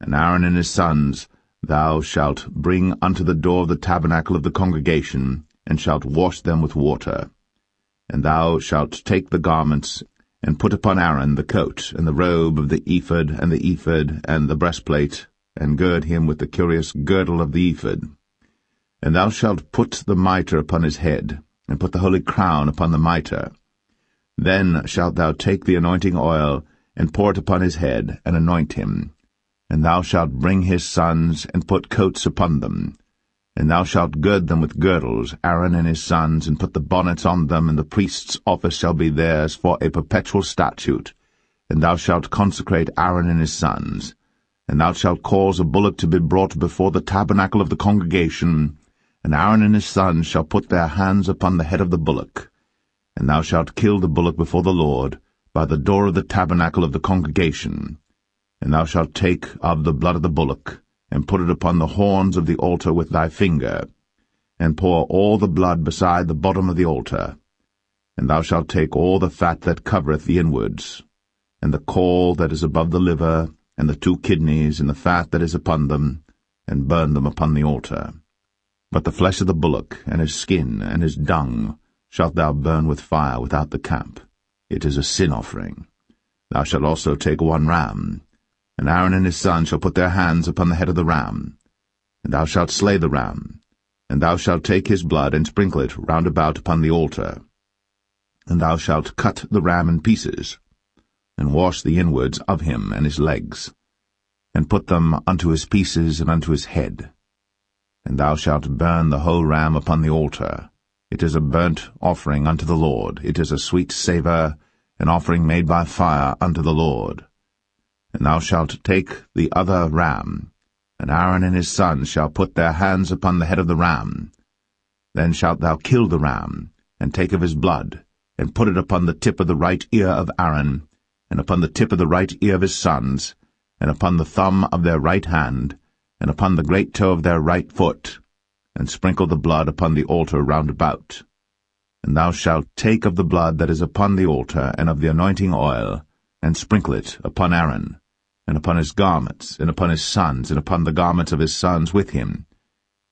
And Aaron and his sons thou shalt bring unto the door of the tabernacle of the congregation, and shalt wash them with water. And thou shalt take the garments, and put upon Aaron the coat, and the robe of the ephod, and the ephod, and the breastplate, and gird him with the curious girdle of the ephod. And thou shalt put the mitre upon his head, and put the holy crown upon the mitre. Then shalt thou take the anointing oil, and pour it upon his head, and anoint him. And thou shalt bring his sons, and put coats upon them. And thou shalt gird them with girdles, Aaron and his sons, and put the bonnets on them, and the priest's office shall be theirs for a perpetual statute. And thou shalt consecrate Aaron and his sons. And thou shalt cause a bullock to be brought before the tabernacle of the congregation, and Aaron and his sons shall put their hands upon the head of the bullock. And thou shalt kill the bullock before the Lord, by the door of the tabernacle of the congregation. And thou shalt take of the blood of the bullock, and put it upon the horns of the altar with thy finger, and pour all the blood beside the bottom of the altar. And thou shalt take all the fat that covereth the inwards, and the caul that is above the liver, and the 2 kidneys, and the fat that is upon them, and burn them upon the altar. But the flesh of the bullock, and his skin, and his dung, shalt thou burn with fire without the camp. It is a sin offering. Thou shalt also take 1 ram, and Aaron and his sons shall put their hands upon the head of the ram. And thou shalt slay the ram, and thou shalt take his blood, and sprinkle it round about upon the altar. And thou shalt cut the ram in pieces, and wash the inwards of him and his legs, and put them unto his pieces and unto his head. And thou shalt burn the whole ram upon the altar. It is a burnt offering unto the Lord. It is a sweet savour, an offering made by fire unto the Lord. And thou shalt take the other ram, and Aaron and his sons shall put their hands upon the head of the ram. Then shalt thou kill the ram, and take of his blood, and put it upon the tip of the right ear of Aaron, and upon the tip of the right ear of his sons, and upon the thumb of their right hand, and upon the great toe of their right foot, and sprinkle the blood upon the altar round about. And thou shalt take of the blood that is upon the altar, and of the anointing oil, and sprinkle it upon Aaron, and upon his garments, and upon his sons, and upon the garments of his sons with him.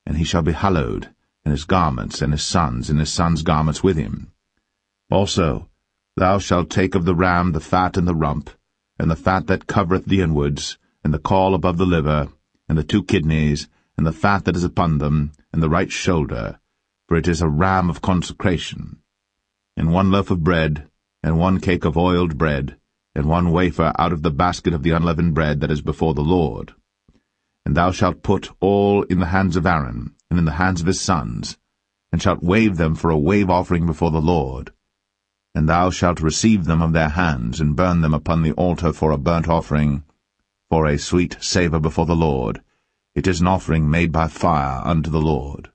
And he shall be hallowed, and his garments, and his sons' garments with him. Also thou shalt take of the ram the fat and the rump, and the fat that covereth the inwards, and the caul above the liver, and the 2 kidneys, and the fat that is upon them, and the right shoulder, for it is a ram of consecration. And 1 loaf of bread, and 1 cake of oiled bread, and 1 wafer out of the basket of the unleavened bread that is before the Lord. And thou shalt put all in the hands of Aaron, and in the hands of his sons, and shalt wave them for a wave offering before the Lord. And thou shalt receive them of their hands, and burn them upon the altar for a burnt offering, for a sweet savour before the Lord. It is an offering made by fire unto the Lord.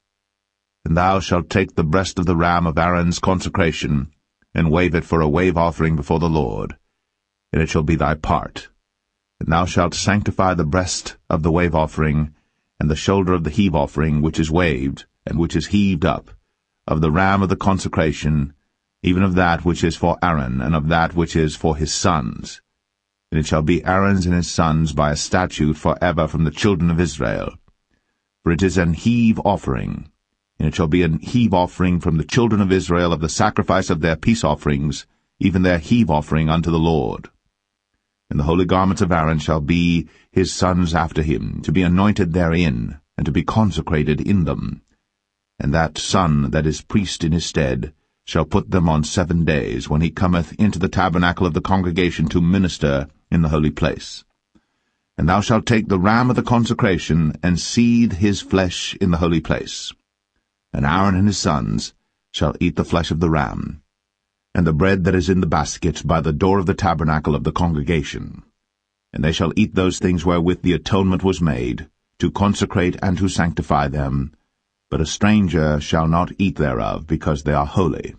And thou shalt take the breast of the ram of Aaron's consecration, and wave it for a wave offering before the Lord, and it shall be thy part. And thou shalt sanctify the breast of the wave offering, and the shoulder of the heave offering which is waved, and which is heaved up, of the ram of the consecration, even of that which is for Aaron, and of that which is for his sons. And it shall be Aaron's and his sons by a statute for ever from the children of Israel. For it is an heave offering, and it shall be an heave offering from the children of Israel of the sacrifice of their peace offerings, even their heave offering unto the Lord. And the holy garments of Aaron shall be his sons after him, to be anointed therein, and to be consecrated in them. And that son that is priest in his stead shall put them on 7 days, when he cometh into the tabernacle of the congregation to minister in the holy place. And thou shalt take the ram of the consecration, and seethe his flesh in the holy place. And Aaron and his sons shall eat the flesh of the ram, and the bread that is in the basket by the door of the tabernacle of the congregation. And they shall eat those things wherewith the atonement was made, to consecrate and to sanctify them. But a stranger shall not eat thereof, because they are holy.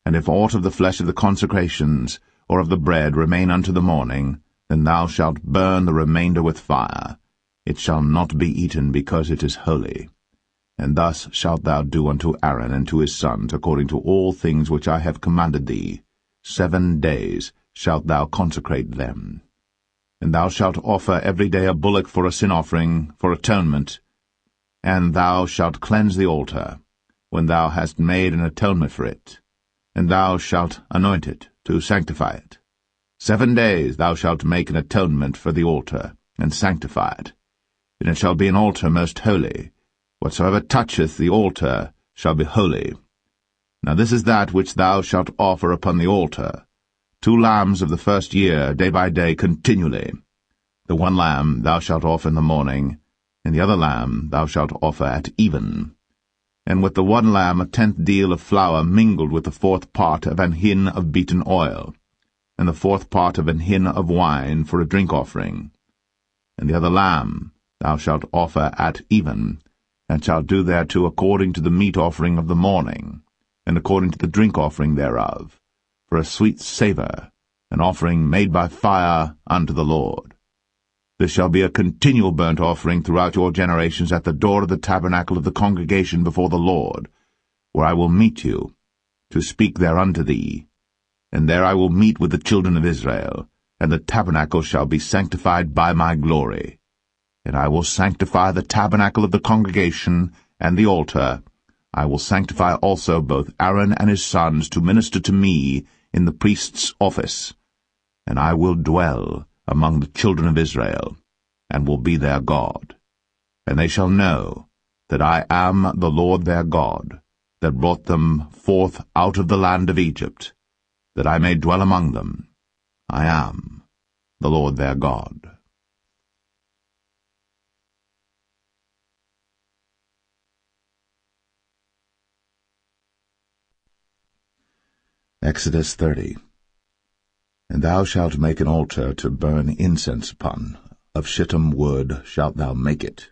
And if aught of the flesh of the consecrations, or of the bread, remain unto the morning, then thou shalt burn the remainder with fire. It shall not be eaten, because it is holy. And thus shalt thou do unto Aaron and to his sons, according to all things which I have commanded thee. 7 days shalt thou consecrate them. And thou shalt offer every day a bullock for a sin offering, for atonement. And thou shalt cleanse the altar, when thou hast made an atonement for it. And thou shalt anoint it, to sanctify it. 7 days thou shalt make an atonement for the altar, and sanctify it. And it shall be an altar most holy. Whatsoever toucheth the altar shall be holy. Now this is that which thou shalt offer upon the altar: 2 lambs of the first year, day by day, continually. The 1 lamb thou shalt offer in the morning, and the other lamb thou shalt offer at even. And with the 1 lamb 1/10 deal of flour mingled with the 4th part of an hin of beaten oil, and the 4th part of an hin of wine for a drink offering. And the other lamb thou shalt offer at even, and shalt do thereto according to the meat offering of the morning, and according to the drink offering thereof, for a sweet savour, an offering made by fire unto the Lord. This shall be a continual burnt offering throughout your generations at the door of the tabernacle of the congregation before the Lord, where I will meet you, to speak there unto thee. And there I will meet with the children of Israel, and the tabernacle shall be sanctified by my glory. And I will sanctify the tabernacle of the congregation and the altar. I will sanctify also both Aaron and his sons to minister to me in the priest's office. And I will dwell among the children of Israel, and will be their God. And they shall know that I am the Lord their God, that brought them forth out of the land of Egypt, that I may dwell among them. I am the Lord their God. Exodus 30. And thou shalt make an altar to burn incense upon. Of shittim wood shalt thou make it.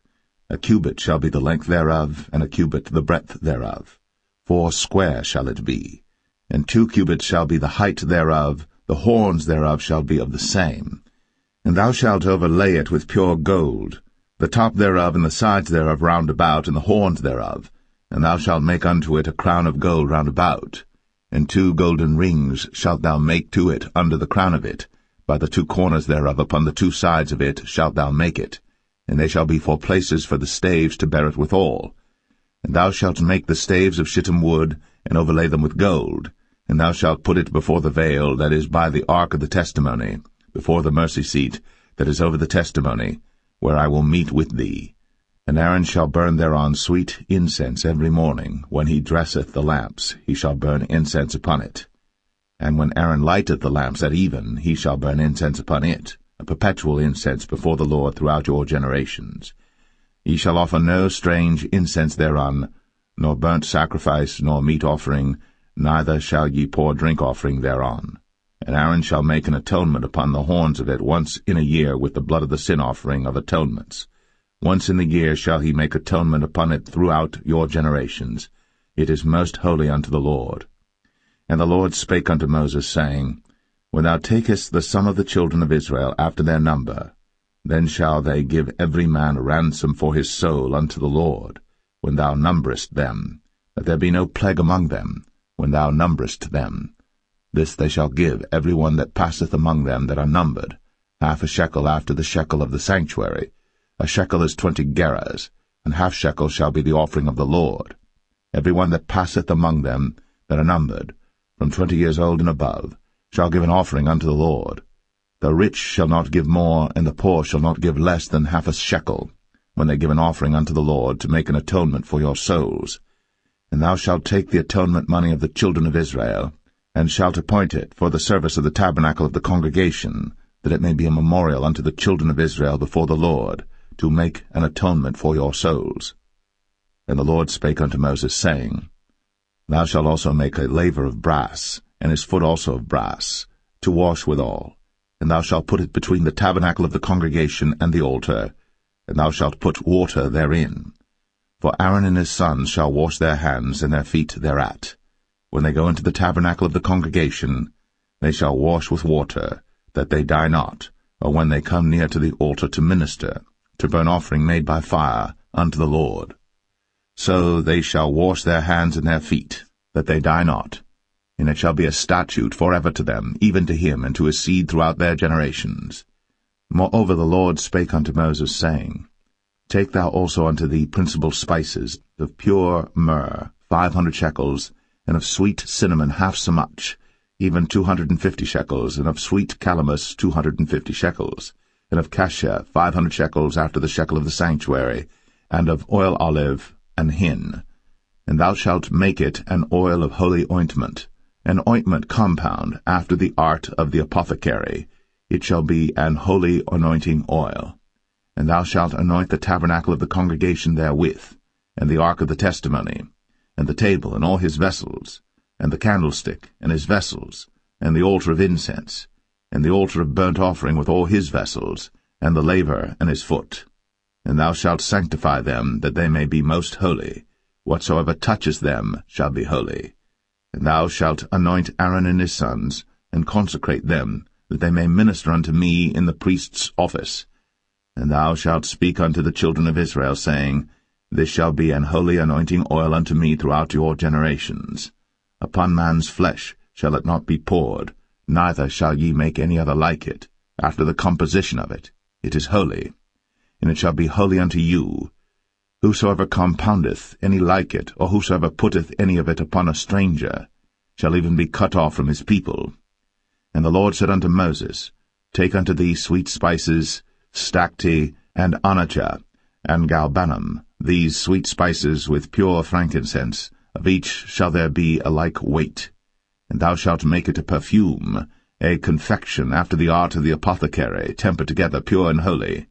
A cubit shall be the length thereof, and a cubit the breadth thereof. 4 square shall it be. And 2 cubits shall be the height thereof, the horns thereof shall be of the same. And thou shalt overlay it with pure gold. the top thereof and the sides thereof round about, and the horns thereof, and thou shalt make unto it a crown of gold round about. And 2 golden rings shalt thou make to it under the crown of it, by the 2 corners thereof upon the 2 sides of it shalt thou make it, and they shall be for places for the staves to bear it withal. And thou shalt make the staves of shittim wood, and overlay them with gold, and thou shalt put it before the veil that is by the ark of the testimony, before the mercy seat that is over the testimony, where I will meet with thee. And Aaron shall burn thereon sweet incense every morning. When he dresseth the lamps, he shall burn incense upon it. And when Aaron lighteth the lamps at even, he shall burn incense upon it, a perpetual incense before the Lord throughout your generations. Ye shall offer no strange incense thereon, nor burnt sacrifice, nor meat offering, neither shall ye pour drink offering thereon. And Aaron shall make an atonement upon the horns of it once in a year with the blood of the sin offering of atonements. Once in the year shall he make atonement upon it throughout your generations. It is most holy unto the Lord. And the Lord spake unto Moses, saying, When thou takest the sum of the children of Israel after their number, then shall they give every man a ransom for his soul unto the Lord, when thou numberest them, that there be no plague among them, when thou numberest them. This they shall give every one that passeth among them that are numbered, 1/2 shekel after the shekel of the sanctuary. A shekel is 20 gerahs, and 1/2 shekel shall be the offering of the Lord. Every one that passeth among them that are numbered, from 20 years old and above, shall give an offering unto the Lord. The rich shall not give more, and the poor shall not give less than 1/2 shekel, when they give an offering unto the Lord, to make an atonement for your souls. And thou shalt take the atonement money of the children of Israel, and shalt appoint it for the service of the tabernacle of the congregation, that it may be a memorial unto the children of Israel before the Lord, to make an atonement for your souls. And the Lord spake unto Moses, saying, Thou shalt also make a laver of brass, and his foot also of brass, to wash withal. And thou shalt put it between the tabernacle of the congregation and the altar, and thou shalt put water therein. For Aaron and his sons shall wash their hands and their feet thereat. When they go into the tabernacle of the congregation, they shall wash with water, that they die not, or when they come near to the altar to minister, to burn offering made by fire unto the Lord. So they shall wash their hands and their feet, that they die not. And it shall be a statute forever to them, even to him and to his seed throughout their generations. Moreover the Lord spake unto Moses, saying, Take thou also unto thee principal spices, of pure myrrh 500 shekels, and of sweet cinnamon half so much, even 250 shekels, and of sweet calamus 250 shekels, and of cassia 500 shekels after the shekel of the sanctuary, and of oil olive and hin. And thou shalt make it an oil of holy ointment, an ointment compound after the art of the apothecary. It shall be an holy anointing oil. And thou shalt anoint the tabernacle of the congregation therewith, and the ark of the testimony, and the table and all his vessels, and the candlestick and his vessels, and the altar of incense, and the altar of burnt offering with all his vessels, and the laver and his foot. And thou shalt sanctify them, that they may be most holy. Whatsoever toucheth them shall be holy. And thou shalt anoint Aaron and his sons, and consecrate them, that they may minister unto me in the priest's office. And thou shalt speak unto the children of Israel, saying, This shall be an holy anointing oil unto me throughout your generations. Upon man's flesh shall it not be poured, neither shall ye make any other like it, after the composition of it. It is holy, and it shall be holy unto you. Whosoever compoundeth any like it, or whosoever putteth any of it upon a stranger, shall even be cut off from his people. And the Lord said unto Moses, Take unto thee sweet spices, stacte, and onycha, and galbanum, these sweet spices with pure frankincense, of each shall there be a like weight. And thou shalt make it a perfume, a confection after the art of the apothecary, tempered together pure and holy.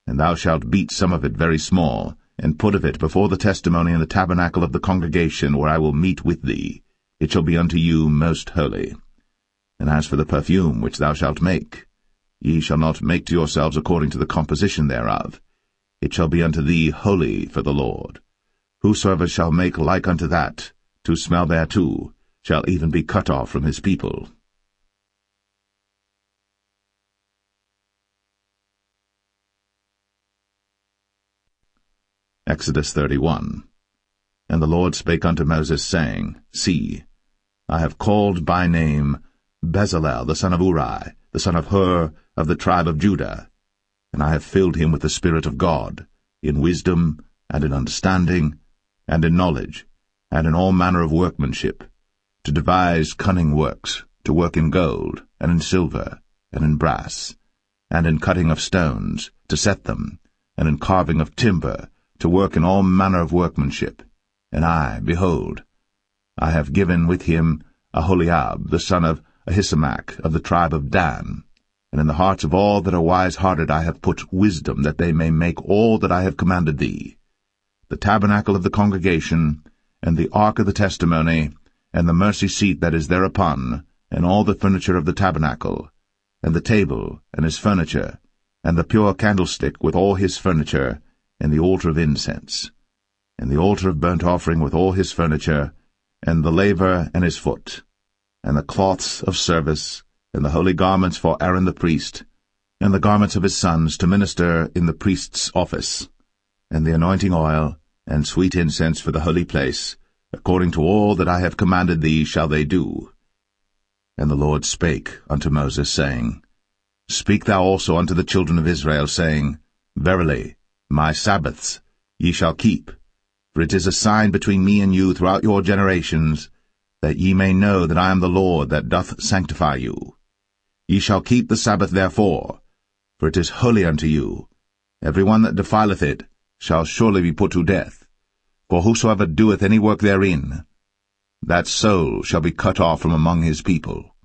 And thou shalt beat some of it very small, and put of it before the testimony in the tabernacle of the congregation, where I will meet with thee. It shall be unto you most holy. And as for the perfume which thou shalt make, ye shall not make to yourselves according to the composition thereof. It shall be unto thee holy for the Lord. Whosoever shall make like unto that, to smell thereto, shall even be cut off from his people. Exodus 31. And the Lord spake unto Moses, saying, See, I have called by name Bezalel the son of Uri, the son of Hur, of the tribe of Judah, and I have filled him with the Spirit of God, in wisdom, and in understanding, and in knowledge, and in all manner of workmanship, to devise cunning works, to work in gold, and in silver, and in brass, and in cutting of stones, to set them, and in carving of timber, to work in all manner of workmanship. And I, behold, I have given with him Aholiab, the son of Ahisamach, of the tribe of Dan. And in the hearts of all that are wise-hearted I have put wisdom, that they may make all that I have commanded thee: the tabernacle of the congregation, and the ark of the testimony, and the mercy seat that is thereupon, and all the furniture of the tabernacle, and the table, and his furniture, and the pure candlestick with all his furniture, and the altar of incense, and the altar of burnt offering with all his furniture, and the laver and his foot, and the cloths of service, and the holy garments for Aaron the priest, and the garments of his sons to minister in the priest's office, and the anointing oil, and sweet incense for the holy place, according to all that I have commanded thee shall they do. And the Lord spake unto Moses, saying, Speak thou also unto the children of Israel, saying, Verily, my Sabbaths ye shall keep, for it is a sign between me and you throughout your generations, that ye may know that I am the Lord that doth sanctify you. Ye shall keep the Sabbath therefore, for it is holy unto you. Every one that defileth it shall surely be put to death. For whosoever doeth any work therein, that soul shall be cut off from among his people.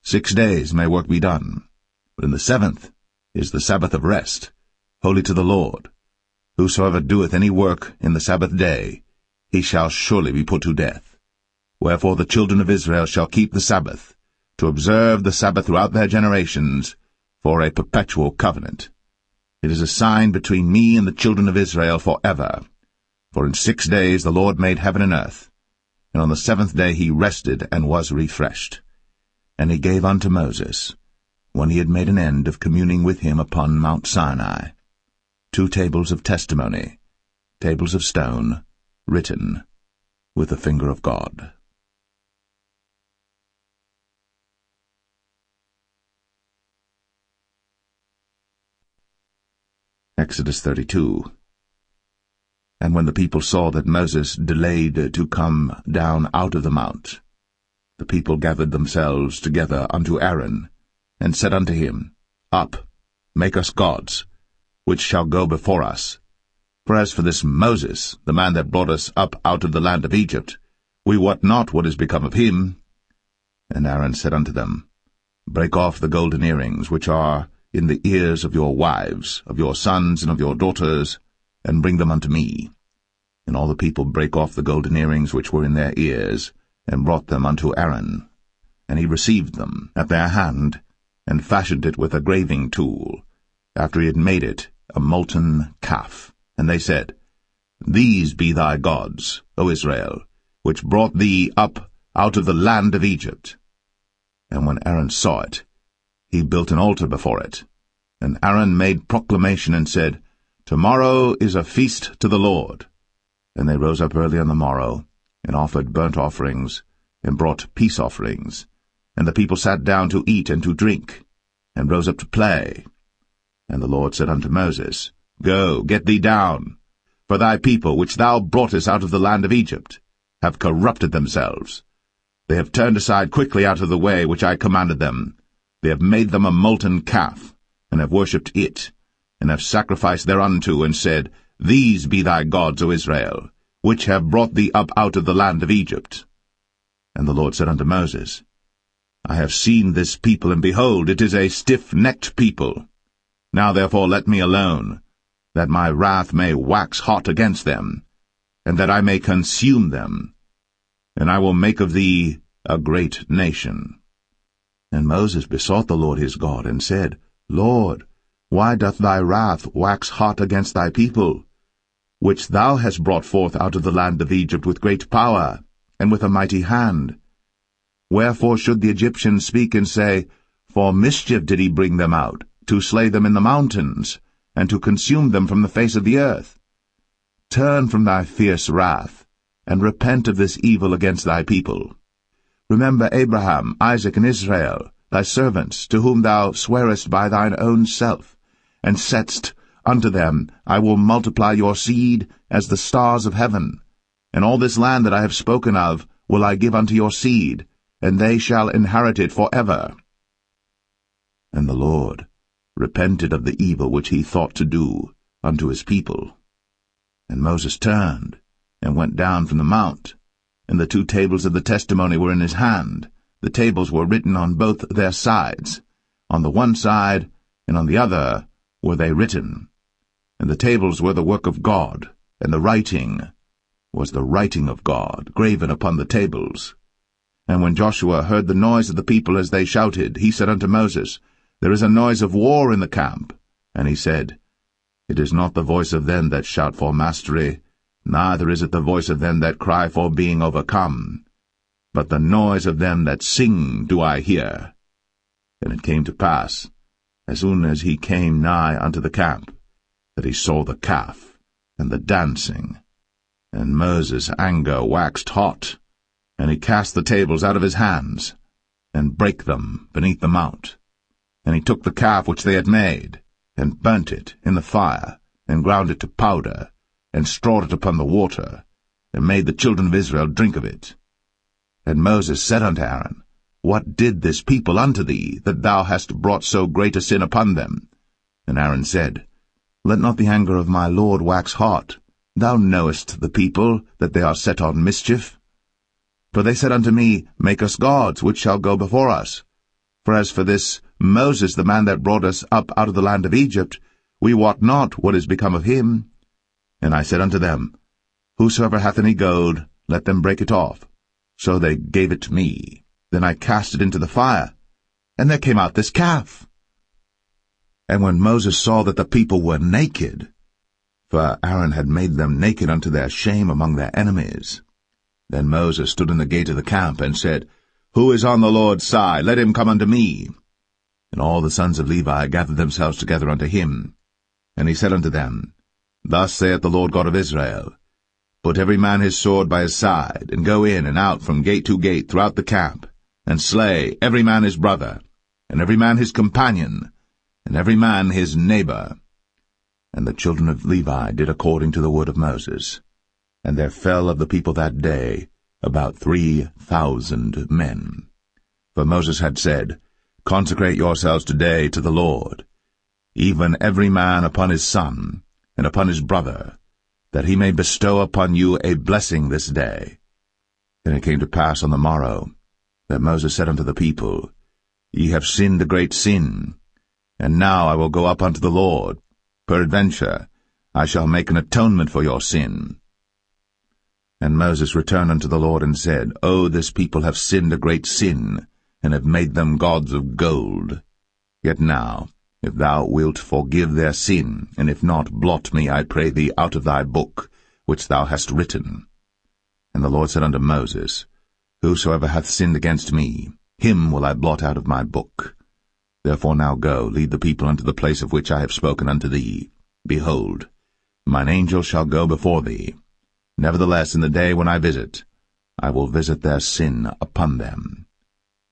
6 days may work be done, but in the 7th is the Sabbath of rest, holy to the Lord. Whosoever doeth any work in the Sabbath day, he shall surely be put to death. Wherefore the children of Israel shall keep the Sabbath, to observe the Sabbath throughout their generations, for a perpetual covenant. It is a sign between me and the children of Israel forever. For in 6 days the Lord made heaven and earth, and on the 7th day he rested and was refreshed. And he gave unto Moses, when he had made an end of communing with him upon Mount Sinai, 2 tables of testimony, tables of stone, written with the finger of God. Exodus 32. And when the people saw that Moses delayed to come down out of the mount, the people gathered themselves together unto Aaron, and said unto him, Up, make us gods, which shall go before us. For as for this Moses, the man that brought us up out of the land of Egypt, we wot not what is become of him. And Aaron said unto them, Break off the golden earrings which are in the ears of your wives, of your sons, and of your daughters, and bring them unto me. And all the people brake off the golden earrings which were in their ears, and brought them unto Aaron. And he received them at their hand, and fashioned it with a graving tool, after he had made it a molten calf. And they said, These be thy gods, O Israel, which brought thee up out of the land of Egypt. And when Aaron saw it, he built an altar before it. And Aaron made proclamation and said, Tomorrow is a feast to the Lord. And they rose up early on the morrow, and offered burnt offerings, and brought peace offerings. And the people sat down to eat and to drink, and rose up to play. And the Lord said unto Moses, Go, get thee down, for thy people, which thou broughtest out of the land of Egypt, have corrupted themselves. They have turned aside quickly out of the way which I commanded them. They have made them a molten calf, and have worshipped it, and have sacrificed thereunto, and said, These be thy gods, O Israel, which have brought thee up out of the land of Egypt. And the Lord said unto Moses, I have seen this people, and behold, it is a stiff-necked people. Now therefore let me alone, that my wrath may wax hot against them, and that I may consume them, and I will make of thee a great nation. And Moses besought the Lord his God, and said, Lord, why doth thy wrath wax hot against thy people, which thou hast brought forth out of the land of Egypt with great power, and with a mighty hand? Wherefore should the Egyptians speak and say, For mischief did he bring them out, to slay them in the mountains, and to consume them from the face of the earth? turn from thy fierce wrath, and repent of this evil against thy people. Remember Abraham, Isaac, and Israel, thy servants, to whom thou swarest by thine own self, and saidst unto them, I will multiply your seed as the stars of heaven, and all this land that I have spoken of will I give unto your seed, and they shall inherit it for ever. And the Lord repented of the evil which he thought to do unto his people. And Moses turned, and went down from the mount, and the 2 tables of the testimony were in his hand. The tables were written on both their sides. On the one side, and on the other, were they written. And the tables were the work of God, and the writing was the writing of God, graven upon the tables. And when Joshua heard the noise of the people as they shouted, he said unto Moses, There is a noise of war in the camp. And he said, It is not the voice of them that shout for mastery, neither is it the voice of them that cry for being overcome, but the noise of them that sing do I hear. And it came to pass, as soon as he came nigh unto the camp, that he saw the calf and the dancing. And Moses' anger waxed hot, and he cast the tables out of his hands, and brake them beneath the mount. And he took the calf which they had made, and burnt it in the fire, and ground it to powder, and strawed it upon the water, and made the children of Israel drink of it. And Moses said unto Aaron, What did this people unto thee, that thou hast brought so great a sin upon them? And Aaron said, Let not the anger of my Lord wax hot. Thou knowest the people, that they are set on mischief. For they said unto me, Make us gods, which shall go before us. For as for this Moses, the man that brought us up out of the land of Egypt, we wot not what is become of him. And I said unto them, Whosoever hath any gold, let them break it off. So they gave it to me. Then I cast it into the fire, and there came out this calf. And when Moses saw that the people were naked, for Aaron had made them naked unto their shame among their enemies, then Moses stood in the gate of the camp, and said, Who is on the Lord's side? Let him come unto me. And all the sons of Levi gathered themselves together unto him. And he said unto them, Thus saith the Lord God of Israel, Put every man his sword by his side, and go in and out from gate to gate throughout the camp, and slay every man his brother, and every man his companion, and every man his neighbor. And the children of Levi did according to the word of Moses. And there fell of the people that day about 3,000 men. For Moses had said, Consecrate yourselves today to the Lord, even every man upon his son, and upon his brother, that he may bestow upon you a blessing this day. And it came to pass on the morrow, that Moses said unto the people, Ye have sinned a great sin, and now I will go up unto the Lord. Peradventure I shall make an atonement for your sin. And Moses returned unto the Lord, and said, O this people have sinned a great sin, and have made them gods of gold. Yet now, if thou wilt forgive their sin, and if not, blot me, I pray thee, out of thy book, which thou hast written. And the Lord said unto Moses, Whosoever hath sinned against me, him will I blot out of my book. Therefore now go, lead the people unto the place of which I have spoken unto thee. Behold, mine angel shall go before thee. Nevertheless, in the day when I visit, I will visit their sin upon them.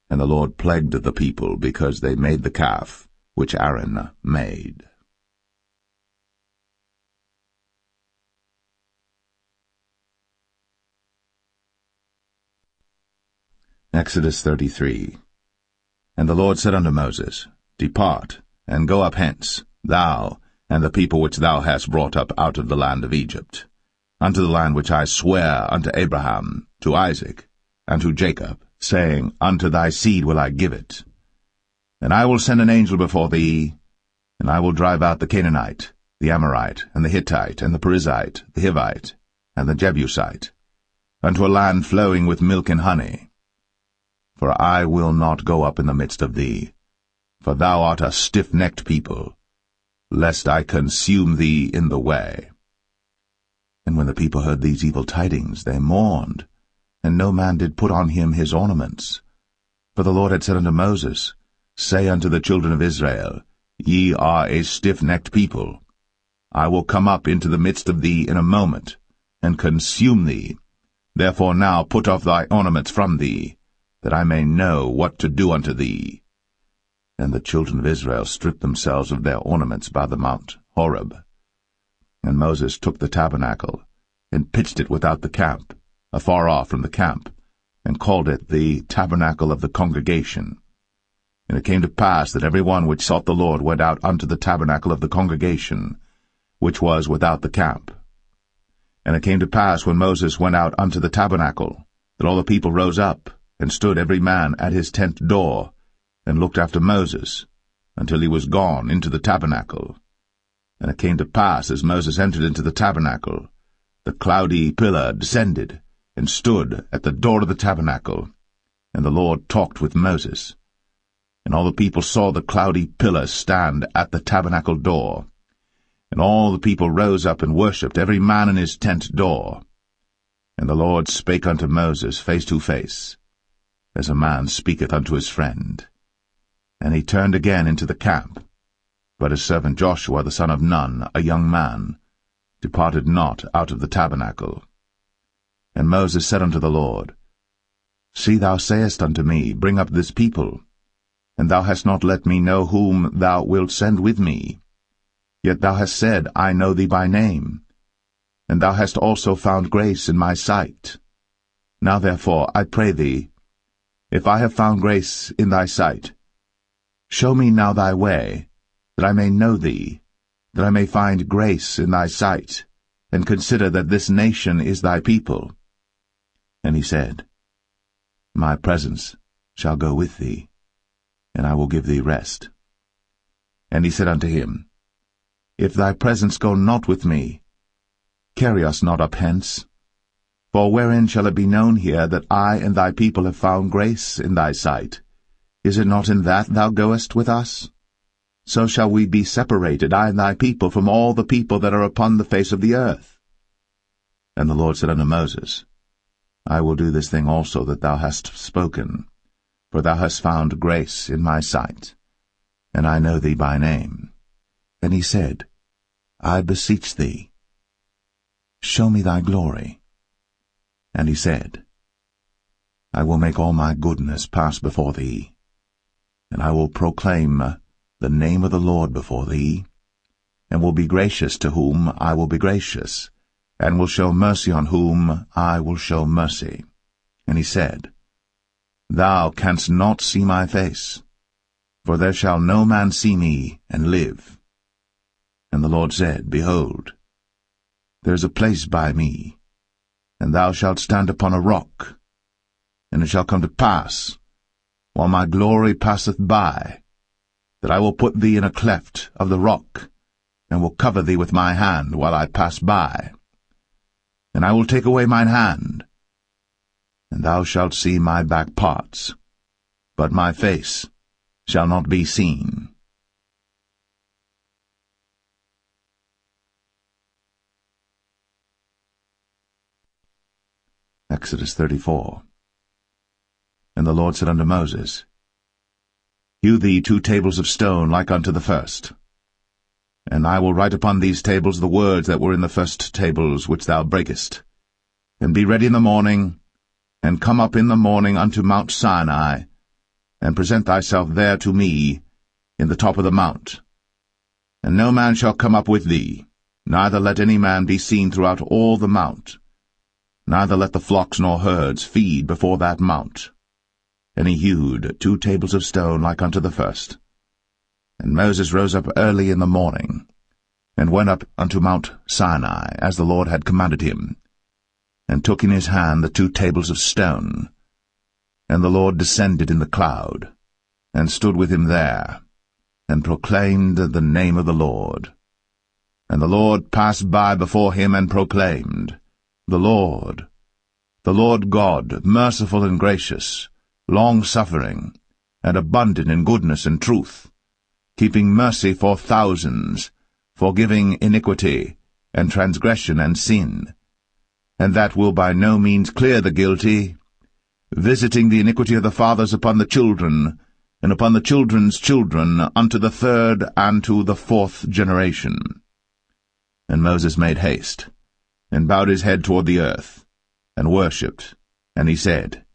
And the Lord plagued the people, because they made the calf, which Aaron made. Exodus 33. And the Lord said unto Moses, Depart, and go up hence, thou, and the people which thou hast brought up out of the land of Egypt, unto the land which I sware unto Abraham, to Isaac, and to Jacob, saying, Unto thy seed will I give it. And I will send an angel before thee, and I will drive out the Canaanite, the Amorite, and the Hittite, and the Perizzite, the Hivite, and the Jebusite, unto a land flowing with milk and honey. For I will not go up in the midst of thee, for thou art a stiff-necked people, lest I consume thee in the way. And when the people heard these evil tidings, they mourned, and no man did put on him his ornaments. For the Lord had said unto Moses, Say unto the children of Israel, Ye are a stiff-necked people. I will come up into the midst of thee in a moment, and consume thee. Therefore now put off thy ornaments from thee, that I may know what to do unto thee. And the children of Israel stripped themselves of their ornaments by the mount Horeb. And Moses took the tabernacle, and pitched it without the camp, afar off from the camp, and called it the tabernacle of the congregation. And it came to pass that every one which sought the Lord went out unto the tabernacle of the congregation, which was without the camp. And it came to pass, when Moses went out unto the tabernacle, that all the people rose up, and stood every man at his tent door, and looked after Moses, until he was gone into the tabernacle. And it came to pass, as Moses entered into the tabernacle, the cloudy pillar descended, and stood at the door of the tabernacle, and the Lord talked with Moses. And all the people saw the cloudy pillar stand at the tabernacle door. And all the people rose up and worshipped, every man in his tent door. And the Lord spake unto Moses face to face, as a man speaketh unto his friend. And he turned again into the camp. But his servant Joshua the son of Nun, a young man, departed not out of the tabernacle. And Moses said unto the Lord, See, thou sayest unto me, Bring up this people, and thou hast not let me know whom thou wilt send with me. Yet thou hast said, I know thee by name, and thou hast also found grace in my sight. Now therefore, I pray thee, if I have found grace in thy sight, show me now thy way, that I may know thee, that I may find grace in thy sight, and consider that this nation is thy people. And he said, My presence shall go with thee, and I will give thee rest. And he said unto him, If thy presence go not with me, carry us not up hence. For wherein shall it be known here that I and thy people have found grace in thy sight? Is it not in that thou goest with us? So shall we be separated, I and thy people, from all the people that are upon the face of the earth. And the Lord said unto Moses, I will do this thing also that thou hast spoken, for thou hast found grace in my sight, and I know thee by name. And he said, I beseech thee, show me thy glory. And he said, I will make all my goodness pass before thee, and I will proclaim the name of the Lord before thee, and will be gracious to whom I will be gracious, and will show mercy on whom I will show mercy. And he said, Thou canst not see my face, for there shall no man see me and live. And the Lord said, Behold, there is a place by me, and thou shalt stand upon a rock. And it shall come to pass, while my glory passeth by, that I will put thee in a cleft of the rock, and will cover thee with my hand while I pass by. And I will take away mine hand, and thou shalt see my back parts, but my face shall not be seen. Exodus 34. And the Lord said unto Moses, Hew thee 2 tables of stone like unto the first. And I will write upon these tables the words that were in the first tables which thou breakest. And be ready in the morning, and come up in the morning unto Mount Sinai, and present thyself there to me in the top of the mount. And no man shall come up with thee, neither let any man be seen throughout all the mount, neither let the flocks nor herds feed before that mount. And he hewed 2 tables of stone like unto the first. And Moses rose up early in the morning, and went up unto Mount Sinai, as the Lord had commanded him, and took in his hand the 2 tables of stone. And the Lord descended in the cloud, and stood with him there, and proclaimed the name of the Lord. And the Lord passed by before him, and proclaimed, The Lord God, merciful and gracious, long-suffering, and abundant in goodness and truth, keeping mercy for thousands, forgiving iniquity, and transgression and sin, and that will by no means clear the guilty, visiting the iniquity of the fathers upon the children, and upon the children's children, unto the 3rd and to the 4th generation. And Moses made haste, and bowed his head toward the earth, and worshipped. And he said,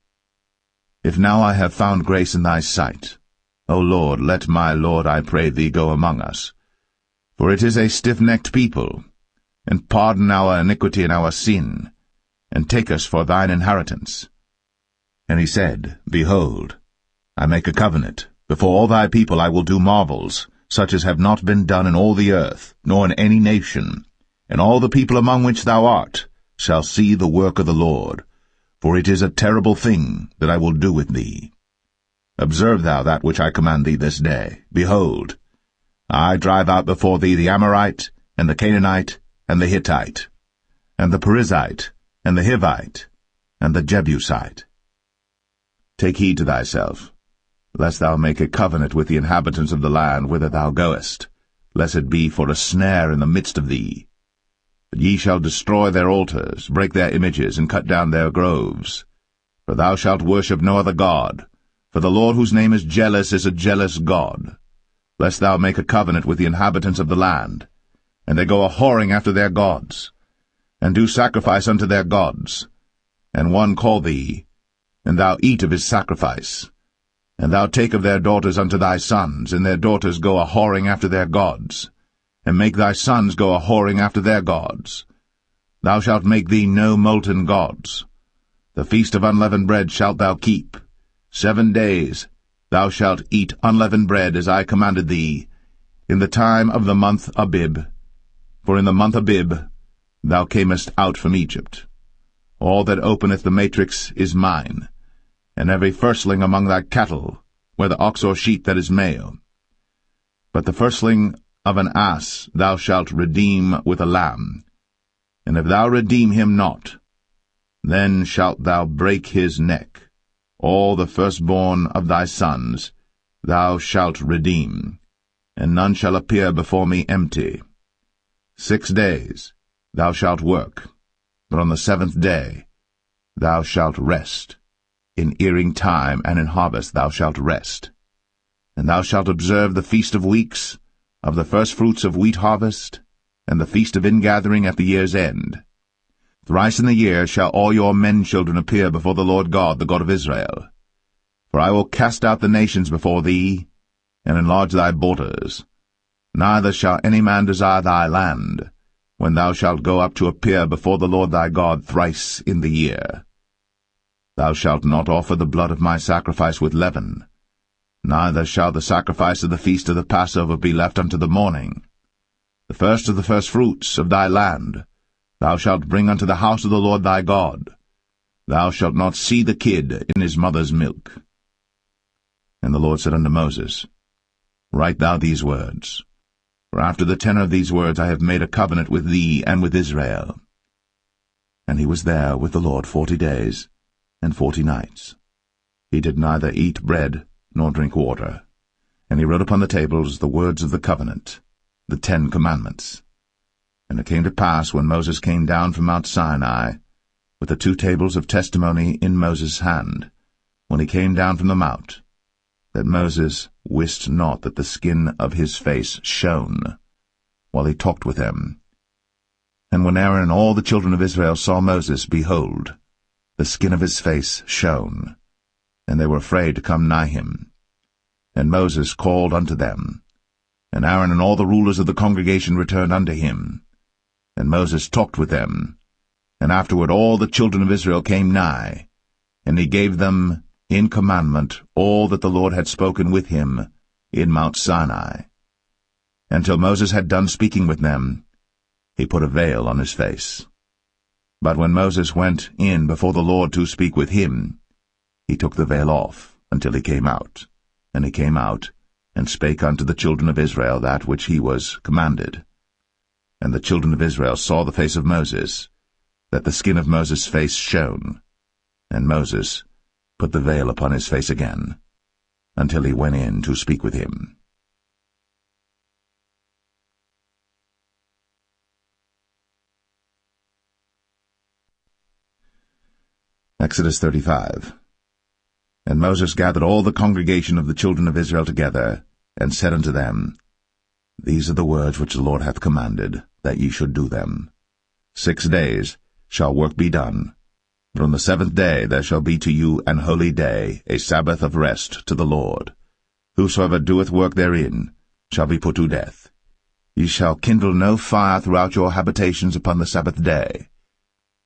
If now I have found grace in thy sight, O Lord, let my Lord, I pray thee, go among us. For it is a stiff-necked people, and pardon our iniquity and our sin, and take us for thine inheritance. And he said, Behold, I make a covenant. Before all thy people I will do marvels, such as have not been done in all the earth, nor in any nation. And all the people among which thou art shall see the work of the Lord. For it is a terrible thing that I will do with thee. Observe thou that which I command thee this day. Behold, I drive out before thee the Amorite, and the Canaanite, and the Hittite, and the Perizzite, and the Hivite, and the Jebusite. Take heed to thyself, lest thou make a covenant with the inhabitants of the land whither thou goest, lest it be for a snare in the midst of thee. But ye shall destroy their altars, break their images, and cut down their groves. For thou shalt worship no other god, for the Lord whose name is jealous is a jealous God. Lest thou make a covenant with the inhabitants of the land, and they go a-whoring after their gods, and do sacrifice unto their gods, and one call thee, and thou eat of his sacrifice, and thou take of their daughters unto thy sons, and their daughters go a-whoring after their gods, and make thy sons go a-whoring after their gods. Thou shalt make thee no molten gods. The feast of unleavened bread shalt thou keep. 7 days thou shalt eat unleavened bread, as I commanded thee, in the time of the month Abib. For in the month Abib thou camest out from Egypt. All that openeth the matrix is mine, and every firstling among thy cattle, whether ox or sheep that is male. But the firstling of an ass thou shalt redeem with a lamb, and if thou redeem him not, then shalt thou break his neck. All the firstborn of thy sons thou shalt redeem, and none shall appear before me empty. 6 days thou shalt work, but on the 7th day thou shalt rest. In earing time and in harvest thou shalt rest. And thou shalt observe the feast of weeks, of the firstfruits of wheat harvest, and the feast of ingathering at the year's end. Thrice in the year shall all your men-children appear before the Lord God, the God of Israel. For I will cast out the nations before thee, and enlarge thy borders. Neither shall any man desire thy land, when thou shalt go up to appear before the Lord thy God thrice in the year. Thou shalt not offer the blood of my sacrifice with leaven, neither shall the sacrifice of the feast of the Passover be left unto the morning. The first of the firstfruits of thy land thou shalt bring unto the house of the Lord thy God. Thou shalt not see the kid in his mother's milk. And the Lord said unto Moses, Write thou these words, for after the tenor of these words I have made a covenant with thee and with Israel. And he was there with the Lord 40 days and 40 nights. He did neither eat bread nor drink water. And he wrote upon the tables the words of the covenant, the 10 commandments. And it came to pass, when Moses came down from Mount Sinai, with the 2 tables of testimony in Moses' hand, when he came down from the mount, that Moses wist not that the skin of his face shone, while he talked with them. And when Aaron and all the children of Israel saw Moses, behold, the skin of his face shone, and they were afraid to come nigh him. And Moses called unto them, and Aaron and all the rulers of the congregation returned unto him. And Moses talked with them, and afterward all the children of Israel came nigh, and he gave them in commandment all that the Lord had spoken with him in Mount Sinai. Until Moses had done speaking with them, he put a veil on his face. But when Moses went in before the Lord to speak with him, he took the veil off until he came out. And he came out, and spake unto the children of Israel that which he was commanded. And the children of Israel saw the face of Moses, that the skin of Moses' face shone. And Moses put the veil upon his face again, until he went in to speak with him. Exodus 35. And Moses gathered all the congregation of the children of Israel together, and said unto them, These are the words which the Lord hath commanded, that ye should do them. 6 days shall work be done, but on the 7th day there shall be to you an holy day, a Sabbath of rest to the Lord. Whosoever doeth work therein shall be put to death. Ye shall kindle no fire throughout your habitations upon the Sabbath day.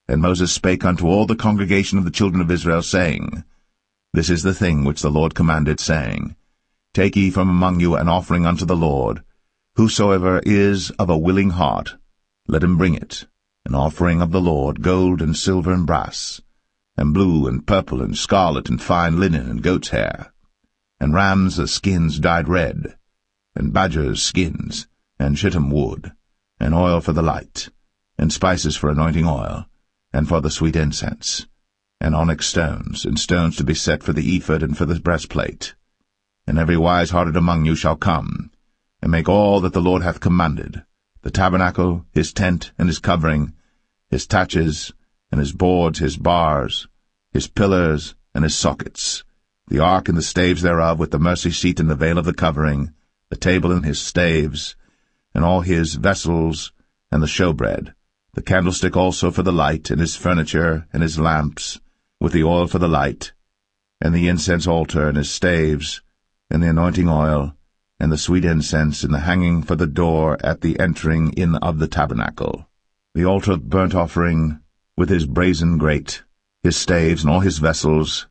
And Moses spake unto all the congregation of the children of Israel, saying, This is the thing which the Lord commanded, saying, Take ye from among you an offering unto the Lord. Whosoever is of a willing heart, let him bring it, an offering of the Lord, gold and silver and brass, and blue and purple and scarlet and fine linen and goat's hair, and rams' skins dyed red, and badgers' skins, and shittim wood, and oil for the light, and spices for anointing oil, and for the sweet incense, and onyx stones, and stones to be set for the ephod and for the breastplate. And every wise-hearted among you shall come, and make all that the Lord hath commanded, the tabernacle, his tent, and his covering, his taches, and his boards, his bars, his pillars, and his sockets, the ark and the staves thereof, with the mercy seat and the veil of the covering, the table and his staves, and all his vessels, and the showbread, the candlestick also for the light, and his furniture, and his lamps, with the oil for the light, and the incense altar, and his staves, and the anointing oil, and the sweet incense, and the hanging for the door at the entering in of the tabernacle, the altar of burnt offering, with his brazen grate, his staves, and all his vessels,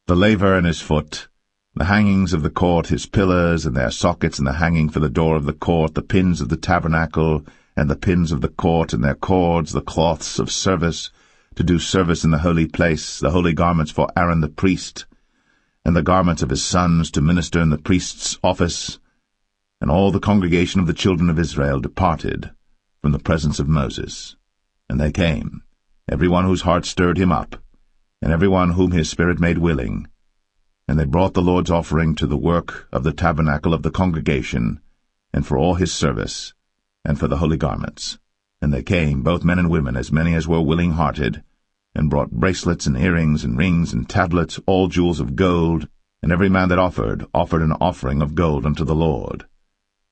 the laver and his foot, the hangings of the court, his pillars, and their sockets, and the hanging for the door of the court, the pins of the tabernacle, and the pins of the court, and their cords, the cloths of service, to do service in the holy place, the holy garments for Aaron the priest, and the garments of his sons to minister in the priest's office. And all the congregation of the children of Israel departed from the presence of Moses. And they came, every one whose heart stirred him up, and every one whom his spirit made willing. And they brought the Lord's offering to the work of the tabernacle of the congregation, and for all his service, and for the holy garments. And they came, both men and women, as many as were willing-hearted, and brought bracelets and earrings and rings and tablets, all jewels of gold, and every man that offered an offering of gold unto the Lord.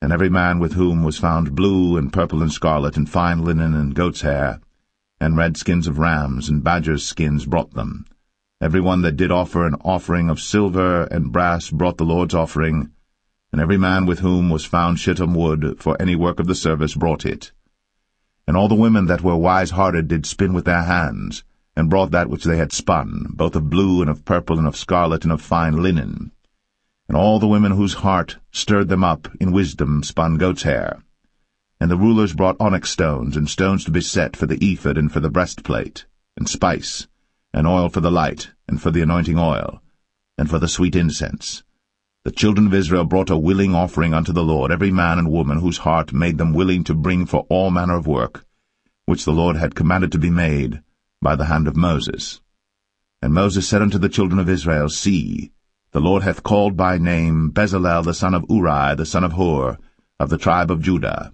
And every man with whom was found blue and purple and scarlet and fine linen and goat's hair, and red skins of rams and badgers' skins brought them. Every one that did offer an offering of silver and brass brought the Lord's offering, and every man with whom was found shittim wood for any work of the service brought it. And all the women that were wise-hearted did spin with their hands, and brought that which they had spun, both of blue and of purple and of scarlet and of fine linen. And all the women whose heart stirred them up in wisdom spun goat's hair. And the rulers brought onyx stones, and stones to be set for the ephod and for the breastplate, and spice, and oil for the light, and for the anointing oil, and for the sweet incense. The children of Israel brought a willing offering unto the Lord, every man and woman whose heart made them willing to bring for all manner of work, which the Lord had commanded to be made by the hand of Moses. And Moses said unto the children of Israel, See, the Lord hath called by name Bezalel the son of Uri, the son of Hur, of the tribe of Judah.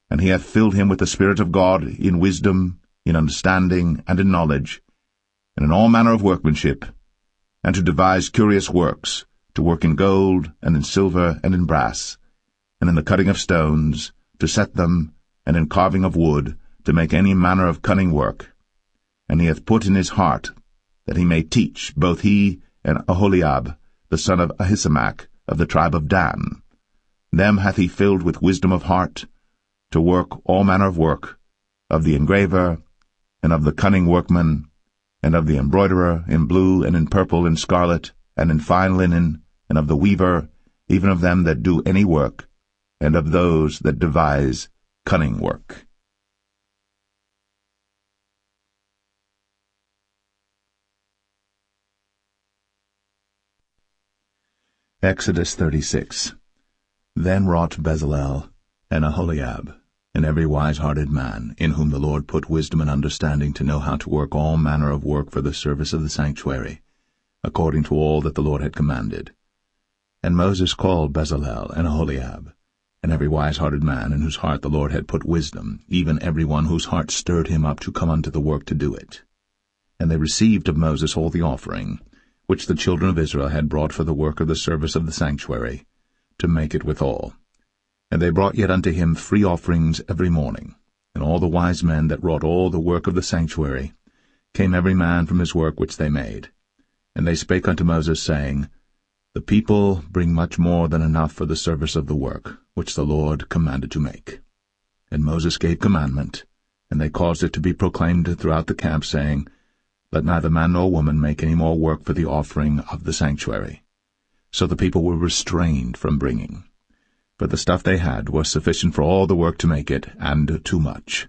And he hath filled him with the Spirit of God in wisdom, in understanding, and in knowledge, and in all manner of workmanship, and to devise curious works, to work in gold, and in silver, and in brass, and in the cutting of stones, to set them, and in carving of wood, to make any manner of cunning work. And he hath put in his heart that he may teach, both he and Aholiab, the son of Ahisamach, of the tribe of Dan. Them hath he filled with wisdom of heart, to work all manner of work, of the engraver, and of the cunning workman, and of the embroiderer, in blue, and in purple, and scarlet, and in fine linen, and of the weaver, even of them that do any work, and of those that devise cunning work. Exodus 36. Then wrought Bezalel, and Aholiab, and every wise-hearted man, in whom the Lord put wisdom and understanding to know how to work all manner of work for the service of the sanctuary, according to all that the Lord had commanded. And Moses called Bezalel and Aholiab, and every wise-hearted man, in whose heart the Lord had put wisdom, even every one whose heart stirred him up to come unto the work to do it. And they received of Moses all the offering, which the children of Israel had brought for the work of the service of the sanctuary, to make it withal. And they brought yet unto him free offerings every morning, And all the wise men that wrought all the work of the sanctuary came every man from his work which they made. And they spake unto Moses, saying, The people bring much more than enough for the service of the work, which the Lord commanded to make. And Moses gave commandment, and they caused it to be proclaimed throughout the camp, saying, Let neither man nor woman make any more work for the offering of the sanctuary. So the people were restrained from bringing. For the stuff they had was sufficient for all the work to make it, and too much.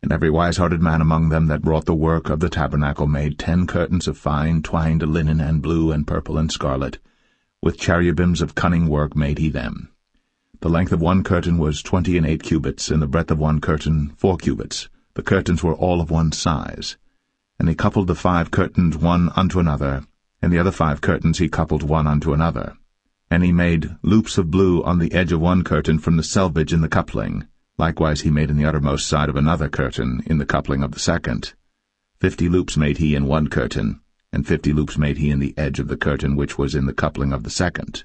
And every wise-hearted man among them that wrought the work of the tabernacle made 10 curtains of fine twined linen and blue and purple and scarlet. With cherubims of cunning work made he them. The length of one curtain was 28 cubits, and the breadth of one curtain 4 cubits. The curtains were all of one size. And he coupled the 5 curtains one unto another, and the other 5 curtains he coupled one unto another. And he made loops of blue on the edge of one curtain from the selvage in the coupling. Likewise he made in the uttermost side of another curtain in the coupling of the second. 50 loops made he in one curtain, and 50 loops made he in the edge of the curtain which was in the coupling of the second.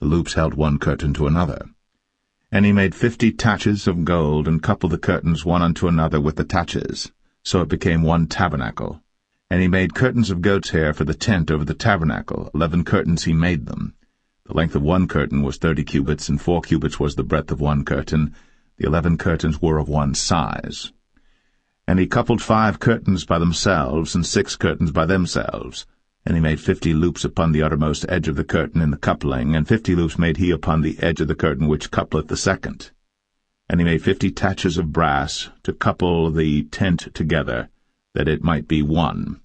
The loops held one curtain to another. And he made 50 taches of gold, and coupled the curtains one unto another with the taches. So it became one tabernacle. And he made curtains of goat's hair for the tent over the tabernacle. 11 curtains he made them. The length of one curtain was 30 cubits, and 4 cubits was the breadth of one curtain. The 11 curtains were of one size. And he coupled 5 curtains by themselves, and 6 curtains by themselves. And he made 50 loops upon the uttermost edge of the curtain in the coupling, and 50 loops made he upon the edge of the curtain which coupleth the second. And he made 50 taches of brass to couple the tent together, that it might be one.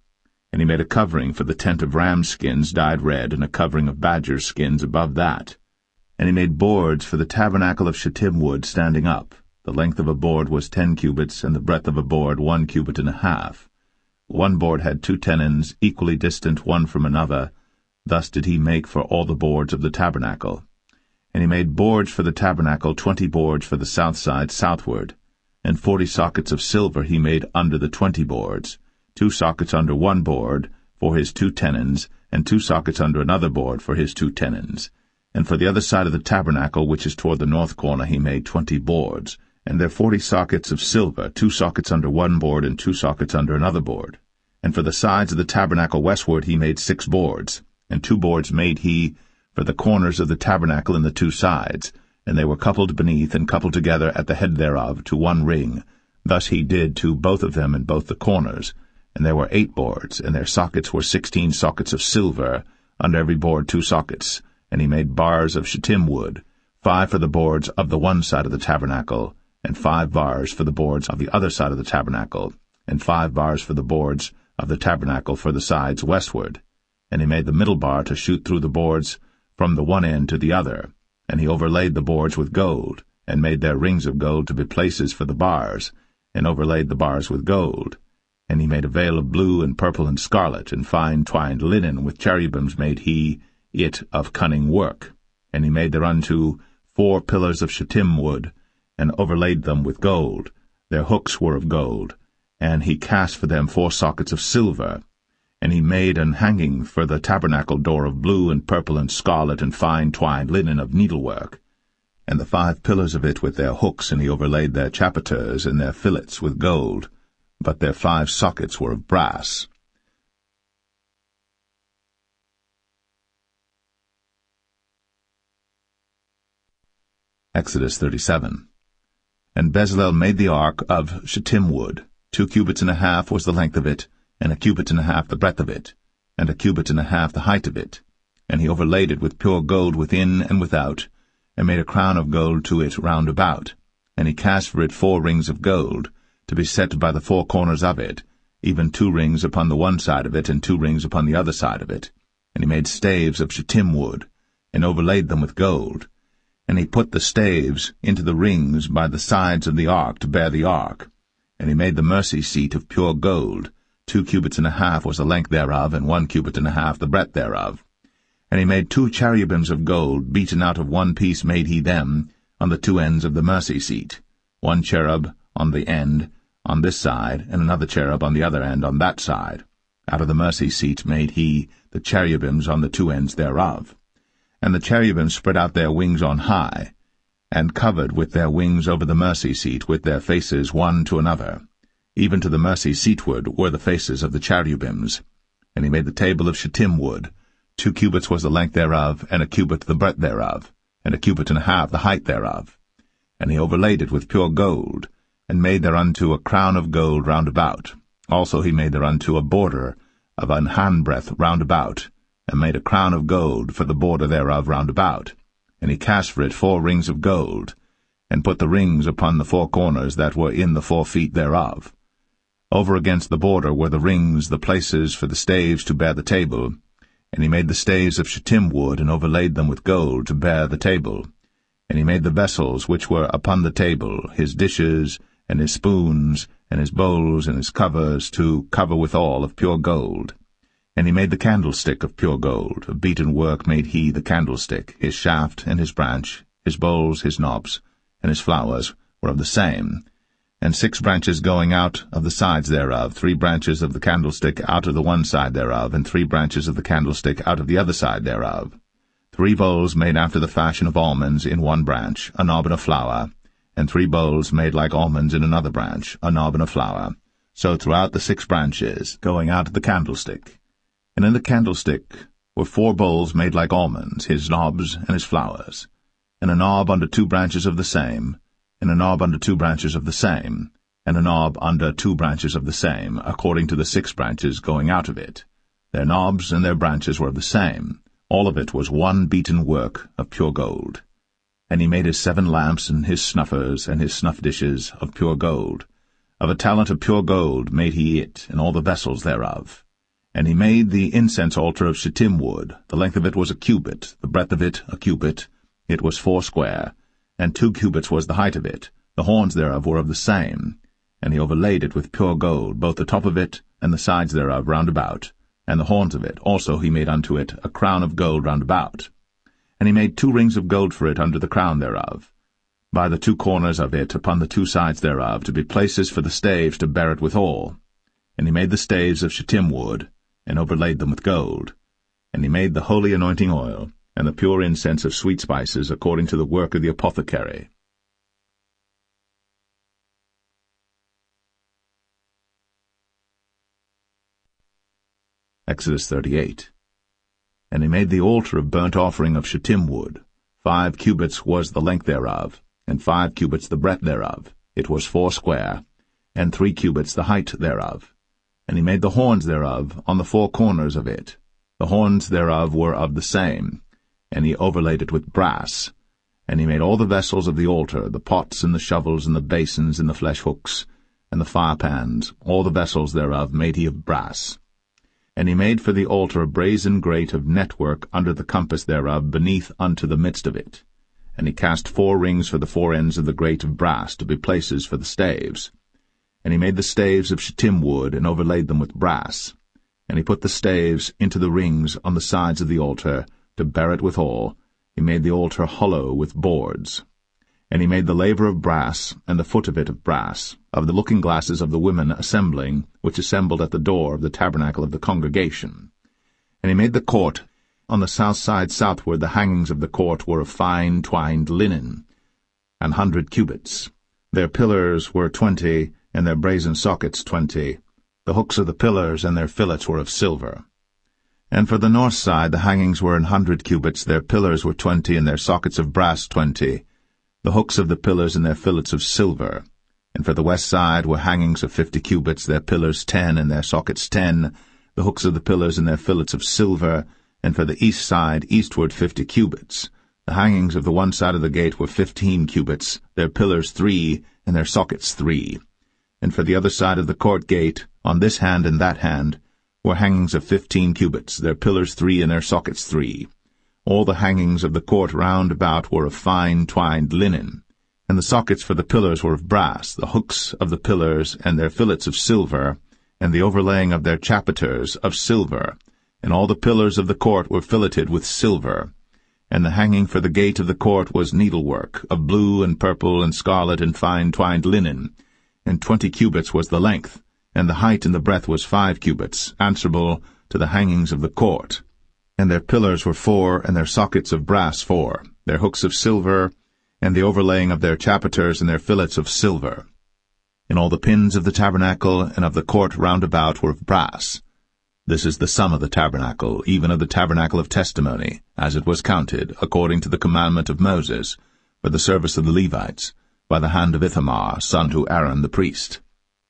And he made a covering for the tent of rams' skins dyed red, and a covering of badgers' skins above that. And he made boards for the tabernacle of shittim wood standing up. The length of a board was 10 cubits, and the breadth of a board 1 cubit and a half. One board had 2 tenons, equally distant one from another. Thus did he make for all the boards of the tabernacle. And he made boards for the tabernacle, 20 boards for the south side southward. And 40 sockets of silver he made under the 20 boards, 2 sockets under one board for his 2 tenons, and 2 sockets under another board for his 2 tenons. And for the other side of the tabernacle, which is toward the north corner, he made 20 boards, and there 40 sockets of silver, 2 sockets under one board, and 2 sockets under another board. And for the sides of the tabernacle westward he made 6 boards, and 2 boards made he for the corners of the tabernacle in the 2 sides, and they were coupled beneath and coupled together at the head thereof to one ring. Thus he did to both of them in both the corners. And there were 8 boards, and their sockets were 16 sockets of silver, under every board 2 sockets. And he made bars of shittim wood, 5 for the boards of the one side of the tabernacle, and 5 bars for the boards of the other side of the tabernacle, and 5 bars for the boards of the tabernacle for the sides westward. And he made the middle bar to shoot through the boards from the one end to the other. And he overlaid the boards with gold, and made their rings of gold to be places for the bars, and overlaid the bars with gold. And he made a veil of blue and purple and scarlet, and fine twined linen with cherubims made he it of cunning work. And he made thereunto 4 pillars of shittim wood, and overlaid them with gold. Their hooks were of gold. And he cast for them 4 sockets of silver. And he made an hanging for the tabernacle door of blue and purple and scarlet and fine twined linen of needlework. And the 5 pillars of it with their hooks, and he overlaid their chapiters and their fillets with gold. But their 5 sockets were of brass. Exodus 37. And Bezalel made the ark of shittim wood. 2 cubits and a half was the length of it, and a cubit and a half the breadth of it, and a cubit and a half the height of it. And he overlaid it with pure gold within and without, and made a crown of gold to it round about. And he cast for it 4 rings of gold, to be set by the 4 corners of it, even 2 rings upon the one side of it, and 2 rings upon the other side of it. And he made staves of shittim wood, and overlaid them with gold. And he put the staves into the rings by the sides of the ark to bear the ark. And he made the mercy seat of pure gold. 2 cubits and a half was the length thereof, and 1 cubit and a half the breadth thereof. And he made 2 cherubims of gold, beaten out of one piece made he them, on the 2 ends of the mercy seat, 1 cherub on the end, on this side, and another cherub on the other end on that side. Out of the mercy seat made he the cherubims on the 2 ends thereof. And the cherubims spread out their wings on high. and covered with their wings over the mercy seat with their faces one to another. Even to the mercy seatward were the faces of the cherubims. And he made the table of shittim wood. 2 cubits was the length thereof, and a cubit the breadth thereof, and a cubit and a half the height thereof. And he overlaid it with pure gold, and made thereunto a crown of gold round about. Also he made thereunto a border of an handbreadth round about, and made a crown of gold for the border thereof round about. And he cast for it 4 rings of gold, and put the rings upon the 4 corners that were in the 4 feet thereof. Over against the border were the rings, the places for the staves to bear the table. And he made the staves of shittim wood, and overlaid them with gold to bear the table. And he made the vessels which were upon the table, his dishes, and his spoons, and his bowls, and his covers, to cover withal of pure gold. And he made the candlestick of pure gold. Of beaten work made he the candlestick. His shaft and his branch, his bowls, his knobs, and his flowers were of the same. And 6 branches going out of the sides thereof, 3 branches of the candlestick out of the one side thereof, and 3 branches of the candlestick out of the other side thereof. 3 bowls made after the fashion of almonds in one branch, a knob and a flower, and 3 bowls made like almonds in another branch, a knob and a flower. So throughout the 6 branches, going out of the candlestick. And in the candlestick were 4 bowls made like almonds, his knobs and his flowers, and a knob under 2 branches of the same, and a knob under 2 branches of the same, and a knob under 2 branches of the same, according to the 6 branches going out of it. Their knobs and their branches were of the same. All of it was one beaten work of pure gold. And he made his 7 lamps, and his snuffers, and his snuff dishes of pure gold. Of a talent of pure gold made he it, and all the vessels thereof. And he made the incense altar of shittim wood. The length of it was a cubit, the breadth of it a cubit. It was 4 square, and 2 cubits was the height of it. The horns thereof were of the same. And he overlaid it with pure gold, both the top of it and the sides thereof round about, and the horns of it. Also he made unto it a crown of gold round about. And he made 2 rings of gold for it under the crown thereof, by the 2 corners of it upon the 2 sides thereof, to be places for the staves to bear it withal. And he made the staves of shittim wood, and overlaid them with gold. And he made the holy anointing oil, and the pure incense of sweet spices, according to the work of the apothecary. Exodus 38. And he made the altar of burnt offering of shittim wood. 5 cubits was the length thereof, and 5 cubits the breadth thereof. It was 4 square, and 3 cubits the height thereof. And he made the horns thereof on the 4 corners of it. The horns thereof were of the same, and he overlaid it with brass. And he made all the vessels of the altar, the pots and the shovels and the basins and the flesh hooks, and the firepans, all the vessels thereof made he of brass. And he made for the altar a brazen grate of network under the compass thereof beneath unto the midst of it. And he cast 4 rings for the 4 ends of the grate of brass to be places for the staves. And he made the staves of shittim wood, and overlaid them with brass. And he put the staves into the rings on the sides of the altar, to bear it withal. He made the altar hollow with boards. And he made the laver of brass, and the foot of it of brass, of the looking-glasses of the women assembling, which assembled at the door of the tabernacle of the congregation. And he made the court. On the south side southward the hangings of the court were of fine twined linen, 100 cubits. Their pillars were 20, and their brazen sockets 20. The hooks of the pillars and their fillets were of silver. And for the north side the hangings were 100 cubits, their pillars were 20, and their sockets of brass 20. The hooks of the pillars and their fillets of silver. And for the west side were hangings of 50 cubits, their pillars 10, and their sockets 10, the hooks of the pillars and their fillets of silver. And for the east side eastward 50 cubits. The hangings of the one side of the gate were 15 cubits, their pillars 3, and their sockets 3. And for the other side of the court gate, on this hand and that hand, were hangings of 15 cubits, their pillars 3, and their sockets 3. All the hangings of the court round about were of fine twined linen. And the sockets for the pillars were of brass, the hooks of the pillars and their fillets of silver, and the overlaying of their chapiters of silver. And all the pillars of the court were filleted with silver. And the hanging for the gate of the court was needlework, of blue and purple and scarlet and fine twined linen. And 20 cubits was the length, and the height and the breadth was 5 cubits, answerable to the hangings of the court. And their pillars were 4, and their sockets of brass 4, their hooks of silver, and the overlaying of their chapiters and their fillets of silver. And all the pins of the tabernacle and of the court round about were of brass. This is the sum of the tabernacle, even of the tabernacle of testimony, as it was counted, according to the commandment of Moses, for the service of the Levites, by the hand of Ithamar, son to Aaron the priest.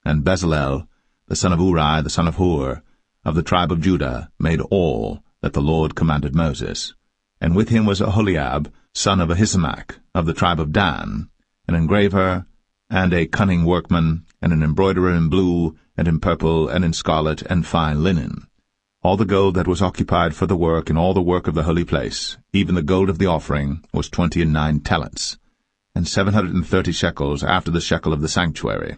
And Bezalel, the son of Uri, the son of Hur, of the tribe of Judah, made all that the Lord commanded Moses. And with him was Aholiab, son of Ahisamach, of the tribe of Dan, an engraver, and a cunning workman, and an embroiderer in blue, and in purple, and in scarlet, and fine linen. All the gold that was occupied for the work, and all the work of the holy place, even the gold of the offering, was 29 talents, and 730 shekels after the shekel of the sanctuary.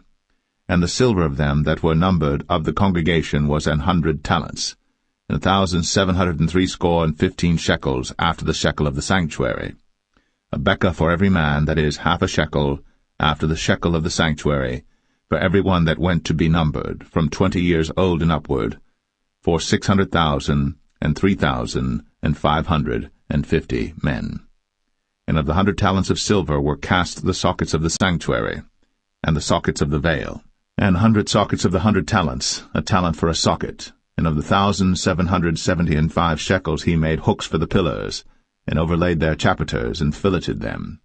And the silver of them that were numbered of the congregation was 100 talents, and 1,760 shekels after the shekel of the sanctuary. A bekah for every man, that is, half a shekel, after the shekel of the sanctuary, for every one that went to be numbered, from 20 years old and upward, for 600,000 and 3,550 men. And of the 100 talents of silver were cast the sockets of the sanctuary, and the sockets of the veil, and 100 sockets of the 100 talents, a talent for a socket. And of the 1,775 shekels he made hooks for the pillars, and overlaid their chapiters, and filleted them.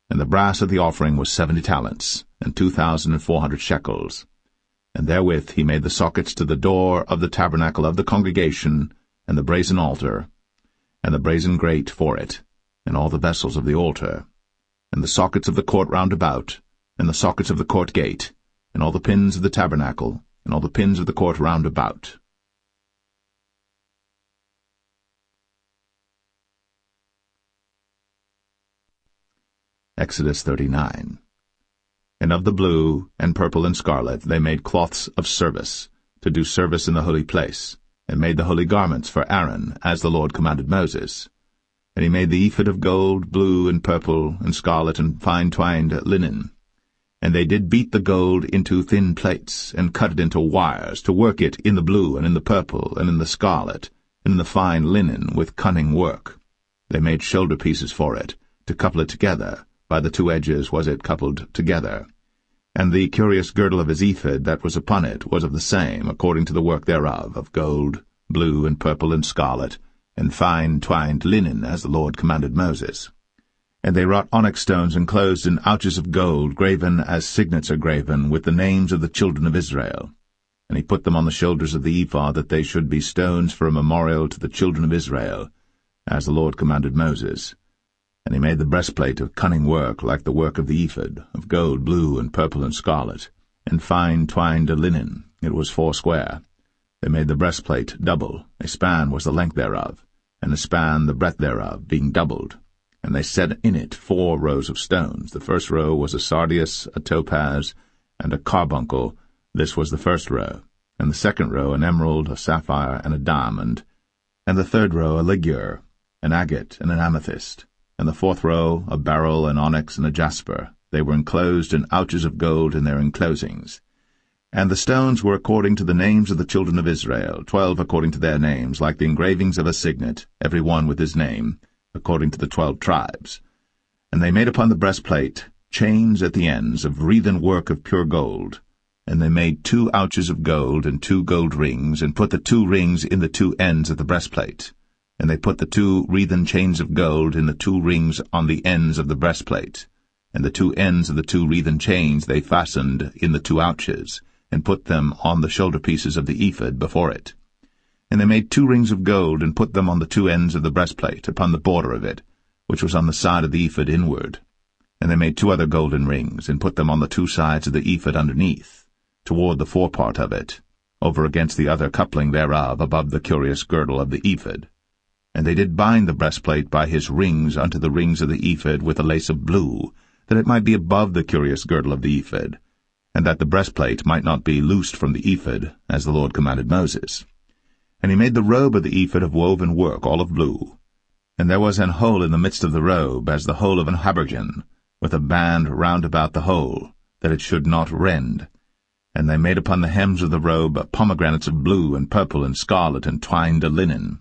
And the brass of the offering was 70 talents, and 2,400 shekels. And therewith he made the sockets to the door of the tabernacle of the congregation, and the brazen altar, and the brazen grate for it, and all the vessels of the altar, and the sockets of the court round about, and the sockets of the court gate, and all the pins of the tabernacle, and all the pins of the court round about. Exodus 39. And of the blue, and purple, and scarlet they made cloths of service, to do service in the holy place, and made the holy garments for Aaron, as the Lord commanded Moses. And he made the ephod of gold, blue, and purple, and scarlet, and fine-twined linen. And they did beat the gold into thin plates, and cut it into wires, to work it in the blue, and in the purple, and in the scarlet, and in the fine linen, with cunning work. They made shoulder pieces for it, to couple it together. By the two edges was it coupled together. And the curious girdle of his ephod that was upon it was of the same, according to the work thereof, of gold, blue, and purple, and scarlet, and fine twined linen, as the Lord commanded Moses. And they wrought onyx stones enclosed in ouches of gold, graven as signets are graven, with the names of the children of Israel. And he put them on the shoulders of the ephod, that they should be stones for a memorial to the children of Israel, as the Lord commanded Moses. And he made the breastplate of cunning work, like the work of the ephod, of gold, blue, and purple, and scarlet, and fine twined linen. It was foursquare. They made the breastplate double. A span was the length thereof, and a span the breadth thereof, being doubled. And they set in it 4 rows of stones. The first row was a sardius, a topaz, and a carbuncle. This was the first row. And the second row an emerald, a sapphire, and a diamond. And the third row a ligure, an agate, and an amethyst. And the fourth row a beryl, an onyx, and a jasper. They were enclosed in ouches of gold in their enclosings. And the stones were according to the names of the children of Israel, 12 according to their names, like the engravings of a signet, every one with his name, according to the 12 tribes. And they made upon the breastplate chains at the ends of wreathen work of pure gold. And they made 2 ouches of gold and 2 gold rings, and put the 2 rings in the 2 ends of the breastplate. And they put the 2 wreathen chains of gold in the 2 rings on the ends of the breastplate. And the 2 ends of the 2 wreathen chains they fastened in the 2 ouches, and put them on the shoulder pieces of the ephod before it. And they made 2 rings of gold, and put them on the 2 ends of the breastplate, upon the border of it, which was on the side of the ephod inward. And they made 2 other golden rings, and put them on the 2 sides of the ephod underneath, toward the forepart of it, over against the other coupling thereof, above the curious girdle of the ephod. And they did bind the breastplate by his rings unto the rings of the ephod with a lace of blue, that it might be above the curious girdle of the ephod, and that the breastplate might not be loosed from the ephod, as the Lord commanded Moses. And he made the robe of the ephod of woven work, all of blue. And there was an hole in the midst of the robe, as the hole of an habergeon, with a band round about the hole, that it should not rend. And they made upon the hems of the robe pomegranates of blue and purple and scarlet and twined linen.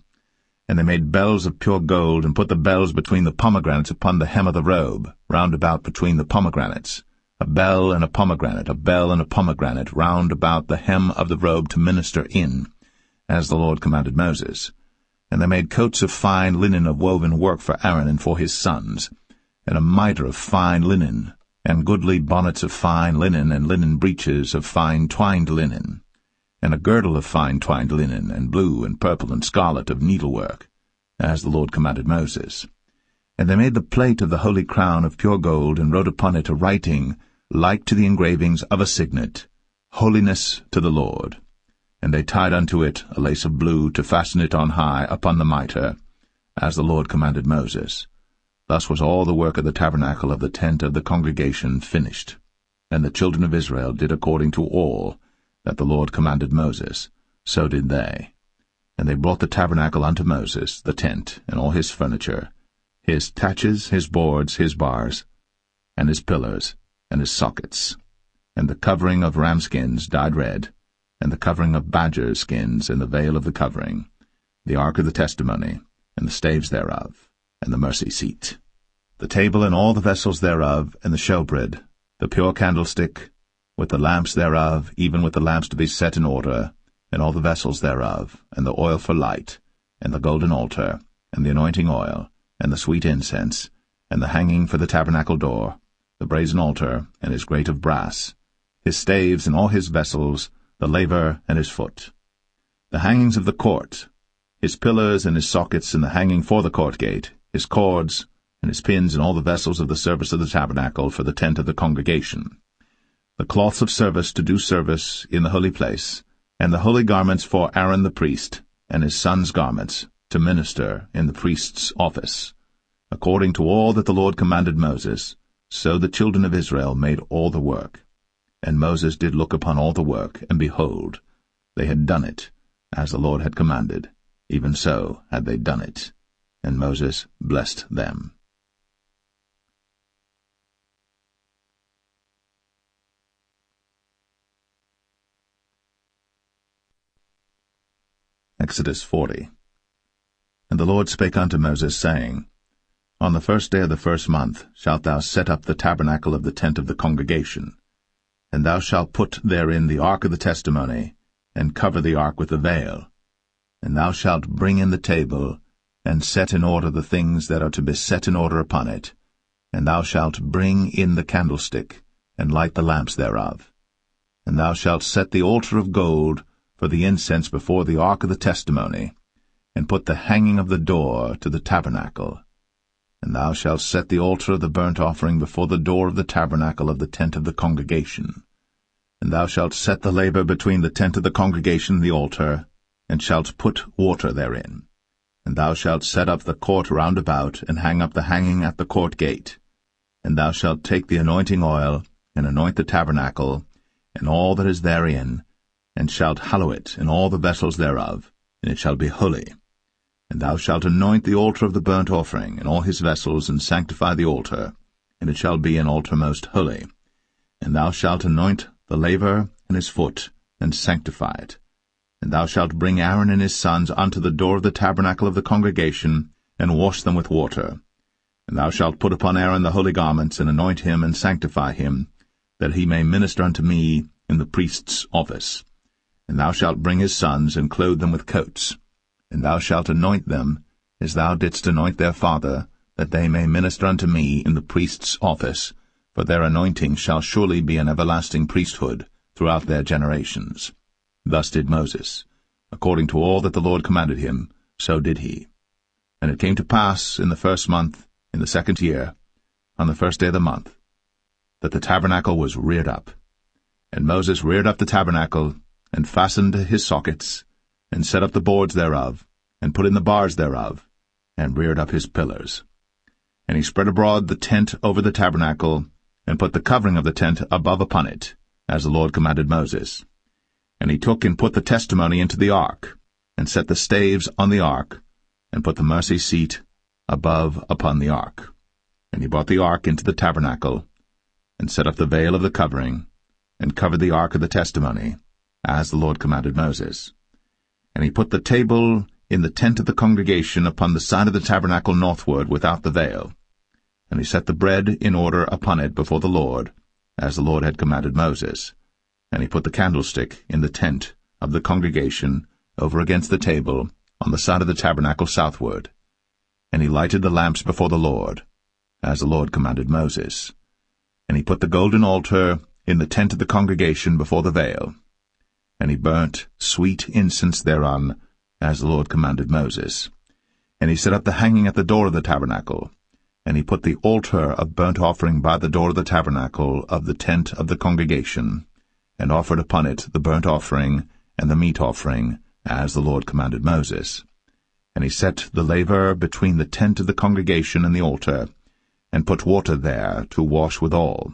And they made bells of pure gold, and put the bells between the pomegranates upon the hem of the robe, round about between the pomegranates, a bell and a pomegranate, a bell and a pomegranate, round about the hem of the robe to minister in, as the Lord commanded Moses. And they made coats of fine linen of woven work for Aaron and for his sons, and a mitre of fine linen, and goodly bonnets of fine linen, and linen breeches of fine twined linen, and a girdle of fine twined linen, and blue and purple and scarlet of needlework, as the Lord commanded Moses. And they made the plate of the holy crown of pure gold, and wrote upon it a writing like to the engravings of a signet, Holiness to the Lord. And they tied unto it a lace of blue to fasten it on high upon the mitre, as the Lord commanded Moses. Thus was all the work of the tabernacle of the tent of the congregation finished. And the children of Israel did according to all that the Lord commanded Moses, so did they. And they brought the tabernacle unto Moses, the tent, and all his furniture, his taches, his boards, his bars, and his pillars, and his sockets, and the covering of ram skins dyed red, and the covering of badger skins, and the veil of the covering, the ark of the testimony, and the staves thereof, and the mercy seat, the table and all the vessels thereof, and the showbread, the pure candlestick, with the lamps thereof, even with the lamps to be set in order, and all the vessels thereof, and the oil for light, and the golden altar, and the anointing oil, and the sweet incense, and the hanging for the tabernacle door, the brazen altar, and his grate of brass, his staves and all his vessels, the laver and his foot, the hangings of the court, his pillars and his sockets, and the hanging for the court gate, his cords, and his pins, and all the vessels of the service of the tabernacle for the tent of the congregation, the cloths of service to do service in the holy place, and the holy garments for Aaron the priest, and his sons' garments, to minister in the priest's office. According to all that the Lord commanded Moses, so the children of Israel made all the work. And Moses did look upon all the work, and behold, they had done it, as the Lord had commanded, even so had they done it. And Moses blessed them. Exodus 40. And the Lord spake unto Moses, saying, On the first day of the first month shalt thou set up the tabernacle of the tent of the congregation, and thou shalt put therein the ark of the testimony, and cover the ark with the veil. And thou shalt bring in the table, and set in order the things that are to be set in order upon it. And thou shalt bring in the candlestick, and light the lamps thereof. And thou shalt set the altar of gold for the incense before the ark of the testimony, and put the hanging of the door to the tabernacle. And thou shalt set the altar of the burnt offering before the door of the tabernacle of the tent of the congregation. And thou shalt set the laver between the tent of the congregation and the altar, and shalt put water therein. And thou shalt set up the court round about, and hang up the hanging at the court gate. And thou shalt take the anointing oil, and anoint the tabernacle, and all that is therein, and shalt hallow it, and all the vessels thereof, and it shall be holy. And thou shalt anoint the altar of the burnt offering, and all his vessels, and sanctify the altar, and it shall be an altar most holy. And thou shalt anoint the laver and his foot, and sanctify it. And thou shalt bring Aaron and his sons unto the door of the tabernacle of the congregation, and wash them with water. And thou shalt put upon Aaron the holy garments, and anoint him, and sanctify him, that he may minister unto me in the priest's office. And thou shalt bring his sons, and clothe them with coats. And thou shalt anoint them, as thou didst anoint their father, that they may minister unto me in the priest's office, for their anointing shall surely be an everlasting priesthood throughout their generations. Thus did Moses. According to all that the Lord commanded him, so did he. And it came to pass in the first month, in the second year, on the first day of the month, that the tabernacle was reared up. And Moses reared up the tabernacle, and fastened his sockets, and set up the boards thereof, and put in the bars thereof, and reared up his pillars. And he spread abroad the tent over the tabernacle, and put the covering of the tent above upon it, as the Lord commanded Moses. And he took and put the testimony into the ark, and set the staves on the ark, and put the mercy seat above upon the ark. And he brought the ark into the tabernacle, and set up the veil of the covering, and covered the ark of the testimony, as the Lord commanded Moses. And he put the table in the tent of the congregation upon the side of the tabernacle northward without the veil. And he set the bread in order upon it before the Lord, as the Lord had commanded Moses. And he put the candlestick in the tent of the congregation over against the table on the side of the tabernacle southward. And he lighted the lamps before the Lord, as the Lord commanded Moses. And he put the golden altar in the tent of the congregation before the veil. And he burnt sweet incense thereon, as the Lord commanded Moses. And he set up the hanging at the door of the tabernacle. And he put the altar of burnt offering by the door of the tabernacle of the tent of the congregation, and offered upon it the burnt offering and the meat offering, as the Lord commanded Moses. And he set the laver between the tent of the congregation and the altar, and put water there to wash withal.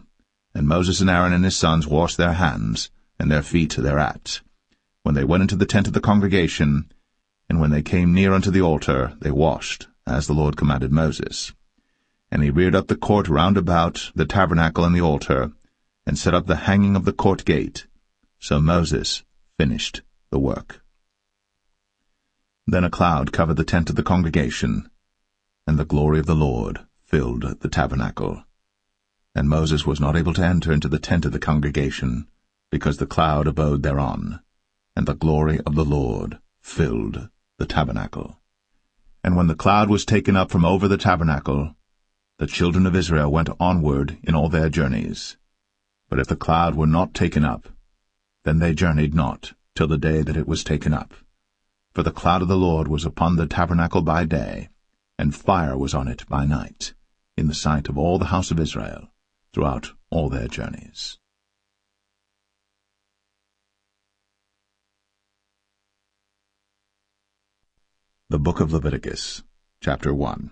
And Moses and Aaron and his sons washed their hands and their feet thereat, when they went into the tent of the congregation, and when they came near unto the altar, they washed, as the Lord commanded Moses. And he reared up the court round about the tabernacle and the altar, and set up the hanging of the court gate. So Moses finished the work. Then a cloud covered the tent of the congregation, and the glory of the Lord filled the tabernacle. And Moses was not able to enter into the tent of the congregation, because the cloud abode thereon, and the glory of the Lord filled the tabernacle. And when the cloud was taken up from over the tabernacle, the children of Israel went onward in all their journeys. But if the cloud were not taken up, then they journeyed not till the day that it was taken up. For the cloud of the Lord was upon the tabernacle by day, and fire was on it by night, in the sight of all the house of Israel, throughout all their journeys. The Book of Leviticus, chapter 1.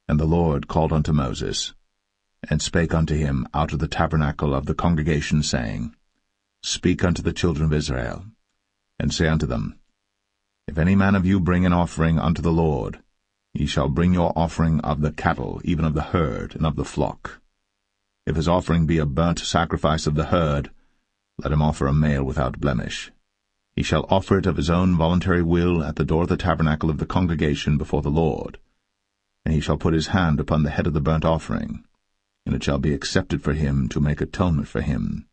And the Lord called unto Moses, and spake unto him out of the tabernacle of the congregation, saying, Speak unto the children of Israel, and say unto them, If any man of you bring an offering unto the Lord, ye shall bring your offering of the cattle, even of the herd, and of the flock. If his offering be a burnt sacrifice of the herd, let him offer a male without blemish. He shall offer it of his own voluntary will at the door of the tabernacle of the congregation before the Lord. And he shall put his hand upon the head of the burnt offering, and it shall be accepted for him to make atonement for him.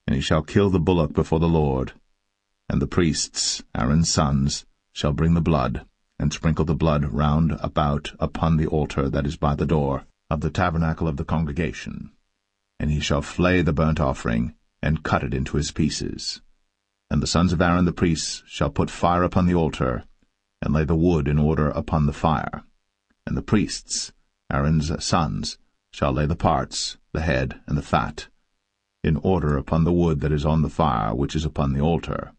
And he shall kill the bullock before the Lord, and the priests, Aaron's sons, shall bring the blood, and sprinkle the blood round about upon the altar that is by the door of the tabernacle of the congregation. And he shall flay the burnt offering, and cut it into his pieces. And the sons of Aaron the priests shall put fire upon the altar, and lay the wood in order upon the fire. And the priests, Aaron's sons, shall lay the parts, the head, and the fat, in order upon the wood that is on the fire which is upon the altar.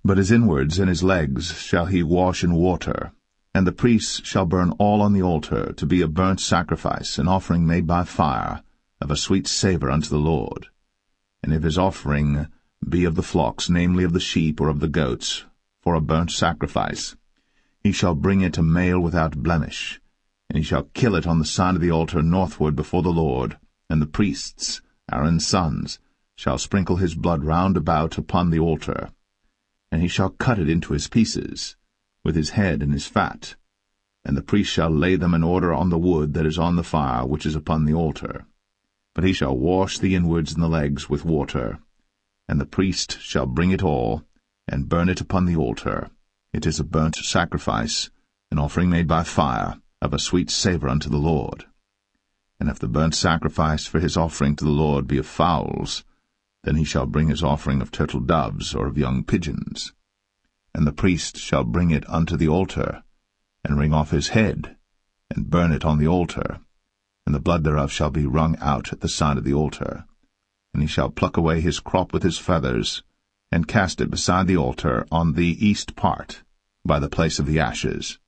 But his inwards and his legs shall he wash in water, and the priests shall burn all on the altar to be a burnt sacrifice, an offering made by fire, of a sweet savour unto the Lord. And if his offering be of the flocks, namely of the sheep or of the goats, for a burnt sacrifice, he shall bring it a male without blemish, and he shall kill it on the side of the altar northward before the Lord, and the priests, Aaron's sons, shall sprinkle his blood round about upon the altar. And he shall cut it into his pieces, with his head and his fat, and the priest shall lay them in order on the wood that is on the fire which is upon the altar. But he shall wash the inwards and the legs with water, and the priest shall bring it all, and burn it upon the altar. It is a burnt sacrifice, an offering made by fire, of a sweet savour unto the Lord. And if the burnt sacrifice for his offering to the Lord be of fowls, then he shall bring his offering of turtle doves or of young pigeons. And the priest shall bring it unto the altar, and wring off his head, and burn it on the altar, and the blood thereof shall be wrung out at the side of the altar. And he shall pluck away his crop with his feathers, and cast it beside the altar on the east part, by the place of the ashes.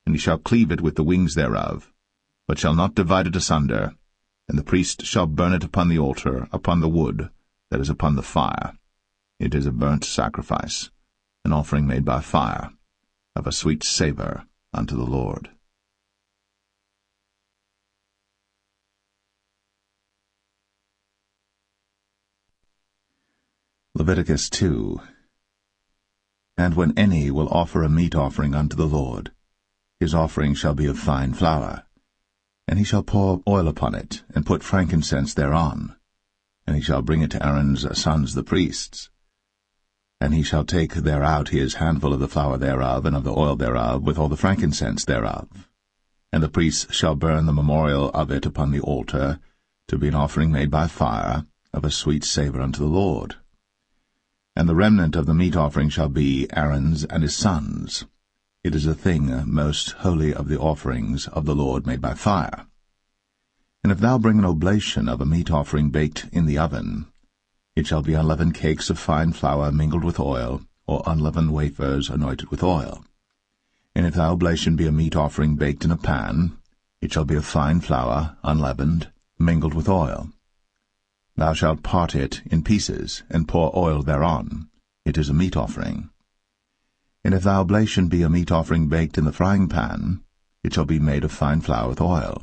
And he shall cleave it with the wings thereof, but shall not divide it asunder. And the priest shall burn it upon the altar, upon the wood that is upon the fire. It is a burnt sacrifice, an offering made by fire, of a sweet savour unto the Lord. Leviticus 2. And when any will offer a meat offering unto the Lord, his offering shall be of fine flour. And he shall pour oil upon it, and put frankincense thereon. And he shall bring it to Aaron's sons the priests. And he shall take thereout his handful of the flour thereof, and of the oil thereof, with all the frankincense thereof. And the priests shall burn the memorial of it upon the altar, to be an offering made by fire, of a sweet savour unto the Lord. And the remnant of the meat offering shall be Aaron's and his sons'. It is a thing most holy of the offerings of the Lord made by fire. And if thou bring an oblation of a meat offering baked in the oven, it shall be unleavened cakes of fine flour mingled with oil, or unleavened wafers anointed with oil. And if thy oblation be a meat offering baked in a pan, it shall be of fine flour, unleavened, mingled with oil. Thou shalt part it in pieces, and pour oil thereon. It is a meat offering. And if thy oblation be a meat offering baked in the frying pan, it shall be made of fine flour with oil.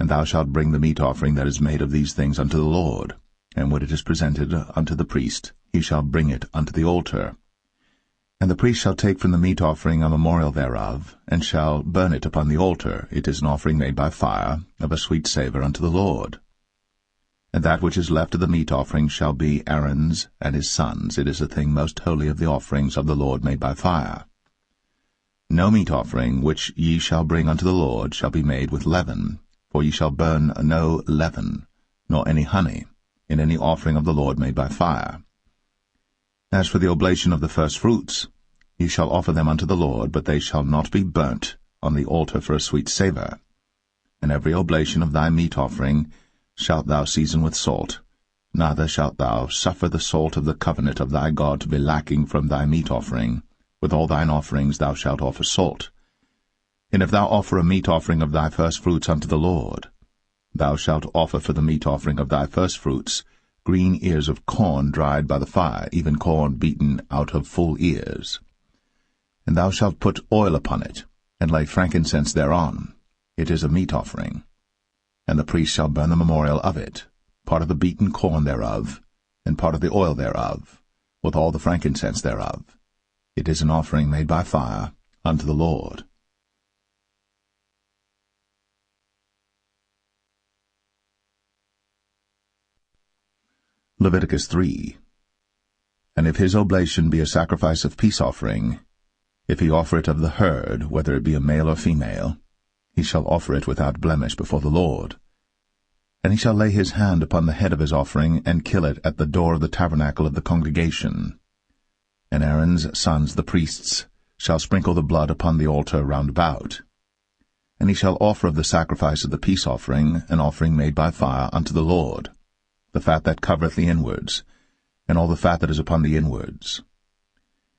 And thou shalt bring the meat offering that is made of these things unto the Lord, and when it is presented unto the priest, he shall bring it unto the altar. And the priest shall take from the meat offering a memorial thereof, and shall burn it upon the altar. It is an offering made by fire, of a sweet savour unto the Lord. And that which is left of the meat offering shall be Aaron's and his sons'. It is a thing most holy of the offerings of the Lord made by fire. No meat offering which ye shall bring unto the Lord shall be made with leaven, for ye shall burn no leaven, nor any honey, in any offering of the Lord made by fire. As for the oblation of the firstfruits, ye shall offer them unto the Lord, but they shall not be burnt on the altar for a sweet savour. And every oblation of thy meat offering shalt thou season with salt, neither shalt thou suffer the salt of the covenant of thy God to be lacking from thy meat offering. With all thine offerings thou shalt offer salt. And if thou offer a meat offering of thy firstfruits unto the Lord, thou shalt offer for the meat offering of thy firstfruits green ears of corn dried by the fire, even corn beaten out of full ears. And thou shalt put oil upon it, and lay frankincense thereon. It is a meat offering. And the priest shall burn the memorial of it, part of the beaten corn thereof, and part of the oil thereof, with all the frankincense thereof. It is an offering made by fire unto the Lord. Leviticus 3. And if his oblation be a sacrifice of peace offering, if he offer it of the herd, whether it be a male or female, he shall offer it without blemish before the Lord. And he shall lay his hand upon the head of his offering, and kill it at the door of the tabernacle of the congregation. And Aaron's sons the priests shall sprinkle the blood upon the altar round about. And he shall offer of the sacrifice of the peace offering an offering made by fire unto the Lord, the fat that covereth the inwards, and all the fat that is upon the inwards,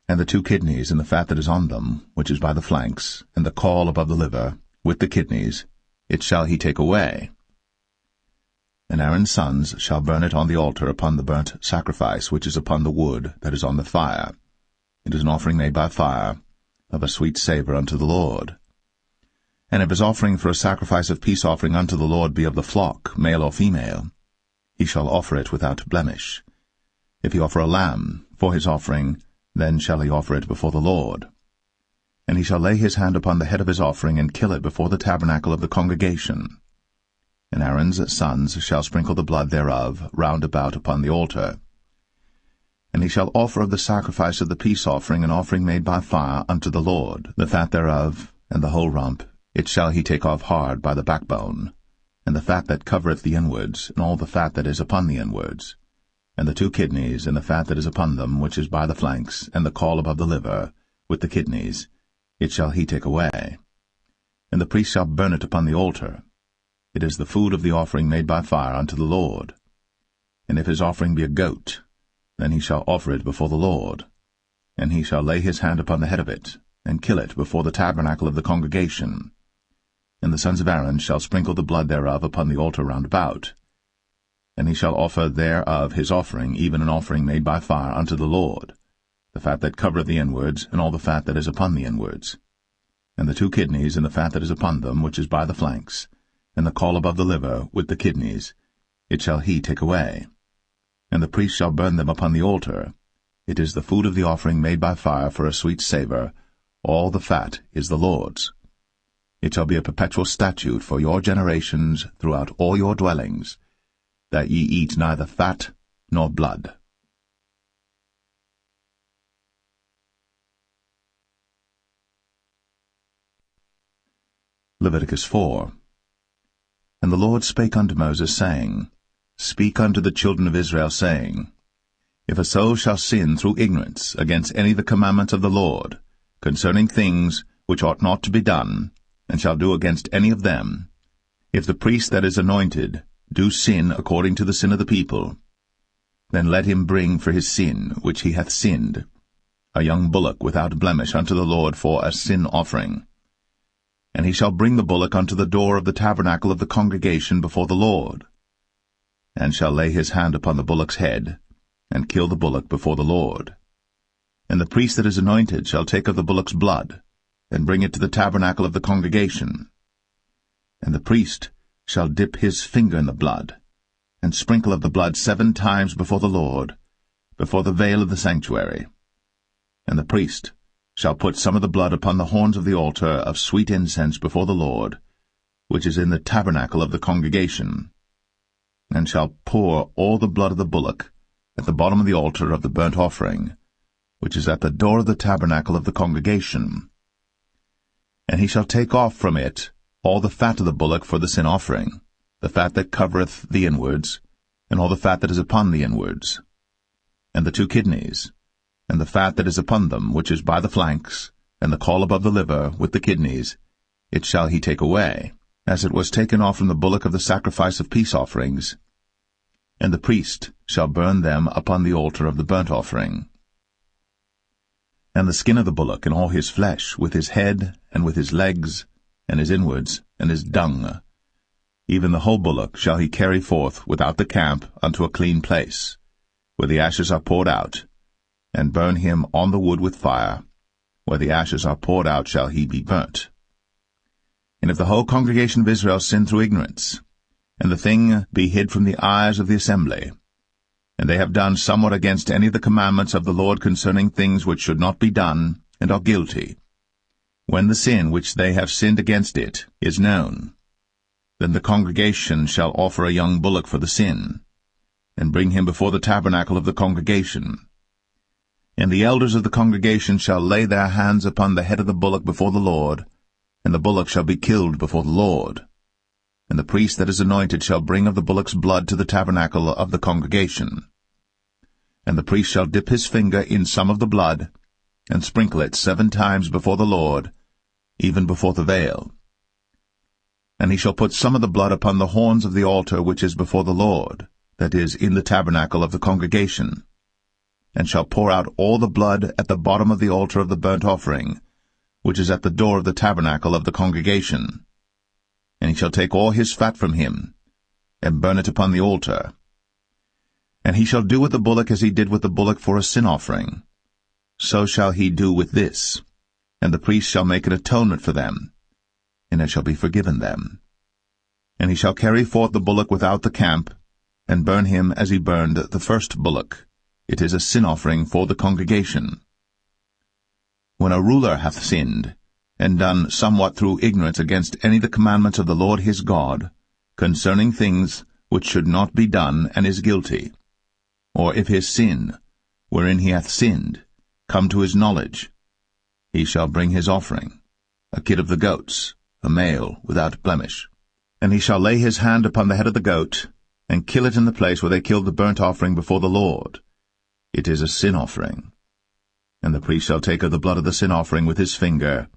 and the 2 kidneys, and the fat that is on them, which is by the flanks, and the caul above the liver, with the kidneys, it shall he take away. And Aaron's sons shall burn it on the altar upon the burnt sacrifice which is upon the wood that is on the fire. It is an offering made by fire, of a sweet savour unto the Lord. And if his offering for a sacrifice of peace offering unto the Lord be of the flock, male or female, he shall offer it without blemish. If he offer a lamb for his offering, then shall he offer it before the Lord. And he shall lay his hand upon the head of his offering, and kill it before the tabernacle of the congregation. And Aaron's sons shall sprinkle the blood thereof round about upon the altar. And he shall offer of the sacrifice of the peace offering an offering made by fire unto the Lord, the fat thereof, and the whole rump, it shall he take off hard by the backbone, and the fat that covereth the inwards, and all the fat that is upon the inwards, and the 2 kidneys, and the fat that is upon them, which is by the flanks, and the caul above the liver, with the kidneys, it shall he take away. And the priest shall burn it upon the altar. It is the food of the offering made by fire unto the Lord. And if his offering be a goat, then he shall offer it before the Lord. And he shall lay his hand upon the head of it, and kill it before the tabernacle of the congregation. And the sons of Aaron shall sprinkle the blood thereof upon the altar round about. And he shall offer thereof his offering, even an offering made by fire unto the Lord, the fat that covereth the inwards, and all the fat that is upon the inwards, and the 2 kidneys, and the fat that is upon them, which is by the flanks, and the caul above the liver, with the kidneys, it shall he take away. And the priest shall burn them upon the altar. It is the food of the offering made by fire for a sweet savour. All the fat is the Lord's. It shall be a perpetual statute for your generations throughout all your dwellings, that ye eat neither fat nor blood. Leviticus 4. And the Lord spake unto Moses, saying, Speak unto the children of Israel, saying, If a soul shall sin through ignorance against any of the commandments of the Lord, concerning things which ought not to be done, and shall do against any of them, if the priest that is anointed do sin according to the sin of the people, then let him bring for his sin which he hath sinned a young bullock without blemish unto the Lord for a sin offering. And he shall bring the bullock unto the door of the tabernacle of the congregation before the Lord, and shall lay his hand upon the bullock's head, and kill the bullock before the Lord. And the priest that is anointed shall take of the bullock's blood, and bring it to the tabernacle of the congregation. And the priest shall dip his finger in the blood, and sprinkle of the blood 7 times before the Lord, before the veil of the sanctuary. And the priest shall put some of the blood upon the horns of the altar of sweet incense before the Lord, which is in the tabernacle of the congregation, and shall pour all the blood of the bullock at the bottom of the altar of the burnt offering, which is at the door of the tabernacle of the congregation. And he shall take off from it all the fat of the bullock for the sin offering, the fat that covereth the inwards, and all the fat that is upon the inwards, and the 2 kidneys, and the fat that is upon them, which is by the flanks, and the caul above the liver, with the kidneys, it shall he take away, as it was taken off from the bullock of the sacrifice of peace offerings. And the priest shall burn them upon the altar of the burnt offering. And the skin of the bullock and all his flesh, with his head, and with his legs, and his inwards, and his dung, even the whole bullock shall he carry forth without the camp unto a clean place, where the ashes are poured out, and burn him on the wood with fire. Where the ashes are poured out shall he be burnt. And if the whole congregation of Israel sin through ignorance, and the thing be hid from the eyes of the assembly, and they have done somewhat against any of the commandments of the Lord concerning things which should not be done, and are guilty, when the sin which they have sinned against it is known, then the congregation shall offer a young bullock for the sin, and bring him before the tabernacle of the congregation. And the elders of the congregation shall lay their hands upon the head of the bullock before the Lord, and the bullock shall be killed before the Lord. And the priest that is anointed shall bring of the bullock's blood to the tabernacle of the congregation. And the priest shall dip his finger in some of the blood, and sprinkle it 7 times before the Lord, even before the veil. And he shall put some of the blood upon the horns of the altar which is before the Lord, that is, in the tabernacle of the congregation, and shall pour out all the blood at the bottom of the altar of the burnt offering, which is at the door of the tabernacle of the congregation. And he shall take all his fat from him, and burn it upon the altar. And he shall do with the bullock as he did with the bullock for a sin offering. So shall he do with this, and the priest shall make an atonement for them, and it shall be forgiven them. And he shall carry forth the bullock without the camp, and burn him as he burned the first bullock. It is a sin offering for the congregation. When a ruler hath sinned, and done somewhat through ignorance against any of the commandments of the Lord his God, concerning things which should not be done, and is guilty, or if his sin, wherein he hath sinned, come to his knowledge, he shall bring his offering, a kid of the goats, a male without blemish. And he shall lay his hand upon the head of the goat, and kill it in the place where they killed the burnt offering before the Lord. It is a sin offering. And the priest shall take of the blood of the sin offering with his finger,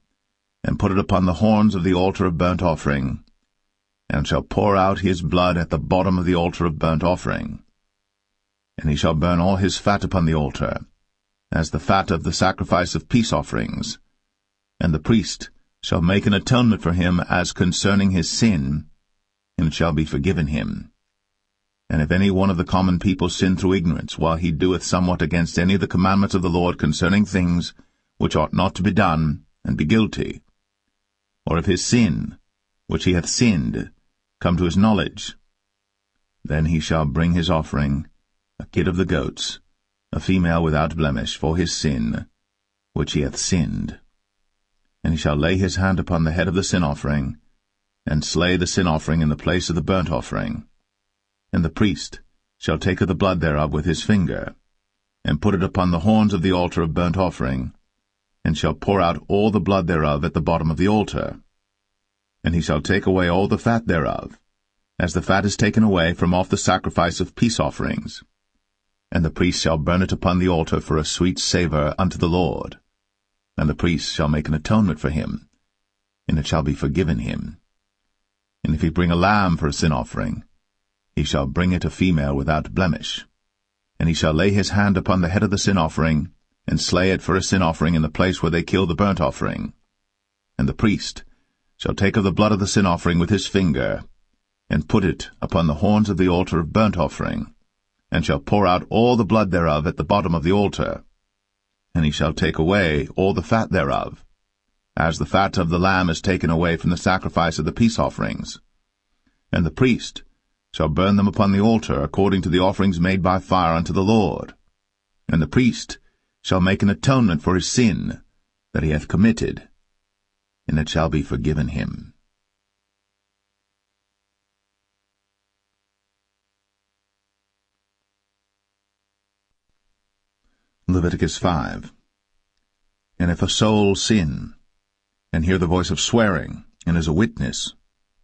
and put it upon the horns of the altar of burnt offering, and shall pour out his blood at the bottom of the altar of burnt offering. And he shall burn all his fat upon the altar, as the fat of the sacrifice of peace offerings. And the priest shall make an atonement for him as concerning his sin, and it shall be forgiven him. And if any one of the common people sin through ignorance, while he doeth somewhat against any of the commandments of the Lord concerning things which ought not to be done, and be guilty, or if his sin, which he hath sinned, come to his knowledge, then he shall bring his offering, a kid of the goats, a female without blemish, for his sin, which he hath sinned. And he shall lay his hand upon the head of the sin offering, and slay the sin offering in the place of the burnt offering. And the priest shall take of the blood thereof with his finger, and put it upon the horns of the altar of burnt offering, and shall pour out all the blood thereof at the bottom of the altar. And he shall take away all the fat thereof, as the fat is taken away from off the sacrifice of peace offerings. And the priest shall burn it upon the altar for a sweet savour unto the Lord. And the priest shall make an atonement for him, and it shall be forgiven him. And if he bring a lamb for a sin offering, he shall bring it a female without blemish. And he shall lay his hand upon the head of the sin offering, and slay it for a sin offering in the place where they kill the burnt offering. And the priest shall take of the blood of the sin offering with his finger, and put it upon the horns of the altar of burnt offering, and shall pour out all the blood thereof at the bottom of the altar. And he shall take away all the fat thereof, as the fat of the lamb is taken away from the sacrifice of the peace offerings. And the priest shall burn them upon the altar according to the offerings made by fire unto the Lord. And the priest shall make an atonement for his sin that he hath committed, and it shall be forgiven him. Leviticus 5. And if a soul sin, and hear the voice of swearing, and is a witness,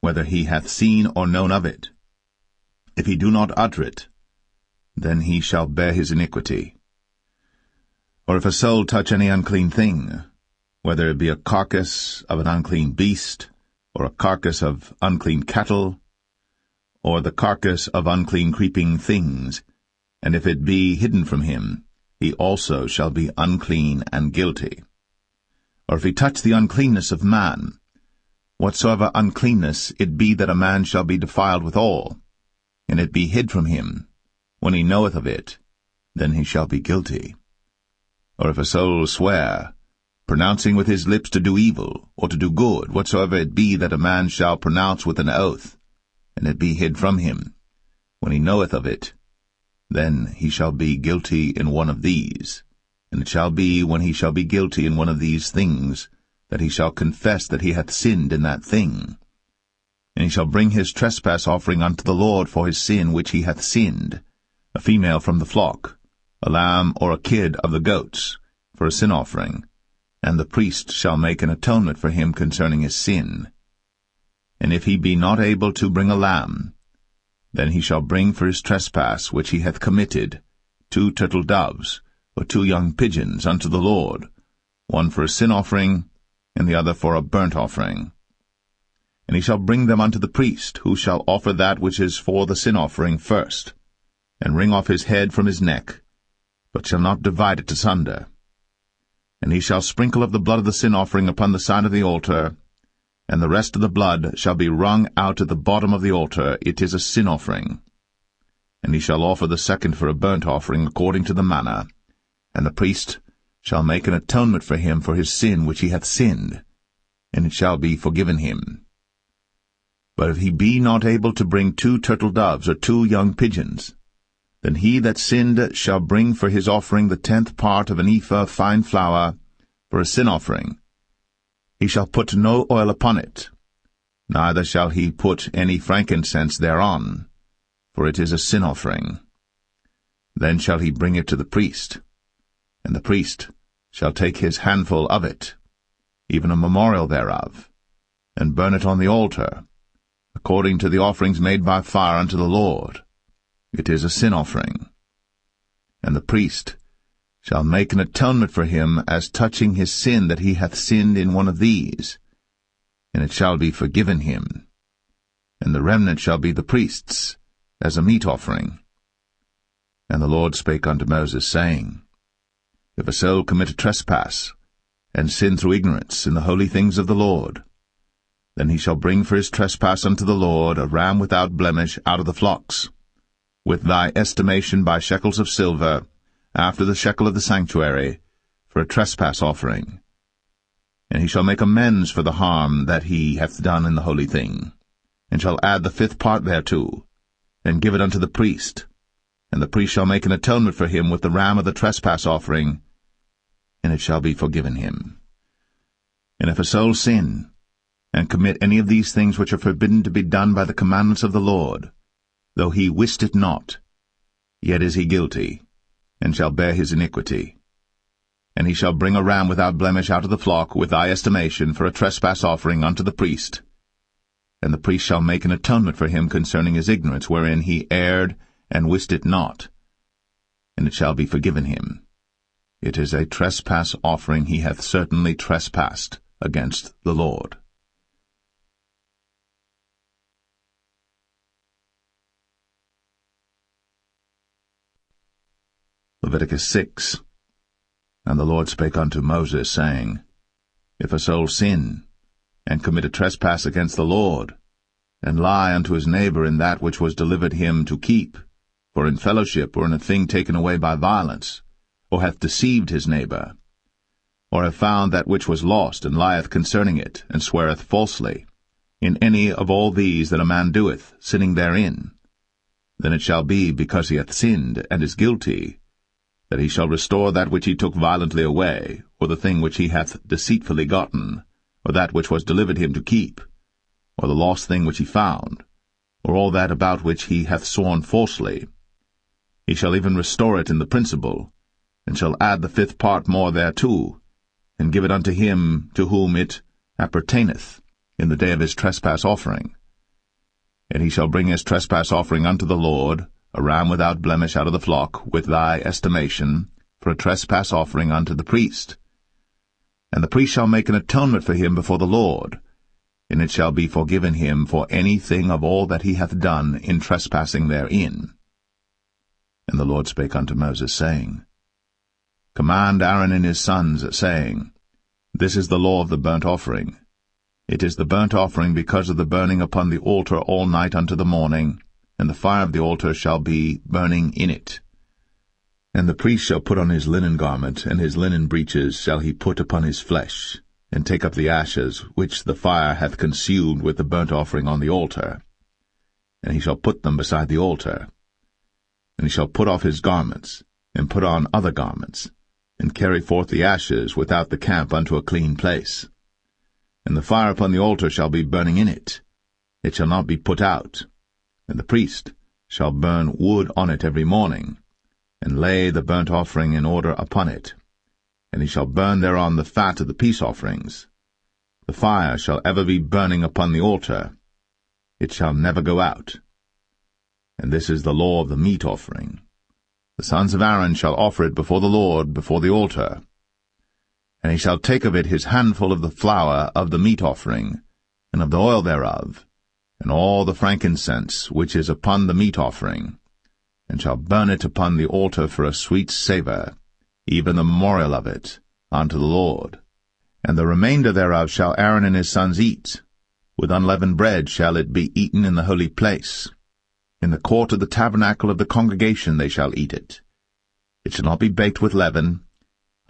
whether he hath seen or known of it, if he do not utter it, then he shall bear his iniquity. Or if a soul touch any unclean thing, whether it be a carcass of an unclean beast, or a carcass of unclean cattle, or the carcass of unclean creeping things, and if it be hidden from him, he also shall be unclean and guilty. Or if he touch the uncleanness of man, whatsoever uncleanness it be that a man shall be defiled withal, and it be hid from him, when he knoweth of it, then he shall be guilty. Or if a soul swear, pronouncing with his lips to do evil, or to do good, whatsoever it be that a man shall pronounce with an oath, and it be hid from him, when he knoweth of it, then he shall be guilty in one of these. And it shall be, when he shall be guilty in one of these things, that he shall confess that he hath sinned in that thing. And he shall bring his trespass offering unto the Lord for his sin which he hath sinned, a female from the flock, a lamb or a kid of the goats, for a sin offering, and the priest shall make an atonement for him concerning his sin. And if he be not able to bring a lamb, then he shall bring for his trespass which he hath committed 2 turtle doves, or 2 young pigeons unto the Lord, one for a sin offering, and the other for a burnt offering. And he shall bring them unto the priest, who shall offer that which is for the sin offering first, and wring off his head from his neck, but shall not divide it asunder. And he shall sprinkle of the blood of the sin offering upon the side of the altar, and the rest of the blood shall be wrung out at the bottom of the altar. It is a sin offering. And he shall offer the second for a burnt offering according to the manner, and the priest shall make an atonement for him for his sin which he hath sinned, and it shall be forgiven him. But if he be not able to bring 2 turtle doves or 2 young pigeons, then he that sinned shall bring for his offering the 10th part of an ephah of fine flour for a sin offering. He shall put no oil upon it, neither shall he put any frankincense thereon, for it is a sin offering. Then shall he bring it to the priest, and the priest shall take his handful of it, even a memorial thereof, and burn it on the altar, according to the offerings made by fire unto the Lord. It is a sin offering. And the priest shall make an atonement for him as touching his sin that he hath sinned in one of these, and it shall be forgiven him. And the remnant shall be the priest's, as a meat offering. And the Lord spake unto Moses, saying, If a soul commit a trespass, and sin through ignorance in the holy things of the Lord, then he shall bring for his trespass unto the Lord a ram without blemish out of the flocks, with thy estimation by shekels of silver, after the shekel of the sanctuary, for a trespass offering. And he shall make amends for the harm that he hath done in the holy thing, and shall add the 5th part thereto, and give it unto the priest. And the priest shall make an atonement for him with the ram of the trespass offering, and it shall be forgiven him. And if a soul sin, and commit any of these things which are forbidden to be done by the commandments of the Lord, though he wist it not, yet is he guilty, and shall bear his iniquity. And he shall bring a ram without blemish out of the flock with thy estimation for a trespass offering unto the priest. And the priest shall make an atonement for him concerning his ignorance wherein he erred and wist it not, and it shall be forgiven him. It is a trespass offering, he hath certainly trespassed against the Lord. Leviticus 6. And the Lord spake unto Moses, saying, If a soul sin, and commit a trespass against the Lord, and lie unto his neighbor in that which was delivered him to keep, for in fellowship or in a thing taken away by violence, or hath deceived his neighbor, or have found that which was lost, and lieth concerning it, and sweareth falsely, in any of all these that a man doeth, sinning therein, then it shall be, because he hath sinned, and is guilty, that he shall restore that which he took violently away, or the thing which he hath deceitfully gotten, or that which was delivered him to keep, or the lost thing which he found, or all that about which he hath sworn falsely. He shall even restore it in the principal, and shall add the 5th part more thereto, and give it unto him to whom it appertaineth in the day of his trespass offering. And he shall bring his trespass offering unto the Lord, a ram without blemish out of the flock, with thy estimation, for a trespass offering unto the priest. And the priest shall make an atonement for him before the Lord, and it shall be forgiven him for anything of all that he hath done in trespassing therein. And the Lord spake unto Moses, saying, Command Aaron and his sons, saying, This is the law of the burnt offering. It is the burnt offering because of the burning upon the altar all night unto the morning, and the fire of the altar shall be burning in it. And the priest shall put on his linen garment, and his linen breeches shall he put upon his flesh, and take up the ashes which the fire hath consumed with the burnt offering on the altar. And he shall put them beside the altar. And he shall put off his garments, and put on other garments, and carry forth the ashes without the camp unto a clean place. And the fire upon the altar shall be burning in it. It shall not be put out. And the priest shall burn wood on it every morning, and lay the burnt offering in order upon it. And he shall burn thereon the fat of the peace offerings. The fire shall ever be burning upon the altar. It shall never go out. And this is the law of the meat offering. The sons of Aaron shall offer it before the Lord, before the altar. And he shall take of it his handful of the flour of the meat offering, and of the oil thereof, and all the frankincense which is upon the meat offering, and shall burn it upon the altar for a sweet savour, even the memorial of it, unto the Lord. And the remainder thereof shall Aaron and his sons eat. With unleavened bread shall it be eaten in the holy place. In the court of the tabernacle of the congregation they shall eat it. It shall not be baked with leaven.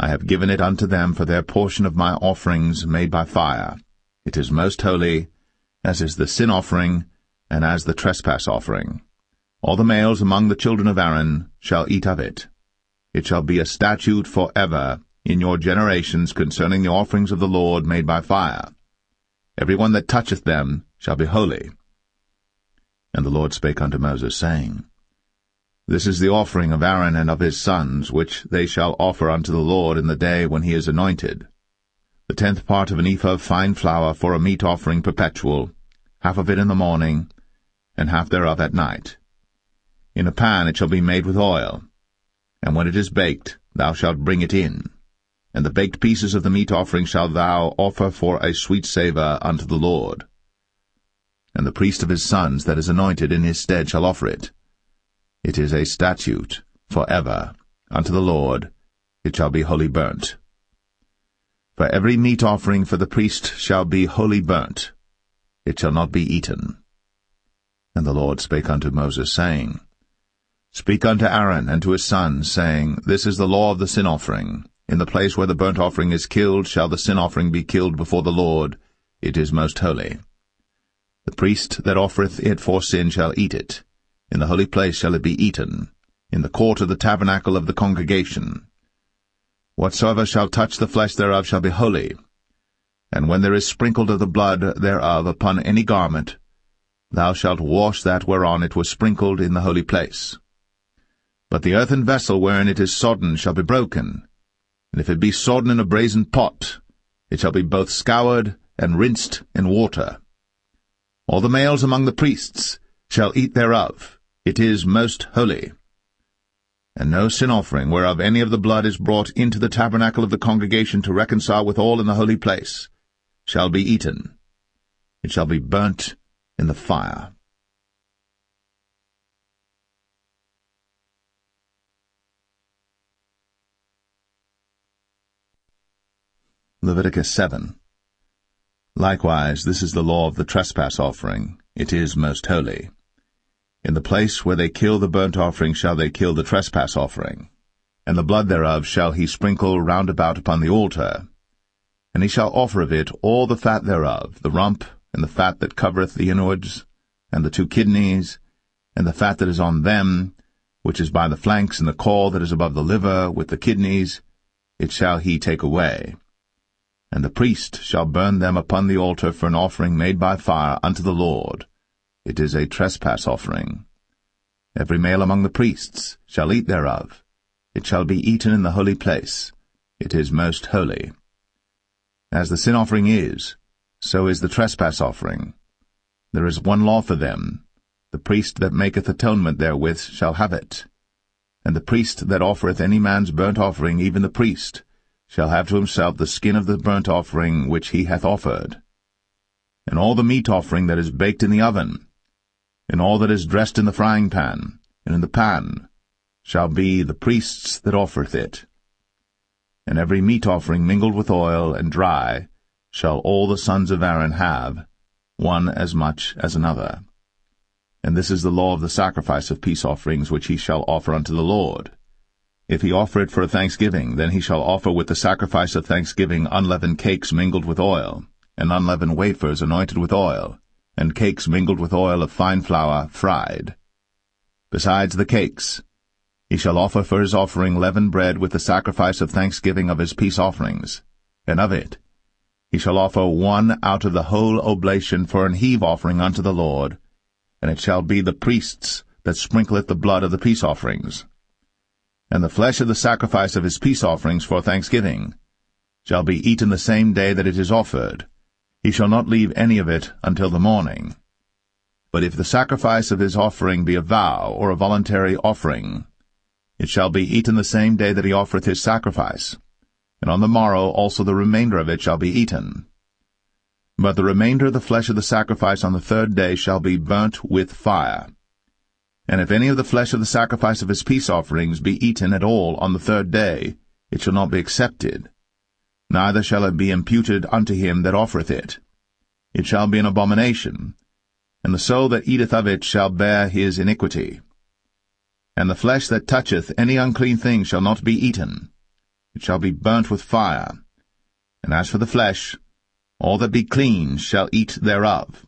I have given it unto them for their portion of my offerings made by fire. It is most holy, as is the sin offering, and as the trespass offering. All the males among the children of Aaron shall eat of it. It shall be a statute for ever in your generations concerning the offerings of the Lord made by fire. Every one that toucheth them shall be holy. And the Lord spake unto Moses, saying, This is the offering of Aaron and of his sons, which they shall offer unto the Lord in the day when he is anointed. The 10th part of an ephah of fine flour for a meat offering perpetual, half of it in the morning, and half thereof at night. In a pan it shall be made with oil, and when it is baked, thou shalt bring it in. And the baked pieces of the meat offering shalt thou offer for a sweet savour unto the Lord. And the priest of his sons that is anointed in his stead shall offer it. It is a statute for ever unto the Lord. It shall be wholly burnt. For every meat offering for the priest shall be wholly burnt. It shall not be eaten. And the Lord spake unto Moses, saying, Speak unto Aaron and to his sons, saying, This is the law of the sin offering. In the place where the burnt offering is killed shall the sin offering be killed before the Lord. It is most holy. The priest that offereth it for sin shall eat it. In the holy place shall it be eaten. in the court of the tabernacle of the congregation. Whatsoever shall touch the flesh thereof shall be holy. And when there is sprinkled of the blood thereof upon any garment, thou shalt wash that whereon it was sprinkled in the holy place. But the earthen vessel wherein it is sodden shall be broken, and if it be sodden in a brazen pot, it shall be both scoured and rinsed in water. All the males among the priests shall eat thereof. It is most holy. And no sin offering whereof any of the blood is brought into the tabernacle of the congregation to reconcile with all in the holy place shall be eaten. It shall be burnt in the fire. Leviticus 7. Likewise, this is the law of the trespass offering. It is most holy. In the place where they kill the burnt offering shall they kill the trespass offering, and the blood thereof shall he sprinkle round about upon the altar. And he shall offer of it all the fat thereof, the rump, and the fat that covereth the inwards, and the 2 kidneys, and the fat that is on them, which is by the flanks, and the caul that is above the liver, with the kidneys, it shall he take away. And the priest shall burn them upon the altar for an offering made by fire unto the Lord. It is a trespass offering. Every male among the priests shall eat thereof. It shall be eaten in the holy place. It is most holy. As the sin offering is, so is the trespass offering. There is one law for them. The priest that maketh atonement therewith shall have it. And the priest that offereth any man's burnt offering, even the priest, shall have to himself the skin of the burnt offering which he hath offered. And all the meat offering that is baked in the oven, and all that is dressed in the frying pan, and in the pan, shall be the priest's that offereth it. And every meat offering mingled with oil and dry shall all the sons of Aaron have, one as much as another. And this is the law of the sacrifice of peace offerings which he shall offer unto the Lord. If he offer it for a thanksgiving, then he shall offer with the sacrifice of thanksgiving unleavened cakes mingled with oil, and unleavened wafers anointed with oil, and cakes mingled with oil of fine flour fried. Besides the cakes, he shall offer for his offering leavened bread with the sacrifice of thanksgiving of his peace offerings, and of it he shall offer one out of the whole oblation for an heave offering unto the Lord, and it shall be the priest's that sprinkleth the blood of the peace offerings. And the flesh of the sacrifice of his peace offerings for thanksgiving shall be eaten the same day that it is offered. He shall not leave any of it until the morning. But if the sacrifice of his offering be a vow or a voluntary offering, it shall be eaten the same day that he offereth his sacrifice, and on the morrow also the remainder of it shall be eaten. But the remainder of the flesh of the sacrifice on the 3rd day shall be burnt with fire. And if any of the flesh of the sacrifice of his peace offerings be eaten at all on the 3rd day, it shall not be accepted, neither shall it be imputed unto him that offereth it. It shall be an abomination, and the soul that eateth of it shall bear his iniquity. And the flesh that toucheth any unclean thing shall not be eaten. It shall be burnt with fire. And as for the flesh, all that be clean shall eat thereof.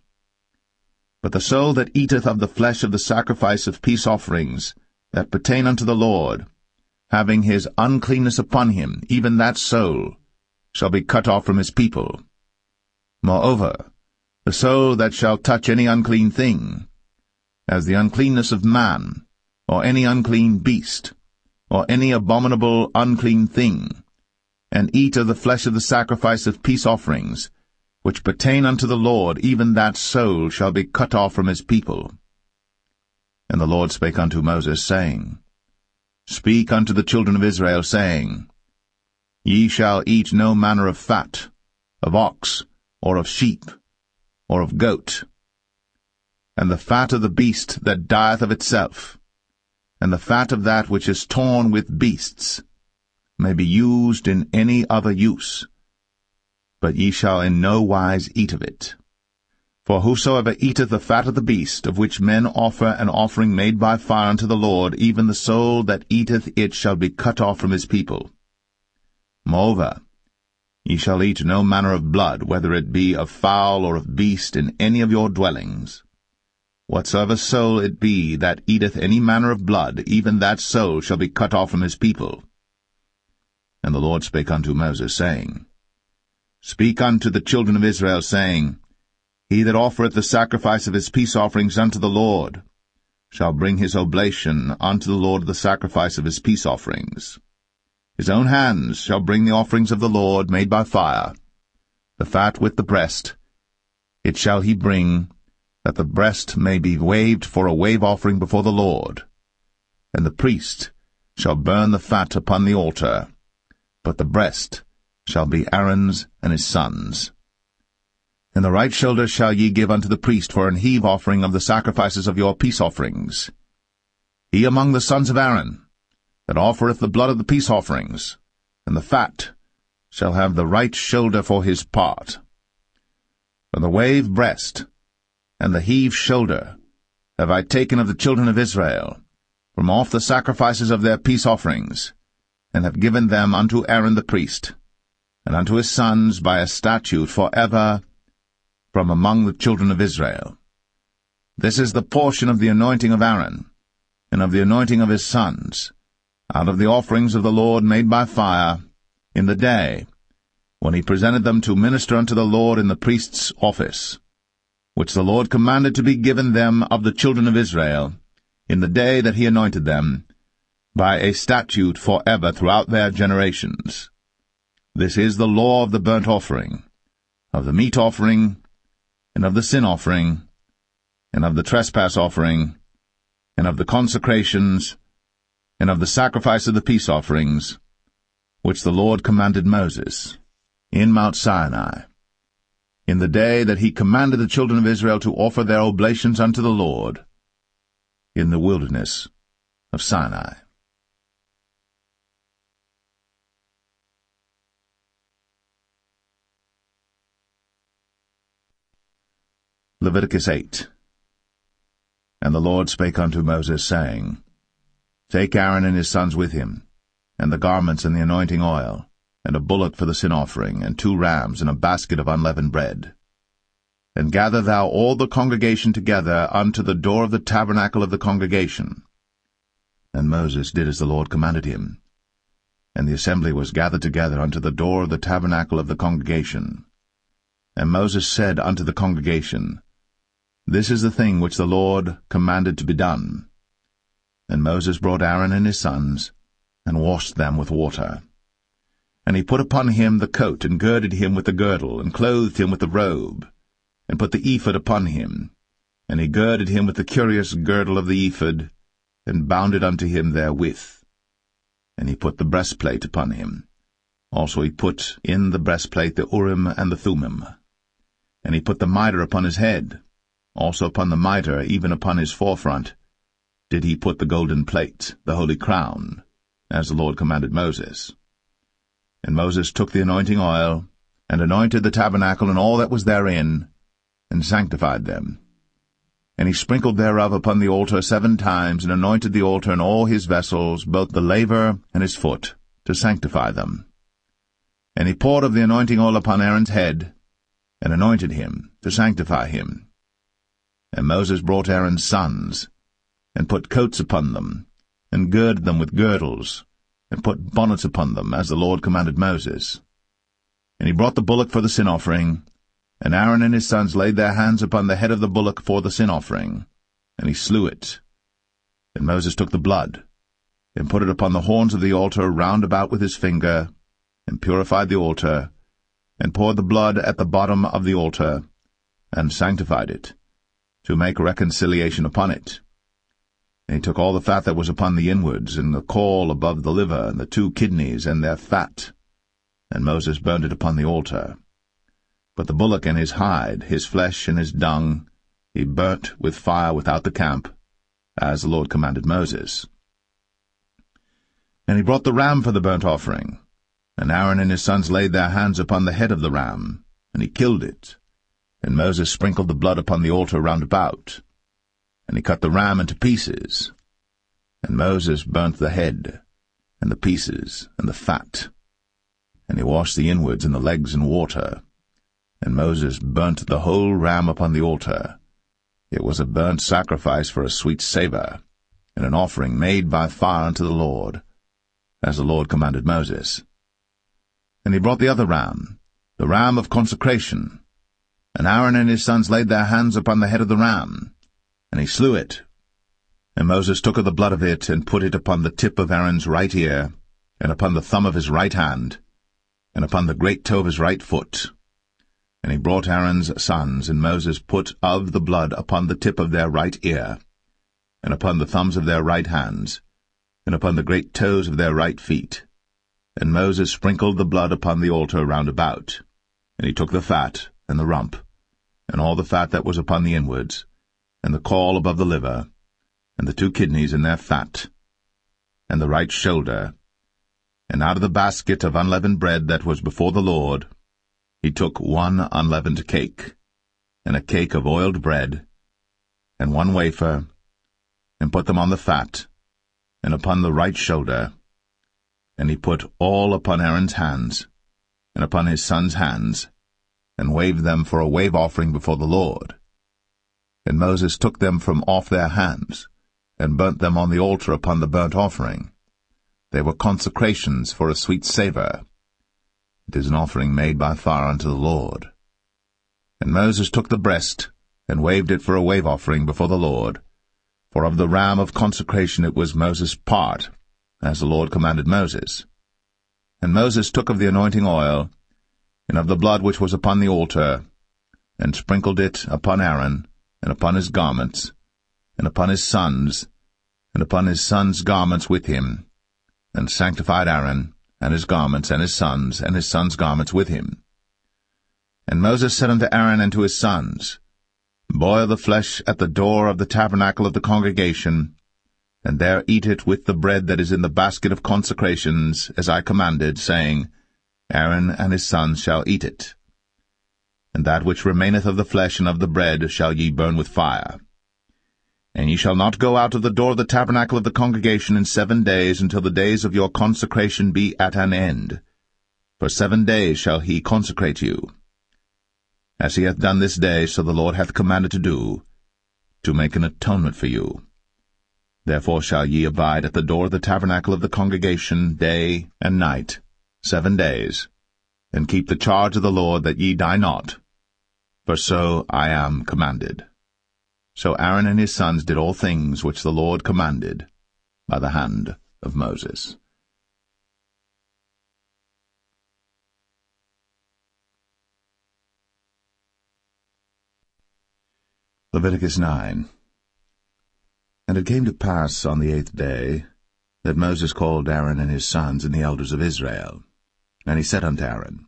But the soul that eateth of the flesh of the sacrifice of peace offerings, that pertain unto the Lord, having his uncleanness upon him, even that soul, shall be cut off from his people. Moreover, the soul that shall touch any unclean thing, as the uncleanness of man, or any unclean beast, or any abominable unclean thing, and eat of the flesh of the sacrifice of peace offerings, which pertain unto the Lord, even that soul shall be cut off from his people. And the Lord spake unto Moses, saying, Speak unto the children of Israel, saying, Ye shall eat no manner of fat, of ox, or of sheep, or of goat, and the fat of the beast that dieth of itself, and the fat of that which is torn with beasts, may be used in any other use, but ye shall in no wise eat of it. For whosoever eateth the fat of the beast, of which men offer an offering made by fire unto the Lord, even the soul that eateth it shall be cut off from his people. Moreover, ye shall eat no manner of blood, whether it be of fowl or of beast, in any of your dwellings. Whatsoever soul it be that eateth any manner of blood, even that soul shall be cut off from his people. And the Lord spake unto Moses, saying, Speak unto the children of Israel, saying, He that offereth the sacrifice of his peace offerings unto the Lord shall bring his oblation unto the Lord the sacrifice of his peace offerings. His own hands shall bring the offerings of the Lord made by fire, the fat with the breast. It shall he bring, that the breast may be waved for a wave offering before the Lord. And the priest shall burn the fat upon the altar, but the breast shall be Aaron's and his sons'. And the right shoulder shall ye give unto the priest for an heave offering of the sacrifices of your peace offerings. He among the sons of Aaron, that offereth the blood of the peace offerings, and the fat, shall have the right shoulder for his part. For the wave breast, and the heave shoulder, have I taken of the children of Israel, from off the sacrifices of their peace offerings, and have given them unto Aaron the priest, and unto his sons by a statute for ever from among the children of Israel. This is the portion of the anointing of Aaron, and of the anointing of his sons, out of the offerings of the Lord made by fire, in the day when he presented them to minister unto the Lord in the priest's office, which the Lord commanded to be given them of the children of Israel, in the day that he anointed them, by a statute for ever throughout their generations. This is the law of the burnt offering, of the meat offering, and of the sin offering, and of the trespass offering, and of the consecrations, and of the sacrifice of the peace offerings, which the Lord commanded Moses, in Mount Sinai, in the day that he commanded the children of Israel to offer their oblations unto the Lord, in the wilderness of Sinai. Leviticus 8. And the Lord spake unto Moses, saying, Take Aaron and his sons with him, and the garments and the anointing oil, and a bullock for the sin offering, and 2 rams, and a basket of unleavened bread. And gather thou all the congregation together unto the door of the tabernacle of the congregation. And Moses did as the Lord commanded him. And the assembly was gathered together unto the door of the tabernacle of the congregation. And Moses said unto the congregation, This is the thing which the Lord commanded to be done. And Moses brought Aaron and his sons, and washed them with water. And he put upon him the coat, and girded him with the girdle, and clothed him with the robe, and put the ephod upon him. And he girded him with the curious girdle of the ephod, and bound it unto him therewith. And he put the breastplate upon him. Also he put in the breastplate the Urim and the Thummim. And he put the mitre upon his head. Also upon the mitre, even upon his forefront, did he put the golden plate, the holy crown, as the Lord commanded Moses. And Moses took the anointing oil, and anointed the tabernacle and all that was therein, and sanctified them. And he sprinkled thereof upon the altar 7 times, and anointed the altar and all his vessels, both the laver and his foot, to sanctify them. And he poured of the anointing oil upon Aaron's head, and anointed him, to sanctify him. And Moses brought Aaron's sons, and put coats upon them, and girded them with girdles, and put bonnets upon them, as the Lord commanded Moses. And he brought the bullock for the sin offering, and Aaron and his sons laid their hands upon the head of the bullock for the sin offering, and he slew it. And Moses took the blood, and put it upon the horns of the altar round about with his finger, and purified the altar, and poured the blood at the bottom of the altar, and sanctified it, to make reconciliation upon it. And he took all the fat that was upon the inwards, and the caul above the liver, and the 2 kidneys, and their fat, and Moses burned it upon the altar. But the bullock and his hide, his flesh and his dung, he burnt with fire without the camp, as the Lord commanded Moses. And he brought the ram for the burnt offering, and Aaron and his sons laid their hands upon the head of the ram, and he killed it. And Moses sprinkled the blood upon the altar round about. And he cut the ram into pieces. And Moses burnt the head, and the pieces, and the fat. And he washed the inwards and the legs in water. And Moses burnt the whole ram upon the altar, It was a burnt sacrifice for a sweet savour, and an offering made by fire unto the Lord, as the Lord commanded Moses. And he brought the other ram, the ram of consecration. And Aaron and his sons laid their hands upon the head of the ram, and he slew it. And Moses took of the blood of it, and put it upon the tip of Aaron's right ear, and upon the thumb of his right hand, and upon the great toe of his right foot. And he brought Aaron's sons, and Moses put of the blood upon the tip of their right ear, and upon the thumbs of their right hands, and upon the great toes of their right feet. And Moses sprinkled the blood upon the altar round about. And he took the fat, and the rump, and all the fat that was upon the inwards, and the caul above the liver, and the 2 kidneys in their fat, and the right shoulder, and out of the basket of unleavened bread that was before the Lord, he took 1 unleavened cake, and a cake of oiled bread, and 1 wafer, and put them on the fat, and upon the right shoulder. And he put all upon Aaron's hands, and upon his sons' hands, and waved them for a wave offering before the Lord. And Moses took them from off their hands, and burnt them on the altar upon the burnt offering. They were consecrations for a sweet savour. It is an offering made by fire unto the Lord. And Moses took the breast, and waved it for a wave offering before the Lord. For of the ram of consecration it was Moses' part, as the Lord commanded Moses. And Moses took of the anointing oil, and of the blood which was upon the altar, and sprinkled it upon Aaron, and upon his garments, and upon his sons, and upon his sons' garments with him, and sanctified Aaron, and his garments, and his sons' garments with him. And Moses said unto Aaron and to his sons, Boil the flesh at the door of the tabernacle of the congregation, and there eat it with the bread that is in the basket of consecrations, as I commanded, saying, Aaron and his sons shall eat it. And that which remaineth of the flesh and of the bread shall ye burn with fire. And ye shall not go out of the door of the tabernacle of the congregation in 7 days, until the days of your consecration be at an end. For 7 days shall he consecrate you. As he hath done this day, so the Lord hath commanded to do, to make an atonement for you. Therefore shall ye abide at the door of the tabernacle of the congregation day and night, 7 days, and keep the charge of the Lord, that ye die not, for so I am commanded. So Aaron and his sons did all things which the Lord commanded by the hand of Moses. Leviticus 9. And it came to pass on the 8th day, that Moses called Aaron and his sons and the elders of Israel. And he said unto Aaron,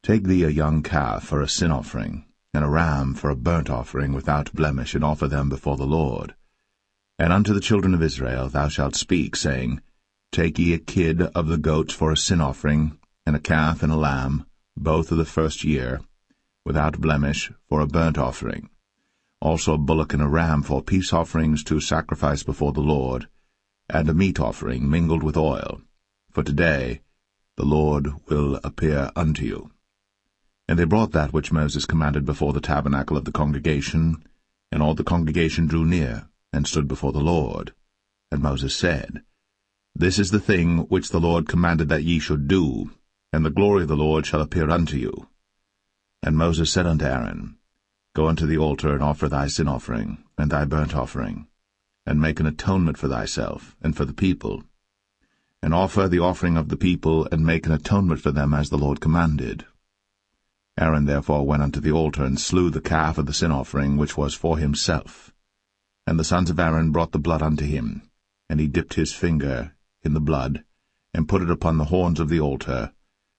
Take thee a young calf for a sin offering, and a ram for a burnt offering without blemish, and offer them before the Lord. And unto the children of Israel thou shalt speak, saying, Take ye a kid of the goats for a sin offering, and a calf and a lamb, both of the 1st year, without blemish, for a burnt offering. Also a bullock and a ram for peace offerings to sacrifice before the Lord, and a meat offering mingled with oil. For today the Lord will appear unto you. And they brought that which Moses commanded before the tabernacle of the congregation, and all the congregation drew near, and stood before the Lord. And Moses said, This is the thing which the Lord commanded that ye should do, and the glory of the Lord shall appear unto you. And Moses said unto Aaron, Go unto the altar, and offer thy sin offering, and thy burnt offering, and make an atonement for thyself, and for the people. And offer the offering of the people, and make an atonement for them, as the Lord commanded. Aaron therefore went unto the altar, and slew the calf of the sin offering, which was for himself. And the sons of Aaron brought the blood unto him, and he dipped his finger in the blood, and put it upon the horns of the altar,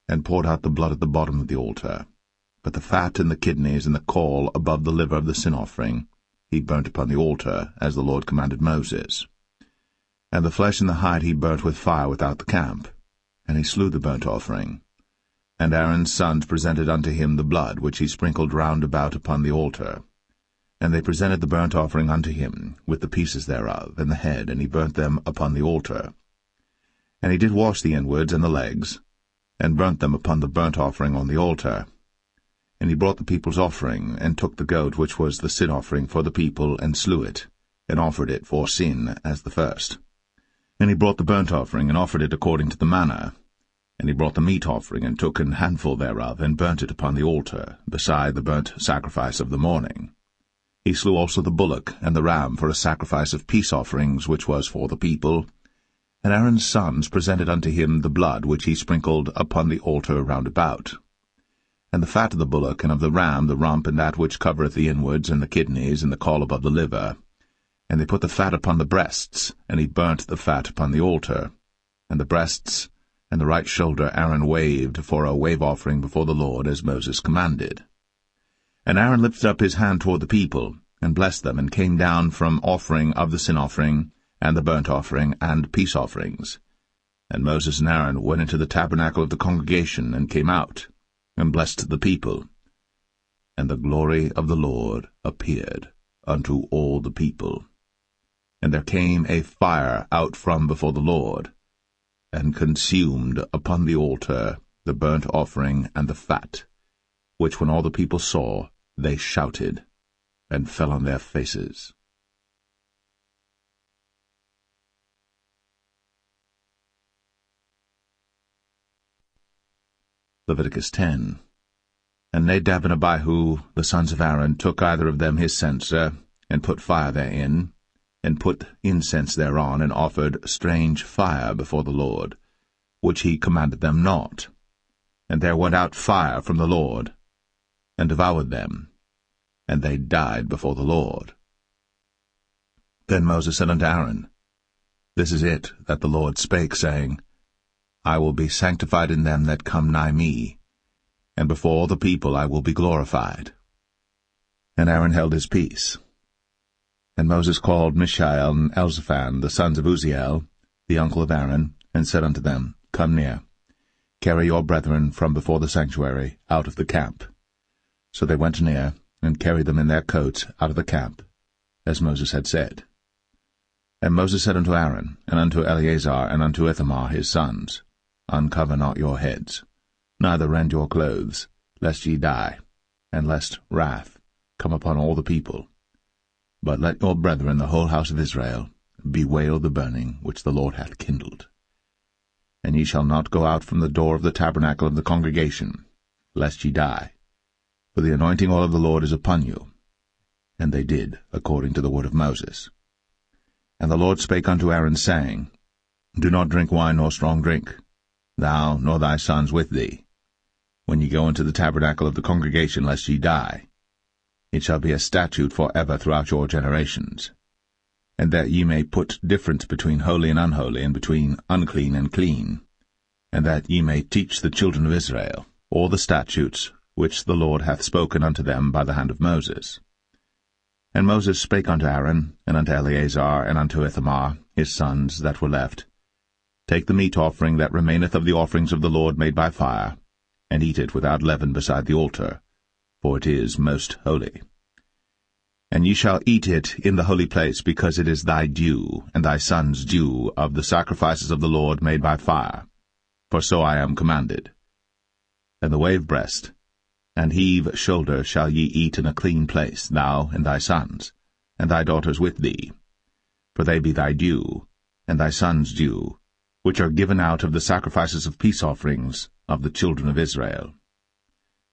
and poured out the blood at the bottom of the altar. But the fat and the kidneys and the caul above the liver of the sin offering he burnt upon the altar, as the Lord commanded Moses. And the flesh and the hide he burnt with fire without the camp, and he slew the burnt offering. And Aaron's sons presented unto him the blood, which he sprinkled round about upon the altar. And they presented the burnt offering unto him, with the pieces thereof, and the head, and he burnt them upon the altar. And he did wash the inwards and the legs, and burnt them upon the burnt offering on the altar. And he brought the people's offering, and took the goat which was the sin offering for the people, and slew it, and offered it for sin as the first. And he brought the burnt offering, and offered it according to the manner. And he brought the meat offering, and took an handful thereof, and burnt it upon the altar, beside the burnt sacrifice of the morning. He slew also the bullock and the ram for a sacrifice of peace offerings, which was for the people. And Aaron's sons presented unto him the blood which he sprinkled upon the altar round about. And the fat of the bullock and of the ram, the rump, and that which covereth the inwards, and the kidneys, and the caul above the liver. And they put the fat upon the breasts, and he burnt the fat upon the altar. And the breasts and the right shoulder Aaron waved for a wave offering before the Lord, as Moses commanded. And Aaron lifted up his hand toward the people, and blessed them, and came down from offering of the sin offering, and the burnt offering, and peace offerings. And Moses and Aaron went into the tabernacle of the congregation, and came out, and blessed the people. And the glory of the Lord appeared unto all the people. And there came a fire out from before the Lord, and consumed upon the altar the burnt offering and the fat, which when all the people saw, they shouted, and fell on their faces. Leviticus 10. And Nadab and Abihu, the sons of Aaron, took either of them his censer, and put fire therein, and put incense thereon, and offered strange fire before the Lord, which he commanded them not. And there went out fire from the Lord, and devoured them, and they died before the Lord. Then Moses said unto Aaron, This is it that the Lord spake, saying, I will be sanctified in them that come nigh me, and before all the people I will be glorified. And Aaron held his peace. And Moses called Mishael and Elzaphan, the sons of Uzziel, the uncle of Aaron, and said unto them, Come near, carry your brethren from before the sanctuary out of the camp. So they went near, and carried them in their coats out of the camp, as Moses had said. And Moses said unto Aaron, and unto Eleazar, and unto Ithamar his sons, Uncover not your heads, neither rend your clothes, lest ye die, and lest wrath come upon all the people. But let your brethren, the whole house of Israel, bewail the burning which the Lord hath kindled. And ye shall not go out from the door of the tabernacle of the congregation, lest ye die. For the anointing oil of the Lord is upon you. And they did according to the word of Moses. And the Lord spake unto Aaron, saying, Do not drink wine nor strong drink, thou nor thy sons with thee, when ye go into the tabernacle of the congregation, lest ye die. It shall be a statute for ever throughout your generations. And that ye may put difference between holy and unholy, and between unclean and clean, and that ye may teach the children of Israel all the statutes which the Lord hath spoken unto them by the hand of Moses. And Moses spake unto Aaron, and unto Eleazar, and unto Ithamar, his sons that were left, Take the meat offering that remaineth of the offerings of the Lord made by fire, and eat it without leaven beside the altar, for it is most holy. And ye shall eat it in the holy place, because it is thy due, and thy son's due, of the sacrifices of the Lord made by fire, for so I am commanded. And the wave breast and heave shoulder shall ye eat in a clean place, thou and thy sons, and thy daughters with thee, for they be thy due, and thy son's due, which are given out of the sacrifices of peace offerings of the children of Israel.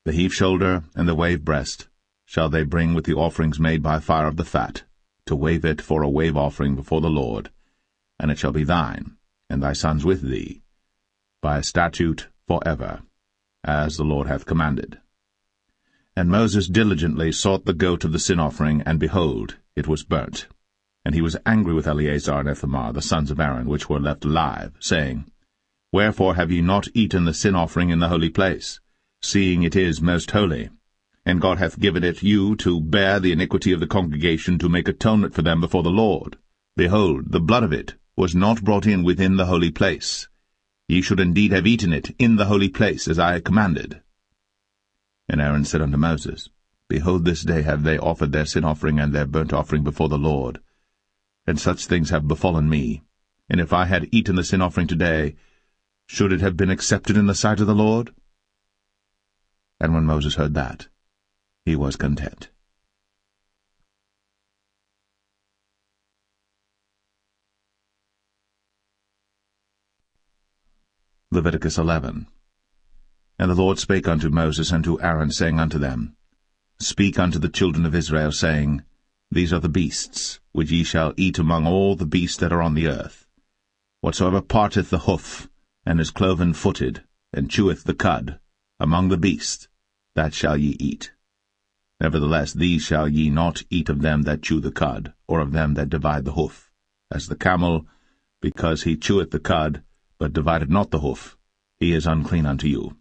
The heave shoulder and the wave breast shall they bring with the offerings made by fire of the fat, to wave it for a wave offering before the Lord, and it shall be thine, and thy sons with thee, by a statute for ever, as the Lord hath commanded. And Moses diligently sought the goat of the sin offering, and behold, it was burnt. And he was angry with Eleazar and Ithamar, the sons of Aaron, which were left alive, saying, Wherefore have ye not eaten the sin offering in the holy place, seeing it is most holy? And God hath given it you to bear the iniquity of the congregation, to make atonement for them before the Lord. Behold, the blood of it was not brought in within the holy place. Ye should indeed have eaten it in the holy place, as I commanded. And Aaron said unto Moses, Behold, this day have they offered their sin offering and their burnt offering before the Lord. And such things have befallen me. And if I had eaten the sin offering today, should it have been accepted in the sight of the Lord? And when Moses heard that, he was content. Leviticus 11. And the Lord spake unto Moses and to Aaron, saying unto them, Speak unto the children of Israel, saying, These are the beasts, which ye shall eat among all the beasts that are on the earth. Whatsoever parteth the hoof, and is cloven-footed, and cheweth the cud, among the beasts, that shall ye eat. Nevertheless these shall ye not eat of them that chew the cud, or of them that divide the hoof, as the camel, because he cheweth the cud, but divideth not the hoof, he is unclean unto you.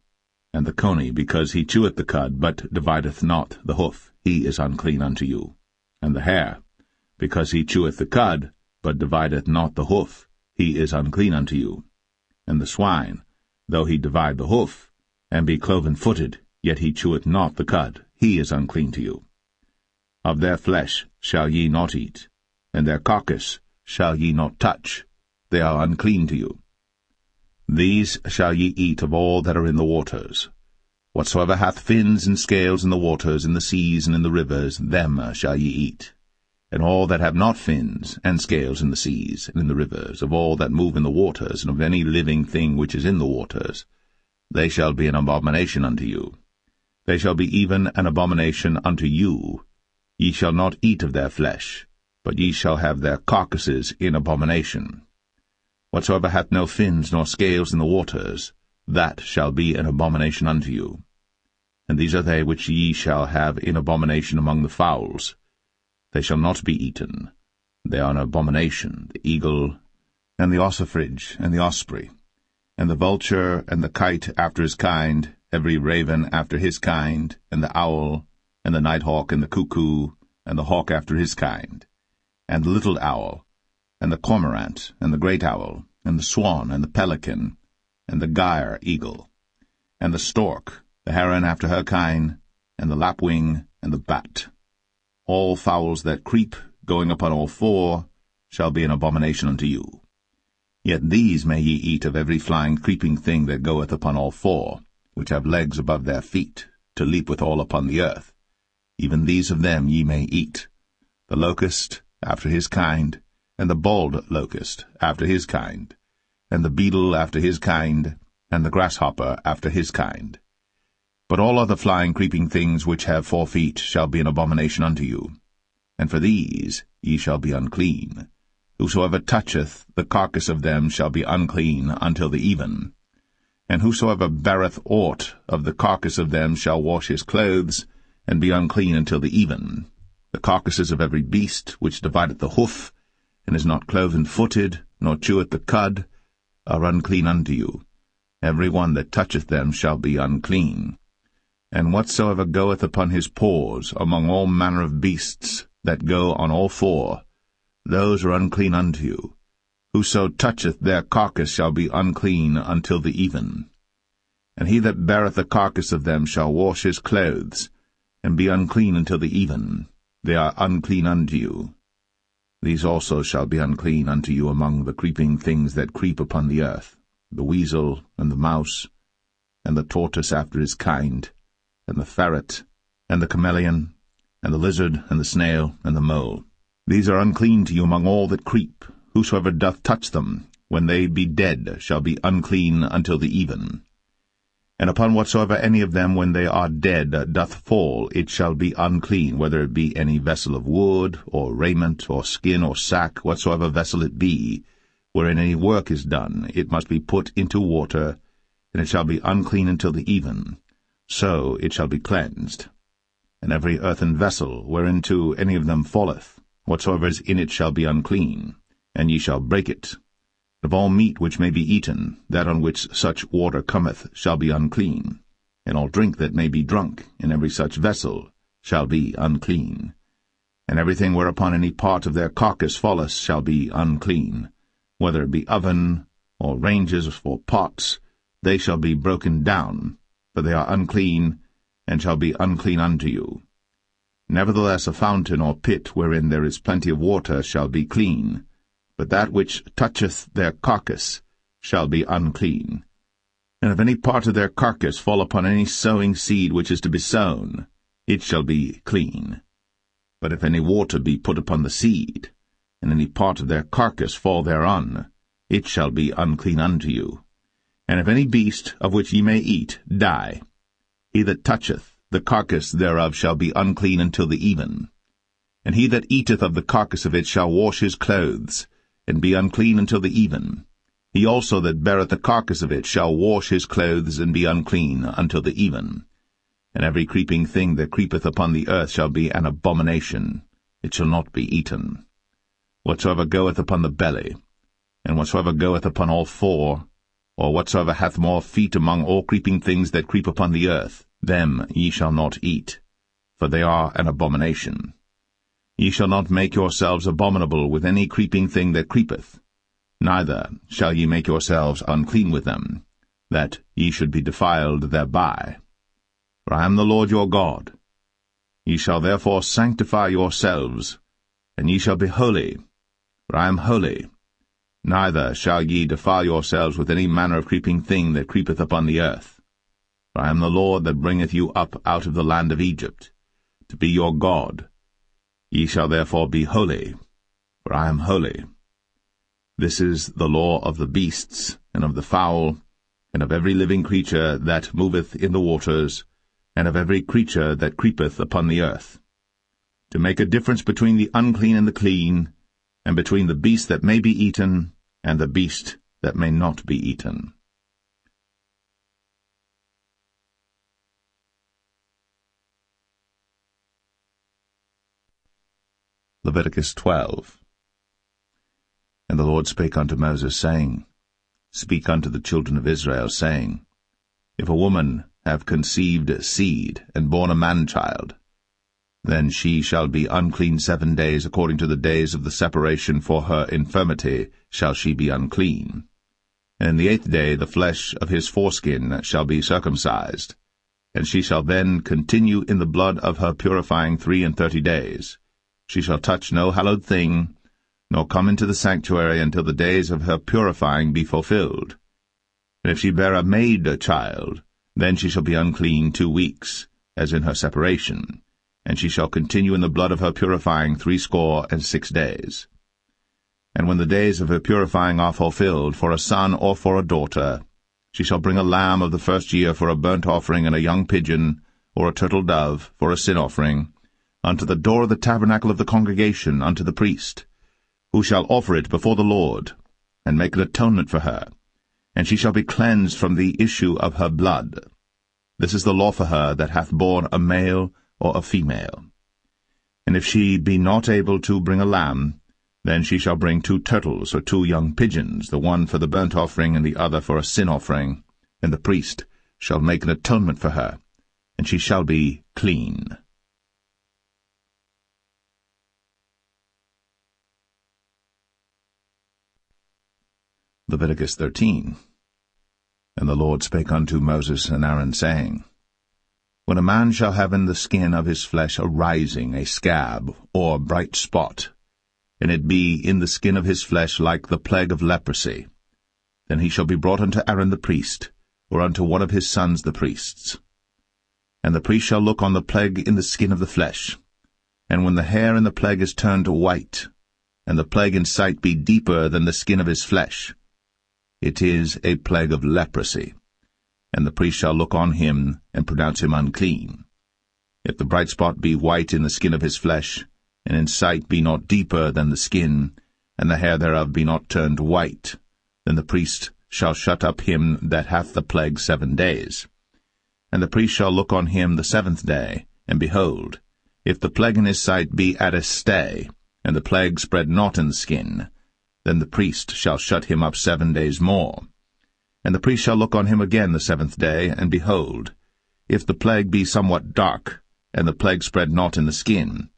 And the coney, because he cheweth the cud, but divideth not the hoof, he is unclean unto you. And the hare, because he cheweth the cud, but divideth not the hoof, he is unclean unto you. And the swine, though he divide the hoof, and be cloven-footed, yet he cheweth not the cud, he is unclean to you. Of their flesh shall ye not eat, and their carcass shall ye not touch, they are unclean to you. These shall ye eat of all that are in the waters. Whatsoever hath fins and scales in the waters, in the seas, and in the rivers, them shall ye eat. And all that have not fins and scales in the seas, and in the rivers, of all that move in the waters, and of any living thing which is in the waters, they shall be an abomination unto you. They shall be even an abomination unto you. Ye shall not eat of their flesh, but ye shall have their carcasses in abomination. Whatsoever hath no fins nor scales in the waters, that shall be an abomination unto you. And these are they which ye shall have in abomination among the fowls. They shall not be eaten. They are an abomination, the eagle, and the ossifrage, and the osprey, and the vulture, and the kite after his kind, every raven after his kind, and the owl, and the nighthawk, and the cuckoo, and the hawk after his kind, and the little owl, and the cormorant, and the great owl, and the swan, and the pelican, and the gyre eagle, and the stork, the heron after her kind, and the lapwing, and the bat. All fowls that creep, going upon all four, shall be an abomination unto you. Yet these may ye eat of every flying creeping thing that goeth upon all four, which have legs above their feet, to leap withal upon the earth. Even these of them ye may eat, the locust after his kind, and the bald locust after his kind, and the beetle after his kind, and the grasshopper after his kind. But all other flying creeping things which have 4 feet shall be an abomination unto you. And for these ye shall be unclean. Whosoever toucheth the carcass of them shall be unclean until the even. And whosoever beareth aught of the carcass of them shall wash his clothes, and be unclean until the even. The carcasses of every beast which divideth the hoof, and is not cloven-footed, nor cheweth the cud, are unclean unto you. Every one that toucheth them shall be unclean. And whatsoever goeth upon his paws among all manner of beasts that go on all four, those are unclean unto you. Whoso toucheth their carcass shall be unclean until the even. And he that beareth the carcass of them shall wash his clothes, and be unclean until the even. They are unclean unto you. These also shall be unclean unto you among the creeping things that creep upon the earth, the weasel, and the mouse, and the tortoise after his kind, and the ferret, and the chameleon, and the lizard, and the snail, and the mole. These are unclean to you among all that creep. Whosoever doth touch them, when they be dead, shall be unclean until the even. And upon whatsoever any of them, when they are dead, doth fall, it shall be unclean, whether it be any vessel of wood, or raiment, or skin, or sack, whatsoever vessel it be, wherein any work is done, it must be put into water, and it shall be unclean until the even. So it shall be cleansed. And every earthen vessel, whereinto any of them falleth, whatsoever is in it shall be unclean, and ye shall break it. Of all meat which may be eaten, that on which such water cometh shall be unclean, and all drink that may be drunk in every such vessel shall be unclean. And everything whereupon any part of their carcass falleth shall be unclean, whether it be oven, or ranges, or pots, they shall be broken down, for they are unclean, and shall be unclean unto you. Nevertheless a fountain or pit wherein there is plenty of water shall be clean, but that which toucheth their carcass shall be unclean. And if any part of their carcass fall upon any sowing seed which is to be sown, it shall be clean. But if any water be put upon the seed, and any part of their carcass fall thereon, it shall be unclean unto you. And if any beast, of which ye may eat, die, he that toucheth the carcass thereof shall be unclean until the even. And he that eateth of the carcass of it shall wash his clothes, and be unclean until the even. He also that beareth the carcass of it shall wash his clothes, and be unclean until the even. And every creeping thing that creepeth upon the earth shall be an abomination, it shall not be eaten. Whatsoever goeth upon the belly, and whatsoever goeth upon all four, or whatsoever hath more feet among all creeping things that creep upon the earth, them ye shall not eat, for they are an abomination. Ye shall not make yourselves abominable with any creeping thing that creepeth, neither shall ye make yourselves unclean with them, that ye should be defiled thereby. For I am the Lord your God. Ye shall therefore sanctify yourselves, and ye shall be holy, for I am holy. Neither shall ye defile yourselves with any manner of creeping thing that creepeth upon the earth. For I am the Lord that bringeth you up out of the land of Egypt, to be your God. Ye shall therefore be holy, for I am holy. This is the law of the beasts, and of the fowl, and of every living creature that moveth in the waters, and of every creature that creepeth upon the earth, to make a difference between the unclean and the clean, and between the beast that may be eaten, and the beast that may not be eaten. Leviticus 12. And the Lord spake unto Moses, saying, Speak unto the children of Israel, saying, If a woman have conceived seed, and born a man-child, then she shall be unclean 7 days, according to the days of the separation for her infirmity shall she be unclean. And in the 8th day the flesh of his foreskin shall be circumcised, and she shall then continue in the blood of her purifying 33 days. She shall touch no hallowed thing, nor come into the sanctuary until the days of her purifying be fulfilled. And if she bear a maid-child, then she shall be unclean 2 weeks, as in her separation, and she shall continue in the blood of her purifying 66 days. And when the days of her purifying are fulfilled, for a son or for a daughter, she shall bring a lamb of the first year for a burnt offering, and a young pigeon, or a turtle dove, for a sin offering, unto the door of the tabernacle of the congregation, unto the priest, who shall offer it before the Lord, and make an atonement for her, and she shall be cleansed from the issue of her blood. This is the law for her that hath borne a male or a female. And if she be not able to bring a lamb, then she shall bring 2 turtles or 2 young pigeons, the one for the burnt offering and the other for a sin offering, and the priest shall make an atonement for her, and she shall be clean. Leviticus 13. And the Lord spake unto Moses and Aaron, saying, When a man shall have in the skin of his flesh a rising, a scab, or bright spot, and it be in the skin of his flesh like the plague of leprosy, then he shall be brought unto Aaron the priest, or unto one of his sons the priests. And the priest shall look on the plague in the skin of the flesh, and when the hair in the plague is turned white, and the plague in sight be deeper than the skin of his flesh, it is a plague of leprosy, and the priest shall look on him, and pronounce him unclean. If the bright spot be white in the skin of his flesh, and in sight be not deeper than the skin, and the hair thereof be not turned white, then the priest shall shut up him that hath the plague 7 days. And the priest shall look on him the 7th day, and behold, if the plague in his sight be at a stay, and the plague spread not in the skin, then the priest shall shut him up 7 days more. And the priest shall look on him again the 7th day, and behold, if the plague be somewhat dark, and the plague spread not in the skin,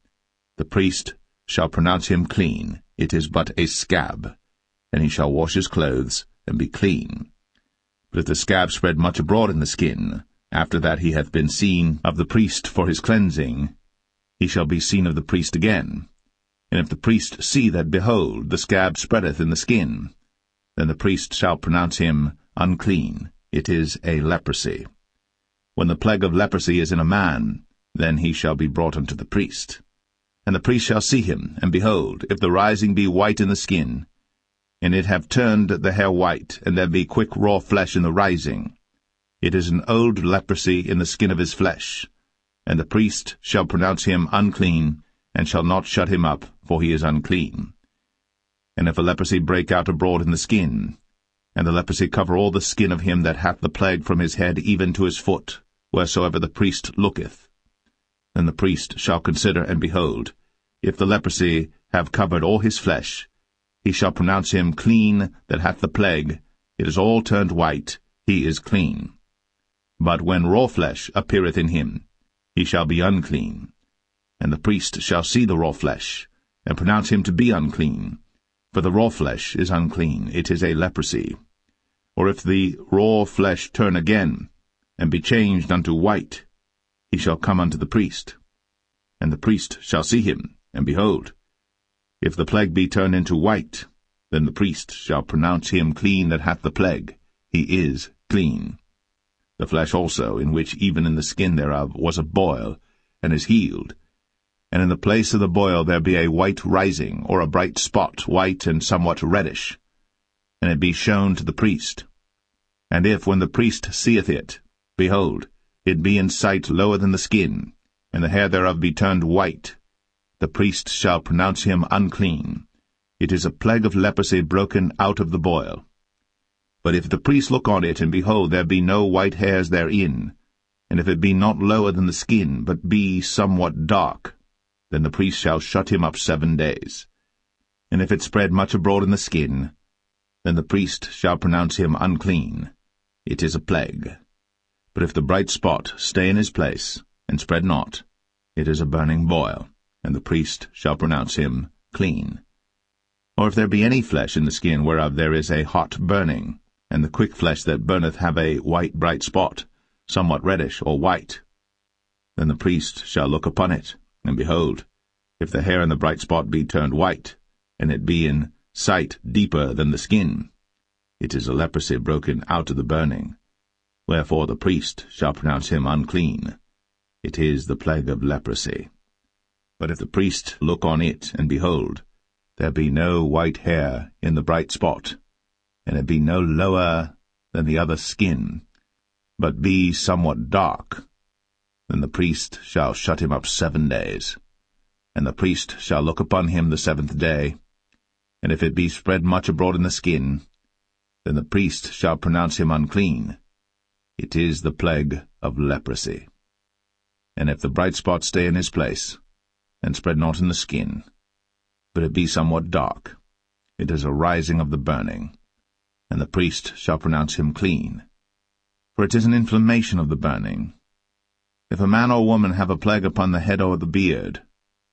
the priest shall pronounce him clean, it is but a scab, and he shall wash his clothes, and be clean. But if the scab spread much abroad in the skin, after that he hath been seen of the priest for his cleansing, he shall be seen of the priest again. And if the priest see that, behold, the scab spreadeth in the skin, then the priest shall pronounce him unclean, it is a leprosy. When the plague of leprosy is in a man, then he shall be brought unto the priest. And the priest shall see him, and behold, if the rising be white in the skin, and it have turned the hair white, and there be quick raw flesh in the rising, it is an old leprosy in the skin of his flesh. And the priest shall pronounce him unclean, and shall not shut him up, for he is unclean. And if a leprosy break out abroad in the skin, and the leprosy cover all the skin of him that hath the plague from his head even to his foot, wheresoever the priest looketh, then the priest shall consider, and behold, if the leprosy have covered all his flesh, he shall pronounce him clean that hath the plague, it is all turned white, he is clean. But when raw flesh appeareth in him, he shall be unclean. And the priest shall see the raw flesh, and pronounce him to be unclean. For the raw flesh is unclean, it is a leprosy. Or if the raw flesh turn again, and be changed unto white, he shall come unto the priest. And the priest shall see him, and behold, if the plague be turned into white, then the priest shall pronounce him clean that hath the plague, he is clean. The flesh also, in which even in the skin thereof was a boil, and is healed, and in the place of the boil there be a white rising, or a bright spot, white and somewhat reddish, and it be shown to the priest. And if, when the priest seeth it, behold, it be in sight lower than the skin, and the hair thereof be turned white, the priest shall pronounce him unclean. It is a plague of leprosy broken out of the boil. But if the priest look on it, and behold, there be no white hairs therein, and if it be not lower than the skin, but be somewhat dark, then the priest shall shut him up 7 days. And if it spread much abroad in the skin, then the priest shall pronounce him unclean. It is a plague. But if the bright spot stay in his place, and spread not, it is a burning boil, and the priest shall pronounce him clean. Or if there be any flesh in the skin whereof there is a hot burning, and the quick flesh that burneth have a white bright spot, somewhat reddish or white, then the priest shall look upon it, and behold, if the hair in the bright spot be turned white, and it be in sight deeper than the skin, it is a leprosy broken out of the burning. Wherefore the priest shall pronounce him unclean. It is the plague of leprosy. But if the priest look on it, and behold, there be no white hair in the bright spot, and it be no lower than the other skin, but be somewhat dark, then the priest shall shut him up 7 days. And the priest shall look upon him the 7th day, and if it be spread much abroad in the skin, then the priest shall pronounce him unclean. It is the plague of leprosy. And if the bright spot stay in his place, and spread not in the skin, but it be somewhat dark, it is a rising of the burning, and the priest shall pronounce him clean. For it is an inflammation of the burning. If a man or woman have a plague upon the head or the beard,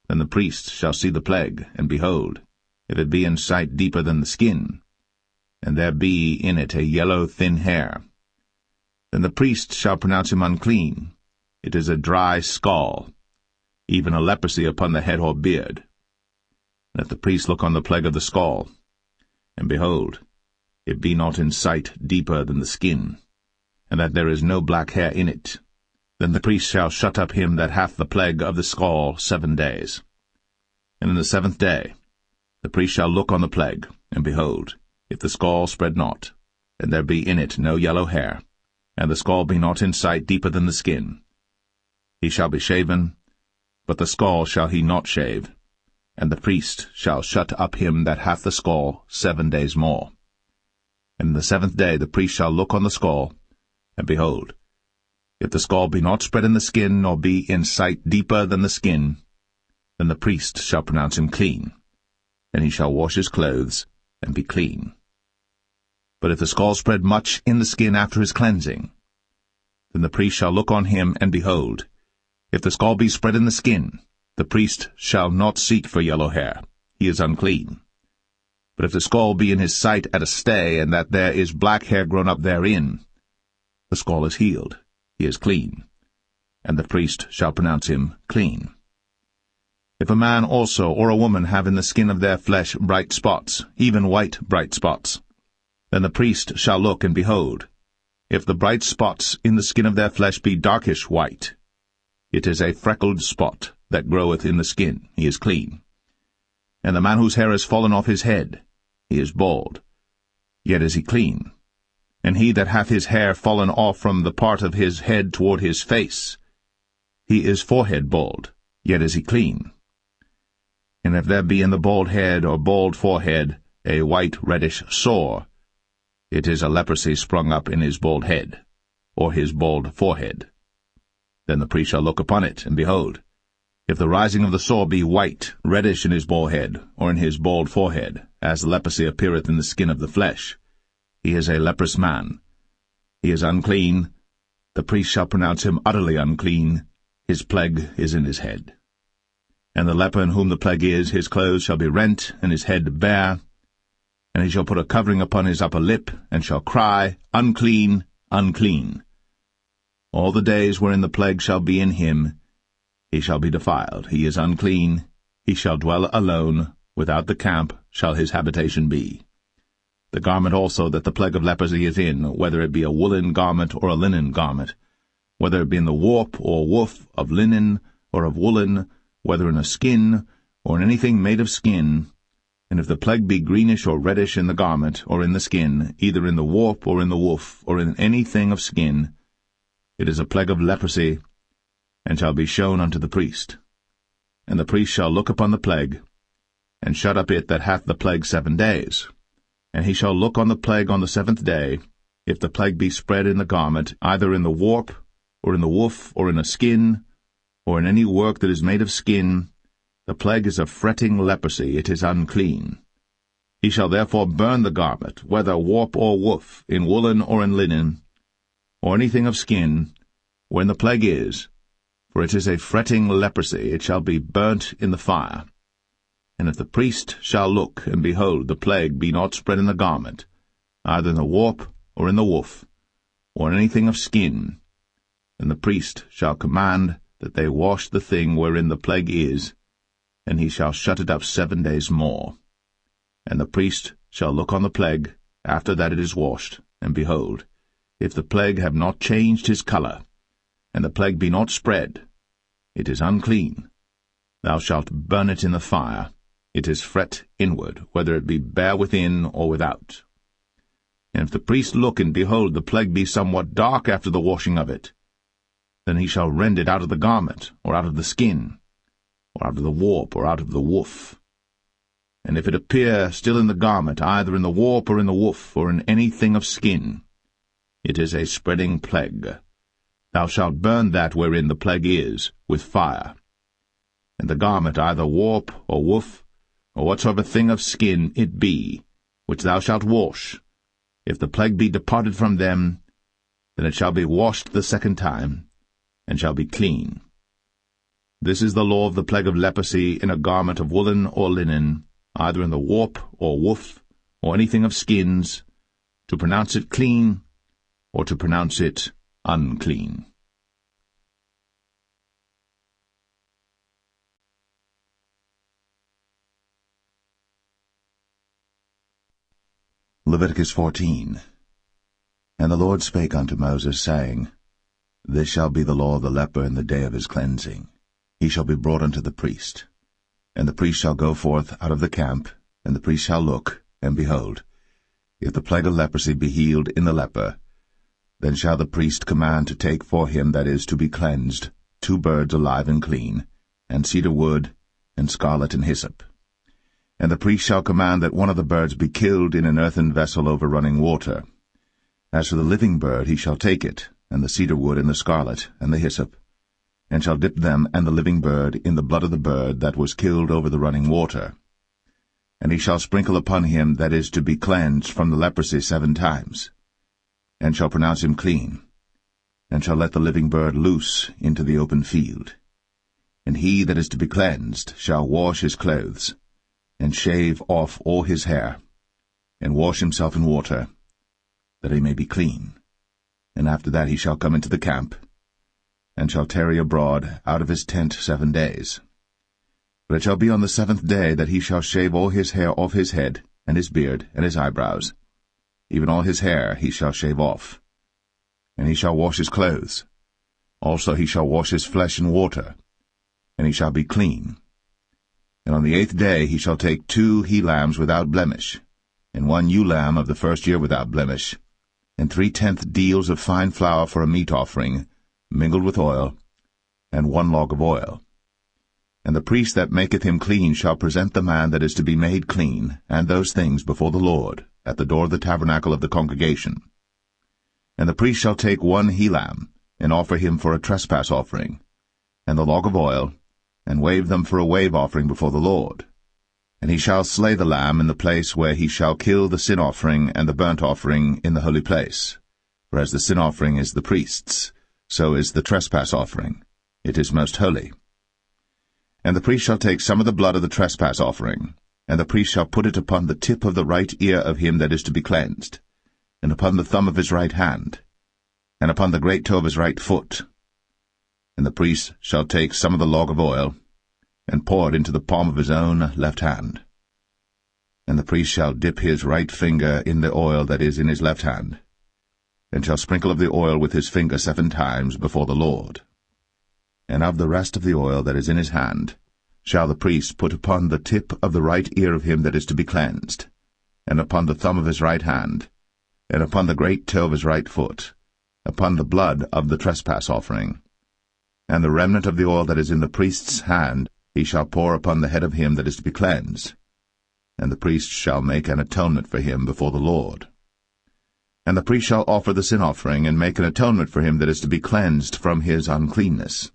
then the priest shall see the plague, and behold, if it be in sight deeper than the skin, and there be in it a yellow thin hair, then the priest shall pronounce him unclean. It is a dry scall, even a leprosy upon the head or beard. And if the priest look on the plague of the scall, and behold, it be not in sight deeper than the skin, and that there is no black hair in it, then the priest shall shut up him that hath the plague of the scall 7 days. And in the 7th day the priest shall look on the plague, and behold, if the scall spread not, and there be in it no yellow hair, and the scall be not in sight deeper than the skin, he shall be shaven, but the scall shall he not shave, and the priest shall shut up him that hath the scall 7 days more. And in the 7th day the priest shall look on the scall, and behold, if the scall be not spread in the skin, nor be in sight deeper than the skin, then the priest shall pronounce him clean, and he shall wash his clothes, and be clean. But if the scall spread much in the skin after his cleansing, then the priest shall look on him, and behold, if the scall be spread in the skin, the priest shall not seek for yellow hair, he is unclean. But if the scall be in his sight at a stay, and that there is black hair grown up therein, the scall is healed, he is clean, and the priest shall pronounce him clean. If a man also or a woman have in the skin of their flesh bright spots, even white bright spots, then the priest shall look, and behold, if the bright spots in the skin of their flesh be darkish white, It is a freckled spot that groweth in the skin. He is clean. And the man whose hair is fallen off his head, he is bald, yet is he clean. And he that hath his hair fallen off from the part of his head toward his face, he is forehead bald, yet is he clean. And if there be in the bald head or bald forehead a white reddish sore, it is a leprosy sprung up in his bald head, or his bald forehead. Then the priest shall look upon it, and behold, if the rising of the sore be white, reddish in his bald head, or in his bald forehead, as leprosy appeareth in the skin of the flesh, he is a leprous man. He is unclean. The priest shall pronounce him utterly unclean. His plague is in his head. And the leper in whom the plague is, his clothes shall be rent, and his head bare. And he shall put a covering upon his upper lip, and shall cry, Unclean, unclean. All the days wherein the plague shall be in him, he shall be defiled. He is unclean. He shall dwell alone. Without the camp shall his habitation be. The garment also that the plague of leprosy is in, whether it be a woolen garment or a linen garment, whether it be in the warp or woof of linen or of woolen, whether in a skin or in anything made of skin, and if the plague be greenish or reddish in the garment or in the skin, either in the warp or in the woof or in anything of skin, it is a plague of leprosy, and shall be shown unto the priest. And the priest shall look upon the plague, and shut up it that hath the plague 7 days. And he shall look on the plague on the 7th day, if the plague be spread in the garment, either in the warp, or in the woof, or in a skin, or in any work that is made of skin, the plague is a fretting leprosy, it is unclean. He shall therefore burn the garment, whether warp or woof, in woolen or in linen, or anything of skin, wherein the plague is, for it is a fretting leprosy, it shall be burnt in the fire. And if the priest shall look, and behold, the plague be not spread in the garment, either in the warp, or in the woof, or in anything of skin, then the priest shall command that they wash the thing wherein the plague is, and he shall shut it up 7 days more. And the priest shall look on the plague, after that it is washed, and behold, if the plague have not changed his colour, and the plague be not spread, it is unclean. Thou shalt burn it in the fire. It is fret inward, whether it be bare within or without. And if the priest look, and behold, the plague be somewhat dark after the washing of it, then he shall rend it out of the garment, or out of the skin, or out of the warp, or out of the woof. And if it appear still in the garment, either in the warp, or in the woof, or in anything of skin, it is a spreading plague. Thou shalt burn that wherein the plague is, with fire. And the garment, either warp, or woof, or whatsoever thing of skin it be, which thou shalt wash, if the plague be departed from them, then it shall be washed the 2nd time, and shall be clean. This is the law of the plague of leprosy in a garment of woolen or linen, either in the warp or woof, or anything of skins, to pronounce it clean, or to pronounce it unclean. Leviticus 14. And the Lord spake unto Moses, saying, This shall be the law of the leper in the day of his cleansing. He shall be brought unto the priest. And the priest shall go forth out of the camp, and the priest shall look, and behold, if the plague of leprosy be healed in the leper, then shall the priest command to take for him that is to be cleansed 2 birds alive and clean, and cedar wood, and scarlet and hyssop. And the priest shall command that one of the birds be killed in an earthen vessel over running water. As for the living bird, he shall take it, and the cedar wood, and the scarlet, and the hyssop, and shall dip them and the living bird in the blood of the bird that was killed over the running water. And he shall sprinkle upon him that is to be cleansed from the leprosy 7 times, and shall pronounce him clean, and shall let the living bird loose into the open field. And he that is to be cleansed shall wash his clothes, and shave off all his hair, and wash himself in water, that he may be clean. And after that he shall come into the camp, and shall tarry abroad out of his tent 7 days. But it shall be on the 7th day that he shall shave all his hair off his head, and his beard, and his eyebrows. Even all his hair he shall shave off. And he shall wash his clothes, Also he shall wash his flesh in water, and he shall be clean. And on the 8th day he shall take 2 he-lambs without blemish, and 1 ewe-lamb of the first year without blemish, and 3/10 deals of fine flour for a meat offering, mingled with oil, and 1 log of oil. And the priest that maketh him clean shall present the man that is to be made clean, and those things before the Lord, at the door of the tabernacle of the congregation. And the priest shall take 1 he-lamb, and offer him for a trespass offering, and the log of oil, and wave them for a wave offering before the Lord. And he shall slay the lamb in the place where he shall kill the sin offering and the burnt offering in the holy place. For as the sin offering is the priest's, so is the trespass offering. It is most holy. And the priest shall take some of the blood of the trespass offering, and the priest shall put it upon the tip of the right ear of him that is to be cleansed, and upon the thumb of his right hand, and upon the great toe of his right foot. And the priest shall take some of the log of oil, and pour it into the palm of his own left hand. And the priest shall dip his right finger in the oil that is in his left hand, and shall sprinkle of the oil with his finger 7 times before the Lord. And of the rest of the oil that is in his hand shall the priest put upon the tip of the right ear of him that is to be cleansed, and upon the thumb of his right hand, and upon the great toe of his right foot, upon the blood of the trespass offering. And the remnant of the oil that is in the priest's hand he shall pour upon the head of him that is to be cleansed, and the priest shall make an atonement for him before the Lord. And the priest shall offer the sin offering, and make an atonement for him that is to be cleansed from his uncleanness.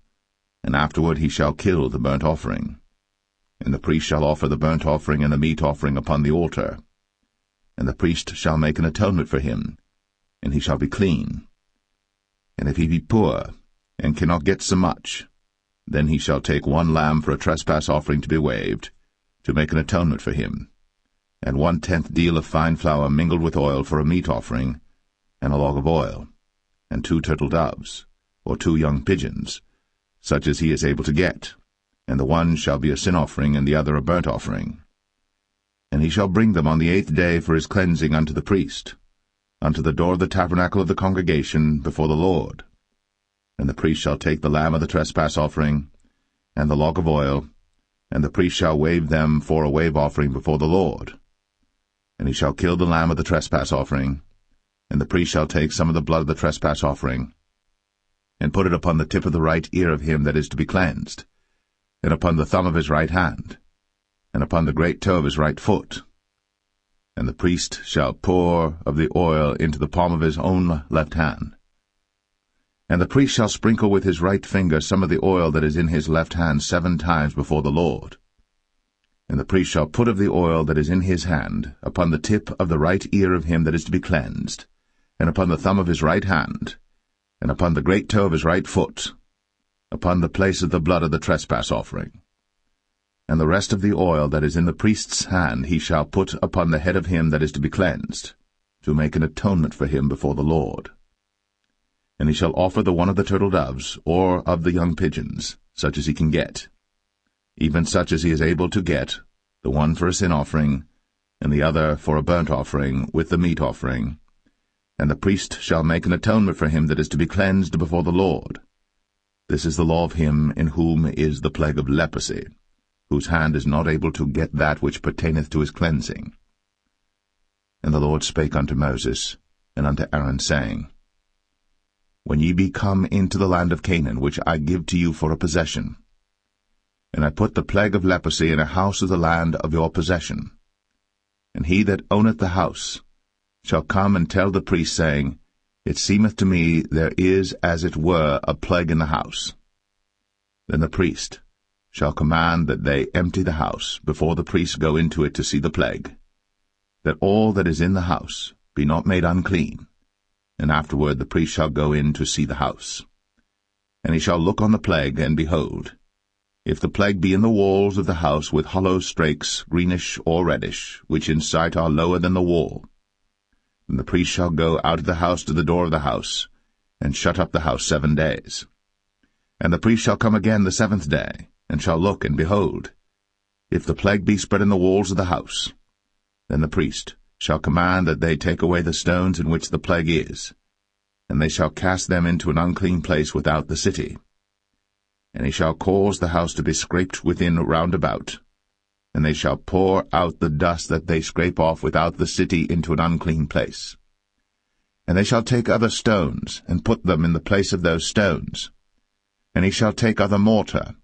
And afterward he shall kill the burnt offering. And the priest shall offer the burnt offering and the meat offering upon the altar. And the priest shall make an atonement for him, and he shall be clean. And if he be poor, and cannot get so much, then he shall take 1 lamb for a trespass offering to be waved, to make an atonement for him, and 1/10 deal of fine flour mingled with oil for a meat offering, and a log of oil, and 2 turtle doves, or 2 young pigeons, such as he is able to get, and the one shall be a sin offering, and the other a burnt offering. And he shall bring them on the 8th day for his cleansing unto the priest, unto the door of the tabernacle of the congregation before the Lord. And the priest shall take the lamb of the trespass offering, and the log of oil, and the priest shall wave them for a wave offering before the Lord. And he shall kill the lamb of the trespass offering, and the priest shall take some of the blood of the trespass offering, and put it upon the tip of the right ear of him that is to be cleansed, and upon the thumb of his right hand, and upon the great toe of his right foot. And the priest shall pour of the oil into the palm of his own left hand. And the priest shall sprinkle with his right finger some of the oil that is in his left hand 7 times before the Lord. And the priest shall put of the oil that is in his hand upon the tip of the right ear of him that is to be cleansed, and upon the thumb of his right hand, and upon the great toe of his right foot, upon the place of the blood of the trespass offering. And the rest of the oil that is in the priest's hand he shall put upon the head of him that is to be cleansed, to make an atonement for him before the Lord. And he shall offer the one of the turtle doves, or of the young pigeons, such as he can get, even such as he is able to get, the one for a sin offering, and the other for a burnt offering, with the meat offering. And the priest shall make an atonement for him that is to be cleansed before the Lord. This is the law of him in whom is the plague of leprosy, whose hand is not able to get that which pertaineth to his cleansing. And the Lord spake unto Moses and unto Aaron, saying, When ye be come into the land of Canaan, which I give to you for a possession, and I put the plague of leprosy in a house of the land of your possession, and he that owneth the house shall come and tell the priest, saying, It seemeth to me there is as it were a plague in the house. Then the priest shall command that they empty the house, before the priests go into it to see the plague, that all that is in the house be not made unclean. And afterward the priest shall go in to see the house. And he shall look on the plague, and behold, if the plague be in the walls of the house with hollow strakes, greenish or reddish, which in sight are lower than the wall, then the priest shall go out of the house to the door of the house, and shut up the house 7 days. And the priest shall come again the 7th day, and shall look, and behold, if the plague be spread in the walls of the house, then the priest shall command that they take away the stones in which the plague is, and they shall cast them into an unclean place without the city. And he shall cause the house to be scraped within round about, and they shall pour out the dust that they scrape off without the city into an unclean place. And they shall take other stones, and put them in the place of those stones. And he shall take other mortar,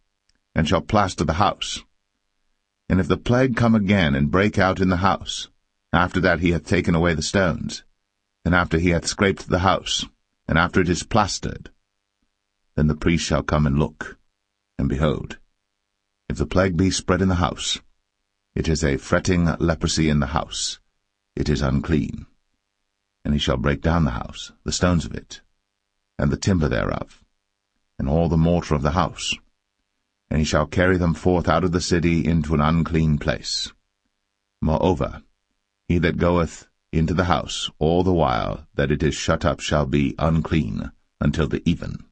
and shall plaster the house. And if the plague come again, and break out in the house, after that he hath taken away the stones, and after he hath scraped the house, and after it is plastered, then the priest shall come and look, and behold, if the plague be spread in the house, it is a fretting leprosy in the house, it is unclean. And he shall break down the house, the stones of it, and the timber thereof, and all the mortar of the house, and he shall carry them forth out of the city into an unclean place. Moreover, he that goeth into the house all the while that it is shut up shall be unclean until the even.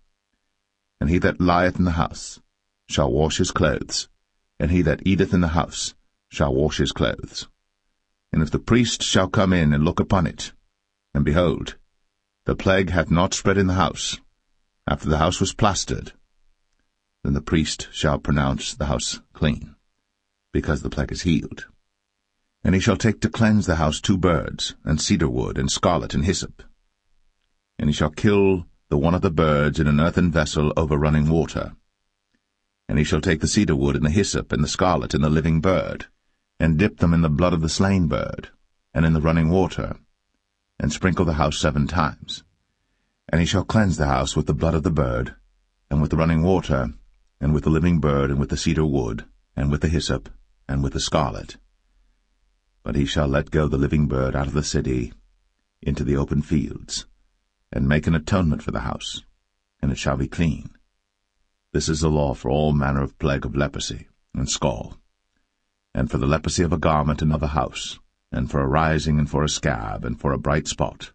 And he that lieth in the house shall wash his clothes, and he that eateth in the house shall wash his clothes. And if the priest shall come in and look upon it, and behold, the plague hath not spread in the house, after the house was plastered, then the priest shall pronounce the house clean, because the plague is healed. And he shall take to cleanse the house 2 birds, and cedar wood, and scarlet, and hyssop. And he shall kill the one of the birds in an earthen vessel over running water. And he shall take the cedar wood, and the hyssop, and the scarlet, and the living bird, and dip them in the blood of the slain bird, and in the running water, and sprinkle the house 7 times. And he shall cleanse the house with the blood of the bird, and with the running water, and with the living bird, and with the cedar wood, and with the hyssop, and with the scarlet. But he shall let go the living bird out of the city into the open fields, and make an atonement for the house, and it shall be clean. This is the law for all manner of plague of leprosy, and scall, and for the leprosy of a garment and of a house, and for a rising, and for a scab, and for a bright spot,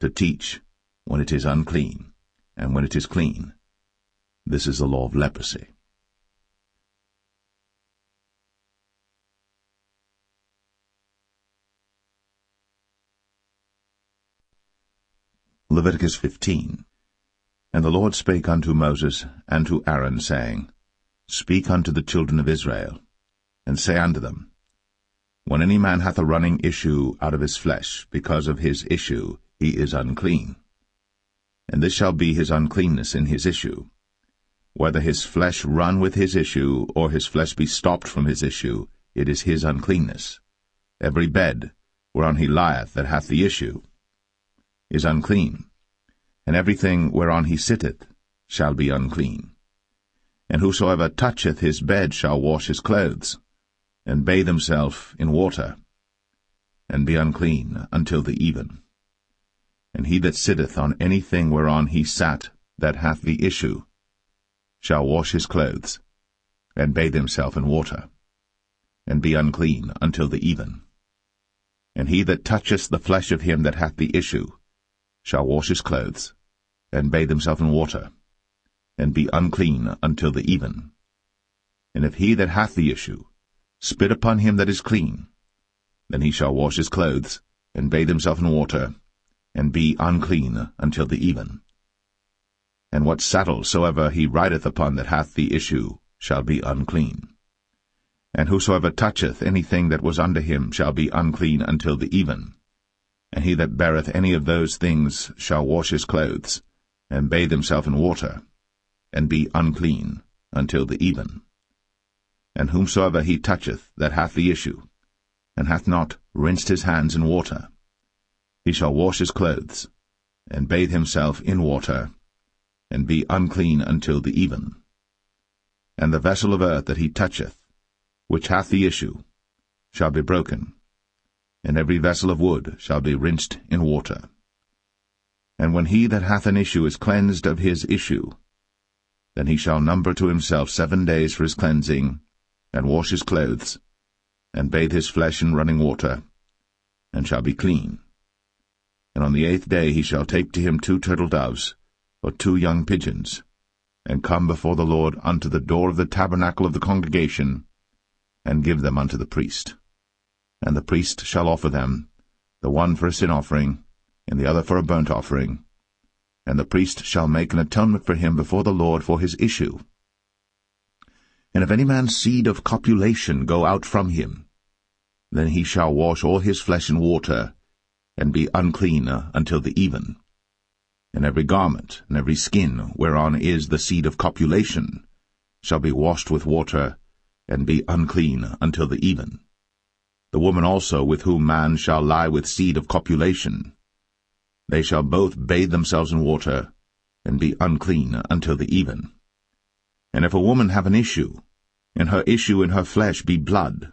to teach when it is unclean, and when it is clean. This is the law of leprosy. Leviticus 15. And the Lord spake unto Moses and to Aaron, saying, Speak unto the children of Israel, and say unto them, When any man hath a running issue out of his flesh, because of his issue he is unclean. And this shall be his uncleanness in his issue, whether his flesh run with his issue, or his flesh be stopped from his issue, it is his uncleanness. Every bed whereon he lieth that hath the issue is unclean, and everything whereon he sitteth shall be unclean. And whosoever toucheth his bed shall wash his clothes, and bathe himself in water, and be unclean until the even. And he that sitteth on anything whereon he sat that hath the issue shall wash his clothes, and bathe himself in water, and be unclean until the even. And he that toucheth the flesh of him that hath the issue shall wash his clothes, and bathe himself in water, and be unclean until the even. And if he that hath the issue spit upon him that is clean, then he shall wash his clothes, and bathe himself in water, and be unclean until the even. And what saddle soever he rideth upon that hath the issue shall be unclean. And whosoever toucheth anything that was under him shall be unclean until the even. And he that beareth any of those things shall wash his clothes, and bathe himself in water, and be unclean until the even. And whomsoever he toucheth that hath the issue, and hath not rinsed his hands in water, he shall wash his clothes, and bathe himself in water, and be unclean until the even. And the vessel of earth that he toucheth, which hath the issue, shall be broken, and every vessel of wood shall be rinsed in water. And when he that hath an issue is cleansed of his issue, then he shall number to himself 7 days for his cleansing, and wash his clothes, and bathe his flesh in running water, and shall be clean. And on the 8th day he shall take to him 2 turtle doves, or 2 young pigeons, and come before the Lord unto the door of the tabernacle of the congregation, and give them unto the priest. And the priest shall offer them, the one for a sin offering, and the other for a burnt offering, and the priest shall make an atonement for him before the Lord for his issue. And if any man's seed of copulation go out from him, then he shall wash all his flesh in water, and be unclean until the even. And every garment and every skin whereon is the seed of copulation shall be washed with water, and be unclean until the even. The woman also with whom man shall lie with seed of copulation, they shall both bathe themselves in water, and be unclean until the even. And if a woman have an issue, and her issue in her flesh be blood,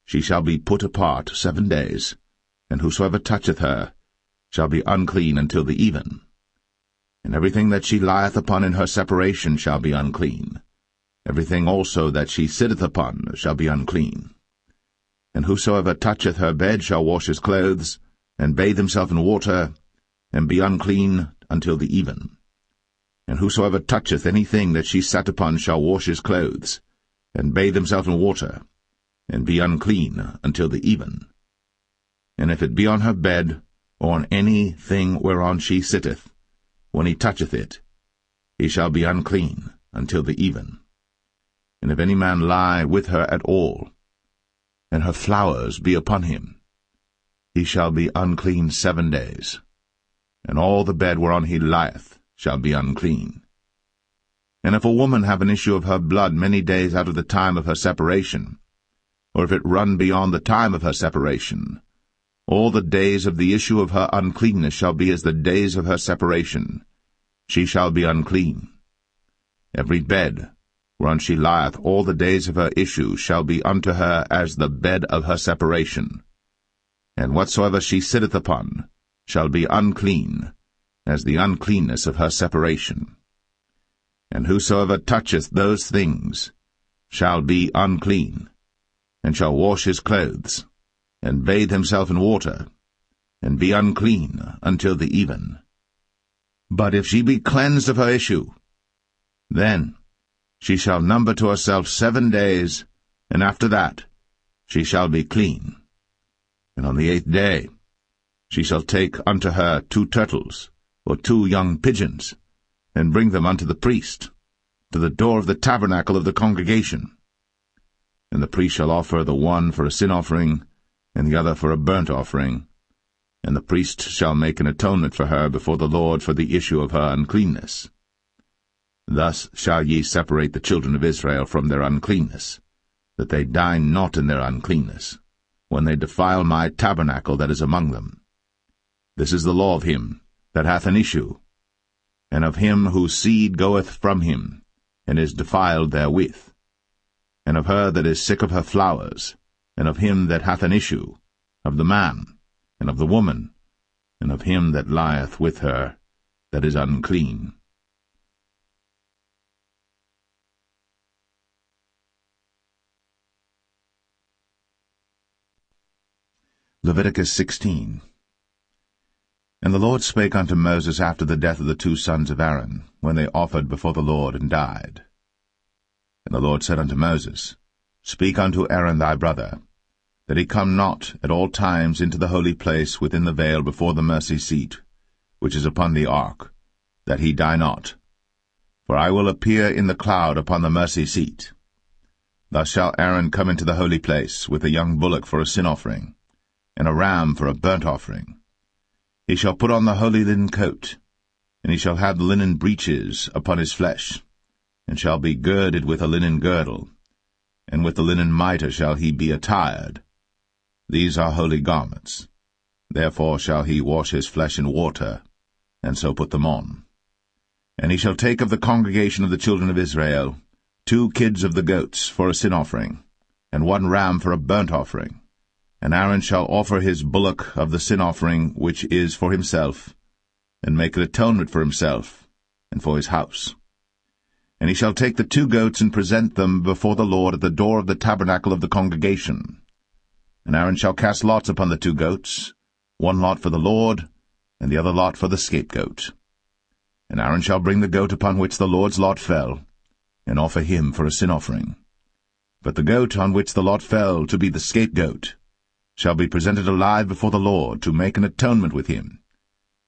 she shall be put apart 7 days, and whosoever toucheth her shall be unclean until the even. And everything that she lieth upon in her separation shall be unclean. Everything also that she sitteth upon shall be unclean. And whosoever toucheth her bed shall wash his clothes, and bathe himself in water, and be unclean until the even. And whosoever toucheth anything that she sat upon shall wash his clothes, and bathe himself in water, and be unclean until the even. And if it be on her bed, or on any thing whereon she sitteth, when he toucheth it, he shall be unclean until the even. And if any man lie with her at all, and her flowers be upon him, he shall be unclean 7 days, and all the bed whereon he lieth shall be unclean. And if a woman have an issue of her blood many days out of the time of her separation, or if it run beyond the time of her separation, all the days of the issue of her uncleanness shall be as the days of her separation. She shall be unclean. Every bed whereon she lieth all the days of her issue shall be unto her as the bed of her separation. And whatsoever she sitteth upon shall be unclean, as the uncleanness of her separation. And whosoever toucheth those things shall be unclean, and shall wash his clothes, and bathe himself in water, and be unclean until the even. But if she be cleansed of her issue, then she shall number to herself 7 days, and after that she shall be clean. And on the 8th day she shall take unto her 2 turtles, or 2 young pigeons, and bring them unto the priest, to the door of the tabernacle of the congregation. And the priest shall offer the one for a sin offering, and the other for a burnt offering, and the priest shall make an atonement for her before the Lord for the issue of her uncleanness. Thus shall ye separate the children of Israel from their uncleanness, that they die not in their uncleanness, when they defile my tabernacle that is among them. This is the law of him that hath an issue, and of him whose seed goeth from him, and is defiled therewith, and of her that is sick of her flowers, and of him that hath an issue, of the man, and of the woman, and of him that lieth with her, that is unclean. Leviticus 16. And the Lord spake unto Moses after the death of the 2 sons of Aaron, when they offered before the Lord and died. And the Lord said unto Moses, Speak unto Aaron thy brother, that he come not at all times into the holy place within the veil before the mercy seat, which is upon the ark, that he die not. For I will appear in the cloud upon the mercy seat. Thus shall Aaron come into the holy place with a young bullock for a sin offering, and a ram for a burnt offering. He shall put on the holy linen coat, and he shall have the linen breeches upon his flesh, and shall be girded with a linen girdle, and with the linen mitre shall he be attired. These are holy garments. Therefore shall he wash his flesh in water, and so put them on. And he shall take of the congregation of the children of Israel 2 kids of the goats for a sin offering, and 1 ram for a burnt offering. And Aaron shall offer his bullock of the sin offering which is for himself, and make an atonement for himself, and for his house. And he shall take the 2 goats and present them before the Lord at the door of the tabernacle of the congregation. And Aaron shall cast lots upon the 2 goats, 1 lot for the Lord, and the other lot for the scapegoat. And Aaron shall bring the goat upon which the Lord's lot fell, and offer him for a sin offering. But the goat on which the lot fell to be the scapegoat shall be presented alive before the Lord to make an atonement with him,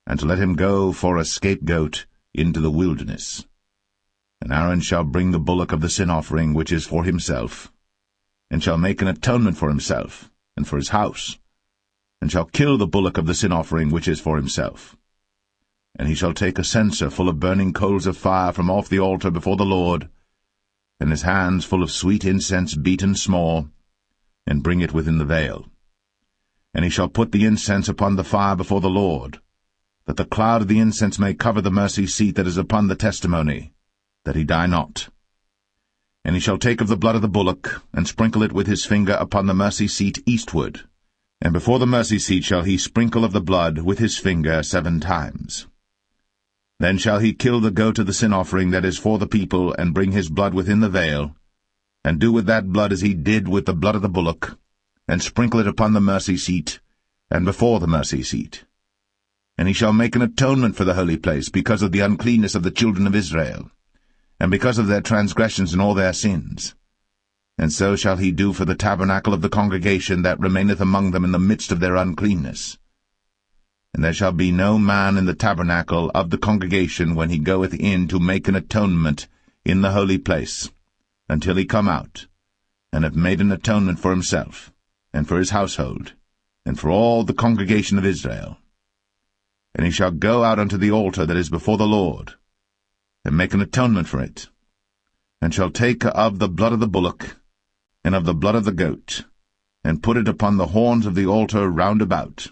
and to let him go for a scapegoat into the wilderness. And Aaron shall bring the bullock of the sin offering which is for himself, and shall make an atonement for himself, and for his house, and shall kill the bullock of the sin offering which is for himself. And he shall take a censer full of burning coals of fire from off the altar before the Lord, and his hands full of sweet incense beaten small, and bring it within the veil. And he shall put the incense upon the fire before the Lord, that the cloud of the incense may cover the mercy seat that is upon the testimony, that he die not. And he shall take of the blood of the bullock, and sprinkle it with his finger upon the mercy seat eastward, and before the mercy seat shall he sprinkle of the blood with his finger 7 times. Then shall he kill the goat of the sin offering that is for the people, and bring his blood within the veil, and do with that blood as he did with the blood of the bullock, and sprinkle it upon the mercy seat, and before the mercy seat. And he shall make an atonement for the holy place, because of the uncleanness of the children of Israel, and because of their transgressions and all their sins. And so shall he do for the tabernacle of the congregation that remaineth among them in the midst of their uncleanness. And there shall be no man in the tabernacle of the congregation when he goeth in to make an atonement in the holy place, until he come out, and have made an atonement for himself, and for his household, and for all the congregation of Israel. And he shall go out unto the altar that is before the Lord, and make an atonement for it, and shall take of the blood of the bullock, and of the blood of the goat, and put it upon the horns of the altar round about.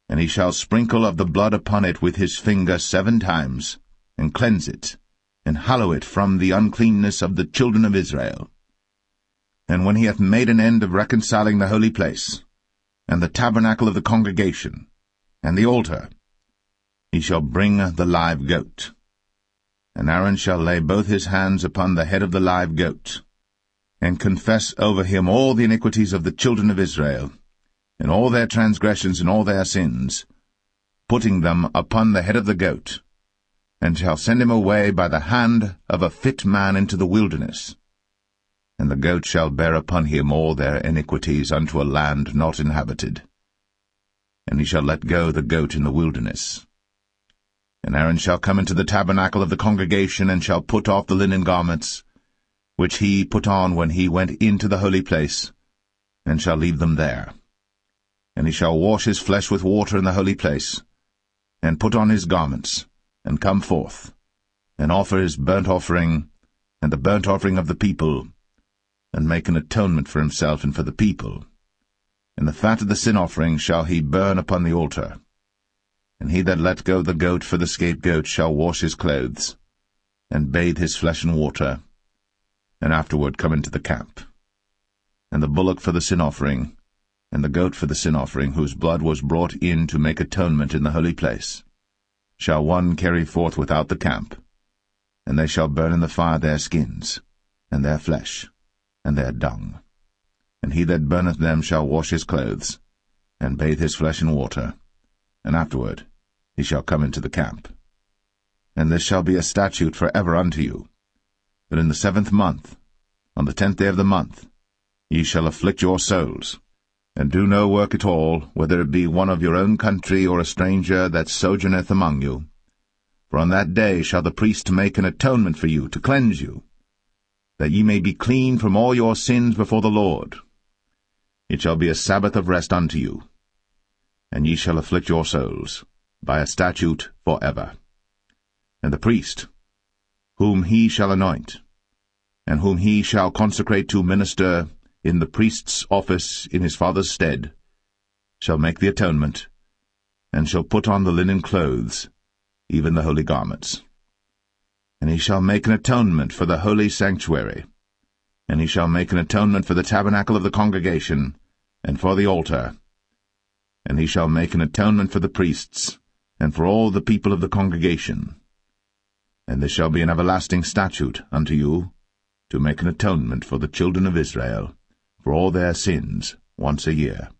And he shall sprinkle of the blood upon it with his finger 7 times, and cleanse it, and hallow it from the uncleanness of the children of Israel. And when he hath made an end of reconciling the holy place, and the tabernacle of the congregation, and the altar, he shall bring the live goat. And Aaron shall lay both his hands upon the head of the live goat, and confess over him all the iniquities of the children of Israel, and all their transgressions and all their sins, putting them upon the head of the goat, and shall send him away by the hand of a fit man into the wilderness. And the goat shall bear upon him all their iniquities unto a land not inhabited. And he shall let go the goat in the wilderness. And Aaron shall come into the tabernacle of the congregation, and shall put off the linen garments, which he put on when he went into the holy place, and shall leave them there. And he shall wash his flesh with water in the holy place, and put on his garments, and come forth, and offer his burnt offering, and the burnt offering of the people, and make an atonement for himself and for the people. And the fat of the sin offering shall he burn upon the altar. And he that let go the goat for the scapegoat shall wash his clothes, and bathe his flesh in water, and afterward come into the camp. And the bullock for the sin offering, and the goat for the sin offering, whose blood was brought in to make atonement in the holy place, shall one carry forth without the camp, and they shall burn in the fire their skins, and their flesh, and their dung. And he that burneth them shall wash his clothes, and bathe his flesh in water, and afterward he shall come into the camp. And this shall be a statute for ever unto you, that in the 7th month, on the 10th day of the month, ye shall afflict your souls, and do no work at all, whether it be one of your own country or a stranger that sojourneth among you. For on that day shall the priest make an atonement for you, to cleanse you, that ye may be clean from all your sins before the Lord. It shall be a Sabbath of rest unto you, and ye shall afflict your souls, by a statute for ever. And the priest, whom he shall anoint, and whom he shall consecrate to minister in the priest's office in his father's stead, shall make the atonement, and shall put on the linen clothes, even the holy garments. And he shall make an atonement for the holy sanctuary, and he shall make an atonement for the tabernacle of the congregation, and for the altar, and he shall make an atonement for the priests, and for all the people of the congregation. And this shall be an everlasting statute unto you, to make an atonement for the children of Israel, for all their sins, once a year.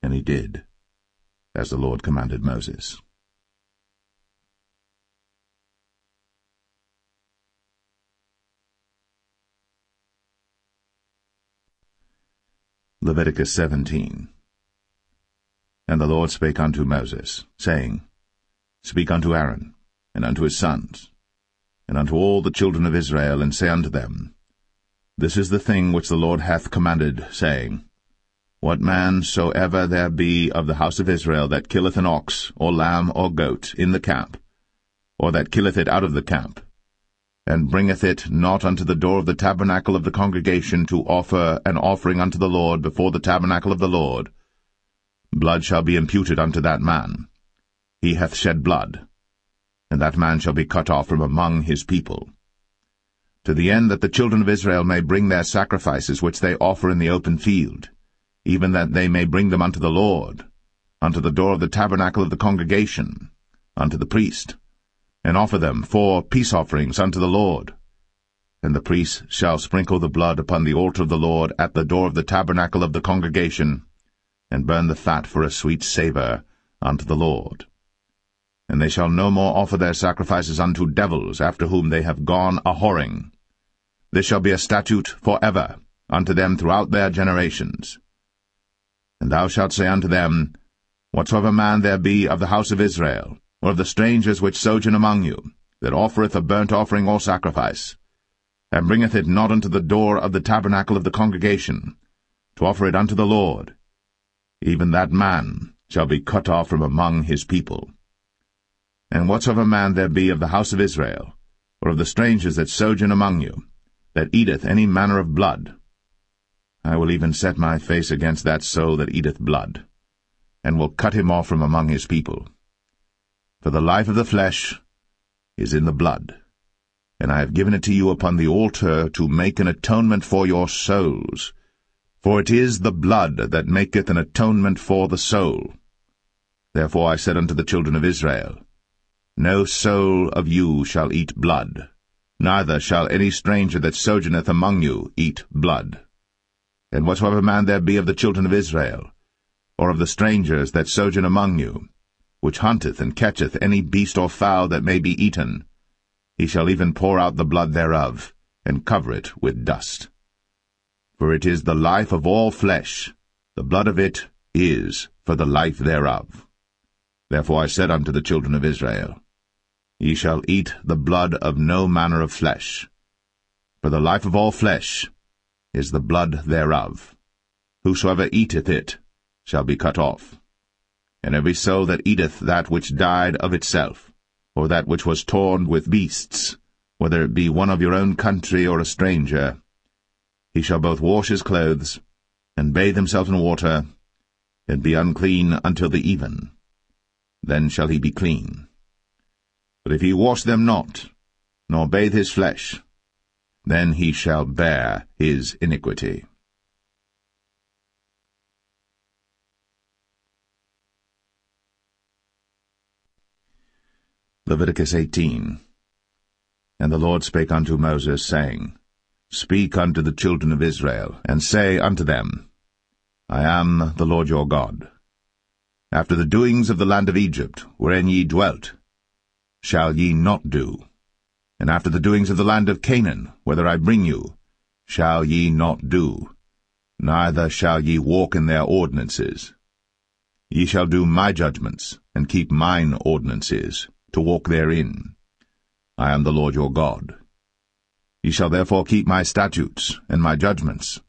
And he did, as the Lord commanded Moses. Leviticus 17. And the Lord spake unto Moses, saying, Speak unto Aaron, and unto his sons, and unto all the children of Israel, and say unto them, This is the thing which the Lord hath commanded, saying, What man soever there be of the house of Israel that killeth an ox, or lamb, or goat, in the camp, or that killeth it out of the camp, and bringeth it not unto the door of the tabernacle of the congregation to offer an offering unto the Lord before the tabernacle of the Lord, blood shall be imputed unto that man. He hath shed blood, and that man shall be cut off from among his people. To the end that the children of Israel may bring their sacrifices which they offer in the open field, even that they may bring them unto the Lord, unto the door of the tabernacle of the congregation, unto the priest, and offer them for peace offerings unto the Lord. And the priest shall sprinkle the blood upon the altar of the Lord at the door of the tabernacle of the congregation, and burn the fat for a sweet savour unto the Lord. And they shall no more offer their sacrifices unto devils, after whom they have gone a-whoring. This shall be a statute for ever unto them throughout their generations. And thou shalt say unto them, Whatsoever man there be of the house of Israel, or of the strangers which sojourn among you, that offereth a burnt offering or sacrifice, and bringeth it not unto the door of the tabernacle of the congregation, to offer it unto the Lord, even that man shall be cut off from among his people. And whatsoever man there be of the house of Israel, or of the strangers that sojourn among you, that eateth any manner of blood, I will even set my face against that soul that eateth blood, and will cut him off from among his people. For the life of the flesh is in the blood, and I have given it to you upon the altar to make an atonement for your souls. For it is the blood that maketh an atonement for the soul. Therefore I said unto the children of Israel, No soul of you shall eat blood, neither shall any stranger that sojourneth among you eat blood. And whatsoever man there be of the children of Israel, or of the strangers that sojourn among you, which hunteth and catcheth any beast or fowl that may be eaten, he shall even pour out the blood thereof, and cover it with dust. For it is the life of all flesh, the blood of it is for the life thereof. Therefore I said unto the children of Israel, Ye shall eat the blood of no manner of flesh, for the life of all flesh is the blood thereof. Whosoever eateth it shall be cut off. And every soul that eateth that which died of itself, or that which was torn with beasts, whether it be one of your own country or a stranger, he shall both wash his clothes, and bathe himself in water, and be unclean until the even. Then shall he be clean. But if he wash them not, nor bathe his flesh, then he shall bear his iniquity. Leviticus 18. And the Lord spake unto Moses, saying, Speak unto the children of Israel, and say unto them, I am the Lord your God. After the doings of the land of Egypt, wherein ye dwelt, shall ye not do, and after the doings of the land of Canaan, whither I bring you, shall ye not do, neither shall ye walk in their ordinances. Ye shall do my judgments, and keep mine ordinances, to walk therein. I am the Lord your God. Ye shall therefore keep my statutes and my judgments,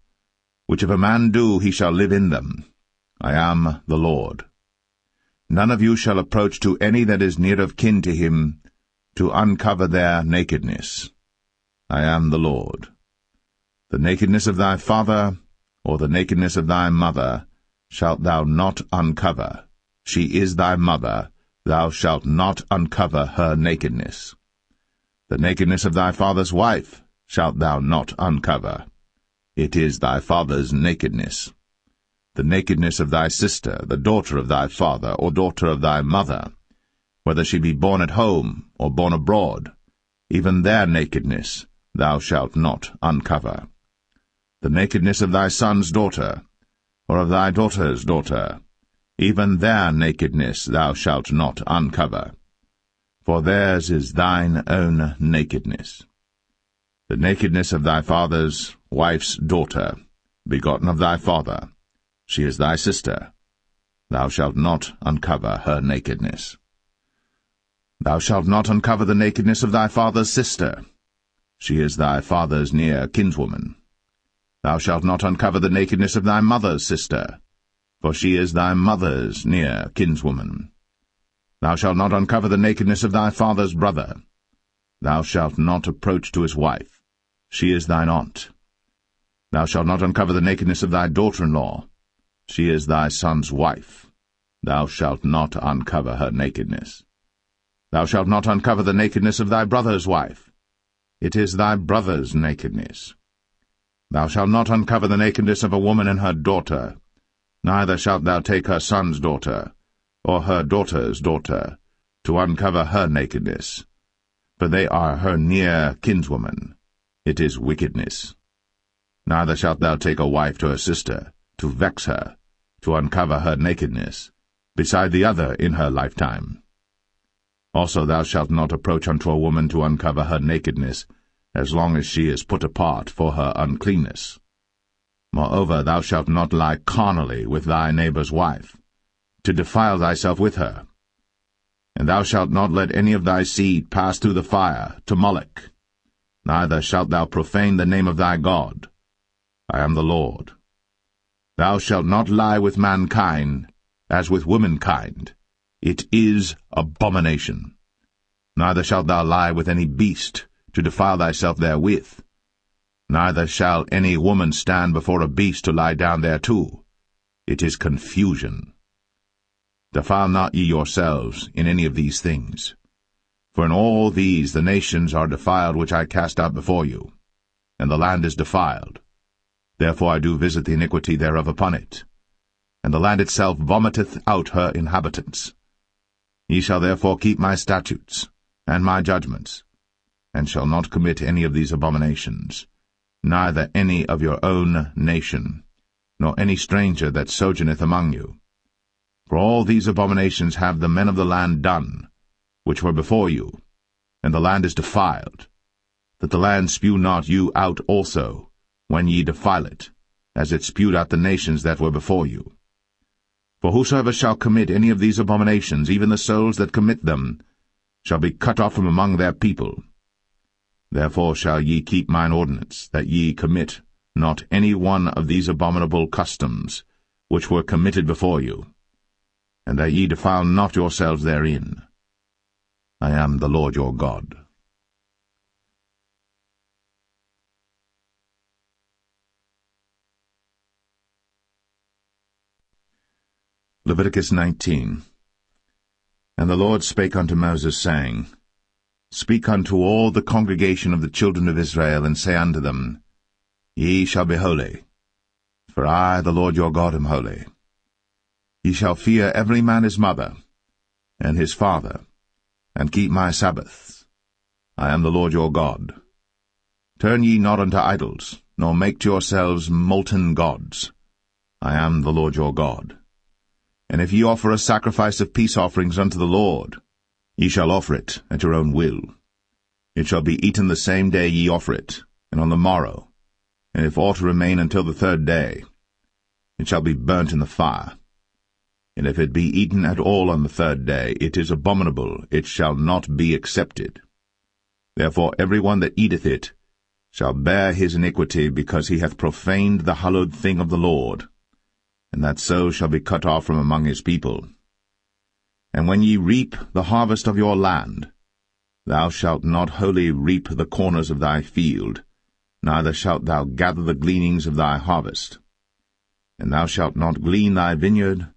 which if a man do, he shall live in them. I am the Lord. None of you shall approach to any that is near of kin to him, to uncover their nakedness. I am the Lord. The nakedness of thy father, or the nakedness of thy mother, shalt thou not uncover. She is thy mother, thou shalt not uncover her nakedness. The nakedness of thy father's wife shalt thou not uncover. It is thy father's nakedness. The nakedness of thy sister, the daughter of thy father, or daughter of thy mother, whether she be born at home, or born abroad, even their nakedness thou shalt not uncover. The nakedness of thy son's daughter, or of thy daughter's daughter, even their nakedness thou shalt not uncover. For theirs is thine own nakedness. The nakedness of thy father's wife's daughter, begotten of thy father, she is thy sister. Thou shalt not uncover her nakedness. Thou shalt not uncover the nakedness of thy father's sister. She is thy father's near kinswoman. Thou shalt not uncover the nakedness of thy mother's sister, for she is thy mother's near kinswoman. Thou shalt not uncover the nakedness of thy father's brother. Thou shalt not approach to his wife. She is thine aunt. Thou shalt not uncover the nakedness of thy daughter-in-law. She is thy son's wife. Thou shalt not uncover her nakedness. Thou shalt not uncover the nakedness of thy brother's wife. It is thy brother's nakedness. Thou shalt not uncover the nakedness of a woman and her daughter, neither shalt thou take her son's daughter, or her daughter's daughter, to uncover her nakedness, for they are her near kinswoman. It is wickedness. Neither shalt thou take a wife to her sister, to vex her, to uncover her nakedness, beside the other in her lifetime. Also thou shalt not approach unto a woman to uncover her nakedness, as long as she is put apart for her uncleanness. Moreover, thou shalt not lie carnally with thy neighbor's wife, to defile thyself with her. And thou shalt not let any of thy seed pass through the fire to Moloch, neither shalt thou profane the name of thy God. I am the Lord. Thou shalt not lie with mankind, as with womankind. It is abomination. Neither shalt thou lie with any beast, to defile thyself therewith. Neither shall any woman stand before a beast to lie down thereto. It is confusion. Defile not ye yourselves in any of these things. For in all these the nations are defiled which I cast out before you, and the land is defiled. Therefore I do visit the iniquity thereof upon it, and the land itself vomiteth out her inhabitants. Ye shall therefore keep my statutes, and my judgments, and shall not commit any of these abominations, neither any of your own nation, nor any stranger that sojourneth among you. For all these abominations have the men of the land done, which were before you, and the land is defiled, that the land spew not you out also, when ye defile it, as it spewed out the nations that were before you. For whosoever shall commit any of these abominations, even the souls that commit them, shall be cut off from among their people. Therefore shall ye keep mine ordinance, that ye commit not any one of these abominable customs, which were committed before you, and that ye defile not yourselves therein. I am the Lord your God. Leviticus 19. And the Lord spake unto Moses, saying, Speak unto all the congregation of the children of Israel, and say unto them, Ye shall be holy, for I, the Lord your God, am holy. Ye shall fear every man his mother, and his father, and keep my Sabbaths. I am the Lord your God. Turn ye not unto idols, nor make to yourselves molten gods. I am the Lord your God. And if ye offer a sacrifice of peace offerings unto the Lord, ye shall offer it at your own will. It shall be eaten the same day ye offer it, and on the morrow, and if aught remain until the third day, it shall be burnt in the fire. And if it be eaten at all on the third day, it is abominable, it shall not be accepted. Therefore every one that eateth it shall bear his iniquity, because he hath profaned the hallowed thing of the Lord, and that so shall be cut off from among his people. And when ye reap the harvest of your land, thou shalt not wholly reap the corners of thy field, neither shalt thou gather the gleanings of thy harvest. And thou shalt not glean thy vineyard,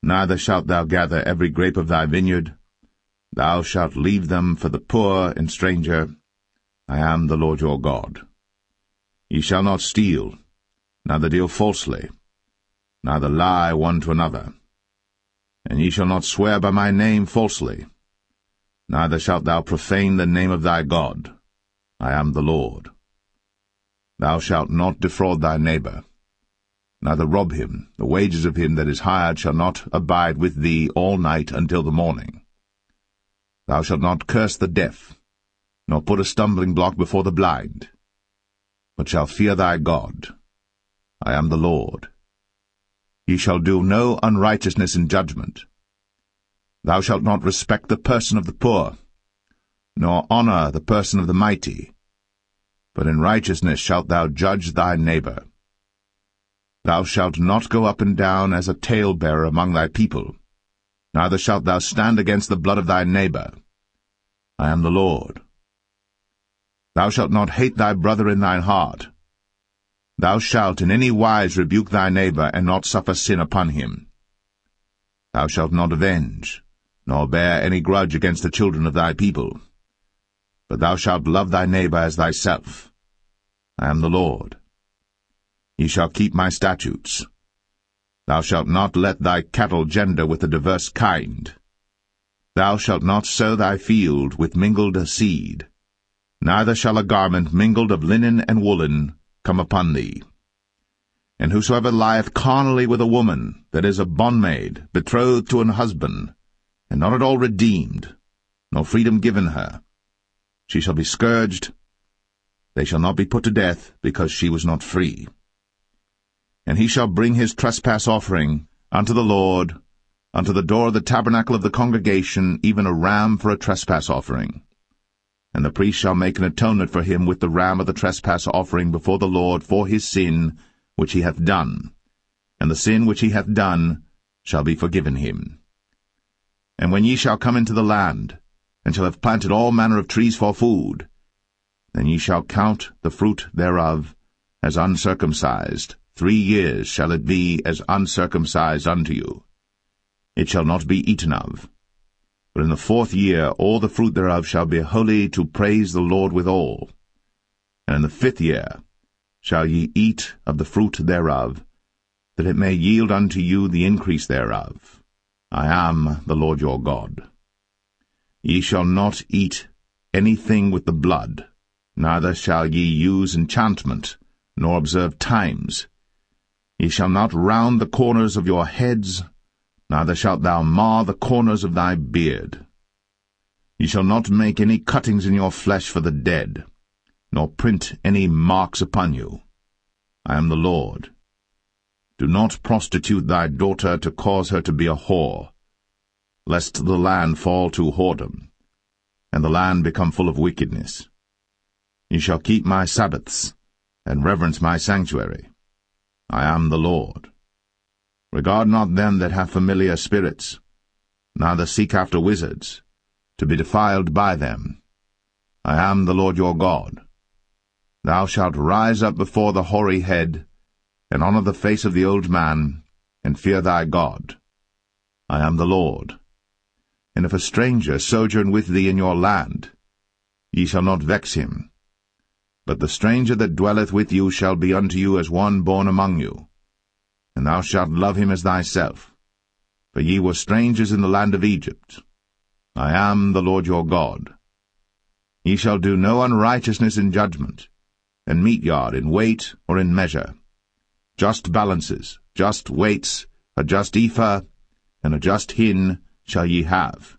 neither shalt thou gather every grape of thy vineyard. Thou shalt leave them for the poor and stranger. I am the Lord your God. Ye shall not steal, neither deal falsely, neither lie one to another. And ye shall not swear by my name falsely, neither shalt thou profane the name of thy God. I am the Lord. Thou shalt not defraud thy neighbor, neither rob him. The wages of him that is hired shall not abide with thee all night until the morning. Thou shalt not curse the deaf, nor put a stumbling block before the blind, but shalt fear thy God. I am the Lord. Ye shall do no unrighteousness in judgment. Thou shalt not respect the person of the poor, nor honor the person of the mighty, but in righteousness shalt thou judge thy neighbor. Thou shalt not go up and down as a talebearer among thy people, neither shalt thou stand against the blood of thy neighbor. I am the Lord. Thou shalt not hate thy brother in thine heart. Thou shalt in any wise rebuke thy neighbor, and not suffer sin upon him. Thou shalt not avenge, nor bear any grudge against the children of thy people, but thou shalt love thy neighbor as thyself. I am the Lord. Ye shall keep my statutes. Thou shalt not let thy cattle gender with a diverse kind. Thou shalt not sow thy field with mingled seed, neither shall a garment mingled of linen and woolen come upon thee. And whosoever lieth carnally with a woman that is a bondmaid, betrothed to an husband, and not at all redeemed, nor freedom given her, she shall be scourged. They shall not be put to death, because she was not free. And he shall bring his trespass offering unto the Lord, unto the door of the tabernacle of the congregation, even a ram for a trespass offering. And the priest shall make an atonement for him with the ram of the trespass offering before the Lord for his sin which he hath done, and the sin which he hath done shall be forgiven him. And when ye shall come into the land, and shall have planted all manner of trees for food, then ye shall count the fruit thereof as uncircumcised. 3 years shall it be as uncircumcised unto you. It shall not be eaten of. But in the 4th year all the fruit thereof shall be holy to praise the Lord withal. And in the 5th year shall ye eat of the fruit thereof, that it may yield unto you the increase thereof. I am the Lord your God. Ye shall not eat anything with the blood, neither shall ye use enchantment, nor observe times. Ye shall not round the corners of your heads, neither shalt thou mar the corners of thy beard. Ye shall not make any cuttings in your flesh for the dead, nor print any marks upon you. I am the Lord. Do not prostitute thy daughter to cause her to be a whore, lest the land fall to whoredom, and the land become full of wickedness. Ye shall keep my Sabbaths, and reverence my sanctuary. I am the Lord. Regard not them that have familiar spirits, neither seek after wizards, to be defiled by them. I am the Lord your God. Thou shalt rise up before the hoary head, and honor the face of the old man, and fear thy God. I am the Lord. And if a stranger sojourn with thee in your land, ye shall not vex him. But the stranger that dwelleth with you shall be unto you as one born among you, and thou shalt love him as thyself. For ye were strangers in the land of Egypt. I am the Lord your God. Ye shall do no unrighteousness in judgment, and mete yard in weight or in measure. Just balances, just weights, a just ephah, and a just hin shall ye have.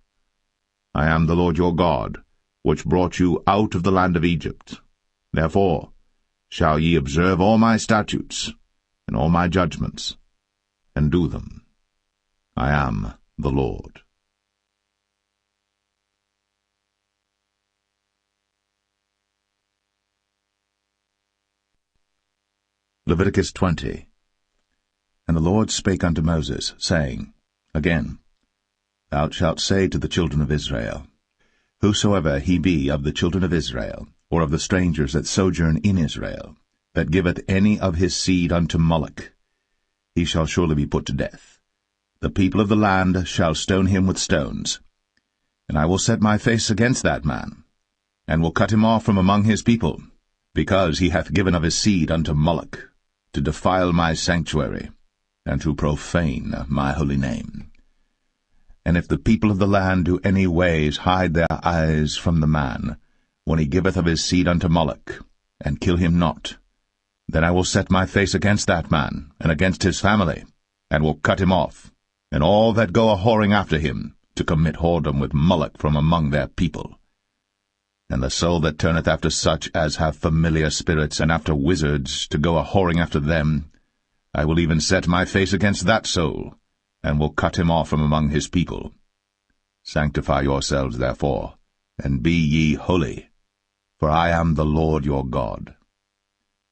I am the Lord your God, which brought you out of the land of Egypt. Therefore shall ye observe all my statutes, and all my judgments, and do them. I am the Lord. Leviticus 20. And the Lord spake unto Moses, saying, Again, thou shalt say to the children of Israel, Whosoever he be of the children of Israel, or of the strangers that sojourn in Israel, that giveth any of his seed unto Moloch, he shall surely be put to death. The people of the land shall stone him with stones. And I will set my face against that man, and will cut him off from among his people, because he hath given of his seed unto Moloch, to defile my sanctuary, and to profane my holy name. And if the people of the land do any ways hide their eyes from the man, when he giveth of his seed unto Moloch, and kill him not, then I will set my face against that man, and against his family, and will cut him off, and all that go a-whoring after him, to commit whoredom with Moloch from among their people. And the soul that turneth after such as have familiar spirits, and after wizards, to go a-whoring after them, I will even set my face against that soul, and will cut him off from among his people. Sanctify yourselves, therefore, and be ye holy, for I am the Lord your God.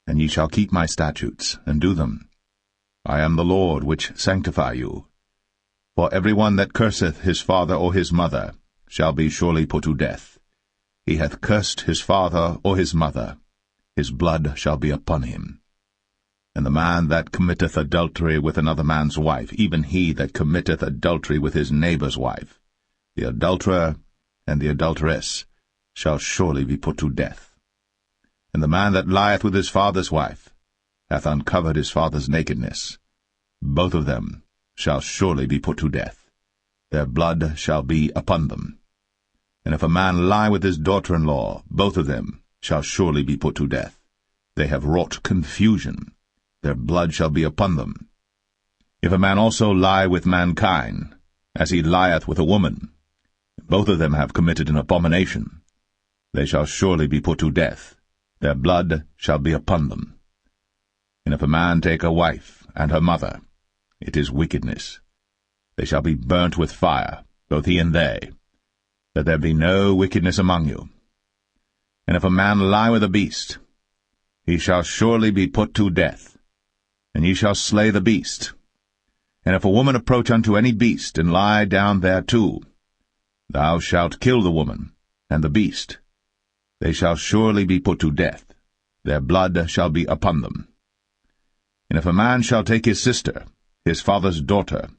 And ye shall keep my statutes, and do them. I am the Lord which sanctify you. For every one that curseth his father or his mother shall be surely put to death. He hath cursed his father or his mother, his blood shall be upon him. And the man that committeth adultery with another man's wife, even he that committeth adultery with his neighbour's wife, the adulterer and the adulteress shall surely be put to death. And the man that lieth with his father's wife hath uncovered his father's nakedness. Both of them shall surely be put to death. Their blood shall be upon them. And if a man lie with his daughter-in-law, both of them shall surely be put to death. They have wrought confusion. Their blood shall be upon them. If a man also lie with mankind, as he lieth with a woman, both of them have committed an abomination. They shall surely be put to death. Their blood shall be upon them. And if a man take a wife and her mother, it is wickedness. They shall be burnt with fire, both he and they, that there be no wickedness among you. And if a man lie with a beast, he shall surely be put to death, and ye shall slay the beast. And if a woman approach unto any beast, and lie down thereto, thou shalt kill the woman and the beast. They shall surely be put to death. Their blood shall be upon them. And if a man shall take his sister, his father's daughter,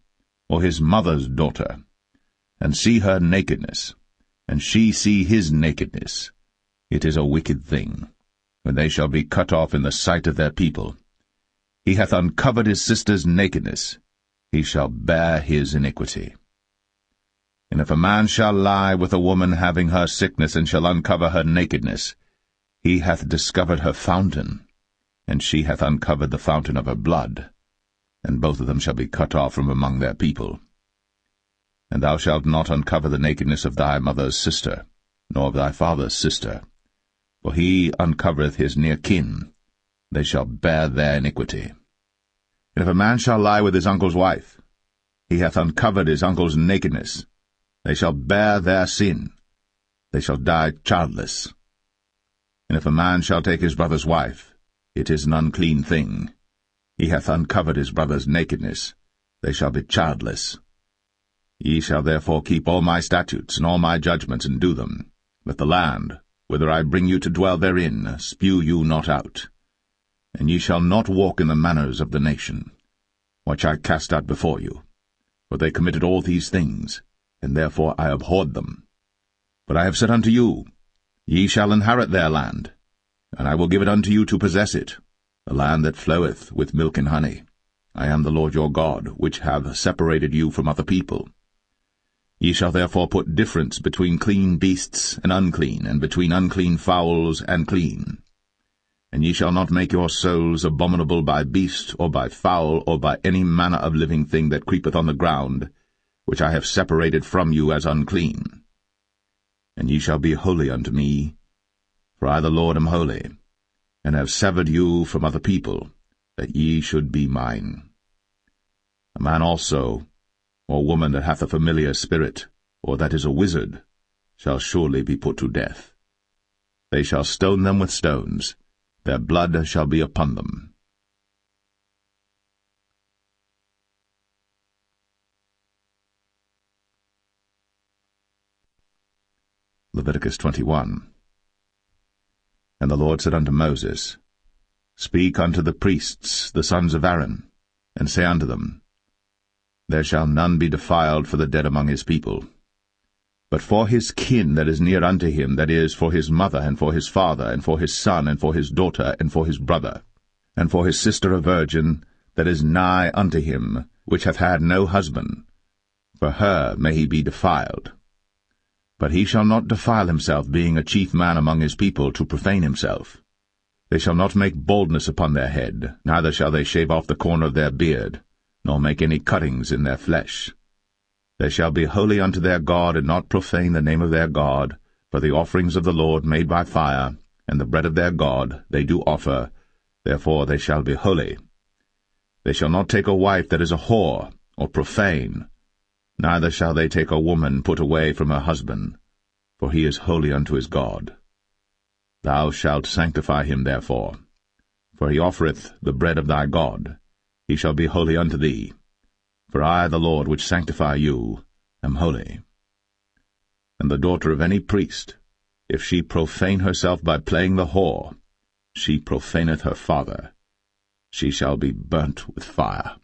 or his mother's daughter, and see her nakedness, and she see his nakedness, it is a wicked thing, and they shall be cut off in the sight of their people. He hath uncovered his sister's nakedness, he shall bear his iniquity. And if a man shall lie with a woman having her sickness, and shall uncover her nakedness, he hath discovered her fountain, and she hath uncovered the fountain of her blood, and both of them shall be cut off from among their people. And thou shalt not uncover the nakedness of thy mother's sister, nor of thy father's sister, for he uncovereth his near kin. They shall bear their iniquity. And if a man shall lie with his uncle's wife, he hath uncovered his uncle's nakedness. They shall bear their sin. They shall die childless. And if a man shall take his brother's wife, it is an unclean thing. He hath uncovered his brother's nakedness. They shall be childless. Ye shall therefore keep all my statutes and all my judgments, and do them, that the land, whither I bring you to dwell therein, spew you not out. And ye shall not walk in the manners of the nation, which I cast out before you. For they committed all these things, and therefore I abhorred them. But I have said unto you, Ye shall inherit their land, and I will give it unto you to possess it, a land that floweth with milk and honey. I am the Lord your God, which have separated you from other people. Ye shall therefore put difference between clean beasts and unclean, and between unclean fowls and clean. And ye shall not make your souls abominable by beast, or by fowl, or by any manner of living thing that creepeth on the ground, which I have separated from you as unclean. And ye shall be holy unto me, for I the Lord am holy, and have severed you from other people, that ye should be mine. A man also, or woman that hath a familiar spirit, or that is a wizard, shall surely be put to death. They shall stone them with stones, their blood shall be upon them. Leviticus 21. And the Lord said unto Moses, Speak unto the priests, the sons of Aaron, and say unto them, There shall none be defiled for the dead among his people. But for his kin that is near unto him, that is, for his mother, and for his father, and for his son, and for his daughter, and for his brother, and for his sister a virgin, that is nigh unto him, which hath had no husband, for her may he be defiled. But he shall not defile himself, being a chief man among his people, to profane himself. They shall not make baldness upon their head, neither shall they shave off the corner of their beard, nor make any cuttings in their flesh. They shall be holy unto their God, and not profane the name of their God, for the offerings of the Lord made by fire, and the bread of their God they do offer, therefore they shall be holy. They shall not take a wife that is a whore, or profane, neither shall they take a woman put away from her husband, for he is holy unto his God. Thou shalt sanctify him therefore, for he offereth the bread of thy God. He shall be holy unto thee. For I, the Lord, which sanctify you, am holy. And the daughter of any priest, if she profane herself by playing the whore, she profaneth her father. She shall be burnt with fire.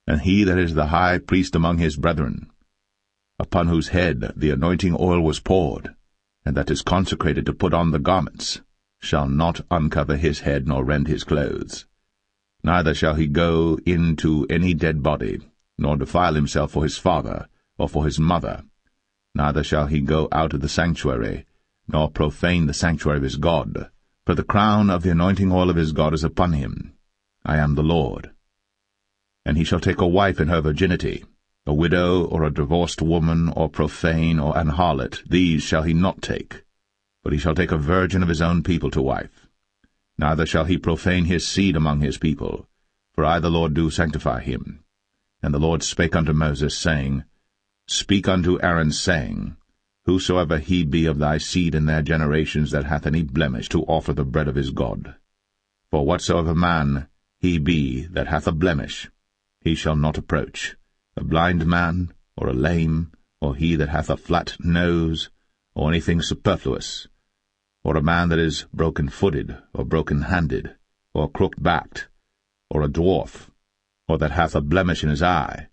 And he that is the high priest among his brethren, upon whose head the anointing oil was poured, and that is consecrated to put on the garments, shall not uncover his head nor rend his clothes. Neither shall he go into any dead body, nor defile himself for his father, or for his mother. Neither shall he go out of the sanctuary, nor profane the sanctuary of his God. For the crown of the anointing oil of his God is upon him. I am the Lord. And he shall take a wife in her virginity, a widow, or a divorced woman, or profane, or an harlot. These shall he not take, but he shall take a virgin of his own people to wife. Neither shall he profane his seed among his people, for I the Lord do sanctify him. And the Lord spake unto Moses, saying, Speak unto Aaron, saying, Whosoever he be of thy seed in their generations that hath any blemish, to offer the bread of his God. For whatsoever man he be that hath a blemish, he shall not approach, a blind man, or a lame, or he that hath a flat nose, or anything superfluous, or a man that is broken-footed, or broken-handed, or crooked-backed, or a dwarf, or that hath a blemish in his eye,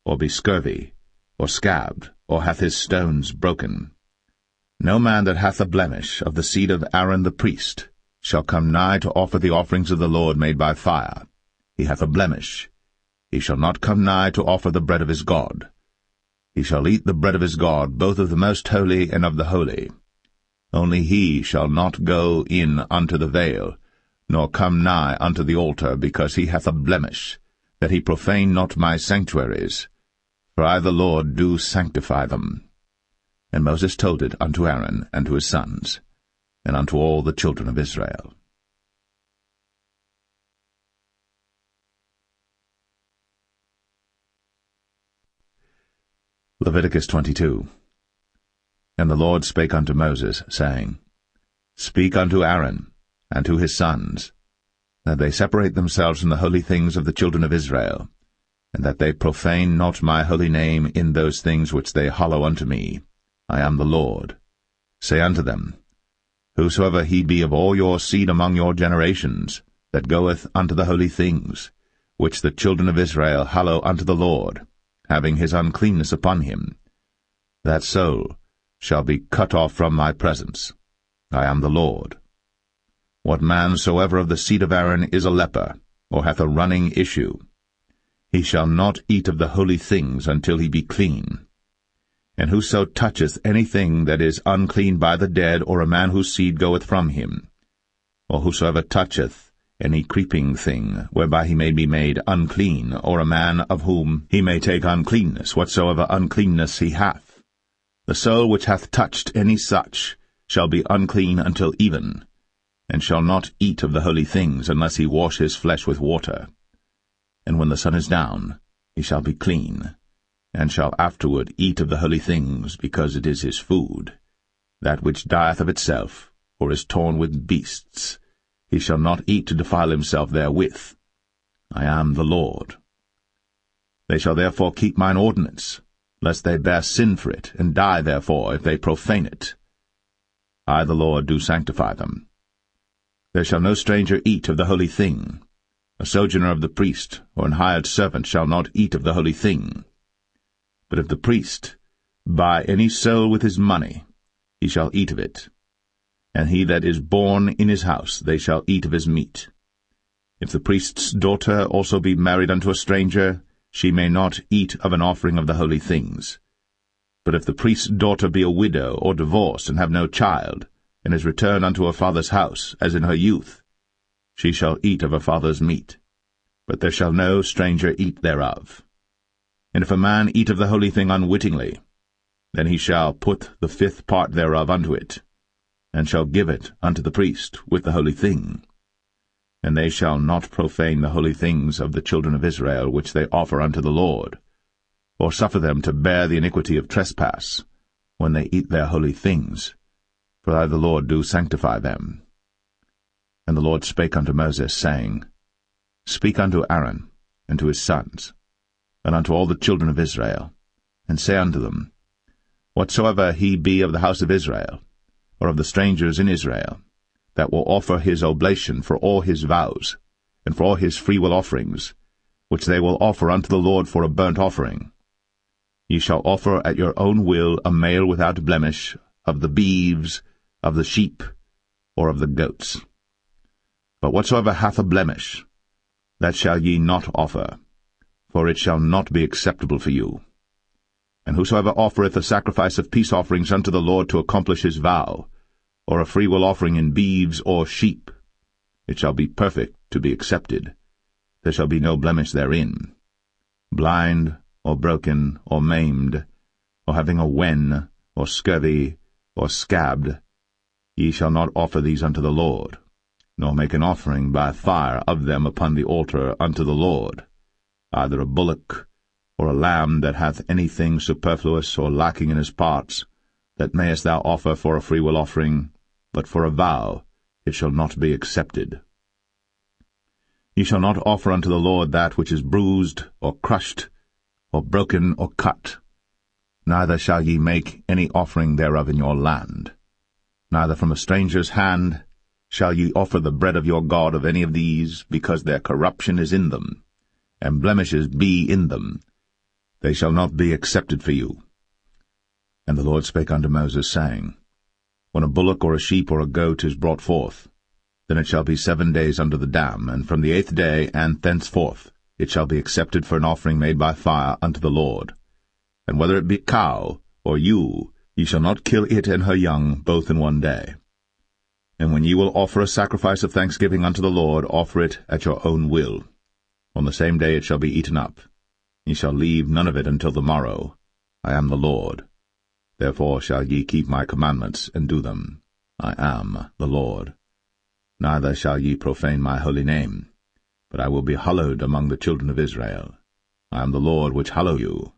or be scurvy, or scabbed, or hath his stones broken. No man that hath a blemish of the seed of Aaron the priest shall come nigh to offer the offerings of the Lord made by fire. He hath a blemish. He shall not come nigh to offer the bread of his God. He shall eat the bread of his God, both of the most holy and of the holy. Only he shall not go in unto the veil, nor come nigh unto the altar, because he hath a blemish, that he profane not my sanctuaries. For I the Lord do sanctify them. And Moses told it unto Aaron and to his sons, and unto all the children of Israel. Leviticus 22. And the Lord spake unto Moses, saying, Speak unto Aaron and to his sons, that they separate themselves from the holy things of the children of Israel, and that they profane not my holy name in those things which they hallow unto me. I am the Lord. Say unto them, Whosoever he be of all your seed among your generations, that goeth unto the holy things, which the children of Israel hallow unto the Lord, having his uncleanness upon him, that soul shall be cut off from my presence. I am the Lord. What man soever of the seed of Aaron is a leper, or hath a running issue, he shall not eat of the holy things until he be clean. And whoso toucheth anything that is unclean by the dead, or a man whose seed goeth from him, or whosoever toucheth any creeping thing, whereby he may be made unclean, or a man of whom he may take uncleanness, whatsoever uncleanness he hath, the soul which hath touched any such shall be unclean until even, and shall not eat of the holy things, unless he wash his flesh with water. And when the sun is down, he shall be clean, and shall afterward eat of the holy things, because it is his food. That which dieth of itself, or is torn with beasts, he shall not eat to defile himself therewith. I am the Lord. They shall therefore keep mine ordinance, lest they bear sin for it, and die therefore, if they profane it. I the Lord do sanctify them. There shall no stranger eat of the holy thing. A sojourner of the priest, or an hired servant, shall not eat of the holy thing. But if the priest buy any soul with his money, he shall eat of it. And he that is born in his house, they shall eat of his meat. If the priest's daughter also be married unto a stranger, she may not eat of an offering of the holy things. But if the priest's daughter be a widow, or divorced, and have no child, and is returned unto her father's house, as in her youth, she shall eat of her father's meat. But there shall no stranger eat thereof. And if a man eat of the holy thing unwittingly, then he shall put the 5th part thereof unto it, and shall give it unto the priest with the holy thing. And they shall not profane the holy things of the children of Israel which they offer unto the Lord, or suffer them to bear the iniquity of trespass, when they eat their holy things, for I the Lord do sanctify them. And the Lord spake unto Moses, saying, Speak unto Aaron, and to his sons, and unto all the children of Israel, and say unto them, Whatsoever he be of the house of Israel, or of the strangers in Israel, that will offer his oblation for all his vows, and for all his freewill offerings, which they will offer unto the Lord for a burnt offering, ye shall offer at your own will a male without blemish, of the beeves, of the sheep, or of the goats. But whatsoever hath a blemish, that shall ye not offer, for it shall not be acceptable for you. And whosoever offereth a sacrifice of peace offerings unto the Lord to accomplish his vow, or a freewill offering in beeves or sheep, it shall be perfect to be accepted. There shall be no blemish therein. Blind, or broken, or maimed, or having a wen, or scurvy, or scabbed, ye shall not offer these unto the Lord, nor make an offering by fire of them upon the altar unto the Lord, either a bullock, or a lamb that hath anything superfluous or lacking in his parts, that mayest thou offer for a freewill offering, but for a vow it shall not be accepted. Ye shall not offer unto the Lord that which is bruised, or crushed, or broken, or cut. Neither shall ye make any offering thereof in your land. Neither from a stranger's hand shall ye offer the bread of your God of any of these, because their corruption is in them, and blemishes be in them. They shall not be accepted for you. And the Lord spake unto Moses, saying, When a bullock or a sheep or a goat is brought forth, then it shall be 7 days under the dam, and from the 8th day and thenceforth it shall be accepted for an offering made by fire unto the Lord. And whether it be cow or ewe, ye shall not kill it and her young both in 1 day. And when ye will offer a sacrifice of thanksgiving unto the Lord, offer it at your own will. On the same day it shall be eaten up. Ye shall leave none of it until the morrow. I am the Lord. Therefore shall ye keep my commandments, and do them. I am the Lord. Neither shall ye profane my holy name, but I will be hallowed among the children of Israel. I am the Lord which hallow you,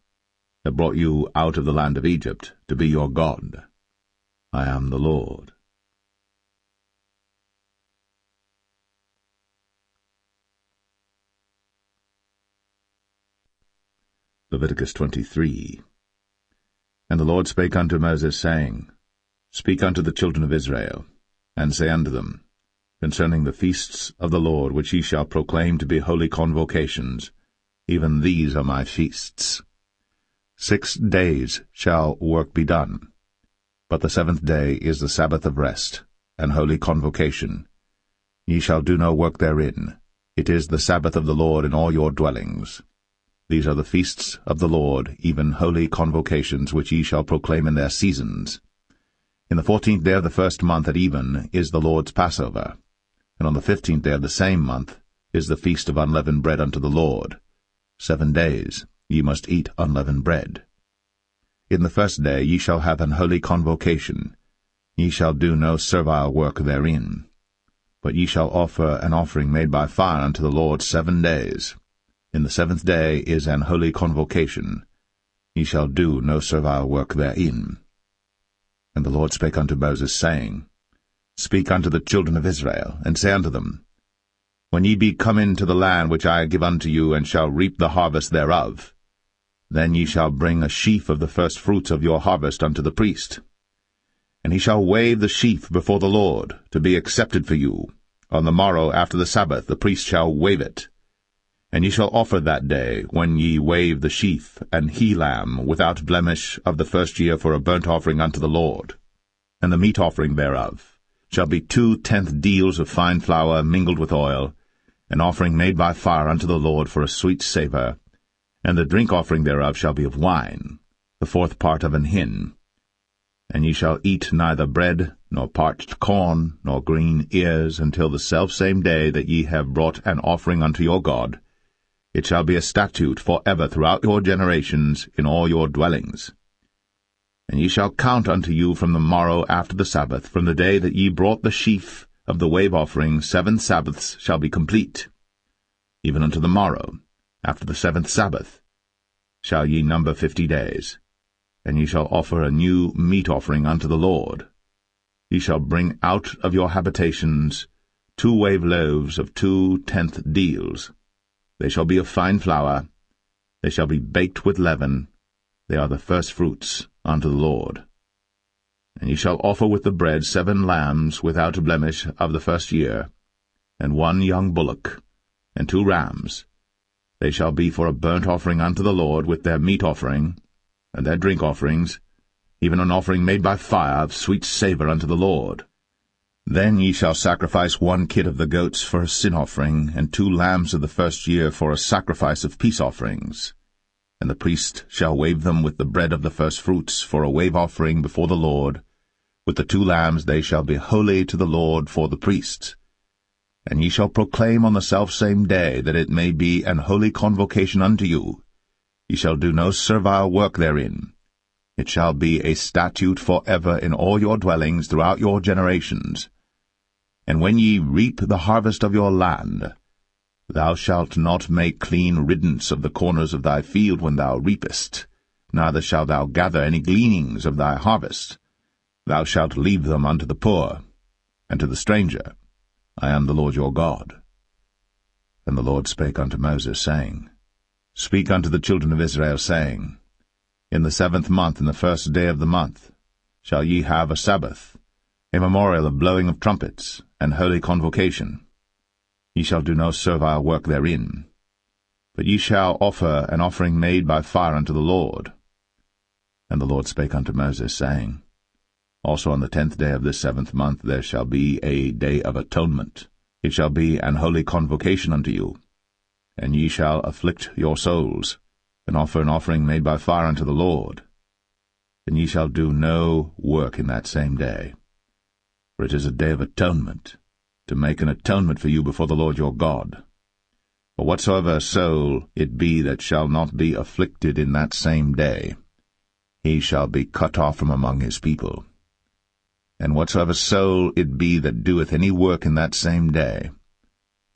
that brought you out of the land of Egypt, to be your God. I am the Lord. Leviticus 23. And the Lord spake unto Moses, saying, Speak unto the children of Israel, and say unto them, Concerning the feasts of the Lord, which ye shall proclaim to be holy convocations, even these are my feasts. 6 days shall work be done, but the 7th day is the Sabbath of rest, and holy convocation. Ye shall do no work therein. It is the Sabbath of the Lord in all your dwellings. These are the feasts of the Lord, even holy convocations, which ye shall proclaim in their seasons. In the 14th day of the 1st month at even is the Lord's Passover, and on the 15th day of the same month is the feast of unleavened bread unto the Lord. 7 days ye must eat unleavened bread. In the 1st day ye shall have an holy convocation. Ye shall do no servile work therein. But ye shall offer an offering made by fire unto the Lord 7 days. In the 7th day is an holy convocation. Ye shall do no servile work therein. And the Lord spake unto Moses, saying, Speak unto the children of Israel, and say unto them, When ye be come into the land which I give unto you, and shall reap the harvest thereof, then ye shall bring a sheaf of the firstfruits of your harvest unto the priest. And he shall wave the sheaf before the Lord, to be accepted for you. On the morrow after the Sabbath the priest shall wave it. And ye shall offer that day, when ye wave the sheaf, an he-lamb without blemish of the 1st year for a burnt offering unto the Lord. And the meat offering thereof shall be 2/10 deals of fine flour mingled with oil, an offering made by fire unto the Lord for a sweet savour. And the drink offering thereof shall be of wine, the 4th part of an hin. And ye shall eat neither bread, nor parched corn, nor green ears, until the selfsame day that ye have brought an offering unto your God. It shall be a statute for ever throughout your generations in all your dwellings. And ye shall count unto you from the morrow after the Sabbath, from the day that ye brought the sheaf of the wave offering 7 Sabbaths shall be complete. Even unto the morrow, after the 7th Sabbath, shall ye number 50 days. And ye shall offer a new meat offering unto the Lord. Ye shall bring out of your habitations 2 wave loaves of 2 tenth deals. They shall be of fine flour. They shall be baked with leaven. They are the first fruits unto the Lord. And ye shall offer with the bread 7 lambs without blemish of the first year, and 1 young bullock, and 2 rams. They shall be for a burnt offering unto the Lord with their meat offering, and their drink offerings, even an offering made by fire of sweet savour unto the Lord. Then ye shall sacrifice 1 kid of the goats for a sin offering, and 2 lambs of the first year for a sacrifice of peace offerings. And the priest shall wave them with the bread of the first fruits for a wave offering before the Lord. With the 2 lambs they shall be holy to the Lord for the priests. And ye shall proclaim on the selfsame day that it may be an holy convocation unto you. Ye shall do no servile work therein. It shall be a statute for ever in all your dwellings throughout your generations. And when ye reap the harvest of your land, thou shalt not make clean riddance of the corners of thy field when thou reapest, neither shalt thou gather any gleanings of thy harvest. Thou shalt leave them unto the poor, and to the stranger. I am the Lord your God. And the Lord spake unto Moses, saying, Speak unto the children of Israel, saying, In the 7th month, in the 1st day of the month, shall ye have a Sabbath, a memorial of blowing of trumpets, and holy convocation. Ye shall do no servile work therein, but ye shall offer an offering made by fire unto the Lord. And the Lord spake unto Moses, saying, Also on the 10th day of this 7th month there shall be a day of atonement. It shall be an holy convocation unto you. And ye shall afflict your souls, and offer an offering made by fire unto the Lord. And ye shall do no work in that same day. For it is a day of atonement, to make an atonement for you before the Lord your God. For whatsoever soul it be that shall not be afflicted in that same day, he shall be cut off from among his people. And whatsoever soul it be that doeth any work in that same day,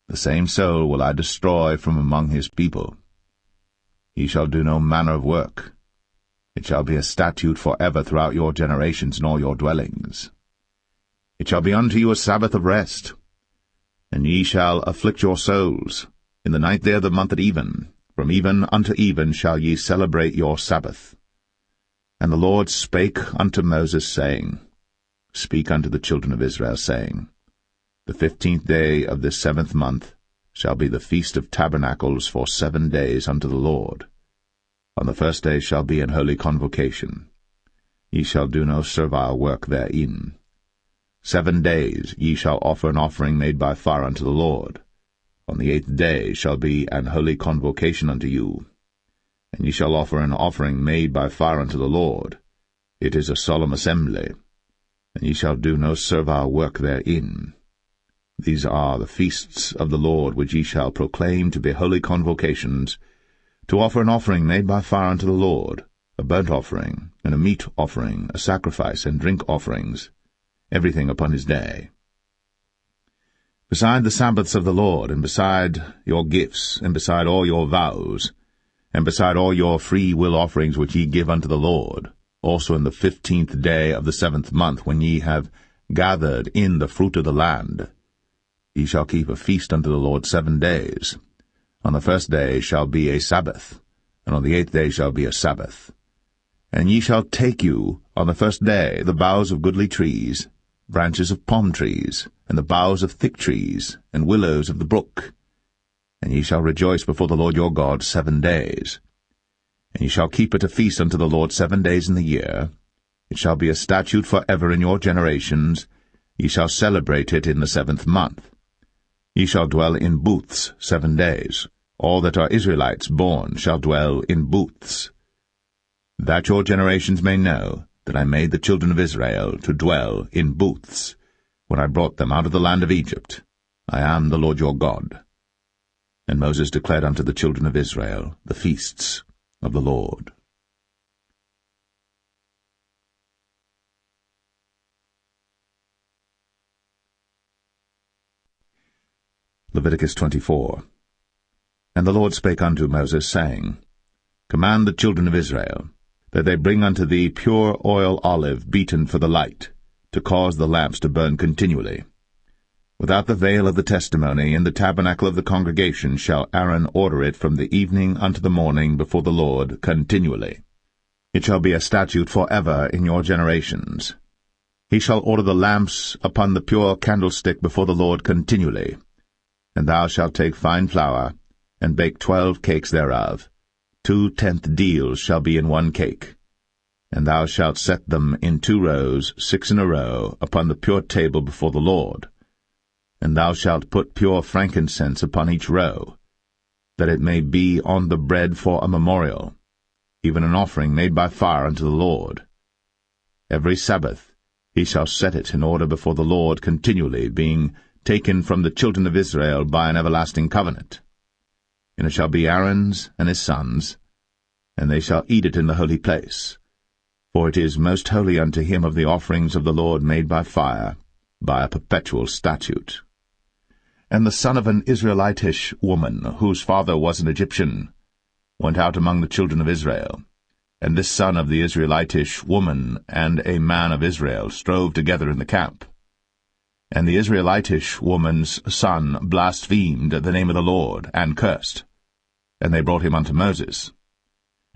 the same soul will I destroy from among his people. He shall do no manner of work. It shall be a statute for ever throughout your generations in all your dwellings. It shall be unto you a Sabbath of rest. And ye shall afflict your souls. In the 9th day of the month at even, from even unto even shall ye celebrate your Sabbath. And the Lord spake unto Moses, saying, Speak unto the children of Israel, saying, The 15th day of this 7th month shall be the feast of tabernacles for 7 days unto the Lord. On the 1st day shall be an holy convocation. Ye shall do no servile work therein. 7 days ye shall offer an offering made by fire unto the Lord. On the 8th day shall be an holy convocation unto you. And ye shall offer an offering made by fire unto the Lord. It is a solemn assembly. And ye shall do no servile work therein. These are the feasts of the Lord which ye shall proclaim to be holy convocations, to offer an offering made by fire unto the Lord, a burnt offering, and a meat offering, a sacrifice, and drink offerings, everything upon his day. Beside the Sabbaths of the Lord, and beside your gifts, and beside all your vows, and beside all your free will offerings which ye give unto the Lord, also in the 15th day of the 7th month, when ye have gathered in the fruit of the land, ye shall keep a feast unto the Lord 7 days. On the 1st day shall be a Sabbath, and on the 8th day shall be a Sabbath. And ye shall take you on the 1st day the boughs of goodly trees, branches of palm trees, and the boughs of thick trees, and willows of the brook. And ye shall rejoice before the Lord your God 7 days. And ye shall keep it a feast unto the Lord 7 days in the year. It shall be a statute for ever in your generations. Ye shall celebrate it in the 7th month. Ye shall dwell in booths 7 days. All that are Israelites born shall dwell in booths. That your generations may know that I made the children of Israel to dwell in booths, when I brought them out of the land of Egypt. I am the Lord your God. And Moses declared unto the children of Israel the feasts of the Lord. Leviticus 24. And the Lord spake unto Moses, saying, Command the children of Israel, that they bring unto thee pure oil olive beaten for the light, to cause the lamps to burn continually. Without the veil of the testimony, in the tabernacle of the congregation, shall Aaron order it from the evening unto the morning before the Lord continually. It shall be a statute for ever in your generations. He shall order the lamps upon the pure candlestick before the Lord continually. And thou shalt take fine flour, and bake 12 cakes thereof. 2/10 deals shall be in one cake. And thou shalt set them in 2 rows, 6 in a row, upon the pure table before the Lord. And thou shalt put pure frankincense upon each row, that it may be on the bread for a memorial, even an offering made by fire unto the Lord. Every Sabbath he shall set it in order before the Lord continually, being taken from the children of Israel by an everlasting covenant. And it shall be Aaron's and his sons, and they shall eat it in the holy place. For it is most holy unto him of the offerings of the Lord made by fire, by a perpetual statute. And the son of an Israelitish woman, whose father was an Egyptian, went out among the children of Israel. And this son of the Israelitish woman and a man of Israel strove together in the camp. And the Israelitish woman's son blasphemed the name of the Lord, and cursed. And they brought him unto Moses.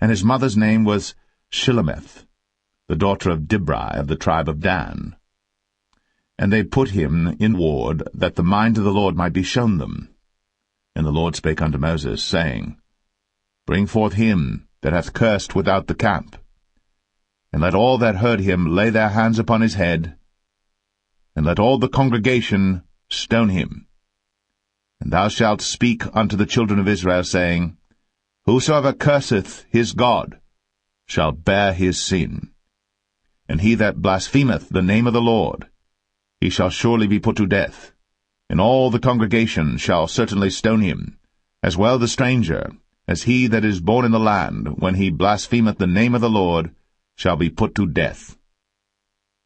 And his mother's name was Shilemeth, the daughter of Dibri of the tribe of Dan. And they put him in ward, that the mind of the Lord might be shown them. And the Lord spake unto Moses, saying, Bring forth him that hath cursed without the camp, and let all that heard him lay their hands upon his head, and let all the congregation stone him. And thou shalt speak unto the children of Israel, saying, Whosoever curseth his God shall bear his sin. And he that blasphemeth the name of the Lord, he shall surely be put to death, and all the congregation shall certainly stone him, as well the stranger, as he that is born in the land, when he blasphemeth the name of the Lord, shall be put to death.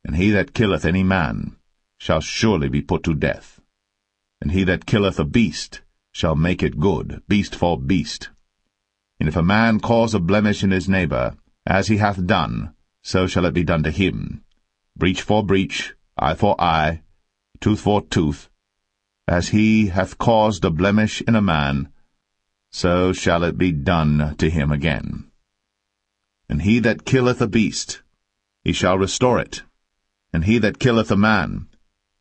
And he that killeth any man shall surely be put to death. And he that killeth a beast shall make it good, beast for beast. And if a man cause a blemish in his neighbor, as he hath done, so shall it be done to him. Breach for breach, eye for eye, tooth for tooth. As he hath caused a blemish in a man, so shall it be done to him again. And he that killeth a beast, he shall restore it. And he that killeth a man,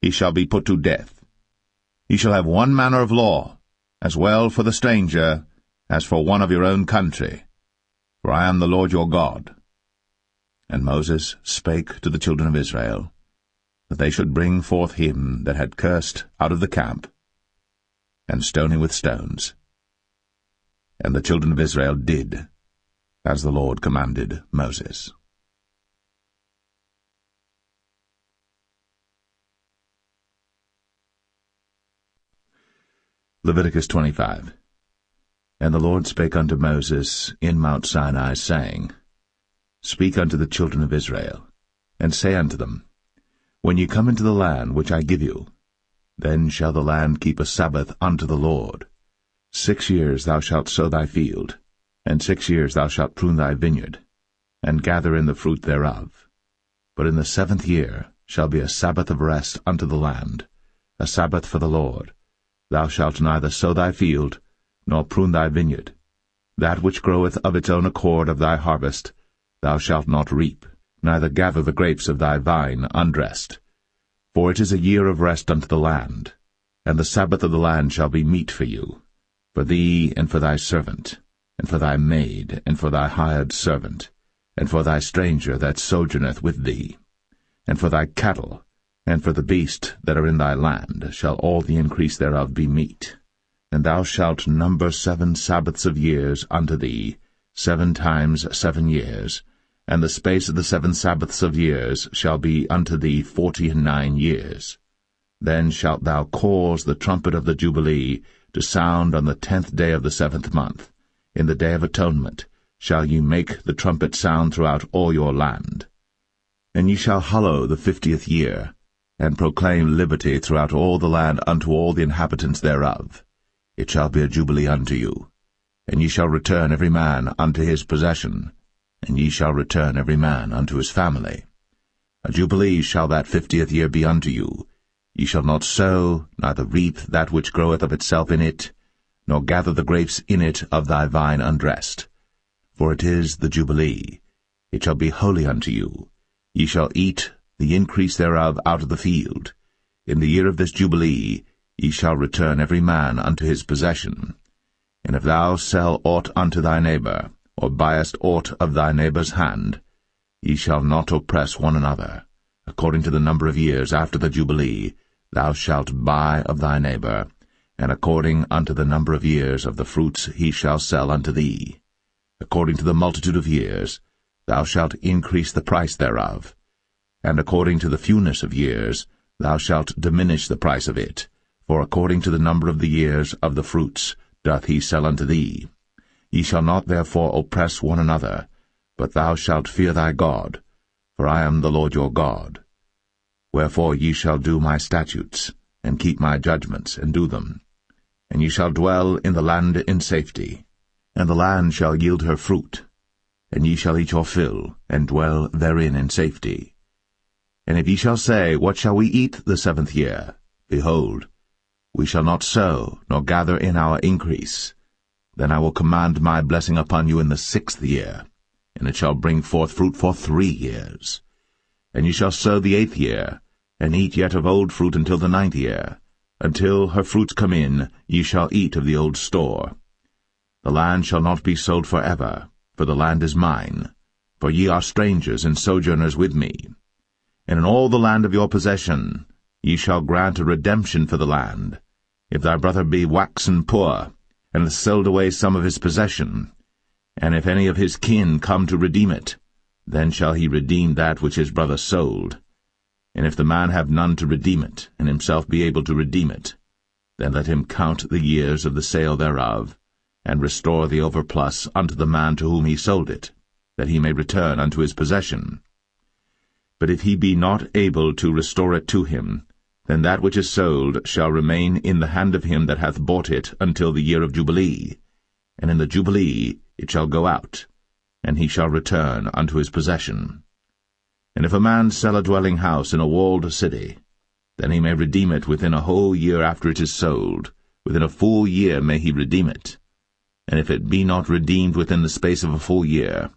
he shall be put to death. Ye shall have one manner of law, as well for the stranger as for one of your own country. For I am the Lord your God. And Moses spake to the children of Israel, that they should bring forth him that had cursed out of the camp, and stone him with stones. And the children of Israel did, as the Lord commanded Moses. Leviticus 25. And the Lord spake unto Moses in Mount Sinai, saying, Speak unto the children of Israel, and say unto them, When ye come into the land which I give you, then shall the land keep a Sabbath unto the Lord. 6 years thou shalt sow thy field, and 6 years thou shalt prune thy vineyard, and gather in the fruit thereof. But in the 7th year shall be a Sabbath of rest unto the land, a Sabbath for the Lord. Thou shalt neither sow thy field, nor prune thy vineyard. That which groweth of its own accord of thy harvest thou shalt not reap, neither gather the grapes of thy vine undressed. For it is a year of rest unto the land, and the Sabbath of the land shall be meat for you, for thee and for thy servant, and for thy maid, and for thy hired servant, and for thy stranger that sojourneth with thee, and for thy cattle, and for the beast that are in thy land shall all the increase thereof be meat. And thou shalt number 7 Sabbaths of years unto thee, 7 times 7 years, and the space of the 7 Sabbaths of years shall be unto thee 49 years. Then shalt thou cause the trumpet of the Jubilee to sound on the 10th day of the 7th month. In the day of atonement shall ye make the trumpet sound throughout all your land. And ye shall hallow the 50th year, and proclaim liberty throughout all the land unto all the inhabitants thereof. it shall be a jubilee unto you. And ye shall return every man unto his possession, and ye shall return every man unto his family. A jubilee shall that 50th year be unto you. Ye shall not sow, neither reap that which groweth of itself in it, nor gather the grapes in it of thy vine undressed. For it is the jubilee. It shall be holy unto you. Ye shall eat the increase thereof out of the field. In the year of this jubilee ye shall return every man unto his possession. And if thou sell aught unto thy neighbor, or buyest aught of thy neighbor's hand, ye shall not oppress one another. According to the number of years after the jubilee thou shalt buy of thy neighbor, and according unto the number of years of the fruits he shall sell unto thee. According to the multitude of years thou shalt increase the price thereof, and according to the fewness of years thou shalt diminish the price of it, for according to the number of the years of the fruits doth he sell unto thee. Ye shall not therefore oppress one another, but thou shalt fear thy God, for I am the Lord your God. Wherefore ye shall do my statutes, and keep my judgments, and do them. And ye shall dwell in the land in safety, and the land shall yield her fruit, and ye shall eat your fill, and dwell therein in safety. And if ye shall say, What shall we eat the 7th year? Behold, we shall not sow, nor gather in our increase. Then I will command my blessing upon you in the 6th year, and it shall bring forth fruit for 3 years. And ye shall sow the 8th year, and eat yet of old fruit until the 9th year. Until her fruits come in, ye shall eat of the old store. The land shall not be sold for ever, for the land is mine, for ye are strangers and sojourners with me. And in all the land of your possession ye shall grant a redemption for the land. If thy brother be waxen poor, and hath sold away some of his possession, and if any of his kin come to redeem it, then shall he redeem that which his brother sold. And if the man have none to redeem it, and himself be able to redeem it, then let him count the years of the sale thereof, and restore the overplus unto the man to whom he sold it, that he may return unto his possession. But if he be not able to restore it to him, then that which is sold shall remain in the hand of him that hath bought it until the year of Jubilee, and in the Jubilee it shall go out, and he shall return unto his possession. And if a man sell a dwelling house in a walled city, then he may redeem it within a whole year after it is sold. Within a full year may he redeem it. And if it be not redeemed within the space of a full year,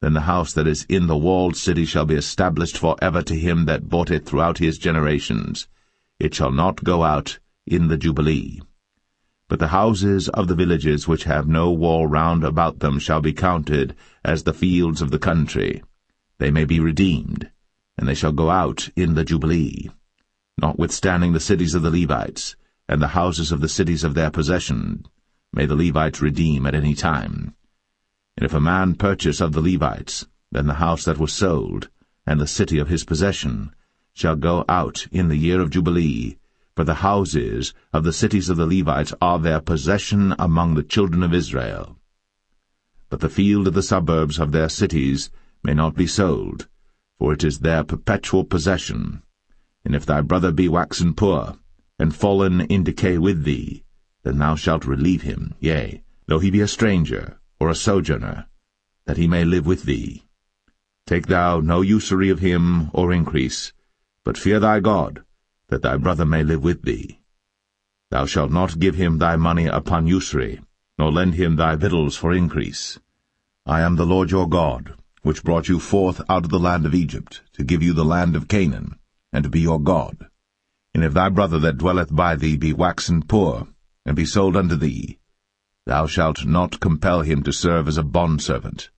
then the house that is in the walled city shall be established for ever to him that bought it throughout his generations. It shall not go out in the Jubilee. But the houses of the villages which have no wall round about them shall be counted as the fields of the country. They may be redeemed, and they shall go out in the Jubilee. Notwithstanding the cities of the Levites, and the houses of the cities of their possession, may the Levites redeem at any time. And if a man purchase of the Levites, then the house that was sold, and the city of his possession, shall go out in the year of Jubilee, for the houses of the cities of the Levites are their possession among the children of Israel. But the field of the suburbs of their cities may not be sold, for it is their perpetual possession. And if thy brother be waxen poor, and fallen in decay with thee, then thou shalt relieve him, yea, though he be a stranger, or a sojourner, that he may live with thee. Take thou no usury of him, or increase, but fear thy God, that thy brother may live with thee. Thou shalt not give him thy money upon usury, nor lend him thy victuals for increase. I am the Lord your God, which brought you forth out of the land of Egypt, to give you the land of Canaan, and to be your God. And if thy brother that dwelleth by thee be waxen poor, and be sold unto thee, thou shalt not compel him to serve as a bondservant,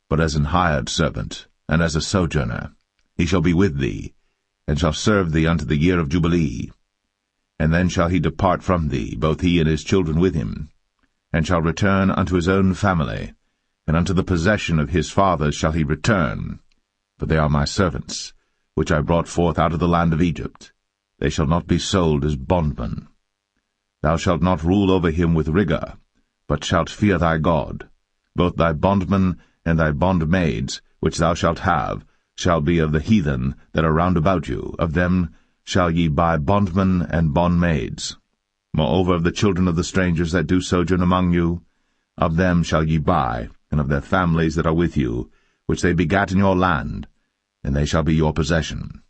but as an hired servant, and as a sojourner. He shall be with thee, and shall serve thee unto the year of Jubilee. And then shall he depart from thee, both he and his children with him, and shall return unto his own family, and unto the possession of his fathers shall he return, for they are my servants, which I brought forth out of the land of Egypt. They shall not be sold as bondmen. Thou shalt not rule over him with rigor, but shalt fear thy God. Both thy bondmen and thy bondmaids, which thou shalt have, shall be of the heathen that are round about you. Of them shall ye buy bondmen and bondmaids. Moreover, of the children of the strangers that do sojourn among you, of them shall ye buy, and of their families that are with you, which they begat in your land, and they shall be your possession.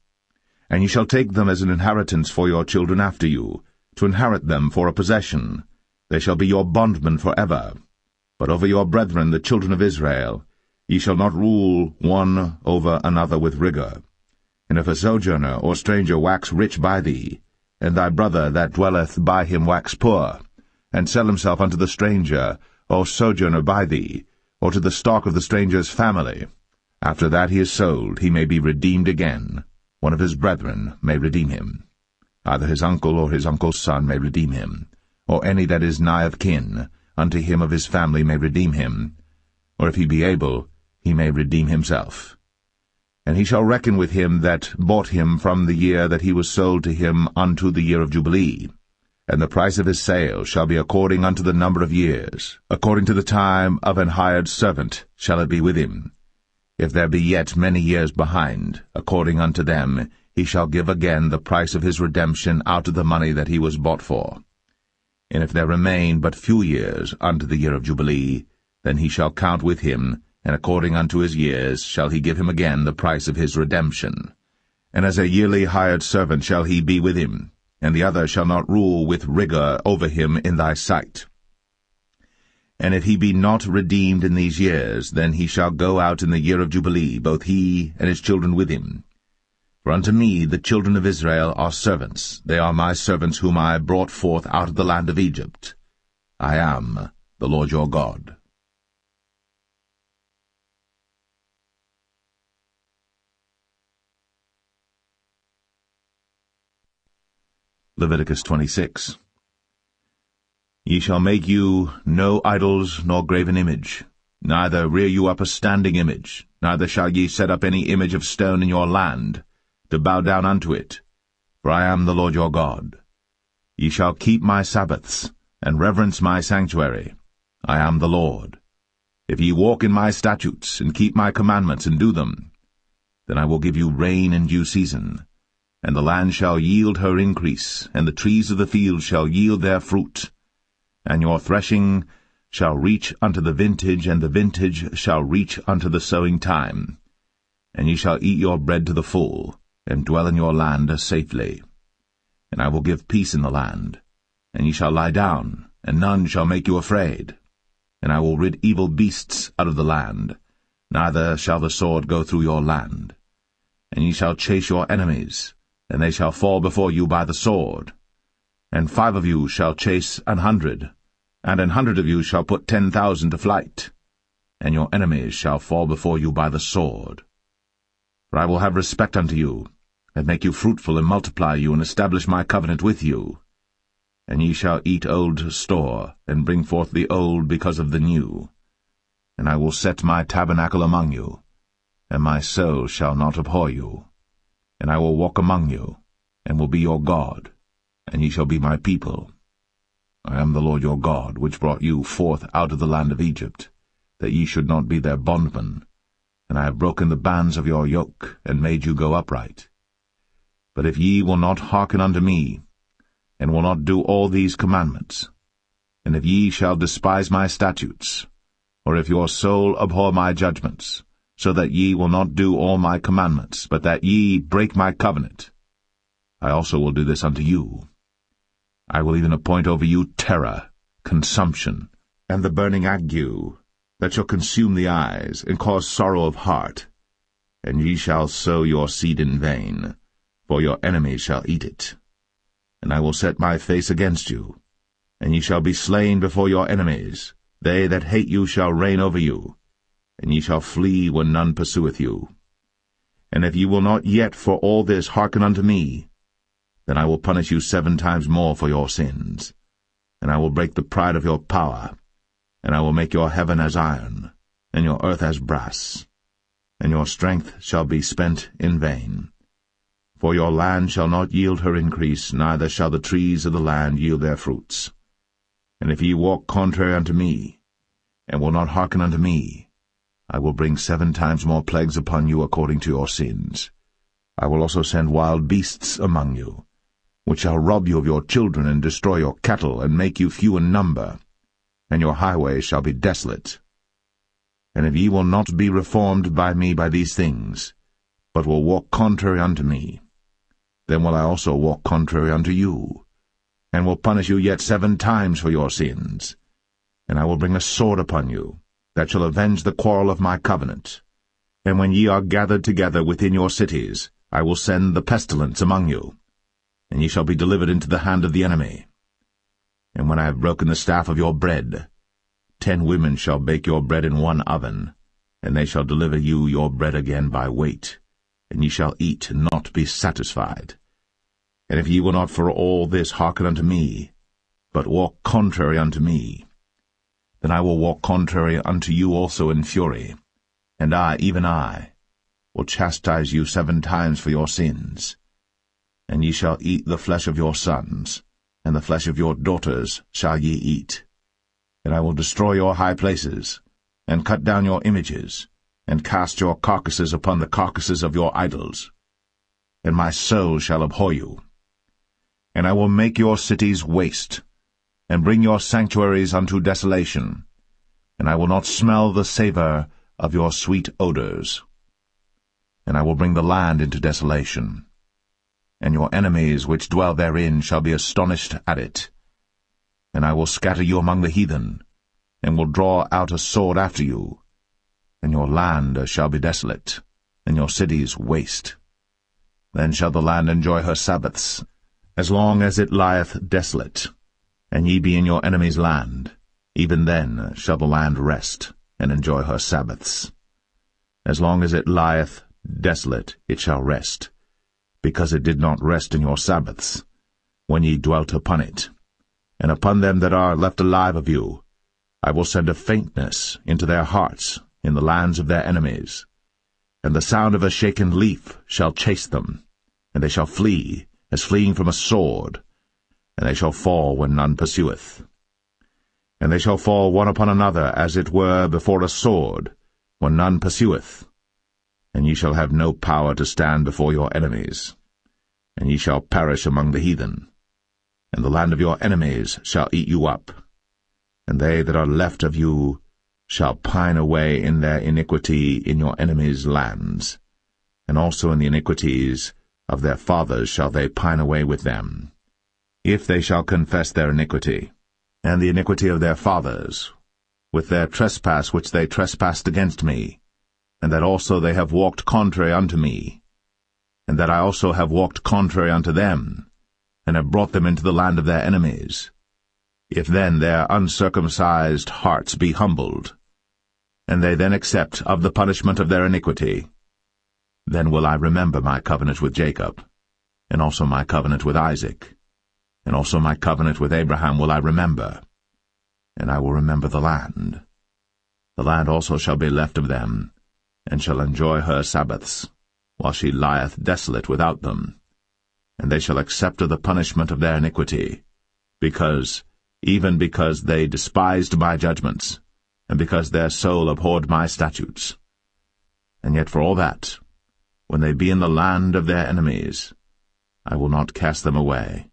And ye shall take them as an inheritance for your children after you, to inherit them for a possession. They shall be your bondmen for ever. But over your brethren, the children of Israel, ye shall not rule one over another with rigor. And if a sojourner or stranger wax rich by thee, and thy brother that dwelleth by him wax poor, and sell himself unto the stranger or sojourner by thee, or to the stock of the stranger's family, after that he is sold, he may be redeemed again. One of his brethren may redeem him. Either his uncle or his uncle's son may redeem him, or any that is nigh of kin unto him of his family may redeem him, or if he be able, he may redeem himself. And he shall reckon with him that bought him from the year that he was sold to him unto the year of Jubilee. And the price of his sale shall be according unto the number of years, according to the time of an hired servant shall it be with him. If there be yet many years behind, according unto them, he shall give again the price of his redemption out of the money that he was bought for. And if there remain but few years unto the year of Jubilee, then he shall count with him, and according unto his years shall he give him again the price of his redemption. And as a yearly hired servant shall he be with him, and the other shall not rule with rigor over him in thy sight. And if he be not redeemed in these years, then he shall go out in the year of Jubilee, both he and his children with him. For unto me the children of Israel are servants. They are my servants whom I brought forth out of the land of Egypt. I am the Lord your God. Leviticus 26. Ye shall make you no idols nor graven image, neither rear you up a standing image, neither shall ye set up any image of stone in your land, to bow down unto it, for I am the Lord your God. Ye shall keep my Sabbaths, and reverence my sanctuary. I am the Lord. If ye walk in my statutes, and keep my commandments, and do them, then I will give you rain in due season, and the land shall yield her increase, and the trees of the field shall yield their fruit. And your threshing shall reach unto the vintage, and the vintage shall reach unto the sowing time. And ye shall eat your bread to the full, and dwell in your land safely. And I will give peace in the land, and ye shall lie down, and none shall make you afraid. And I will rid evil beasts out of the land, neither shall the sword go through your land. And ye shall chase your enemies, and they shall fall before you by the sword. And 5 of you shall chase 100, and 100 of you shall put 10,000 to flight. And your enemies shall fall before you by the sword. For I will have respect unto you, and make you fruitful, and multiply you, and establish my covenant with you. And ye shall eat old store, and bring forth the old because of the new. And I will set my tabernacle among you, and my soul shall not abhor you. And I will walk among you, and will be your God, and ye shall be my people. I am the Lord your God, which brought you forth out of the land of Egypt, that ye should not be their bondmen. And I have broken the bands of your yoke, and made you go upright. But if ye will not hearken unto me, and will not do all these commandments, and if ye shall despise my statutes, or if your soul abhor my judgments, so that ye will not do all my commandments, but that ye break my covenant, I also will do this unto you. I will even appoint over you terror, consumption, and the burning ague, that shall consume the eyes, and cause sorrow of heart. And ye shall sow your seed in vain, for your enemies shall eat it. And I will set my face against you, and ye shall be slain before your enemies. They that hate you shall reign over you, and ye shall flee when none pursueth you. And if ye will not yet for all this hearken unto me, then I will punish you 7 times more for your sins. And I will break the pride of your power, and I will make your heaven as iron, and your earth as brass. And your strength shall be spent in vain. For your land shall not yield her increase, neither shall the trees of the land yield their fruits. And if ye walk contrary unto me, and will not hearken unto me, I will bring 7 times more plagues upon you according to your sins. I will also send wild beasts among you, which shall rob you of your children, and destroy your cattle, and make you few in number, and your highways shall be desolate. And if ye will not be reformed by me by these things, but will walk contrary unto me, then will I also walk contrary unto you, and will punish you yet 7 times for your sins. And I will bring a sword upon you, that shall avenge the quarrel of my covenant. And when ye are gathered together within your cities, I will send the pestilence among you, and ye shall be delivered into the hand of the enemy. And when I have broken the staff of your bread, 10 women shall bake your bread in one oven, and they shall deliver you your bread again by weight, and ye shall eat and not be satisfied. And if ye will not for all this hearken unto me, but walk contrary unto me, then I will walk contrary unto you also in fury, and I, even I, will chastise you 7 times for your sins. And ye shall eat the flesh of your sons, and the flesh of your daughters shall ye eat. And I will destroy your high places, and cut down your images, and cast your carcasses upon the carcasses of your idols. And my soul shall abhor you. And I will make your cities waste, and bring your sanctuaries unto desolation, and I will not smell the savour of your sweet odours. And I will bring the land into desolation, and your enemies which dwell therein shall be astonished at it. And I will scatter you among the heathen, and will draw out a sword after you, and your land shall be desolate, and your cities waste. Then shall the land enjoy her Sabbaths, as long as it lieth desolate, and ye be in your enemy's land. Even then shall the land rest, and enjoy her Sabbaths. As long as it lieth desolate it shall rest, because it did not rest in your Sabbaths, when ye dwelt upon it. And upon them that are left alive of you I will send a faintness into their hearts in the lands of their enemies, and the sound of a shaken leaf shall chase them, and they shall flee, as fleeing from a sword, and they shall fall when none pursueth. And they shall fall one upon another, as it were before a sword, when none pursueth. And ye shall have no power to stand before your enemies, and ye shall perish among the heathen. And the land of your enemies shall eat you up, and they that are left of you shall pine away in their iniquity in your enemies' lands, and also in the iniquities of their fathers shall they pine away with them, if they shall confess their iniquity, and the iniquity of their fathers, with their trespass which they trespassed against me, and that also they have walked contrary unto me, and that I also have walked contrary unto them, and have brought them into the land of their enemies. If then their uncircumcised hearts be humbled, and they then accept of the punishment of their iniquity, then will I remember my covenant with Jacob, and also my covenant with Isaac, and also my covenant with Abraham will I remember, and I will remember the land. The land also shall be left of them, and shall enjoy her Sabbaths, while she lieth desolate without them. And they shall accept of the punishment of their iniquity, even because they despised my judgments, and because their soul abhorred my statutes. And yet for all that, when they be in the land of their enemies, I will not cast them away,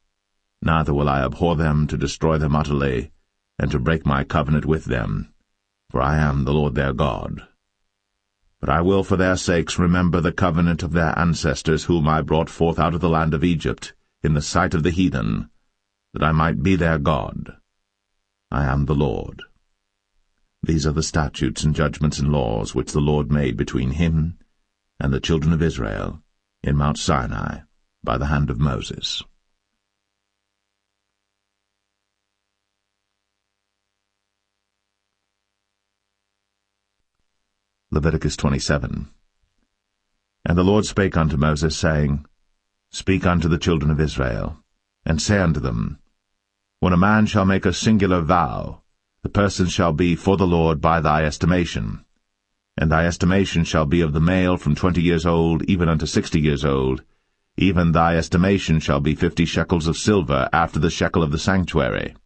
neither will I abhor them to destroy them utterly, and to break my covenant with them, for I am the Lord their God. But I will for their sakes remember the covenant of their ancestors, whom I brought forth out of the land of Egypt, in the sight of the heathen, that I might be their God. I am the Lord. These are the statutes and judgments and laws which the Lord made between him and the children of Israel in Mount Sinai by the hand of Moses. Leviticus 27. And the Lord spake unto Moses, saying, Speak unto the children of Israel, and say unto them, When a man shall make a singular vow, the person shall be for the Lord by thy estimation. And thy estimation shall be of the male from 20 years old even unto 60 years old. Even thy estimation shall be 50 shekels of silver after the shekel of the sanctuary.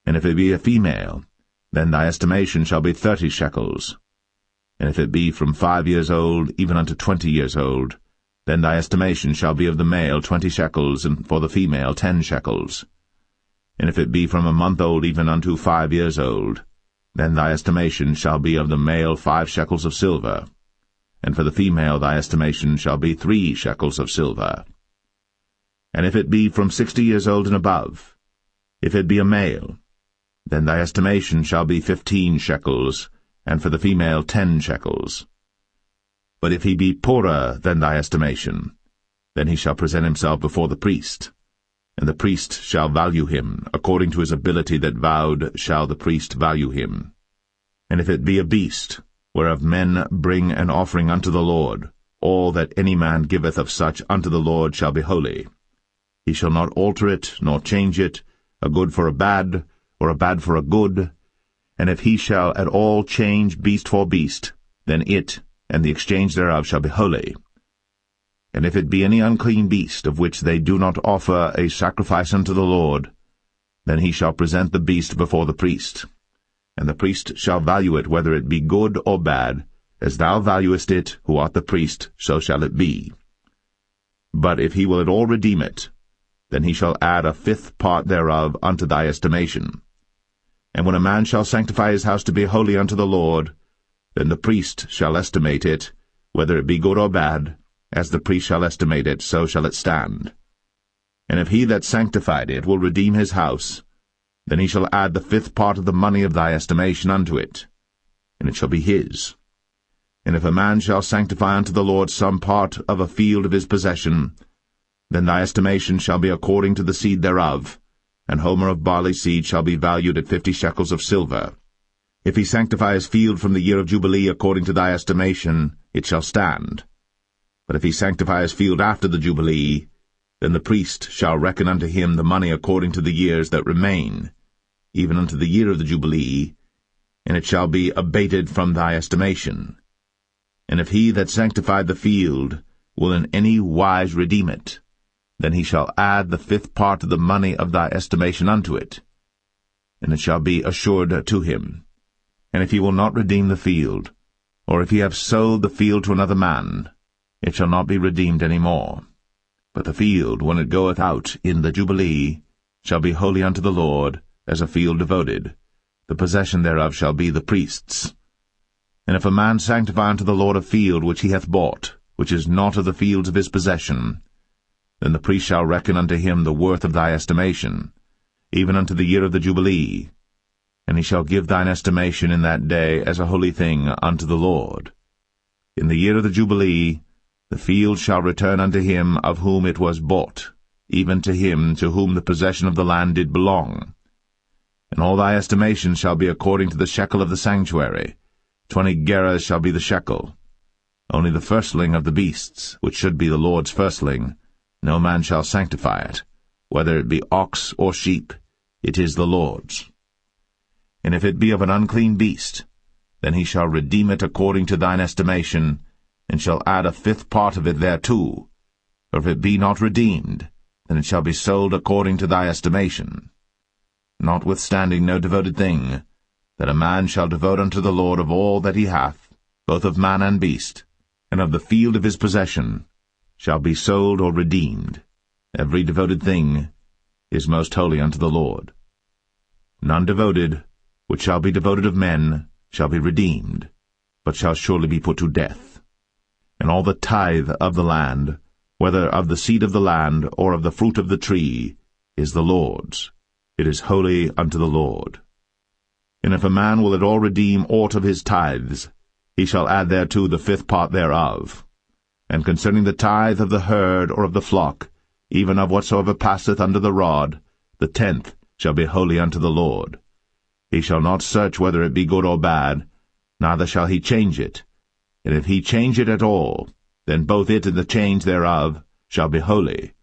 And if it be a female, then thy estimation shall be 30 shekels. And if it be from 5 years old even unto 20 years old, then thy estimation shall be of the male 20 shekels, and for the female 10 shekels. And if it be from a month old even unto 5 years old, then thy estimation shall be of the male 5 shekels of silver, and for the female thy estimation shall be 3 shekels of silver. And if it be from 60 years old and above, if it be a male, then thy estimation shall be 15 shekels, and for the female 10 shekels. But if he be poorer than thy estimation, then he shall present himself before the priest, and the priest shall value him, according to his ability that vowed shall the priest value him. And if it be a beast, whereof men bring an offering unto the Lord, all that any man giveth of such unto the Lord shall be holy. He shall not alter it, nor change it, a good for a bad, or a bad for a good. And if he shall at all change beast for beast, then it and the exchange thereof shall be holy. And if it be any unclean beast, of which they do not offer a sacrifice unto the Lord, then he shall present the beast before the priest. And the priest shall value it, whether it be good or bad, as thou valuest it, who art the priest, so shall it be. But if he will at all redeem it, then he shall add a 5th part thereof unto thy estimation. And when a man shall sanctify his house to be holy unto the Lord, then the priest shall estimate it, whether it be good or bad, as the priest shall estimate it, so shall it stand. And if he that sanctified it will redeem his house, then he shall add the 5th part of the money of thy estimation unto it, and it shall be his. And if a man shall sanctify unto the Lord some part of a field of his possession, then thy estimation shall be according to the seed thereof, and homer of barley seed shall be valued at 50 shekels of silver. If he sanctify his field from the year of Jubilee according to thy estimation, it shall stand. But if he sanctify his field after the Jubilee, then the priest shall reckon unto him the money according to the years that remain, even unto the year of the Jubilee, and it shall be abated from thy estimation. And if he that sanctified the field will in any wise redeem it, then he shall add the 5th part of the money of thy estimation unto it, and it shall be assured to him. And if he will not redeem the field, or if he have sold the field to another man, it shall not be redeemed any more. But the field, when it goeth out in the Jubilee, shall be holy unto the Lord, as a field devoted. The possession thereof shall be the priest's. And if a man sanctify unto the Lord a field which he hath bought, which is not of the fields of his possession, then the priest shall reckon unto him the worth of thy estimation, even unto the year of the Jubilee, and he shall give thine estimation in that day as a holy thing unto the Lord. In the year of the Jubilee the field shall return unto him of whom it was bought, even to him to whom the possession of the land did belong. And all thy estimation shall be according to the shekel of the sanctuary. 20 gerahs shall be the shekel. Only the firstling of the beasts, which should be the Lord's firstling, no man shall sanctify it, whether it be ox or sheep, it is the Lord's. And if it be of an unclean beast, then he shall redeem it according to thine estimation, and shall add a 5th part of it thereto. Or if it be not redeemed, then it shall be sold according to thy estimation. Notwithstanding no devoted thing, that a man shall devote unto the Lord of all that he hath, both of man and beast, and of the field of his possession, shall be sold or redeemed. Every devoted thing is most holy unto the Lord. None devoted, which shall be devoted of men, shall be redeemed, but shall surely be put to death. And all the tithe of the land, whether of the seed of the land or of the fruit of the tree, is the Lord's. It is holy unto the Lord. And if a man will at all redeem aught of his tithes, he shall add thereto the 5th part thereof. And concerning the tithe of the herd or of the flock, even of whatsoever passeth under the rod, the 10th shall be holy unto the Lord. He shall not search whether it be good or bad, neither shall he change it. And if he change it at all, then both it and the change thereof shall be holy.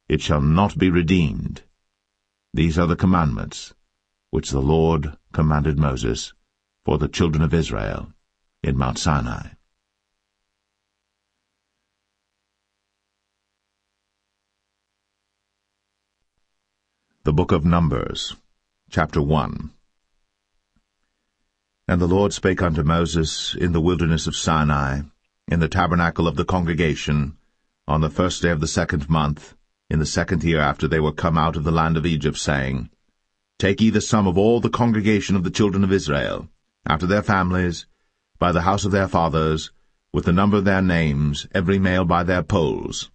It shall not be redeemed. These are the commandments which the Lord commanded Moses for the children of Israel in Mount Sinai. The Book of Numbers, chapter 1. And the Lord spake unto Moses in the wilderness of Sinai, in the tabernacle of the congregation, on the 1st day of the 2nd month, in the 2nd year after they were come out of the land of Egypt, saying, Take ye the sum of all the congregation of the children of Israel, after their families, by the house of their fathers, with the number of their names, every male by their polls.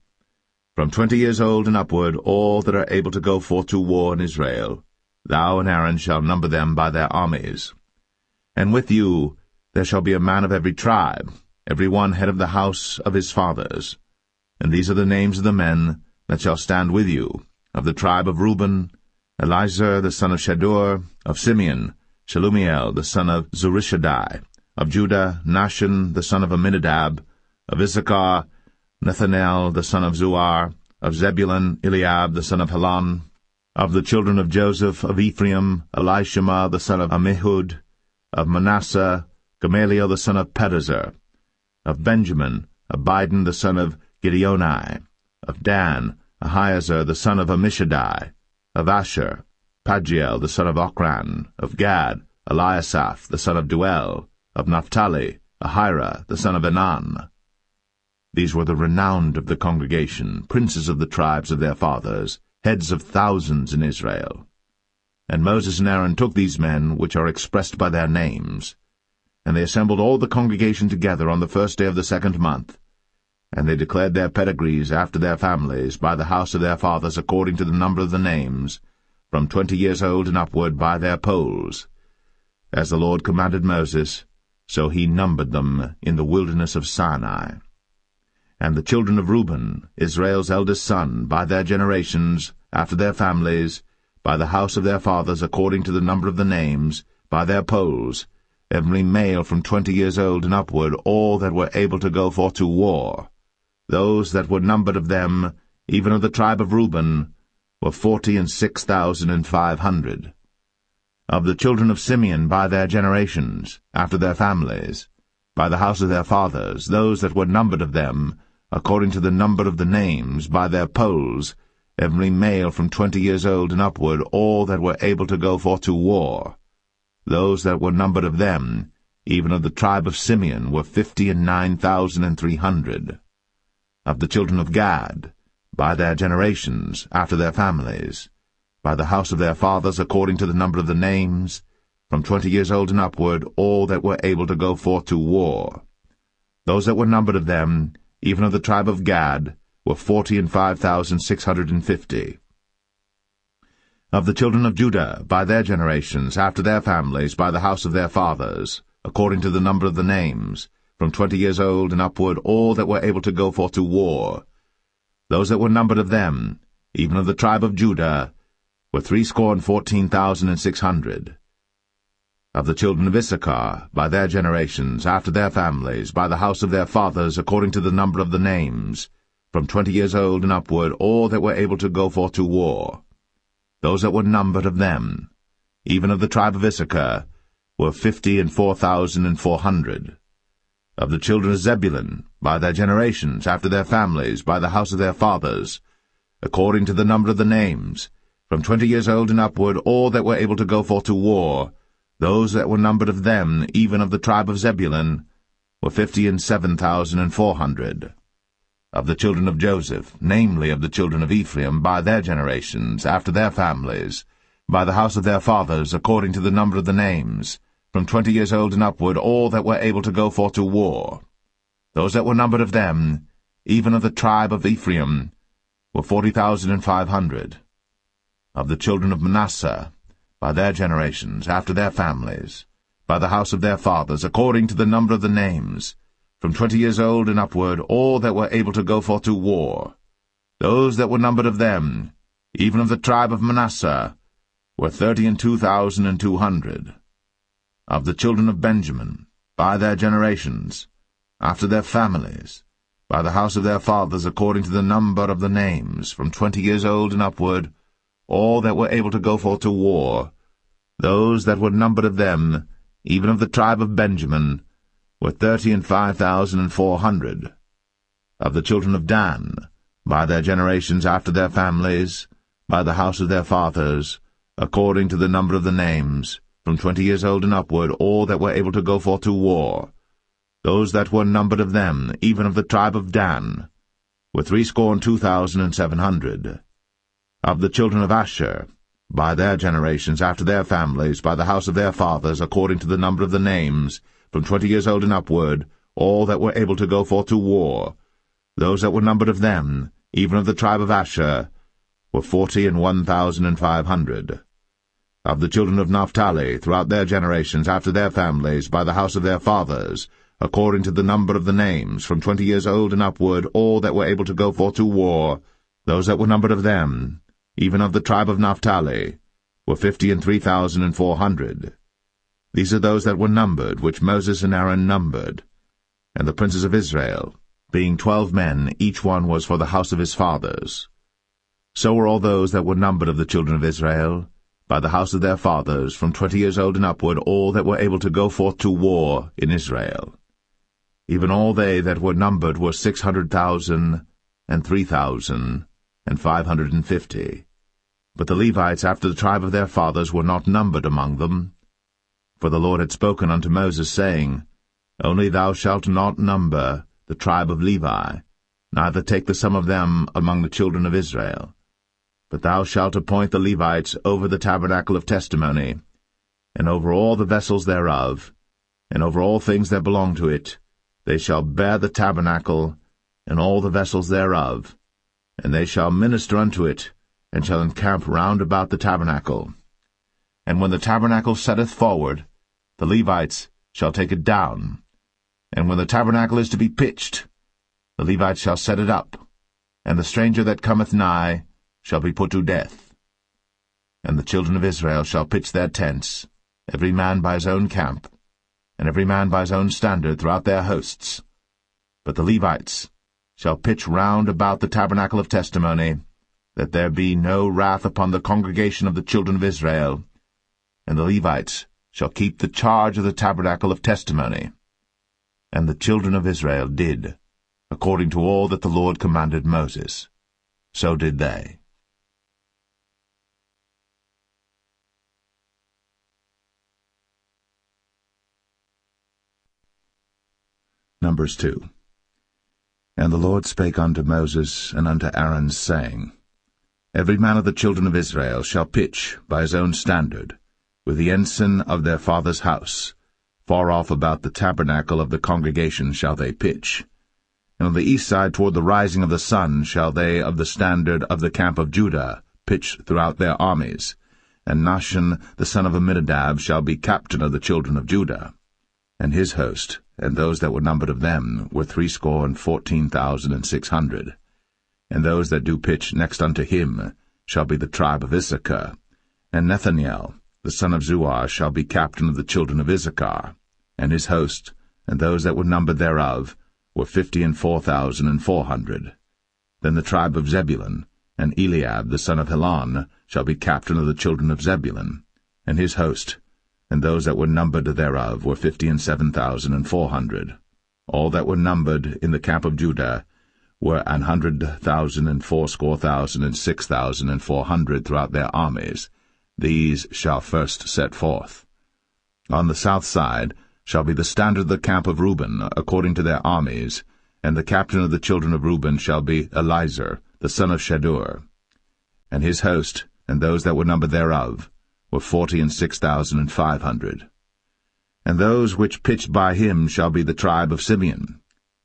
From 20 years old and upward, all that are able to go forth to war in Israel, thou and Aaron shall number them by their armies. And with you there shall be a man of every tribe, every one head of the house of his fathers. And these are the names of the men that shall stand with you, of the tribe of Reuben, Elizur the son of Shadur, of Simeon, Shelumiel the son of Zurishaddai, of Judah, Nahshon the son of Amminadab, of Issachar, Nethanel the son of Zuar, of Zebulun, Eliab the son of Helon, of the children of Joseph, of Ephraim, Elishama the son of Ammihud, of Manasseh, Gamaliel the son of Pedazur, of Benjamin, Abidan the son of Gideoni, of Dan, Ahiezer the son of Ammishaddai, of Asher, Pagiel the son of Ochran, of Gad, Eliasaph the son of Duel, of Naphtali, Ahira the son of Enan. These were the renowned of the congregation, princes of the tribes of their fathers, heads of thousands in Israel. And Moses and Aaron took these men, which are expressed by their names, and they assembled all the congregation together on the 1st day of the 2nd month, and they declared their pedigrees after their families, by the house of their fathers, according to the number of the names, from 20 years old and upward, by their polls. As the Lord commanded Moses, so he numbered them in the wilderness of Sinai. And the children of Reuben, Israel's eldest son, by their generations, after their families, by the house of their fathers, according to the number of the names, by their polls, every male from 20 years old and upward, all that were able to go forth to war. Those that were numbered of them, even of the tribe of Reuben, were 46,500. Of the children of Simeon by their generations, after their families, by the house of their fathers, those that were numbered of them, according to the number of the names, by their polls, every male from 20 years old and upward, all that were able to go forth to war. Those that were numbered of them, even of the tribe of Simeon, were 59,300. Of the children of Gad, by their generations, after their families, by the house of their fathers, according to the number of the names, from 20 years old and upward, all that were able to go forth to war. Those that were numbered of them, even of the tribe of Gad, were 45,650. Of the children of Judah, by their generations, after their families, by the house of their fathers, according to the number of the names, from 20 years old and upward, all that were able to go forth to war. Those that were numbered of them, even of the tribe of Judah, were 314,600. Of the children of Issachar, by their generations, after their families, by the house of their fathers, according to the number of the names, from 20 years old and upward, all that were able to go forth to war. Those that were numbered of them, even of the tribe of Issachar, were 54,400. Of the children of Zebulun, by their generations, after their families, by the house of their fathers, according to the number of the names, from 20 years old and upward, all that were able to go forth to war, those that were numbered of them, even of the tribe of Zebulun, were 57,400. Of the children of Joseph, namely of the children of Ephraim, by their generations, after their families, by the house of their fathers, according to the number of the names, from 20 years old and upward, all that were able to go forth to war. Those that were numbered of them, even of the tribe of Ephraim, were 40,500. Of the children of Manasseh, by their generations, after their families, by the house of their fathers, according to the number of the names, from 20 years old and upward, all that were able to go forth to war. Those that were numbered of them, even of the tribe of Manasseh, were 32,200. Of the children of Benjamin, by their generations, after their families, by the house of their fathers, according to the number of the names, from 20 years old and upward, all that were able to go forth to war, those that were numbered of them, even of the tribe of Benjamin, were 35,400. Of the children of Dan, by their generations, after their families, by the house of their fathers, according to the number of the names, from 20 years old and upward, all that were able to go forth to war, those that were numbered of them, even of the tribe of Dan, were 62,700. Of the children of Asher, by their generations, after their families, by the house of their fathers, according to the number of the names, from 20 years old and upward, all that were able to go forth to war, those that were numbered of them, even of the tribe of Asher, were 41,500. Of the children of Naphtali, throughout their generations, after their families, by the house of their fathers, according to the number of the names, from 20 years old and upward, all that were able to go forth to war, those that were numbered of them, even of the tribe of Naphtali, were 53,400. These are those that were numbered, which Moses and Aaron numbered. And the princes of Israel, being 12 men, each one was for the house of his fathers. So were all those that were numbered of the children of Israel, by the house of their fathers, from 20 years old and upward, all that were able to go forth to war in Israel. Even all they that were numbered were 600,000 and 3,550. But the Levites after the tribe of their fathers were not numbered among them. For the Lord had spoken unto Moses, saying, Only thou shalt not number the tribe of Levi, neither take the sum of them among the children of Israel. But thou shalt appoint the Levites over the tabernacle of testimony, and over all the vessels thereof, and over all things that belong to it. They shall bear the tabernacle, and all the vessels thereof, and they shall minister unto it, and shall encamp round about the tabernacle. And when the tabernacle setteth forward, the Levites shall take it down. And when the tabernacle is to be pitched, the Levites shall set it up, and the stranger that cometh nigh shall be put to death. And the children of Israel shall pitch their tents, every man by his own camp, and every man by his own standard throughout their hosts. But the Levites shall pitch round about the tabernacle of testimony, that there be no wrath upon the congregation of the children of Israel, and the Levites shall keep the charge of the tabernacle of testimony. And the children of Israel did, according to all that the Lord commanded Moses. So did they. Numbers 2. And the Lord spake unto Moses and unto Aaron, saying, Every man of the children of Israel shall pitch by his own standard, with the ensign of their father's house. Far off about the tabernacle of the congregation shall they pitch. And on the east side toward the rising of the sun shall they of the standard of the camp of Judah pitch throughout their armies. And Nahshon the son of Amminadab shall be captain of the children of Judah. And his host, and those that were numbered of them, were 314,600. And those that do pitch next unto him shall be the tribe of Issachar. And Nethaniel the son of Zuar shall be captain of the children of Issachar. And his host, and those that were numbered thereof, were 54,400. Then the tribe of Zebulun, and Eliab the son of Helon, shall be captain of the children of Zebulun. And his host, and those that were numbered thereof, were 57,400. All that were numbered in the camp of Judah were 100,000 and 80,000 and 6,400 throughout their armies. These shall first set forth. On the south side shall be the standard of the camp of Reuben, according to their armies, and the captain of the children of Reuben shall be Elizur, the son of Shedeur. And his host, and those that were numbered thereof, were 46,500. And those which pitched by him shall be the tribe of Simeon.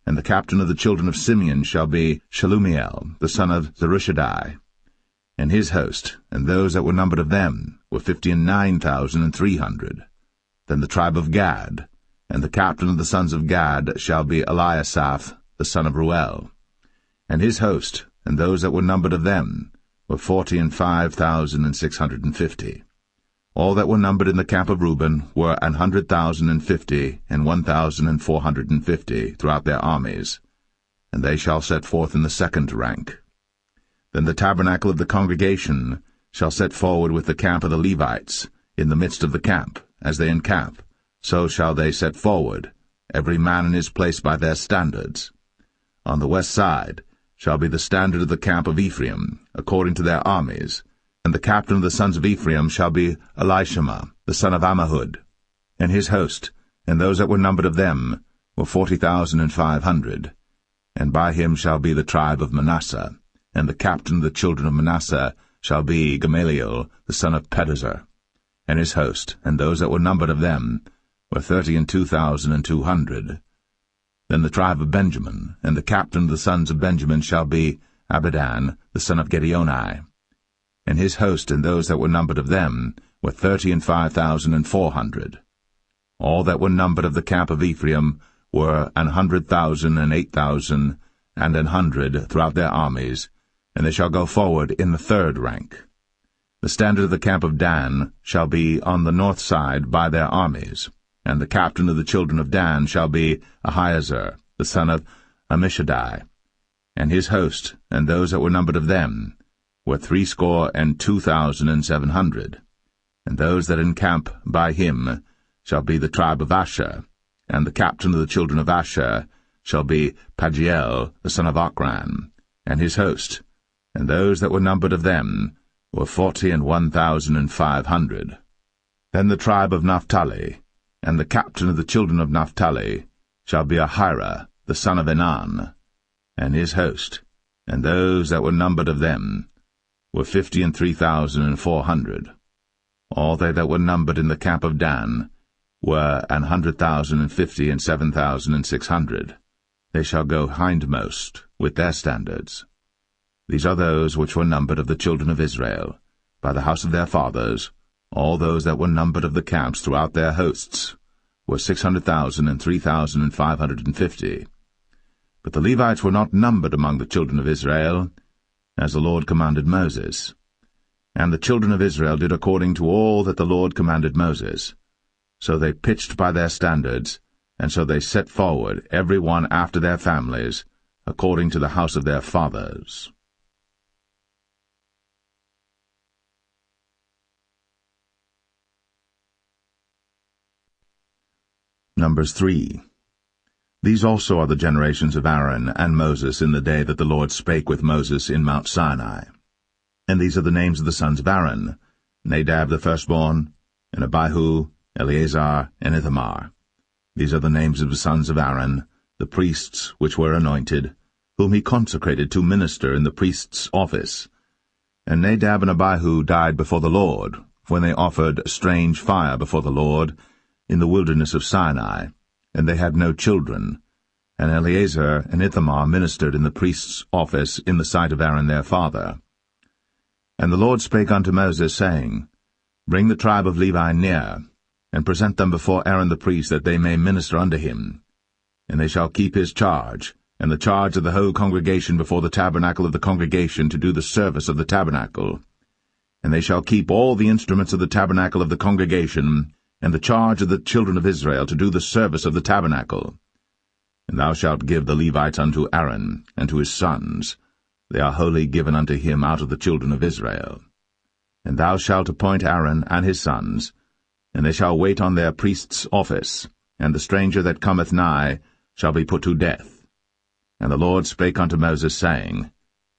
And the captain of the children of Simeon shall be Shelumiel, the son of Zerushadai. And his host, and those that were numbered of them, were 59,300. Then the tribe of Gad, and the captain of the sons of Gad shall be Eliasaph, the son of Ruel. And his host, and those that were numbered of them, were 45,650. All that were numbered in the camp of Reuben were 100,050 and 1,450 throughout their armies, and they shall set forth in the second rank. Then the tabernacle of the congregation shall set forward with the camp of the Levites, in the midst of the camp, as they encamp, so shall they set forward, every man in his place by their standards. On the west side shall be the standard of the camp of Ephraim, according to their armies, and the captain of the sons of Ephraim shall be Elishama, the son of Ammihud. And his host, and those that were numbered of them, were 40,500. and by him shall be the tribe of Manasseh, and the captain of the children of Manasseh shall be Gamaliel the son of Pedazur, and his host, and those that were numbered of them were 32,200. Then the tribe of Benjamin, and the captain of the sons of Benjamin shall be Abidan the son of Gideoni, and his host, and those that were numbered of them were 35,400. All that were numbered of the camp of Ephraim were 100,000 and 8,000 and 100 throughout their armies, and they shall go forward in the third rank. The standard of the camp of Dan shall be on the north side by their armies, and the captain of the children of Dan shall be Ahiezer the son of Ammishaddai, and his host, and those that were numbered of them were 62,700. And those that encamp by him shall be the tribe of Asher, and the captain of the children of Asher shall be Pagiel the son of Ochran, and his host, and those that were numbered of them were 41,500. Then the tribe of Naphtali, and the captain of the children of Naphtali shall be Ahira the son of Enan, and his host, and those that were numbered of them were 53,400. All they that were numbered in the camp of Dan were 100,050 and 7,600. They shall go hindmost with their standards. These are those which were numbered of the children of Israel, by the house of their fathers. All those that were numbered of the camps throughout their hosts were 600,000 and 3,550. But the Levites were not numbered among the children of Israel, as the Lord commanded Moses. And the children of Israel did according to all that the Lord commanded Moses. So they pitched by their standards, and so they set forward, every one after their families, according to the house of their fathers. Numbers 3. These also are the generations of Aaron and Moses in the day that the Lord spake with Moses in Mount Sinai. And these are the names of the sons of Aaron, Nadab the firstborn, and Abihu, Eleazar, and Ithamar. These are the names of the sons of Aaron, the priests which were anointed, whom he consecrated to minister in the priest's office. And Nadab and Abihu died before the Lord, when they offered strange fire before the Lord in the wilderness of Sinai, and they had no children. And Eleazar and Ithamar ministered in the priest's office in the sight of Aaron their father. And the Lord spake unto Moses, saying, Bring the tribe of Levi near, and present them before Aaron the priest, that they may minister unto him. And they shall keep his charge, and the charge of the whole congregation before the tabernacle of the congregation, to do the service of the tabernacle. And they shall keep all the instruments of the tabernacle of the congregation, and the charge of the children of Israel, to do the service of the tabernacle. And thou shalt give the Levites unto Aaron, and to his sons. They are wholly given unto him out of the children of Israel. And thou shalt appoint Aaron and his sons, and they shall wait on their priest's office, and the stranger that cometh nigh shall be put to death. And the Lord spake unto Moses, saying,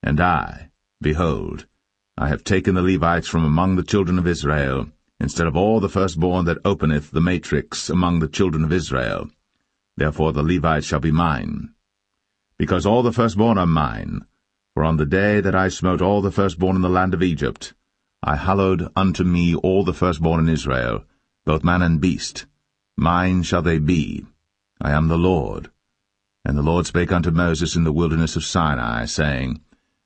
And I, behold, I have taken the Levites from among the children of Israel, instead of all the firstborn that openeth the matrix among the children of Israel. Therefore the Levites shall be mine. Because all the firstborn are mine, for on the day that I smote all the firstborn in the land of Egypt, I hallowed unto me all the firstborn in Israel, both man and beast. Mine shall they be. I am the Lord. And the Lord spake unto Moses in the wilderness of Sinai, saying,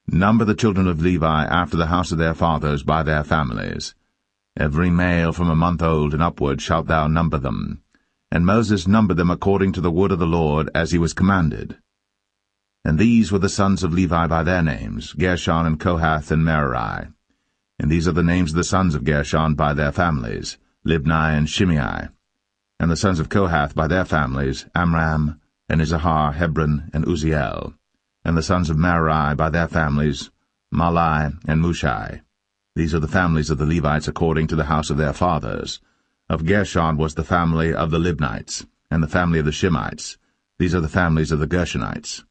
Number the children of Levi after the house of their fathers by their families. Every male from a month old and upward shalt thou number them. And Moses numbered them according to the word of the Lord, as he was commanded. And these were the sons of Levi by their names, Gershon and Kohath and Merari. And these are the names of the sons of Gershon by their families, Libni and Shimei. And the sons of Kohath by their families, Amram, and Izahar, Hebron, and Uzziel. And the sons of Merari by their families, Mahli and Mushai. These are the families of the Levites according to the house of their fathers. Of Gershon was the family of the Libnites, and the family of the Shimeites. These are the families of the Gershonites.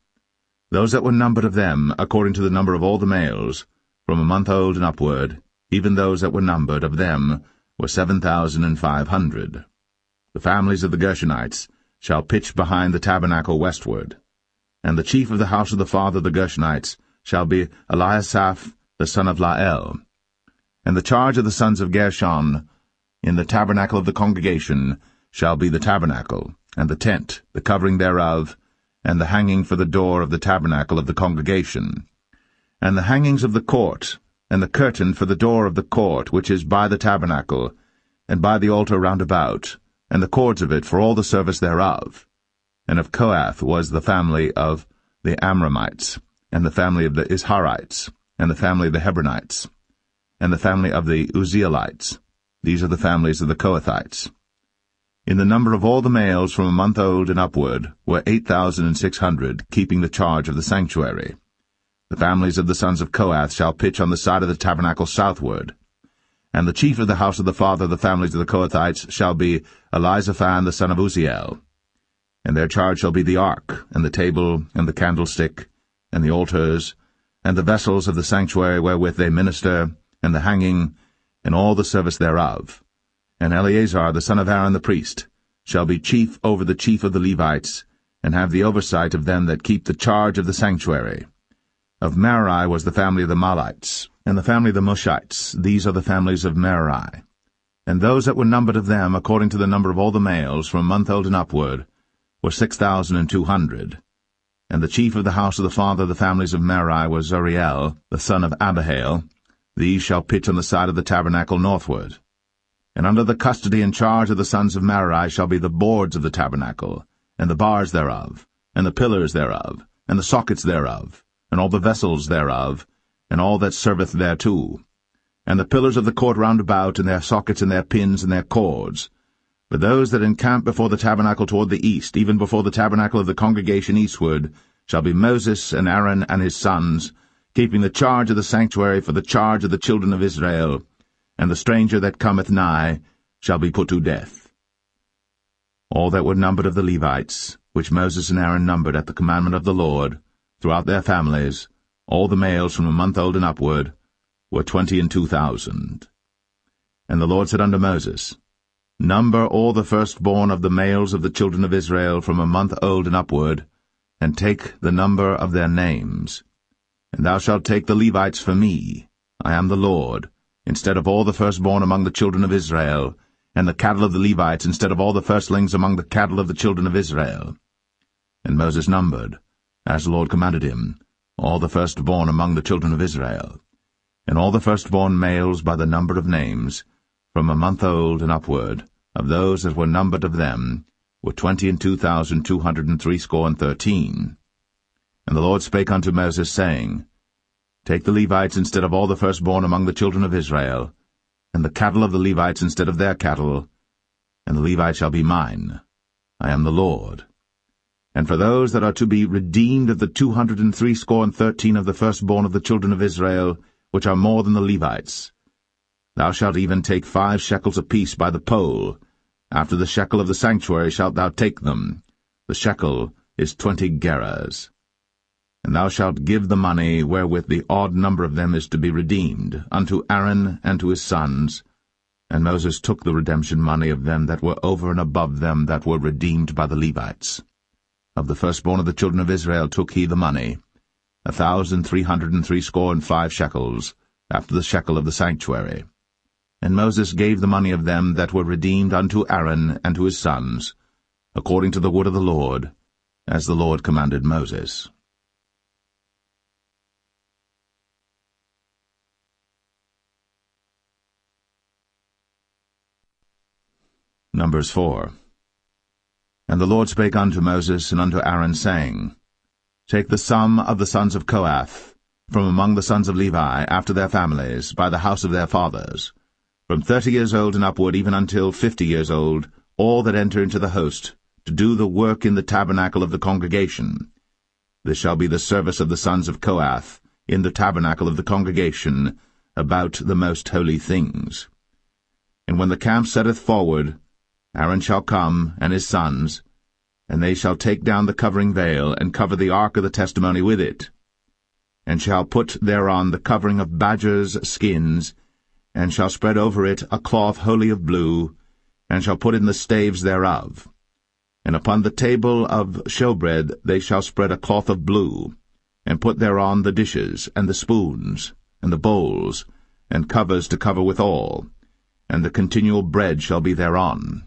Those that were numbered of them, according to the number of all the males, from a month old and upward, even those that were numbered of them, were 7,500. The families of the Gershonites shall pitch behind the tabernacle westward. And the chief of the house of the father of the Gershonites shall be Eliasaph the son of Lael. And the charge of the sons of Gershon in the tabernacle of the congregation shall be the tabernacle, and the tent, the covering thereof, and the hanging for the door of the tabernacle of the congregation, and the hangings of the court, and the curtain for the door of the court which is by the tabernacle, and by the altar round about, and the cords of it for all the service thereof. And of Kohath was the family of the Amramites, and the family of the Isharites, and the family of the Hebronites, and the family of the Uzzielites. These are the families of the Kohathites. In the number of all the males from a month old and upward were 8,600, keeping the charge of the sanctuary. The families of the sons of Kohath shall pitch on the side of the tabernacle southward. And the chief of the house of the father of the families of the Kohathites shall be Elizaphan the son of Uzziel. And their charge shall be the ark, and the table, and the candlestick, and the altars, and the vessels of the sanctuary wherewith they minister, and the hanging, and all the service thereof. And Eleazar the son of Aaron the priest shall be chief over the chief of the Levites, and have the oversight of them that keep the charge of the sanctuary. Of Merari was the family of the Mahlites, and the family of the Mushites. These are the families of Merari. And those that were numbered of them, according to the number of all the males, from a month old and upward, were 6,200. And the chief of the house of the father of the families of Merari was Zuriel, the son of Abihail. These shall pitch on the side of the tabernacle northward. And under the custody and charge of the sons of Merari shall be the boards of the tabernacle, and the bars thereof, and the pillars thereof, and the sockets thereof, and all the vessels thereof, and all that serveth thereto, and the pillars of the court round about, and their sockets, and their pins, and their cords. But those that encamp before the tabernacle toward the east, even before the tabernacle of the congregation eastward, shall be Moses and Aaron and his sons, keeping the charge of the sanctuary for the charge of the children of Israel, and the stranger that cometh nigh shall be put to death. All that were numbered of the Levites, which Moses and Aaron numbered at the commandment of the Lord, throughout their families, all the males from a month old and upward, were 22,000. And the Lord said unto Moses, Number all the firstborn of the males of the children of Israel from a month old and upward, and take the number of their names. And thou shalt take the Levites for me, I am the Lord, instead of all the firstborn among the children of Israel, and the cattle of the Levites instead of all the firstlings among the cattle of the children of Israel. And Moses numbered, as the Lord commanded him, all the firstborn among the children of Israel, and all the firstborn males by the number of names, from a month old and upward, of those that were numbered of them, were 22,213. And the Lord spake unto Moses, saying, Take the Levites instead of all the firstborn among the children of Israel, and the cattle of the Levites instead of their cattle, and the Levites shall be mine. I am the Lord. And for those that are to be redeemed of the 213 of the firstborn of the children of Israel, which are more than the Levites, thou shalt even take 5 shekels apiece by the poll. After the shekel of the sanctuary shalt thou take them. The shekel is 20 gerahs. And thou shalt give the money wherewith the odd number of them is to be redeemed, unto Aaron and to his sons. And Moses took the redemption money of them that were over and above them that were redeemed by the Levites. Of the firstborn of the children of Israel took he the money, 1,365 shekels, after the shekel of the sanctuary. And Moses gave the money of them that were redeemed unto Aaron and to his sons, according to the word of the Lord, as the Lord commanded Moses. Numbers 4. And the Lord spake unto Moses and unto Aaron, saying, Take the sum of the sons of Kohath, from among the sons of Levi, after their families, by the house of their fathers, from 30 years old and upward, even until 50 years old, all that enter into the host, to do the work in the tabernacle of the congregation. This shall be the service of the sons of Kohath, in the tabernacle of the congregation, about the most holy things. And when the camp setteth forward, Aaron shall come, and his sons, and they shall take down the covering veil, and cover the ark of the testimony with it, and shall put thereon the covering of badgers' skins, and shall spread over it a cloth wholly of blue, and shall put in the staves thereof. And upon the table of shewbread they shall spread a cloth of blue, and put thereon the dishes, and the spoons, and the bowls, and covers to cover withal, and the continual bread shall be thereon.